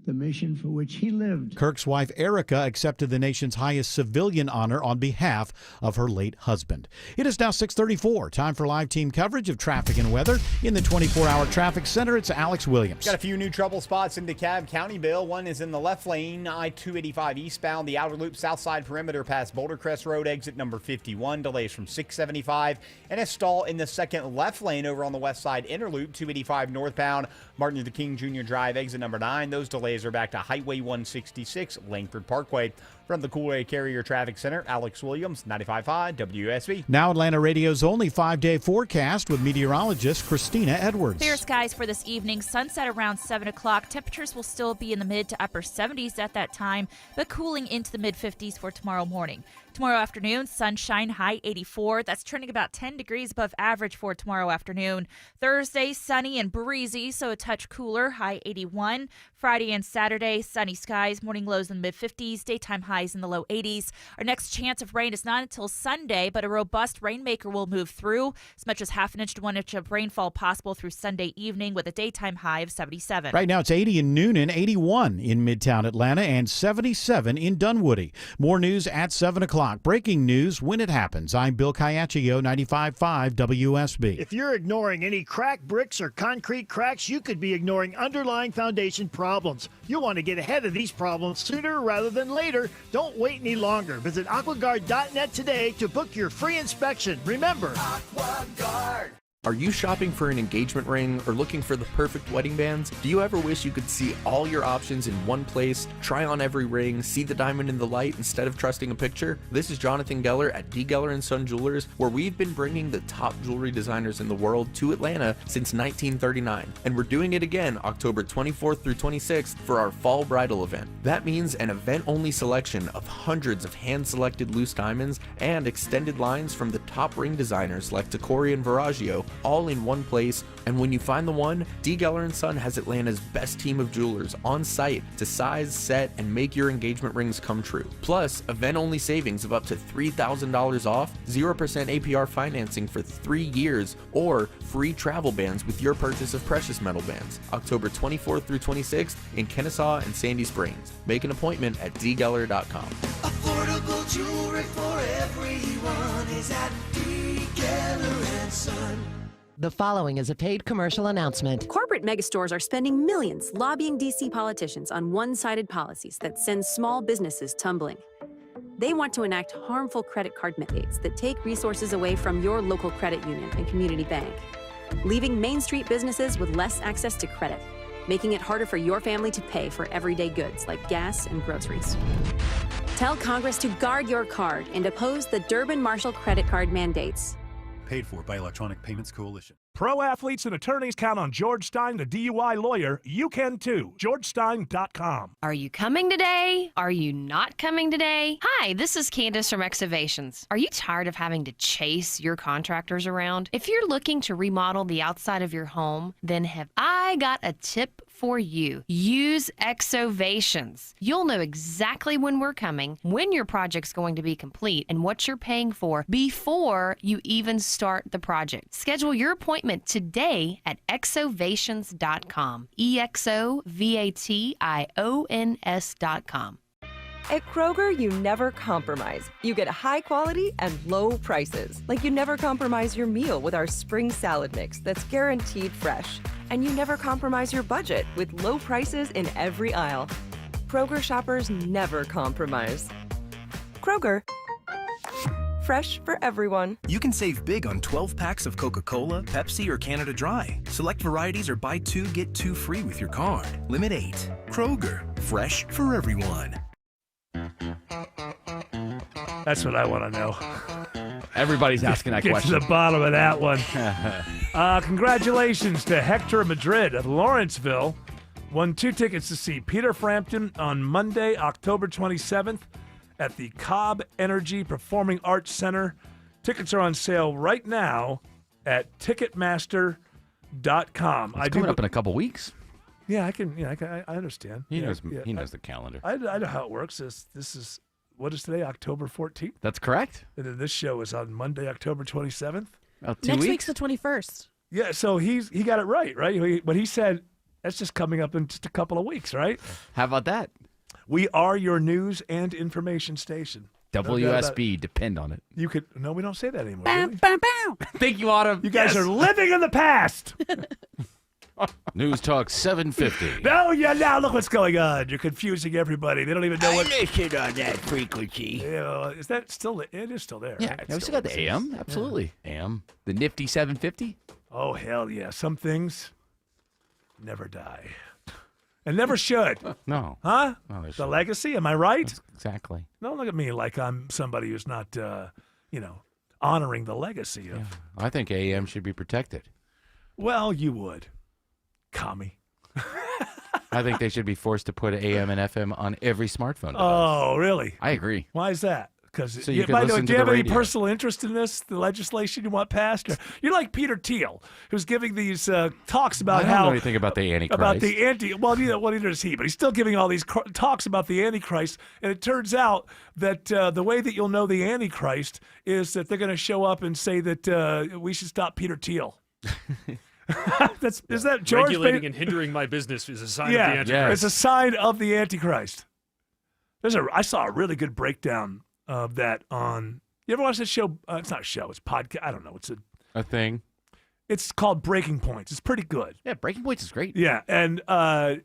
the mission for which he lived. Kirk's wife, Erica, accepted the nation's highest civilian honor on behalf of her late husband. It is now 6:34. Time for live team coverage of traffic and weather. In the 24-hour traffic center, it's Alex Williams. Got a few new trouble spots in DeKalb County, Bill. One is in the left lane, I-285 eastbound, the outer loop south side perimeter past Boulder Crest Road, exit number 51. Delays from 675. And a stall in the second left lane over on the west side inner loop, 285 northbound, Martin Luther King Jr. Drive, exit number 9. Those delays are back to Highway 166, Langford Parkway. From the Coolway Carrier Traffic Center, Alex Williams, 95.5 WSB. Now Atlanta Radio's only 5-day forecast with meteorologist Christina Edwards. Clear skies for this evening. Sunset around 7 o'clock. Temperatures will still be in the mid to upper 70s at that time, but cooling into the mid 50s for tomorrow morning. Tomorrow afternoon, sunshine, high 84. That's trending about 10 degrees above average for tomorrow afternoon. Thursday, sunny and breezy, so a touch cooler, high 81. Friday and Saturday, sunny skies, morning lows in the mid 50s, daytime highs in the low 80s. Our next chance of rain is not until Sunday, but a robust rainmaker will move through. As much as half an inch to 1 inch of rainfall possible through Sunday evening with a daytime high of 77. Right now it's 80 in Noonan, 81 in Midtown Atlanta, and 77 in Dunwoody. More news at 7 o'clock. Breaking news when it happens. I'm Bill Caiaccio, 95.5 WSB. If you're ignoring any cracked bricks or concrete cracks, you could be ignoring underlying foundation problems. You'll want to get ahead of these problems sooner rather than later. Don't wait any longer. Visit aquaguard.net today to book your free inspection. Remember, AquaGuard. Are you shopping for an engagement ring or looking for the perfect wedding bands? Do you ever wish you could see all your options in one place, try on every ring, see the diamond in the light instead of trusting a picture? This is Jonathan Geller at D. Geller & Son Jewelers, where we've been bringing the top jewelry designers in the world to Atlanta since 1939. And we're doing it again October 24th through 26th for our fall bridal event. That means an event-only selection of hundreds of hand-selected loose diamonds and extended lines from the top ring designers like Tacori and Verragio, all in one place. And when you find the one, D. Geller & Son has Atlanta's best team of jewelers on site to size, set, and make your engagement rings come true. Plus, event-only savings of up to $3,000 off, 0% APR financing for 3 years, or free travel bans with your purchase of precious metal bands. October 24th through 26th in Kennesaw and Sandy Springs. Make an appointment at dgeller.com. Affordable jewelry for everyone is at D. Geller & Son. The following is a paid commercial announcement. Corporate megastores are spending millions lobbying D.C. politicians on one-sided policies that send small businesses tumbling. They want to enact harmful credit card mandates that take resources away from your local credit union and community bank, leaving Main Street businesses with less access to credit, making it harder for your family to pay for everyday goods like gas and groceries. Tell Congress to guard your card and oppose the Durbin-Marshall credit card mandates. Paid for by Electronic Payments Coalition. Pro athletes and attorneys count on George Stein, the DUI lawyer. You can too. GeorgeStein.com. Are you coming today? Are you not coming today? Hi, this is Candace from Excavations. Are you tired of having to chase your contractors around? If you're looking to remodel the outside of your home, then have I got a tip for you. Use Exovations. You'll know exactly when we're coming, when your project's going to be complete, and what you're paying for before you even start the project. Schedule your appointment today at exovations.com. EXOVATIONS.com. At Kroger, you never compromise. You get high quality and low prices. Like you never compromise your meal with our spring salad mix that's guaranteed fresh. And you never compromise your budget with low prices in every aisle. Kroger shoppers never compromise. Kroger, fresh for everyone. You can save big on 12 packs of Coca-Cola, Pepsi, or Canada Dry. Select varieties or buy 2, get 2 free with your card. Limit 8. Kroger, fresh for everyone. That's what I want to know. Everybody's asking that Get question. to the bottom of that one. Congratulations to Hector Madrid of Lawrenceville. Won 2 tickets to see Peter Frampton on Monday, October 27th at the Cobb Energy Performing Arts Center. Tickets are on sale right now at Ticketmaster.com. It's coming up in a couple weeks. Yeah, I understand. He Yeah, knows. yeah. He knows the calendar. I know how it works. This is what is today, October 14th? That's correct. And then this show is on Monday, October 27th. About 2 Next weeks. week's the 21st. Yeah, so he got it right? But he said that's just coming up in just a couple of weeks, right? How about that? We are your news and information station. WSB, depend on it. You could no, we don't say that anymore. Bow, do we? bow, bow. Thank you, Autumn. You guys are living in the past. News Talk 750. No, yeah, now look what's going on. You're confusing everybody. They don't even know what. listen on that frequency. Yeah, is that still? It is still there. Yeah, right? we still got the AM. Absolutely. AM. The nifty 750. Oh hell yeah! Some things never die. and never should. No. Huh? No, they the shouldn't. legacy, am I right? Exactly. Don't look at me like I'm somebody who's not, honoring the legacy of. I think AM should be protected. Well, you would, commie. I think they should be forced to put AM and FM on every smartphone device. Oh, really? I agree. Why is that? Because So you could by the way, listen do to you have the any radio. personal interest in this, the legislation you want passed? Or, you're like Peter Thiel, who's giving these talks about I don't how know anything about the Antichrist. about the anti. Well, neither does he, but he's still giving all these talks about the Antichrist. And it turns out that the way that you'll know the Antichrist is that they're going to show up and say that we should stop Peter Thiel. Is that George? Regulating and hindering my business is a sign of the Antichrist. It's a sign of the Antichrist. I saw a really good breakdown of that on. You ever watch that show? It's not a show. It's a podcast. I don't know. It's a thing. It's called Breaking Points. It's pretty good. Yeah, Breaking Points is great. Yeah, and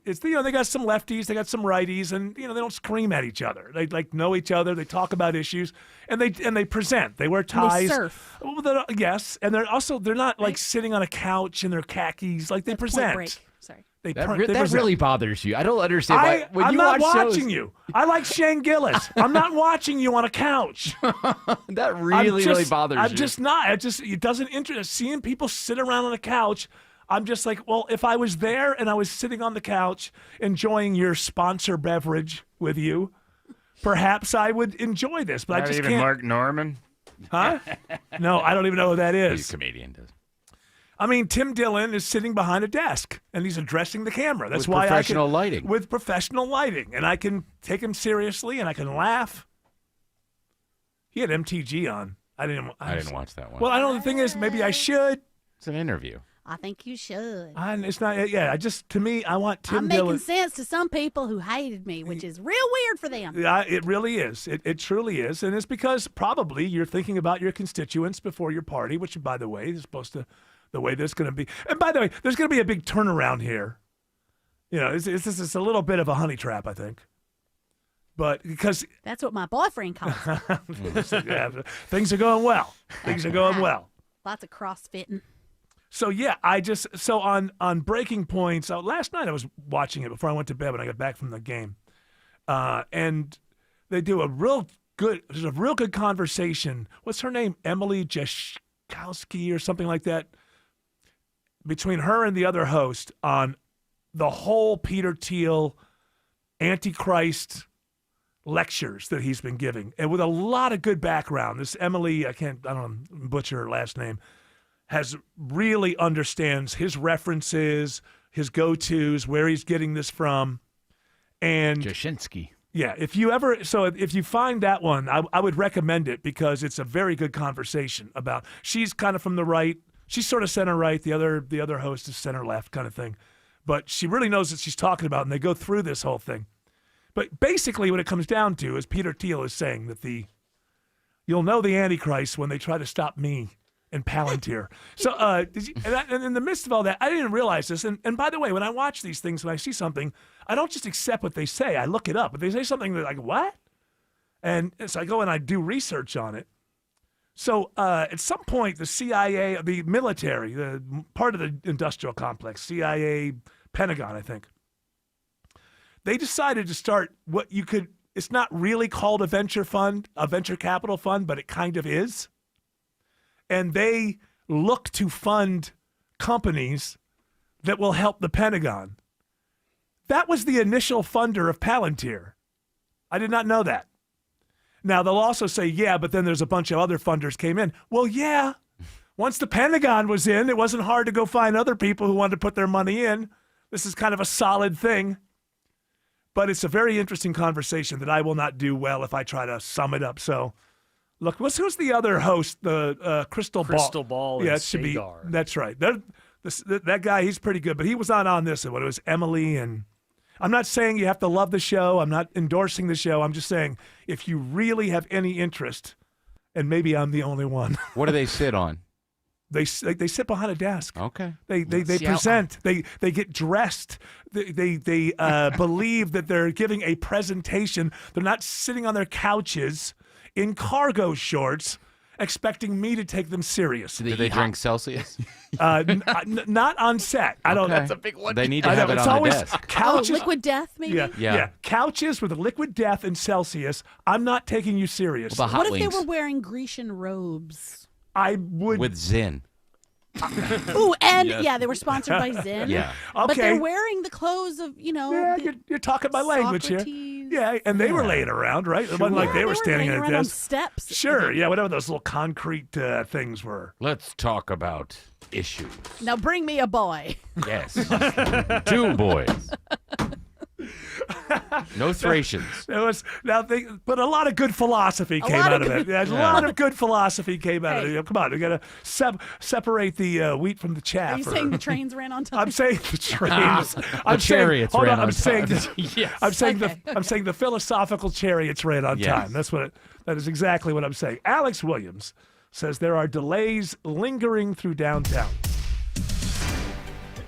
it's they got some lefties, they got some righties, and they don't scream at each other. They know each other. They talk about issues, and they present. They wear ties. They surf. Well, yes, and they're not like sitting on a couch in their khakis. Like they That's Point present. Break. Sorry. They That present. really bothers you. I don't understand why. When I'm you not watch watching shows, you. I like Shane Gillis. I'm not watching you on a couch. That really bothers you. I'm just not. It doesn't interest. Seeing people sit around on a couch, I'm just like, well, if I was there and I was sitting on the couch enjoying your sponsor beverage with you, perhaps I would enjoy this. But I Not just even can't. Mark Norman. Huh? No, I don't even know who that is. He's a comedian. Does. I mean, Tim Dillon is sitting behind a desk and he's addressing the camera. That's With why professional lighting. With professional lighting, and I can take him seriously and I can laugh. He had MTG on. I didn't watch that one. Well, I don't. The thing is, maybe I should. It's an interview. I think you should. It's not. Yeah, to me, I want Tim I'm Dillon. making sense to some people who hated me, which is real weird for them. Yeah, it really is. It truly is, and it's because probably you're thinking about your constituents before your party, which, by the way, is supposed to. The way there's going to be, and by the way, there's going to be a big turnaround here. It's a little bit of a honey trap, I think. But because that's what my boyfriend calls it. yeah, things are going well. Things are going well. Lots of crossfitting. So yeah, on Breaking Points. Last night I was watching it before I went to bed when I got back from the game, and they do there's a real good conversation. What's her name? Emily Jaskowski or something like that. Between her and the other host on the whole Peter Thiel Antichrist lectures that he's been giving, and with a lot of good background. This Emily, I don't butcher her last name, really understands his references, his go-tos, where he's getting this from. And Jashinsky. Yeah, if you find that one, I would recommend it because it's a very good conversation about. She's kind of from the right. She's sort of center right. The other host is center left kind of thing, but she really knows what she's talking about, and they go through this whole thing. But basically, what it comes down to is Peter Thiel is saying that you'll know the Antichrist when they try to stop me and Palantir. So, and in the midst of all that, I didn't realize this. And by the way, when I watch these things, when I see something, I don't just accept what they say. I look it up. If they say something, they're like, what? And so I go and I do research on it. So at some point, the CIA, the military, the part of the industrial complex, CIA, Pentagon, I think, they decided to start it's not really called a venture capital fund, but it kind of is. And they look to fund companies that will help the Pentagon. That was the initial funder of Palantir. I did not know that. Now, they'll also say, yeah, but then there's a bunch of other funders came in. Well, yeah. Once the Pentagon was in, it wasn't hard to go find other people who wanted to put their money in. This is kind of a solid thing. But it's a very interesting conversation that I will not do well if I try to sum it up. So, look, who's the other host? The Crystal Ball. Crystal Ball and it should Sagar. That's right. That guy, he's pretty good. But he was not on this. It was Emily and... I'm not saying you have to love the show. I'm not endorsing the show. I'm just saying if you really have any interest, and maybe I'm the only one. What do they sit on? They sit behind a desk. Okay. They present. They get dressed. They believe that they're giving a presentation. They're not sitting on their couches in cargo shorts expecting me to take them serious. Do they drink Celsius? Not on set. I don't. Okay. That's a big one. They need to have it it's on the always desk. couches. Liquid Death, maybe? Yeah. Couches with Liquid Death and Celsius. I'm not taking you serious. Well, the What Hot if they Wings were wearing Grecian robes? I would. with Zen. Ooh, and Yes. yeah, they were sponsored by Zen. Yeah. But Okay. they're wearing the clothes of, Yeah, you're talking my language here. Socrates. Yeah, and they were laying around, right? It wasn't like they were standing laying at a around on desk. steps. Sure, yeah, whatever those little concrete things were. Let's talk about issues. Now bring me a boy. Yes. 2 boys. No Thracians. But a lot of good philosophy came lot out of of it. good- Yeah, a lot of good philosophy came out of Hey. it. Come on, we got to separate the wheat from the chaff. Are you saying the trains ran on time? I'm saying the trains. I'm chariots saying, hold ran on, on saying time. the, I'm saying the philosophical chariots ran on Yes. time. That is exactly what I'm saying. Alex Williams says there are delays lingering through downtown.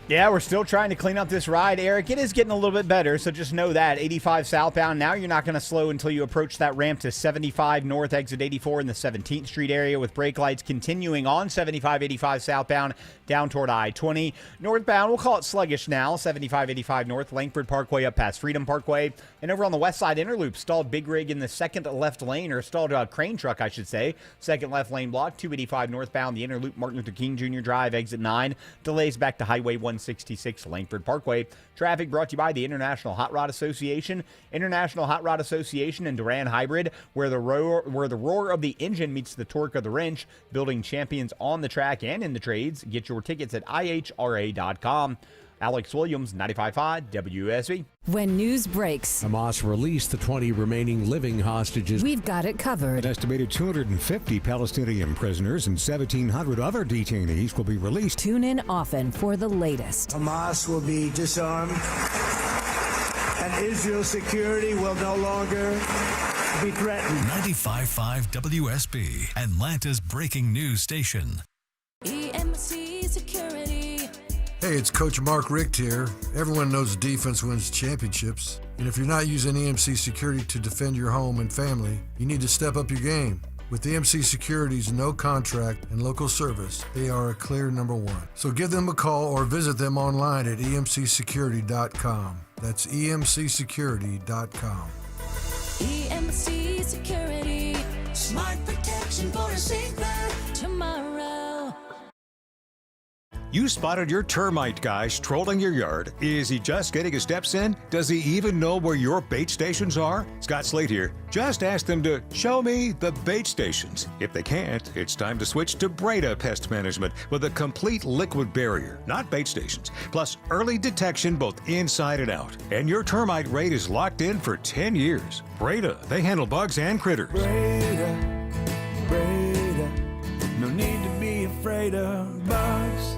Yeah, we're still trying to clean up this ride, Eric. It is getting a little bit better, so just know that. 85 southbound, now you're not going to slow until you approach that ramp to 75 north, exit 84 in the 17th Street area, with brake lights continuing on 75, 85 southbound down toward I-20. Northbound, we'll call it sluggish now, 75, 85 north, Langford Parkway up past Freedom Parkway. And over on the west side interloop, stalled big rig in the second left lane, or stalled crane truck, I should say. Second left lane block, 285 northbound, the interloop, Martin Luther King Jr. Drive, exit 9. Delays back to Highway 166, Langford Parkway. Traffic brought to you by the International Hot Rod Association. International Hot Rod Association and Duran Hybrid, where the roar of the engine meets the torque of the wrench, building champions on the track and in the trades. Get your tickets at ihra.com. Alex Williams, 95.5 WSB. When news breaks, Hamas released the 20 remaining living hostages. we've got it covered. An estimated 250 Palestinian prisoners and 1,700 other detainees will be released. Tune in often for the latest. Hamas will be disarmed, and Israel's security will no longer be threatened. 95.5 WSB, Atlanta's breaking news station. EMC Security. Hey, it's Coach Mark Richt here. Everyone knows defense wins championships. And if you're not using EMC Security to defend your home and family, you need to step up your game. With EMC Security's no contract and local service, they are a clear number one. So give them a call or visit them online at emcsecurity.com. That's emcsecurity.com. EMC Security. Smart protection for a safer tomorrow. You spotted your termite guy strolling your yard. Is he just getting his steps in? Does he even know where your bait stations are? Scott Slade here. Just ask them to show me the bait stations. If they can't, it's time to switch to Breda Pest Management with a complete liquid barrier, not bait stations, plus early detection both inside and out. And your termite rate is locked in for 10 years. Breda, they handle bugs and critters. Breda, Breda, no need to be afraid of bugs.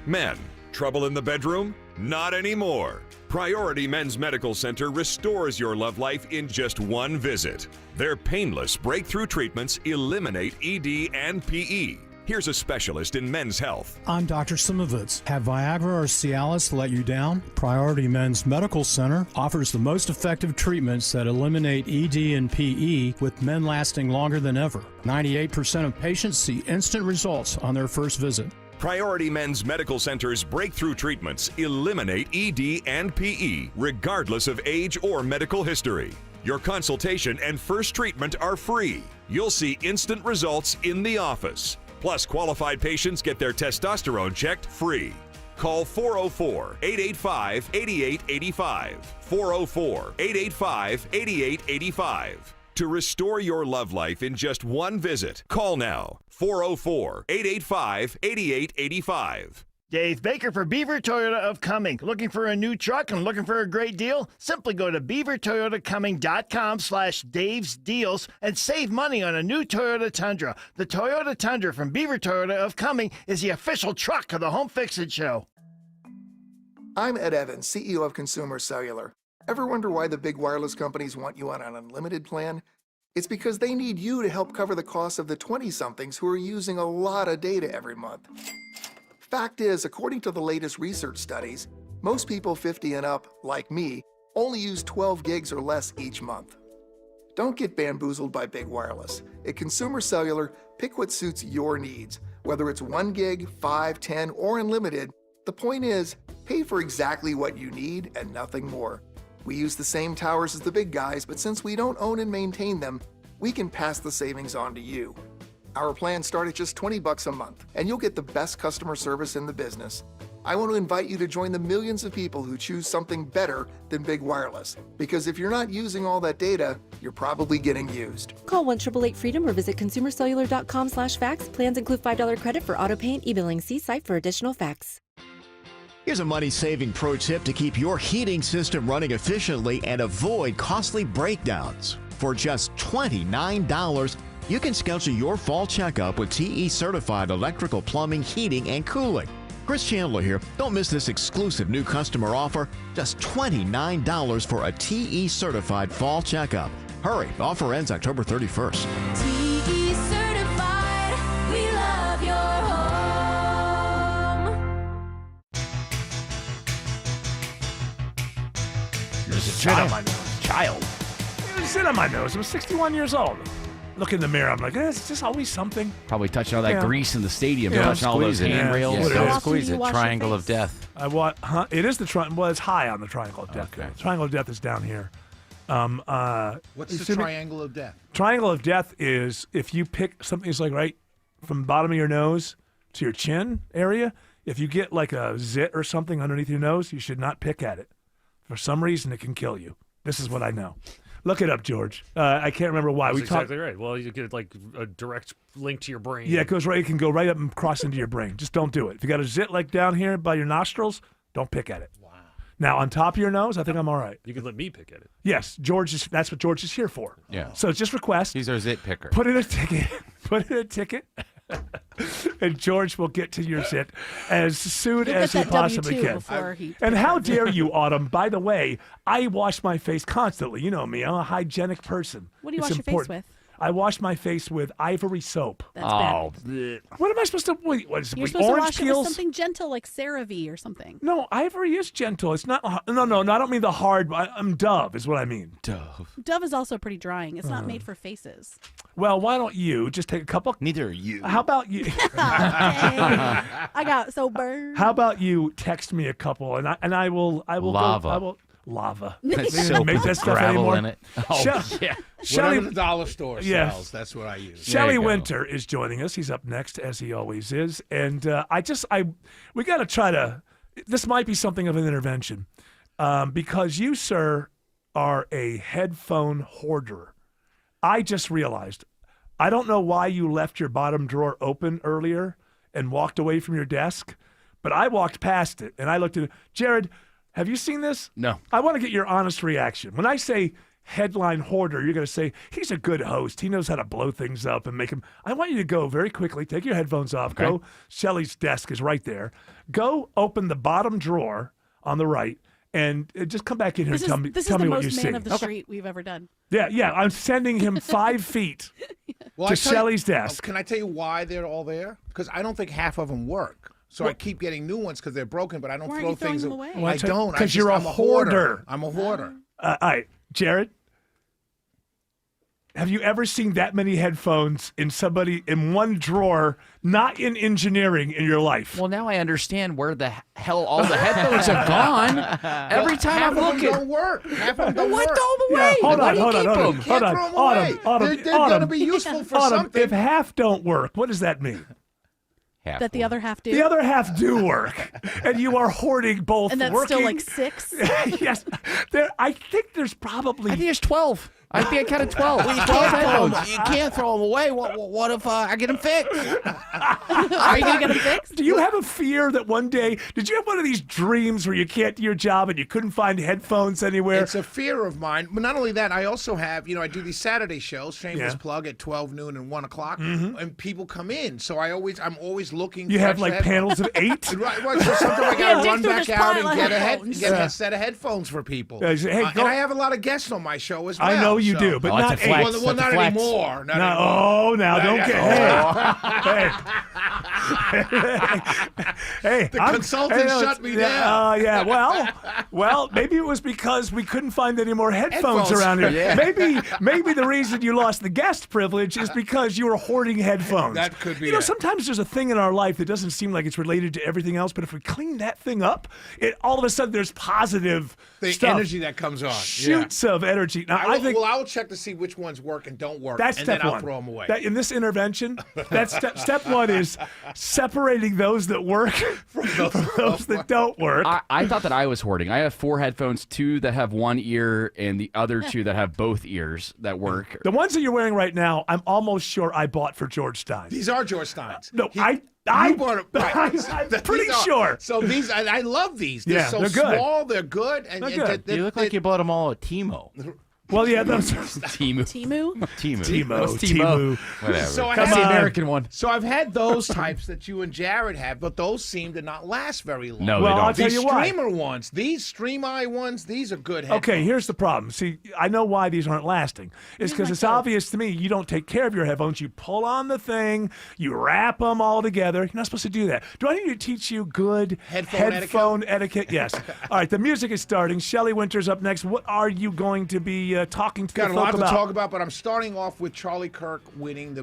Men, trouble in the bedroom? Not anymore. Priority Men's Medical Center restores your love life in just one visit. Their painless breakthrough treatments eliminate ED and PE. Here's a specialist in men's health. I'm Dr. Simovitz. Have Viagra or Cialis let you down? Priority Men's Medical Center offers the most effective treatments that eliminate ED and PE, with men lasting longer than ever. 98% of patients see instant results on their first visit. Priority Men's Medical Center's breakthrough treatments eliminate ED and PE, regardless of age or medical history. Your consultation and first treatment are free. You'll see instant results in the office. Plus, qualified patients get their testosterone checked free. Call 404-885-8885. 404-885-8885. To restore your love life in just one visit, call now. 404-885-8885. Dave Baker for Beaver Toyota of Cumming. Looking for a new truck and looking for a great deal? Simply go to beavertoyotacumming.com/Dave's Deals and save money on a new Toyota Tundra. The Toyota Tundra from Beaver Toyota of Cumming is the official truck of the Home Fix-It Show. I'm Ed Evans, CEO of Consumer Cellular. Ever wonder why the big wireless companies want you on an unlimited plan? It's because they need you to help cover the cost of the 20-somethings who are using a lot of data every month. Fact is, according to the latest research studies, most people 50 and up, like me, only use 12 gigs or less each month. Don't get bamboozled by big wireless. At Consumer Cellular, pick what suits your needs. Whether it's 1 gig, 5, 10, or unlimited, the point is, pay for exactly what you need and nothing more. We use the same towers as the big guys, but since we don't own and maintain them, we can pass the savings on to you. Our plans start at just $20 a month, and you'll get the best customer service in the business. I want to invite you to join the millions of people who choose something better than big wireless. Because if you're not using all that data, you're probably getting used. Call 1-888-FREEDOM or visit consumercellular.com/facts. Plans include $5 credit for auto pay and e-billing. See site for additional facts. Here's a money-saving pro tip to keep your heating system running efficiently and avoid costly breakdowns. For just $29, you can schedule your fall checkup with TE Certified Electrical Plumbing, Heating, and Cooling. Chris Chandler here. Don't miss this exclusive new customer offer. Just $29 for a TE Certified fall checkup. Hurry, offer ends October 31st. TE certified, we love your home. There's a shit on my nose. Child. There's a shit on my nose. I was 61 years old. Look in the mirror. I'm like, it's just always something. Probably touching all that Yeah. grease in the stadium, Yeah. touching all those Squeeze it. handrails. Yeah, What don't it is. squeeze do you it. wash your Triangle of face? death. It is the triangle. Well, it's high on the triangle of death. Okay. Triangle of death is down here. What's the assuming- triangle of death? Triangle of death is if you pick something that's like right from the bottom of your nose to your chin area. If you get like a zit or something underneath your nose, you should not pick at it. For some reason, it can kill you. This is what I know. Look it up, George. I can't remember why. That's We talked. exactly right. Well, you get like a direct link to your brain. Yeah, it goes right. It can go right up and cross into your brain. Just don't do it. If you got a zit like down here by your nostrils, don't pick at it. Wow. Now on top of your nose, I think I'm all right. You could let me pick at it. Yes, George is. That's what George is here for. Yeah. So just request. He's our zit picker. Put in a ticket. Put in a ticket. And George will get to your zit as soon He'll as get he that possibly W2 can. before he And picks how it. dare you, Autumn? By the way, I wash my face constantly. You know me. I'm a hygienic person. What do you It's wash your face important. with? I wash my face with ivory soap. That's bad. bleh. What am I supposed to? Wait, what is it? You're Wait, supposed to orange wash it peels? with something gentle like CeraVe or something. No, ivory is gentle. It's not. No. I don't mean the hard. I'm Dove is what I mean. Dove. Dove is also pretty drying. It's not made for faces. Well, why don't you just take a couple? Neither are you. How about you? I got so burned. How about you text me a couple and I will Lava. Go, I will lava. That's They soap make with that stuff gravel anymore? in it. Oh, Shell- yeah. Shelley, Whatever the dollar store Yeah. sells, that's what I use. There Shelley you go. Winter is joining us. He's up next, as he always is. And we got to try to. This might be something of an intervention, because you, sir, are a headphone hoarder. I just realized. I don't know why you left your bottom drawer open earlier and walked away from your desk, but I walked past it and I looked at it. Jared, have you seen this? No. I want to get your honest reaction. When I say headline hoarder, you're going to say, he's a good host. He knows how to blow things up and make them. I want you to go very quickly, take your headphones off, Okay. go. Shelley's desk is right there. Go open the bottom drawer on the right and just come back in here This and is tell the me what you most see. man of the street we've ever done. Yeah. I'm sending him 5 feet Well, to I tell you- Shelley's desk. Can I tell you why they're all there? Because I don't think half of them work. So I keep getting new ones because they're broken, but I don't Why aren't throw you throwing things them away. away? I don't. Because you're a I'm hoarder. I'm a hoarder. All right, Jared, have you ever seen that many headphones in one drawer, not in engineering, in your life? Well, now I understand where the hell all the headphones have gone. Every time half I'm of them looking. don't work. Half of them don't What? work. Throw them away. Hold Why on, do you hold on, keep hold on, them? hold on. Throw them away. Autumn, They're going to Autumn. be useful for Autumn, something. if half don't work, what does that mean? Half That the other half do. The other half do work, and you are hoarding both. and that's working. still like 6. Yes, I think there's probably. I think it's 12. I think I counted 12. Well, you 12 can't throw headphones. them. You can't throw them away. What if I get them fixed? Are you going to get them fixed? Do you have a fear that one day, did you have one of these dreams where you can't do your job and you couldn't find headphones anywhere? It's a fear of mine. But not only that, I also have, I do these Saturday shows, shameless plug, at 12 noon and 1 o'clock, and people come in. So I'm always looking. You for have extra like panels of 8? Right, so sometimes I Yeah, got to dig run through back this out pile and of get headphones. a set of headphones for people. Yeah, hey, and go- I have a lot of guests on my show as well. I know you so- do, but Oh, not it's a 8. flex. Well, That's a not flex. anymore. Not No, anymore. now don't get. Hey, Hey, The consultant shut me down. Yeah. Well, maybe it was because we couldn't find any more headphones Headphones. around here. Yeah. Maybe the reason you lost the guest privilege is because you were hoarding headphones. That could be You know, it. sometimes there's a thing in our life that doesn't seem like it's related to everything else, but if we clean that thing up, all of a sudden there's positive The stuff. energy that comes on. Shoots of energy. Now, I I think will check to see which ones work and don't work, that's and step then I'll one. throw them away. In this intervention, that's step one is separating those that work from those that don't work. I thought that I was hoarding. I have 4 headphones, 2 that have one ear and the other 2 that have both ears that work. The ones that you're wearing right now, I'm almost sure I bought for George Stein. These are George Stein's. No, You I bought it, right. I'm pretty These are- sure. So these, I love these. They're Yeah, so they're good. small. They're good. And, They're good. You look like you bought them all at Timo. Well, yeah, those Timu. Timo. What's Timo? Whatever. So That's the American one. So I've had those types that you and Jared have, but those seem to not last very long. No, Well, they I'll don't. tell These you why. streamer ones, these Stream Eye ones, these are good headphones. Okay, here's the problem. See, I know why these aren't lasting. It's because it's obvious to me you don't take care of your headphones. You pull on the thing, you wrap them all together. You're not supposed to do that. Do I need to teach you good Headphone etiquette? Yes. All right, the music is starting. Shelley Winters up next. What are you going to be talking to Got the a folk lot to about? talk about, but I'm starting off with Charlie Kirk winning the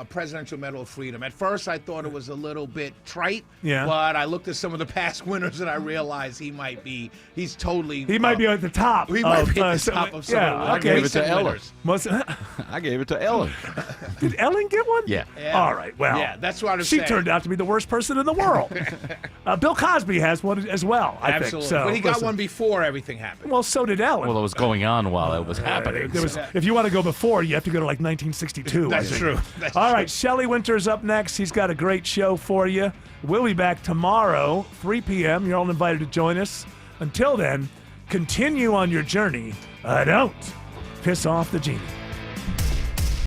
Presidential Medal of Freedom. At first, I thought it was a little bit trite, Yeah. but I looked at some of the past winners and I realized he's totally. He might be at the top. He might of, be at the some- top of some yeah, of the okay. I gave it to recent Ellen. winners. Was- I gave it to Ellen. Did Ellen get one? Yeah. Yeah. All right. Well, Yeah, that's what I'm she saying. turned out to be the worst person in the world. Bill Cosby has one as well, I Absolutely. think. So, but he got listen. one before everything happened. Well, so did Ellen. Well, it was going on while it was happening. There was, if you want to go before, you have to go to like 1962. I That's think. true. That's All true. right, Shelley Winters up next. He's got a great show for you. We'll be back tomorrow, 3 p.m. You're all invited to join us. Until then, continue on your journey. Don't piss off the genie.